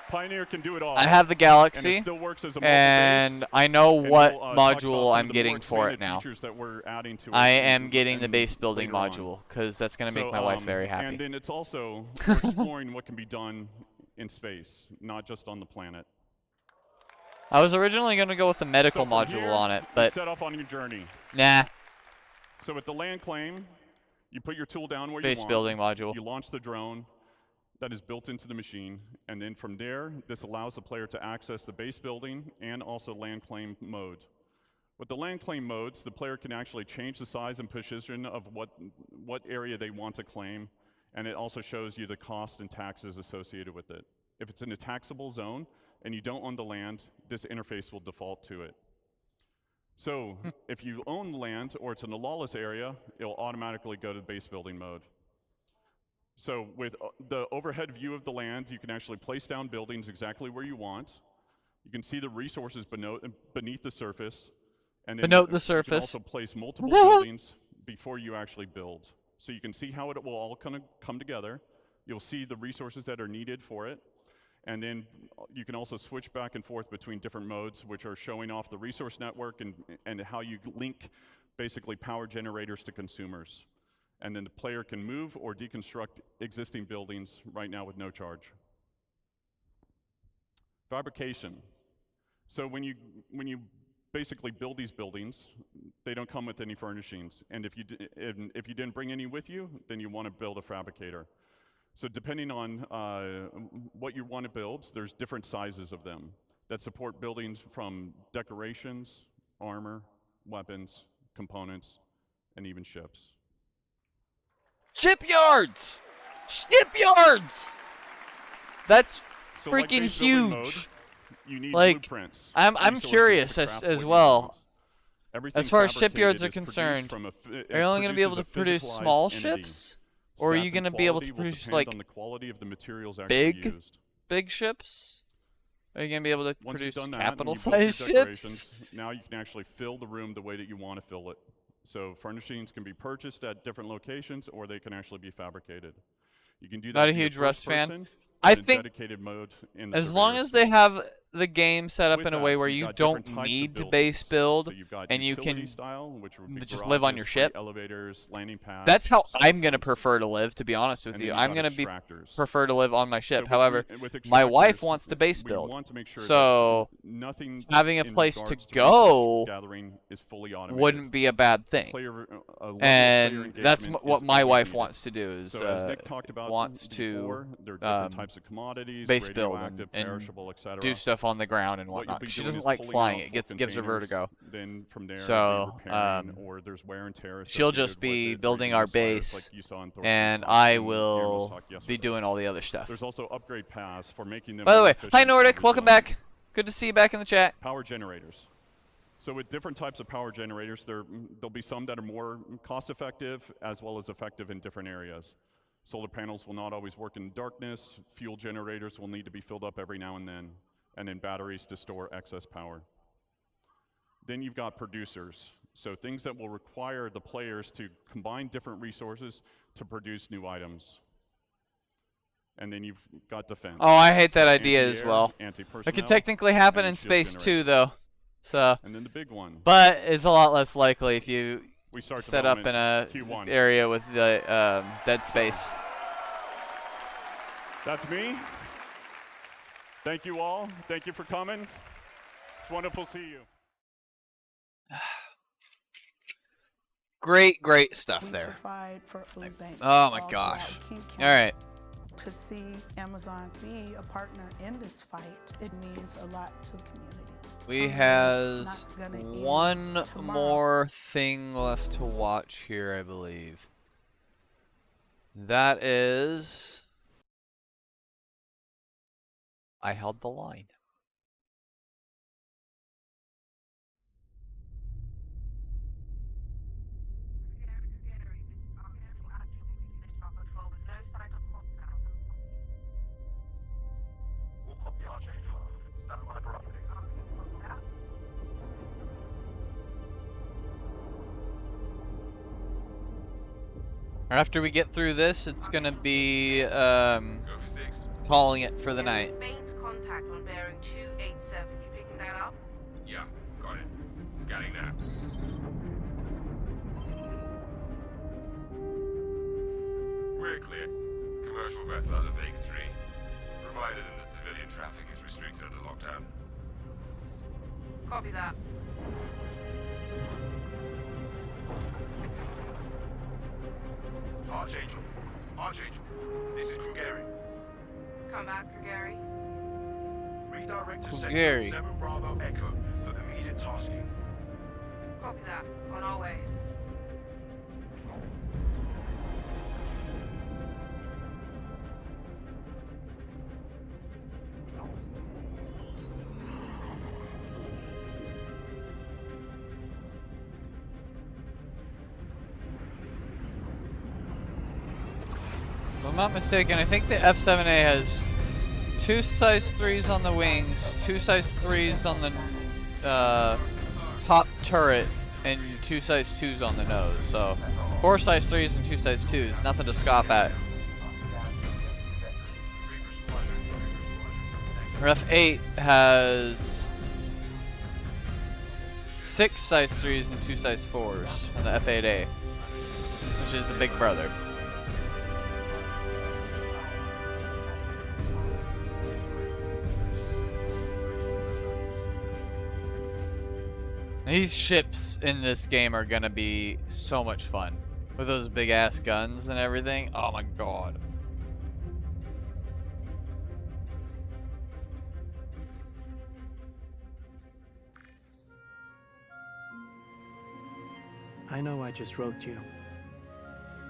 Pioneer can do it all. I have the and Galaxy, it still works as a and multi-base. I know And what we'll, talk about some module of I'm the more getting for it expanded now. features that we're adding to I it am getting the and base building later on. module, because that's going to make So, my wife very happy. And then it's also we're exploring what can be done in space, not just on the planet. I was originally going to go with the medical So from module here, on it, you but set off on your journey. nah. So with the land claim, you put your tool down where Base you want. building module. You launch the drone that is built into the machine, and then from there, this allows the player to access the base building and also land claim mode. With the land claim modes, the player can actually change the size and position of what area they want to claim, and it also shows you the cost and taxes associated with it. If it's in a taxable zone and you don't own the land, this interface will default to it. So if you own land or it's in a lawless area, it'll automatically go to base building mode. So with the overhead view of the land, you can actually place down buildings exactly where you want. You can see the resources beneath the surface. And then Beneath the you surface. can also place multiple buildings before you actually build. So you can see how it will all kind of come together. You'll see the resources that are needed for it. And then you can also switch back and forth between different modes, which are showing off the resource network and how you link basically power generators to consumers. And then the player can move or deconstruct existing buildings right now with no charge. Fabrication. So when you basically build these buildings. They don't come with any furnishings. And if you didn't bring any with you, then you want to build a fabricator. So depending on what you want to build, there's different sizes of them that support buildings from decorations, armor, weapons, components, and even ships. Shipyards! Shipyards! That's So like freaking base building huge. mode, you need Like, blueprints, I'm resources curious to craft as what you well. want. Everything As far as fabricated shipyards are is produced concerned, from are you only going to be able to produces produce a small physicalized entity. ships, or are you Stats going to and be able to quality will produce depend like on the quality of the materials actually used. big ships? Are you going to be able to Once you've produce done that and you build your capital-sized decorations, ships? now you can actually fill the room the way that you want to fill it. So furnishings can be purchased at different locations, or they can actually be fabricated. You can do that Not a via huge Rust first fan. person I and in think dedicated mode in the as long surveyor as they have the game set up With in a that, way where you've you got different don't types of need to buildings. base build So you've got and you utility can style, which would be just live on garages, your freight ship. elevators, landing pads. That's how I'm going to prefer to live, to be honest with And you. then I'm you've got going to extractors. prefer to live on my ship. So However, with my wife extractors, wants to base we build. want to make sure that So nothing having a in place to regards resource go gathering is fully automated. wouldn't be a bad thing. A level of player And that's engagement what is my always wife needed. wants to do is So as Nick talked about wants before, to there are different types of commodities, base build radioactive, and perishable, etc. do stuff on the ground and What you'll whatnot. be She doing doesn't is like pulling flying. out It full gives her containers, vertigo. Then from there, So be repairing, or there's wear and tear she'll associated just be with it, building reducing our fires base, like you saw in Thorsten's and talk I and Guillermo's will talk be yesterday. doing all the other stuff. There's also upgrade paths for making them By the more way, efficient hi and Nordic, welcome resilient. back. Good to see you back in the chat. Power generators. So with different types of power generators, there'll be some that are more cost-effective as well as effective in different areas. Solar panels will not always work in darkness. Fuel generators will need to be filled up every now and then batteries to store excess power. Then you've got producers. So things that will require the players to combine different resources to produce new items. And then you've got defense. Oh, I hate that idea as Anti-air, well. It anti-personnel, could technically happen and in shield space generators. too, though. So. And then the big one. But it's a lot less likely if you We start set up in a development Q1. area with the dead space. That's me. Thank you all. Thank you for coming. It's wonderful to see you. Great stuff there. Provide for food banks Oh my all gosh. throughout King All County. right. To see Amazon be a partner in this fight, it means a lot to the community. We Hunger is has not gonna end one tomorrow. more thing left to watch here, I believe. That is... I held the line. After we get through this, it's gonna be calling it for the night. Contact on bearing 287. You picking that up? Yeah, got it. Scanning now. We're clear. Commercial vessel out of Vegas 3. Reminder that civilian traffic is restricted under lockdown. Copy that. Archangel. Archangel. This is Krugeri. Come back, Gary. Redirect to Krugeri. Sector 7 Bravo Echo for immediate tasking. Copy that. On our way. If I'm not mistaken, I think the F7A has 2 size 3s on the wings, 2 size 3s on the top turret, and 2 size 2s on the nose. So 4 size 3s and 2 size 2s, nothing to scoff at. F8 has 6 size 3s and 2 size 4s on the F8A, which is the big brother. These ships in this game are gonna be so much fun. With those big ass guns and everything. Oh my god. I know I just wrote you,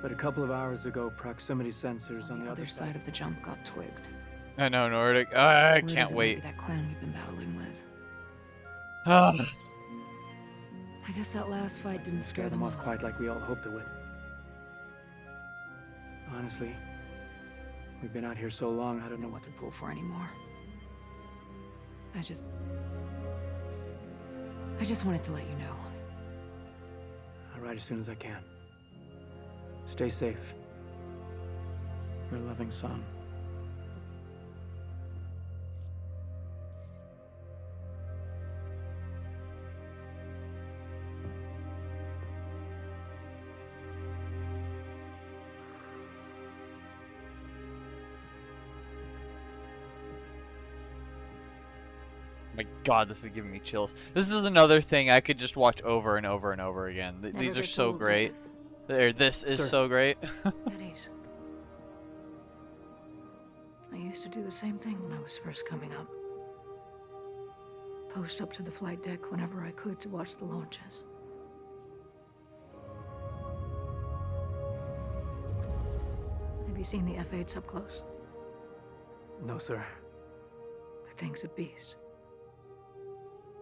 but a couple of hours ago, proximity sensors on the other side of the jump got twigged. I know, Nordic. I Or can't is it wait. maybe that clan we've been battling with. Ah. I guess that last fight didn't scare them off off. quite like we all hoped it would. Honestly, we've been out here so long, I don't know what to pull for anymore. I just wanted to let you know. I'll write as soon as I can. Stay safe. Your loving son. My god, this is giving me chills. This is another thing I could just watch over and over and over again. These are so great. This is so great. Eddie's. I used to do the same thing when I was first coming up. Post up to the flight deck whenever I could to watch the launches. Have you seen the F-8s up close? No, sir. The thing's a beast.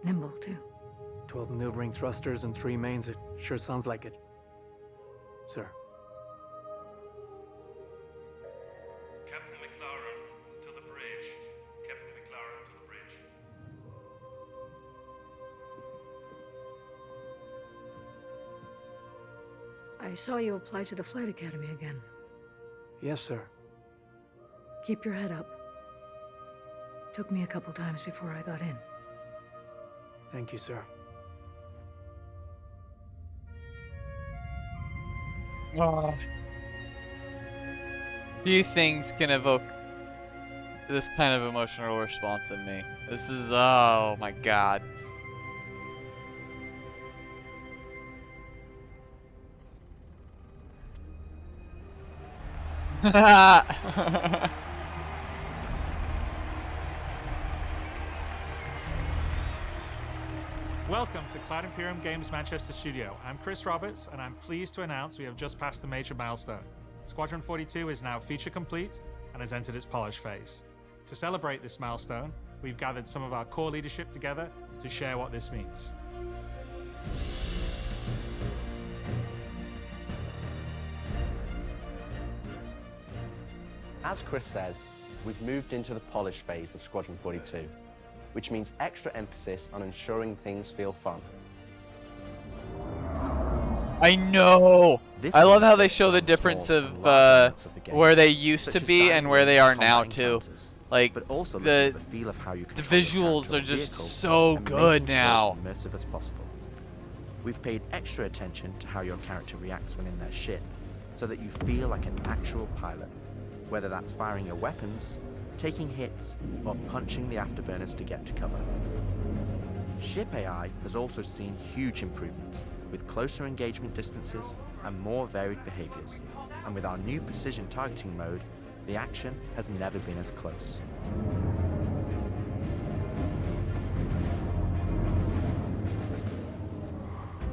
Nimble, too. 12 maneuvering thrusters and 3 mains. It sure sounds like it. Sir. Captain McLaren to the bridge. Captain McLaren to the bridge. I saw you apply to the Flight Academy again. Yes, sir. Keep your head up. Took me a couple times before I got in. Thank you, sir. Oh. Few things can evoke this kind of emotional response in me. This is, oh my god. Welcome to Cloud Imperium Games Manchester Studio. I'm Chris Roberts, and I'm pleased to announce we have just passed a major milestone. Squadron 42 is now feature complete and has entered its polish phase. To celebrate this milestone, we've gathered some of our core leadership together to share what this means. As Chris says, we've moved into the polish phase of Squadron 42, which means extra emphasis on ensuring things feel fun. I know! I love how they show the difference of where they used to be and where they are now too. Like, the visuals are just so good now. As immersive as possible. We've paid extra attention to how your character reacts when in their ship, so that you feel like an actual pilot, whether that's firing your weapons, taking hits, or punching the afterburners to get to cover. Ship AI has also seen huge improvements, with closer engagement distances and more varied behaviors. And with our new precision targeting mode, the action has never been as close.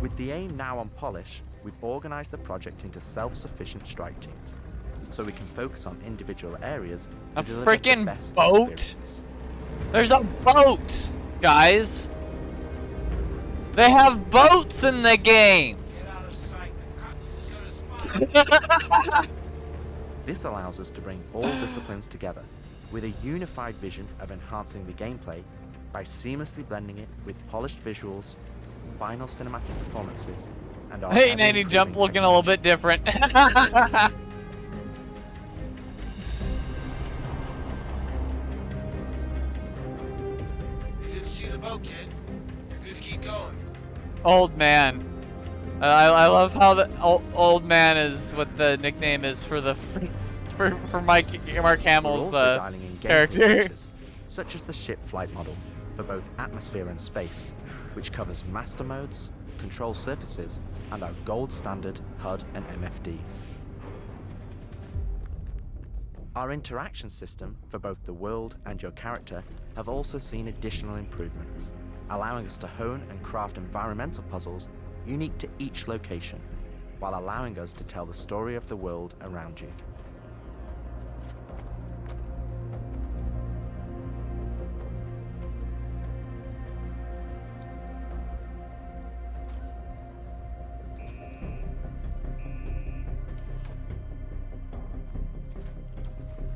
With the aim now on polish, we've organized the project into self-sufficient strike teams, so we can focus on individual areas to A deliver the freaking best boat? experience. There's a boat, guys. They have boats in the game. This allows us to bring all disciplines together with a unified vision of enhancing the gameplay by seamlessly blending it with polished visuals, final cinematic performances, and our Hey, Nanny Jump looking a little bit different. You didn't see the boat, kid. You're good to keep going. Old man. I love how the old man is what the nickname is for the for Mark We're Hamill's also dialing in gameplay character. features, such as the ship flight model, for both atmosphere and space, which covers master modes, control surfaces, and our gold standard HUD and MFDs. Our interaction system for both the world and your character have also seen additional improvements, allowing us to hone and craft environmental puzzles unique to each location, while allowing us to tell the story of the world around you.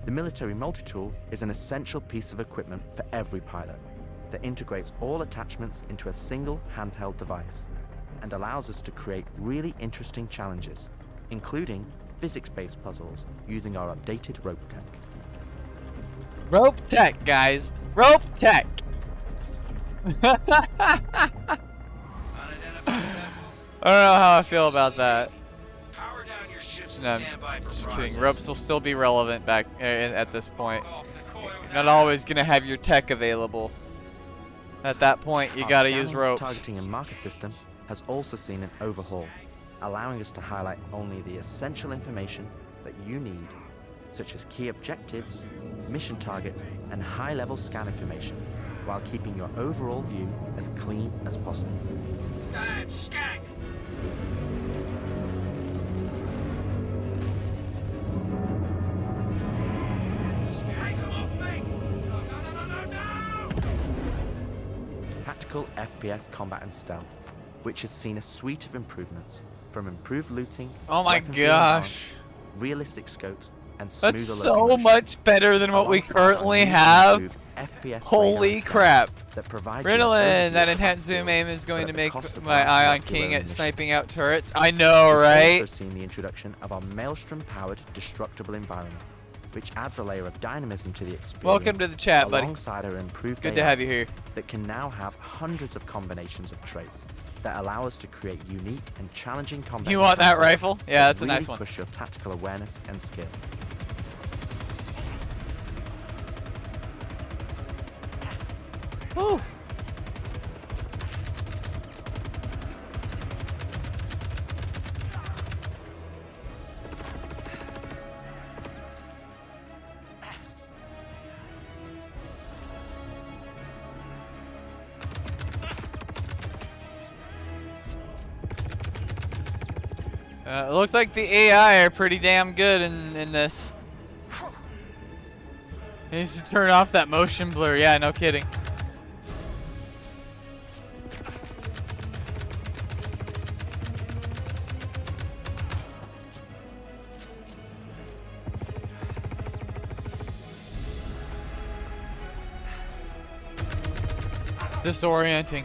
The military multi-tool is an essential piece of equipment for every pilot that integrates all attachments into a single handheld device and allows us to create really interesting challenges, including physics-based puzzles using our updated rope tech. Rope tech, guys. Rope tech. I don't know how I feel about that. No, I'm just kidding. Ropes will still be relevant back at this point. You're not always going to have your tech available. At that point, you got to use ropes. Targeting and marker system has also seen an overhaul, allowing us to highlight only the essential information that you need, such as key objectives, mission targets, and high-level scan information, while keeping your overall view as clean as possible. Skag! Tactical FPS combat and stealth, which has seen a suite of improvements, from improved looting, oh my gosh, realistic scopes, and smoother that's so much better than what we currently have. FPS Holy crap. That provides Ritalin, that enhanced zoom aim is going to make my eye on king at sniping out turrets. I know, right? We've also seen the introduction of our Maelstrom-powered destructible environment, which adds a layer of dynamism to the experience. Welcome to the chat, buddy. Alongside our improved Good to have you here. That can now have hundreds of combinations of traits that allow us to create unique and challenging combinations. You want that rifle? Yeah, that's a nice one. Push your tactical awareness and skill. Whew. It looks like the AI are pretty damn good in this. He needs to turn off that motion blur. Yeah, no kidding. Disorienting.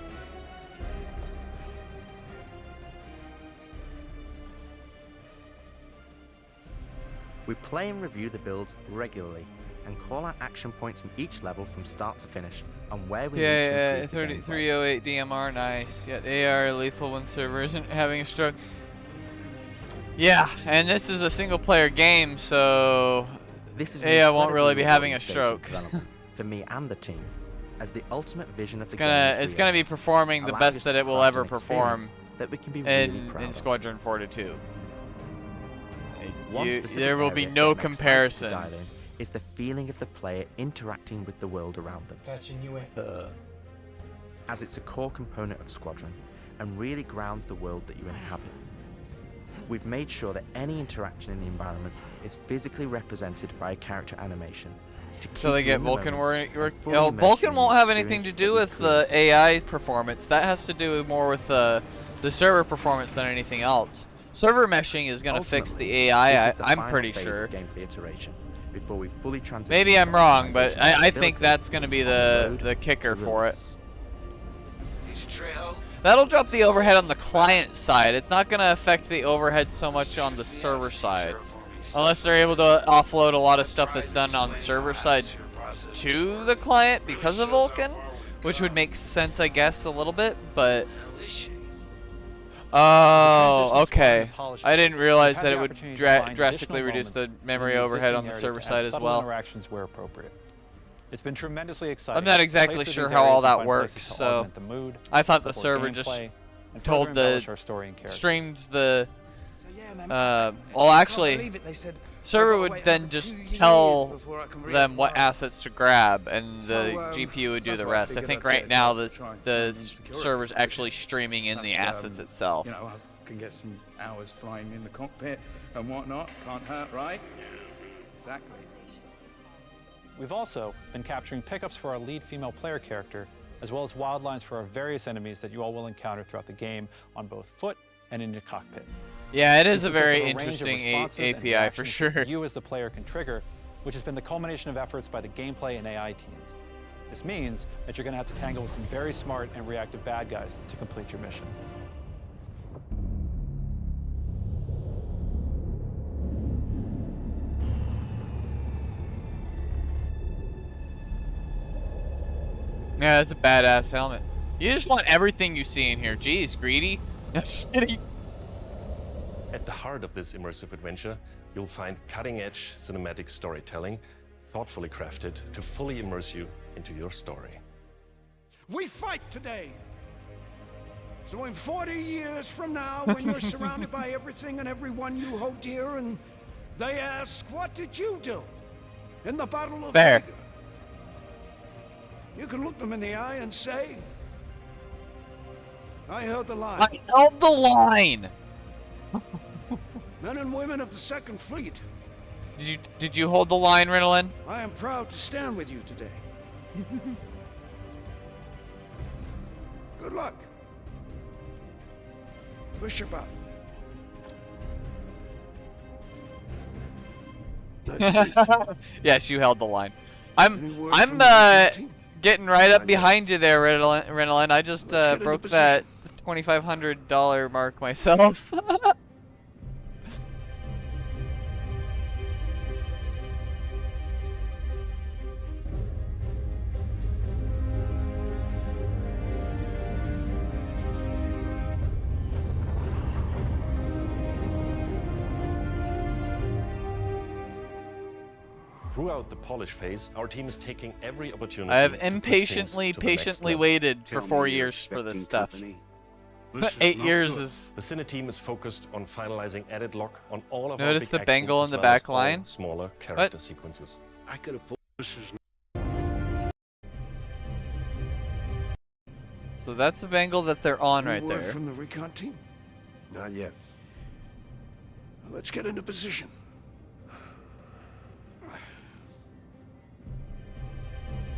We play and review the builds regularly and call out action points in each level from start to finish on where we need to improve the gameplay. 308 DMR, nice. Yeah, the AR lethal when server isn't having a stroke. Yeah, and this is a single player game, so AI won't really be having a stroke. For me and the team, as the ultimate vision of the game. It's gonna be performing the best that it will ever perform in Squadron 42. There will be no comparison. Is the feeling of the player interacting with the world around them. Patching you in. As it's a core component of Squadron and really grounds the world that you inhabit. We've made sure that any interaction in the environment is physically represented by a character animation. So they get Vulcan work. Vulcan won't have anything to do with the AI performance. That has to do more with the server performance than anything else. Server meshing is going to fix the AI, I'm pretty sure. Before we fully transition. Maybe I'm wrong, but I think that's going to be the kicker for it. That'll drop the overhead on the client side. It's not going to affect the overhead so much on the server side. Unless they're able to offload a lot of stuff that's done on the server side to the client because of Vulcan, which would make sense, I guess, a little bit, but... Oh, okay. I didn't realize that it would drastically reduce the memory overhead on the server side as well. Interactions where appropriate. It's been tremendously exciting. I'm not exactly sure how all that works, so I thought the server just told the streamed the well, actually, server would then just tell them what assets to grab, and the GPU would do the rest. I think right now the server's actually streaming in the assets itself. You know, I can get some hours flying in the cockpit and whatnot. Can't hurt, right? Exactly. We've also been capturing pickups for our lead female player character, as well as wildlines for our various enemies that you all will encounter throughout the game on both foot and in your cockpit. Yeah, it is a very interesting API for sure. You as the player can trigger, which has been the culmination of efforts by the gameplay and AI teams. This means that you're going to have to tangle with some very smart and reactive bad guys to complete your mission. Yeah, that's a badass helmet. You just want everything you see in here. Jeez, greedy. I'm just kidding. At the heart of this immersive adventure, you'll find cutting-edge cinematic storytelling, thoughtfully crafted to fully immerse you into your story. We fight today. So in 40 years from now, when you're surrounded by everything and everyone you hold dear, and they ask, what did you do in the Battle of Fair. Vega? You can look them in the eye and say, I held the line. I held the line. Men and women of the Second Fleet. Did you hold the line, Ritalin? I am proud to stand with you today. Good luck. Bishop out. Yes, you held the line. I'm getting right up behind you there, Ritalin. I just broke that $2,500 mark myself. Throughout the polish phase, our team is taking every opportunity. I have to push things impatiently, to the next patiently level. waited for 4 years for this stuff. 8 years is. The Cine team is focused on finalizing edit lock on all of Notice our big the bangle action in the as well as back all line? smaller character sequences. I could have pulled this is So that's the bangle that they're on right word there. from the recon team? Not yet. Let's get into position.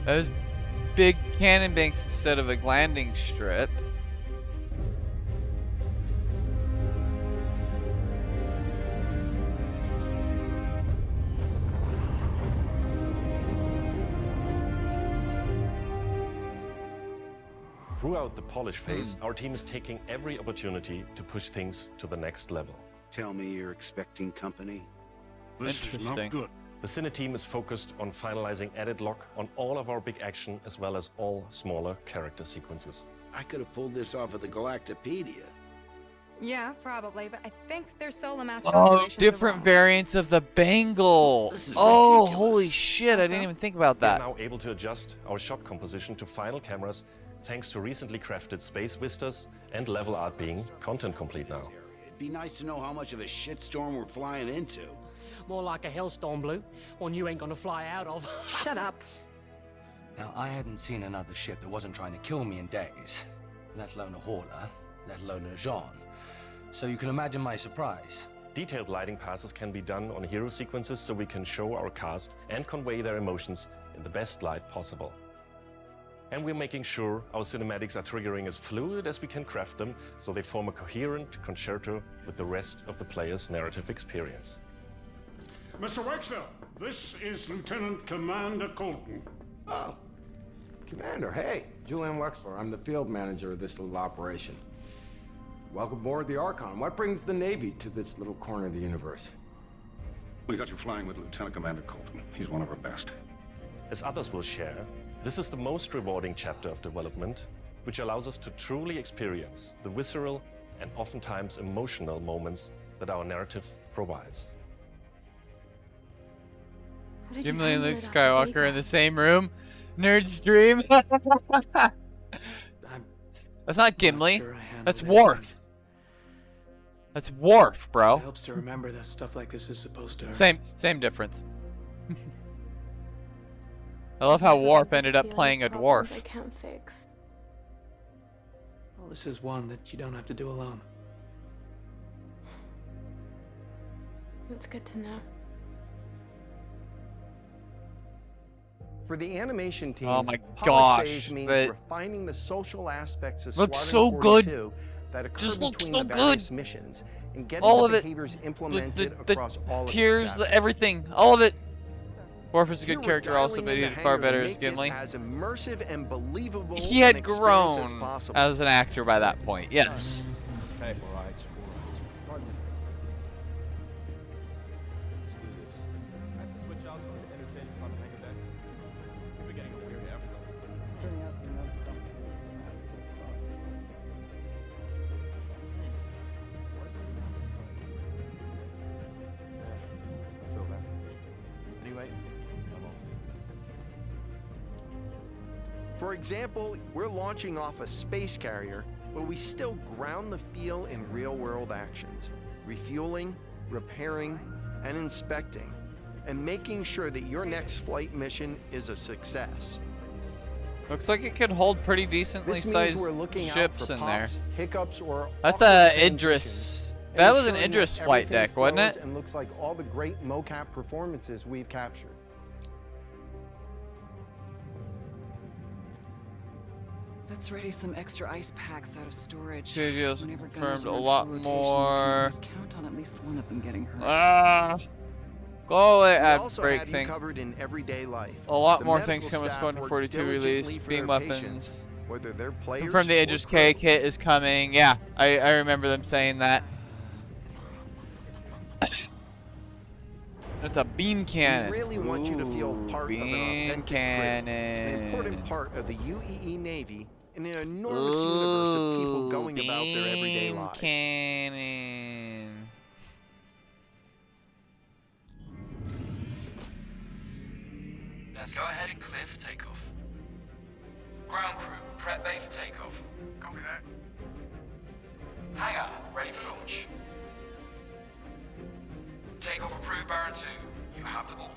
Those big cannon banks instead of a landing strip. Throughout the polish phase, our team is taking every opportunity to push things to the next level. Tell me you're expecting company. This is not good. The Cine team is focused on finalizing edit lock on all of our big action as well as all smaller character sequences. I could have pulled this off of the Galactopedia. Yeah, probably, but I think their solar mass Oh, calculations are different wrong. variants of the bangle. Oh, holy shit, I didn't even think about We are that. now able to adjust our shot composition to final cameras thanks to recently crafted space vistas and level art being content complete now. It'd be nice to know how much of a shitstorm we're flying into. More like a hellstorm, Blue. One you ain't gonna fly out of. Shut up. Now, I hadn't seen another ship that wasn't trying to kill me in days, let alone a hauler, let alone a Jean. So you can imagine my surprise. Detailed lighting passes can be done on hero sequences so we can show our cast and convey their emotions in the best light possible. And we're making sure our cinematics are triggering as fluid as we can craft them so they form a coherent concerto with the rest of the player's narrative experience. Mr. Wexler, this is Lieutenant Commander Colton. Oh, Commander, hey. Julian Wexler, I'm the field manager of this little operation. Welcome aboard the Archon. What brings the Navy to this little corner of the universe? We got you flying with Lieutenant Commander Colton. He's one of our best. As others will share, this is the most rewarding chapter of development, which allows us to truly experience the visceral and oftentimes emotional moments that our narrative provides. did Gimli you and Luke handle it after Skywalker Vega? in the same room. Nerd's dream. That's not Gimli. sure I handled That's everything. Worf. That's Worf, It bro. helps to remember that stuff like this is supposed to hurt. Same difference. I love how Worf ended up playing a Problems I dwarf. can't fix. Well, this is one that you don't have to do alone. That's good to know. For the animation teams, Oh my polish gosh, phase means but- refining the social aspects of Looks Squadron so good. 42 that occur Just looks between so the various good. missions and getting All the of it. behaviors The implemented across all of its tears, chapters. everything, all of it. Worf is a Here good we're character also, dialing but in he the did far hangar to better as make it Gimli. as immersive and believable He an had experience grown possible. as an actor by that point, yes. Okay. All right. Pardon me. Let's do this. I have to switch out some of the interchanges on the hangar deck. We've been getting a weird airflow. Turning out the amount of stuff. I feel that. Anyway, I'm off. For example, we're launching off a space carrier, but we still ground the feel in real-world actions, refueling, repairing, and inspecting, and making sure that your next flight mission is a success. Looks like it could hold pretty decently This means sized we're looking out ships for in there. pops, hiccups, or That's awkward a transitions, Idris. That was an ensuring Idris that flight everything deck, wasn't flows it? And looks like all the great mocap performances we've captured. Let's ready some extra ice packs out of storage. Studios Whenever confirmed gunners a are lot on rotation, you can more. always count on at least one of them getting hurt. Ah, go away, We ad also break have you thing. covered in everyday life. A lot The more medical things coming. staff Squadron work 42 diligently release. for Beam their weapons. patients, whether they're players From the or Idris K kit is coming. Yeah, I remember them saying that. It's a beam cannon. We really want you to feel part of an beam authentic cannon. crew, an important part of the UEE Navy in an enormous universe of people going about their everyday Beam lives. cannon. Let's go ahead and clear for takeoff. Ground crew, prep bay for takeoff. Copy that. Hangar, ready for launch. Takeoff approved, Baron 2. You have the ball.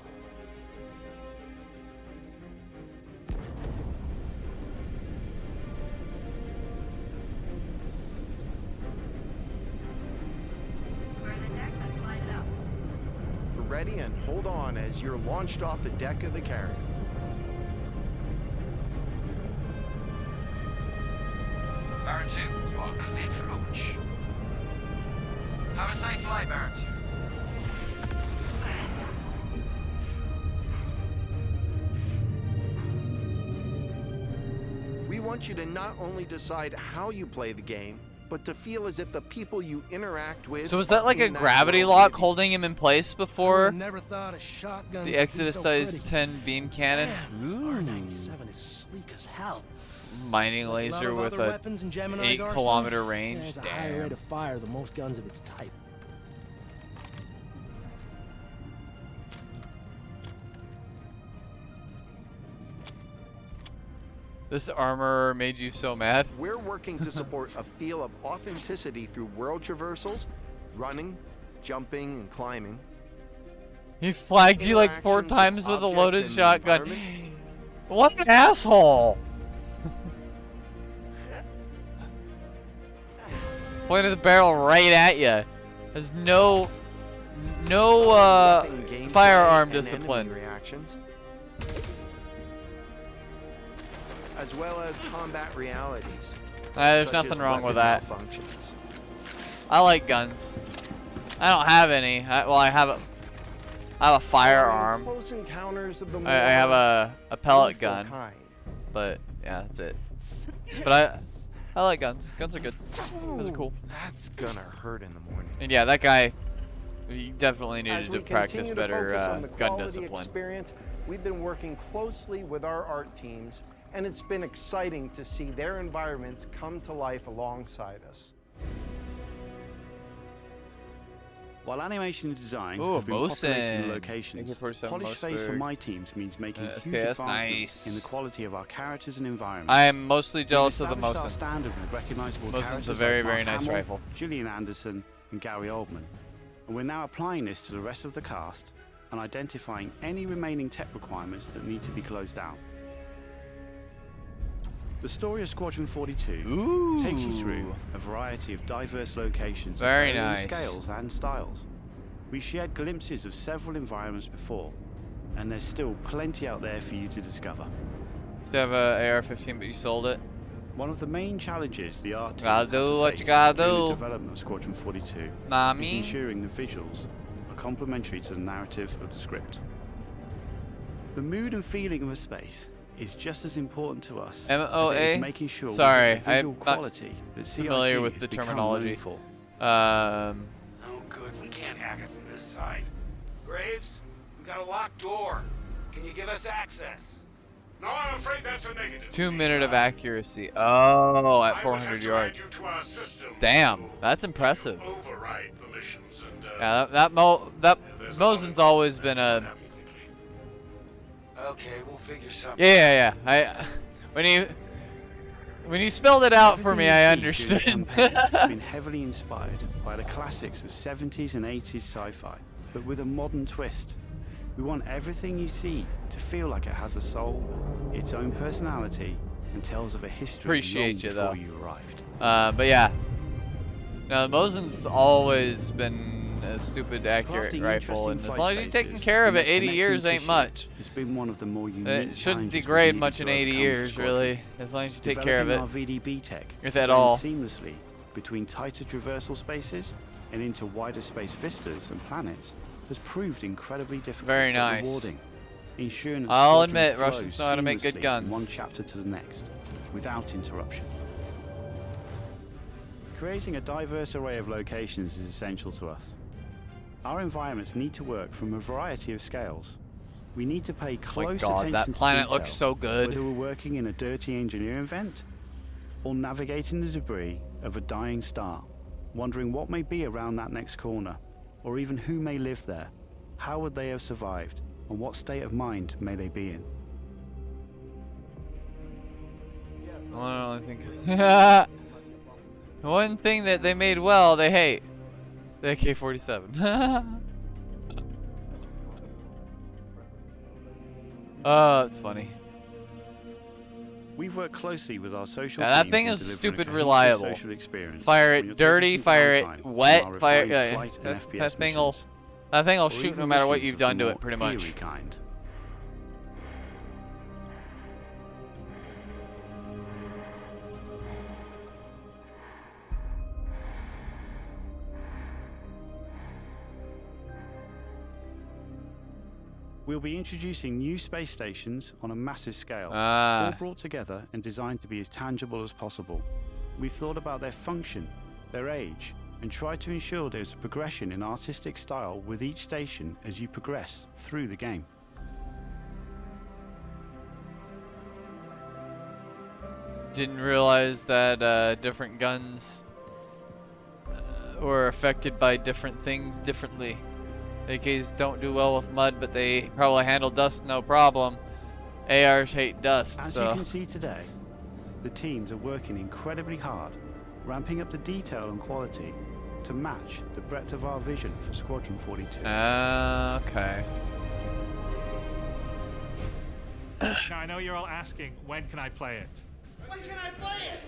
We're ready and hold on as you're launched off the deck of the carrier. Baron 2, you are cleared for launch. Have a safe flight, Baron 2. We want you to not only decide how you play the game, but to feel as if the people you interact with. So was that like are a in that gravity world lock with you. holding him in place before Never thought a shotgun the could be Exodus so size pretty. 10 beam cannon? This R97 is sleek as hell. Mining Like a lot laser of with other a weapons in Gemini's 8 arsenal, kilometer it range. has a higher Damn. rate of fire than most guns of its type. This armor made you so mad? We're working to support a feel of authenticity through world traversals, running, jumping, and climbing. He flagged you like 4 Interactions times with with a objects loaded in the shotgun. environment. What an asshole! Pointed the barrel right at you. There's no Weapon gameplay firearm and enemy discipline. reactions, as well as combat realities. There's such nothing as wrong with weapon that. malfunctions. I like guns. I don't have any. I have a firearm. Close encounters of the I have a pellet lethal gun. kind. But yeah, that's it. But I like guns. Guns are good. Guns are cool. That's gonna hurt in the morning. And yeah, that guy, he definitely needed As to we practice continue to better focus on the gun quality discipline. experience, we've been working closely with our art teams, and it's been exciting to see their environments come to life alongside us. While animation and design Ooh, have been populating the Mosin. locations, AK-47 polish phase for Mossberg. my teams means making huge SKS, advancements in the nice. quality of our characters and environments. I am mostly jealous of the We've established our Mosin. standard with recognizable Mosin's characters a very, like very Mark nice Hamill, rifle. Gillian Anderson, and Gary Oldman. And we're now applying this to the rest of the cast and identifying any remaining tech requirements that need to be closed out. The story of Squadron 42 takes you through a variety of diverse locations, Very of varying nice. scales and styles. We shared glimpses of several environments before, and there's still plenty out there for you to discover. You have a AR-15, but you sold it. One of the main challenges the artists Gotta had do to what face you gotta during do. the development of Squadron 42 Nah, is me. ensuring the visuals are complementary to the narrative of the script. The mood and feeling of a space is just as important to us as it MOA? is making sure Sorry, we get the visual I'm not quality that familiar CIG with has the become terminology. known for. Oh, good. We can't hack it from this side. Graves, we got a locked door. Can you give us access? No, I'm afraid that's a negative. 2 minute of accuracy. Oh, at 400 yards. Damn, that's impressive. Override permissions and, Yeah, that Mosin's always been a. Okay, we'll figure something. Yeah. When you spelled it out for me, I Everything you see understood. during the campaign has been heavily inspired by the classics of 70s and 80s sci-fi, but with a modern twist. We want everything you see to feel like it has a soul, its own personality, and tells of a history Appreciate you, long though. before you arrived. But yeah. No, the Mosin's always been a stupid accurate Crafting rifle, and interesting as long as flight you're taking spaces care of in it, the 80 connecting years ain't tissue much. It's been one of the more unique It shouldn't challenges we degrade needed much to in 80 overcome years, Squadron. really, as long as you take care of it. Developing our VDB tech If at blends all. seamlessly between tighter traversal spaces and into wider space vistas and planets has proved incredibly difficult Very but nice. rewarding, ensuring that I'll Squadron admit, flows Russians know how to make good seamlessly guns. from one chapter to the next, without interruption. Creating a diverse array of locations is essential to us. Our environments need to work from a variety of scales. We need to pay close God, attention that to planet detail, looks so good. whether we're working in a dirty engineering vent or navigating the debris of a dying star, wondering what may be around that next corner, or even who may live there, how would they have survived, and what state of mind may they be in. I don't think. One thing that they made well, they hate. The AK-47. Oh, that's funny. We've worked closely with our social Yeah, that teams thing in is delivering a stupid cohesive reliable. social experience Fire when it you're dirty, taking some fire it downtime from wet, our fire. refined Yeah, flight and FPS that thing'll missions, or shoot even no matter what missions you've of the done to more it, pretty much. eerie kind. We'll be introducing new space stations on a massive scale, all brought together and designed to be as tangible as possible. We've thought about their function, their age, and tried to ensure there's a progression in artistic style with each station as you progress through the game. Didn't realize that different guns were affected by different things differently. AKs don't do well with mud, but they probably handle dust no problem. ARs hate dust, As so. you can see today, the teams are working incredibly hard, ramping up the detail and quality to match the breadth of our vision for Squadron 42. Okay. Now, I know you're all asking, when can I play it? When can I play it?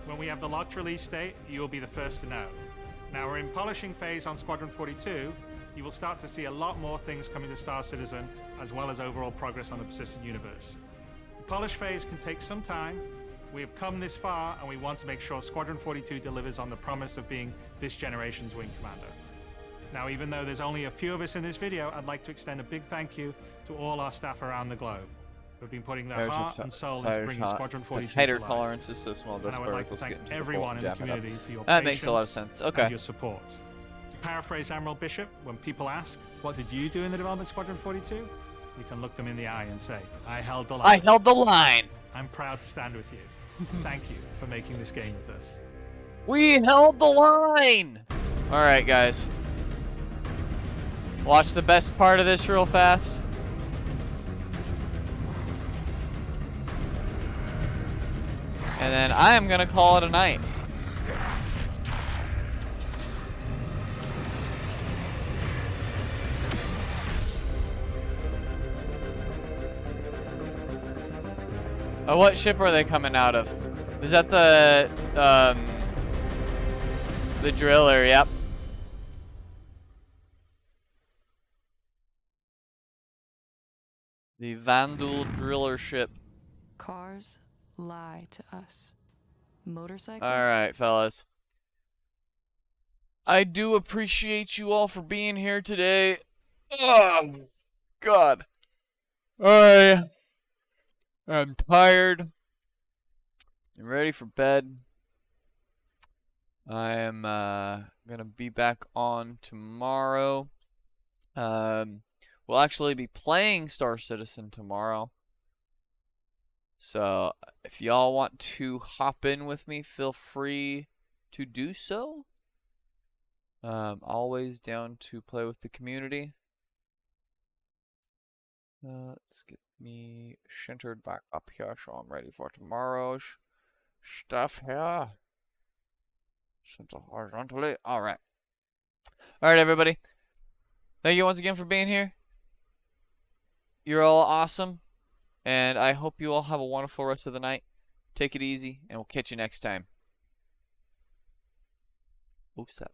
When we have the locked release date, you will be the first to know. Now, we're in polishing phase on Squadron 42. You will start to see a lot more things coming to Star Citizen, as well as overall progress on the persistent universe. The polish phase can take some time. We have come this far, and we want to make sure Squadron 42 delivers on the promise of being this generation's wing commander. Now, even though there's only a few of us in this video, I'd like to extend a big thank you to all our staff around the globe who've been putting their heart and soul into bringing Squadron 42 to Tighter life. tolerance is so small. And Dust I would like to particles thank get into the everyone bolt in and the jam it up. community for your That patience makes a lot of sense. and Okay. your support. To paraphrase Admiral Bishop, when people ask, what did you do in the development of Squadron 42? We can look them in the eye and say, I held the line. I held the line. I'm proud to stand with you. Thank you for making this game with us. We held the line. All right, guys. Watch the best part of this real fast. And then I am gonna call it a night. What ship are they coming out of? Is that the driller? Yep. The Vandal driller ship. Cars lie to us. Motorcycles? Alright, fellas. I do appreciate you all for being here today. Oh, God. I'm tired. I'm ready for bed. I am gonna be back on tomorrow. We'll actually be playing Star Citizen tomorrow. So if y'all want to hop in with me, feel free to do so. Always down to play with the community. Let's get me centered back up here so I'm ready for tomorrow's stuff here. Center horizontally. Alright. Alright, everybody. Thank you once again for being here. You're all awesome. And I hope you all have a wonderful rest of the night. Take it easy, and we'll catch you next time. 07.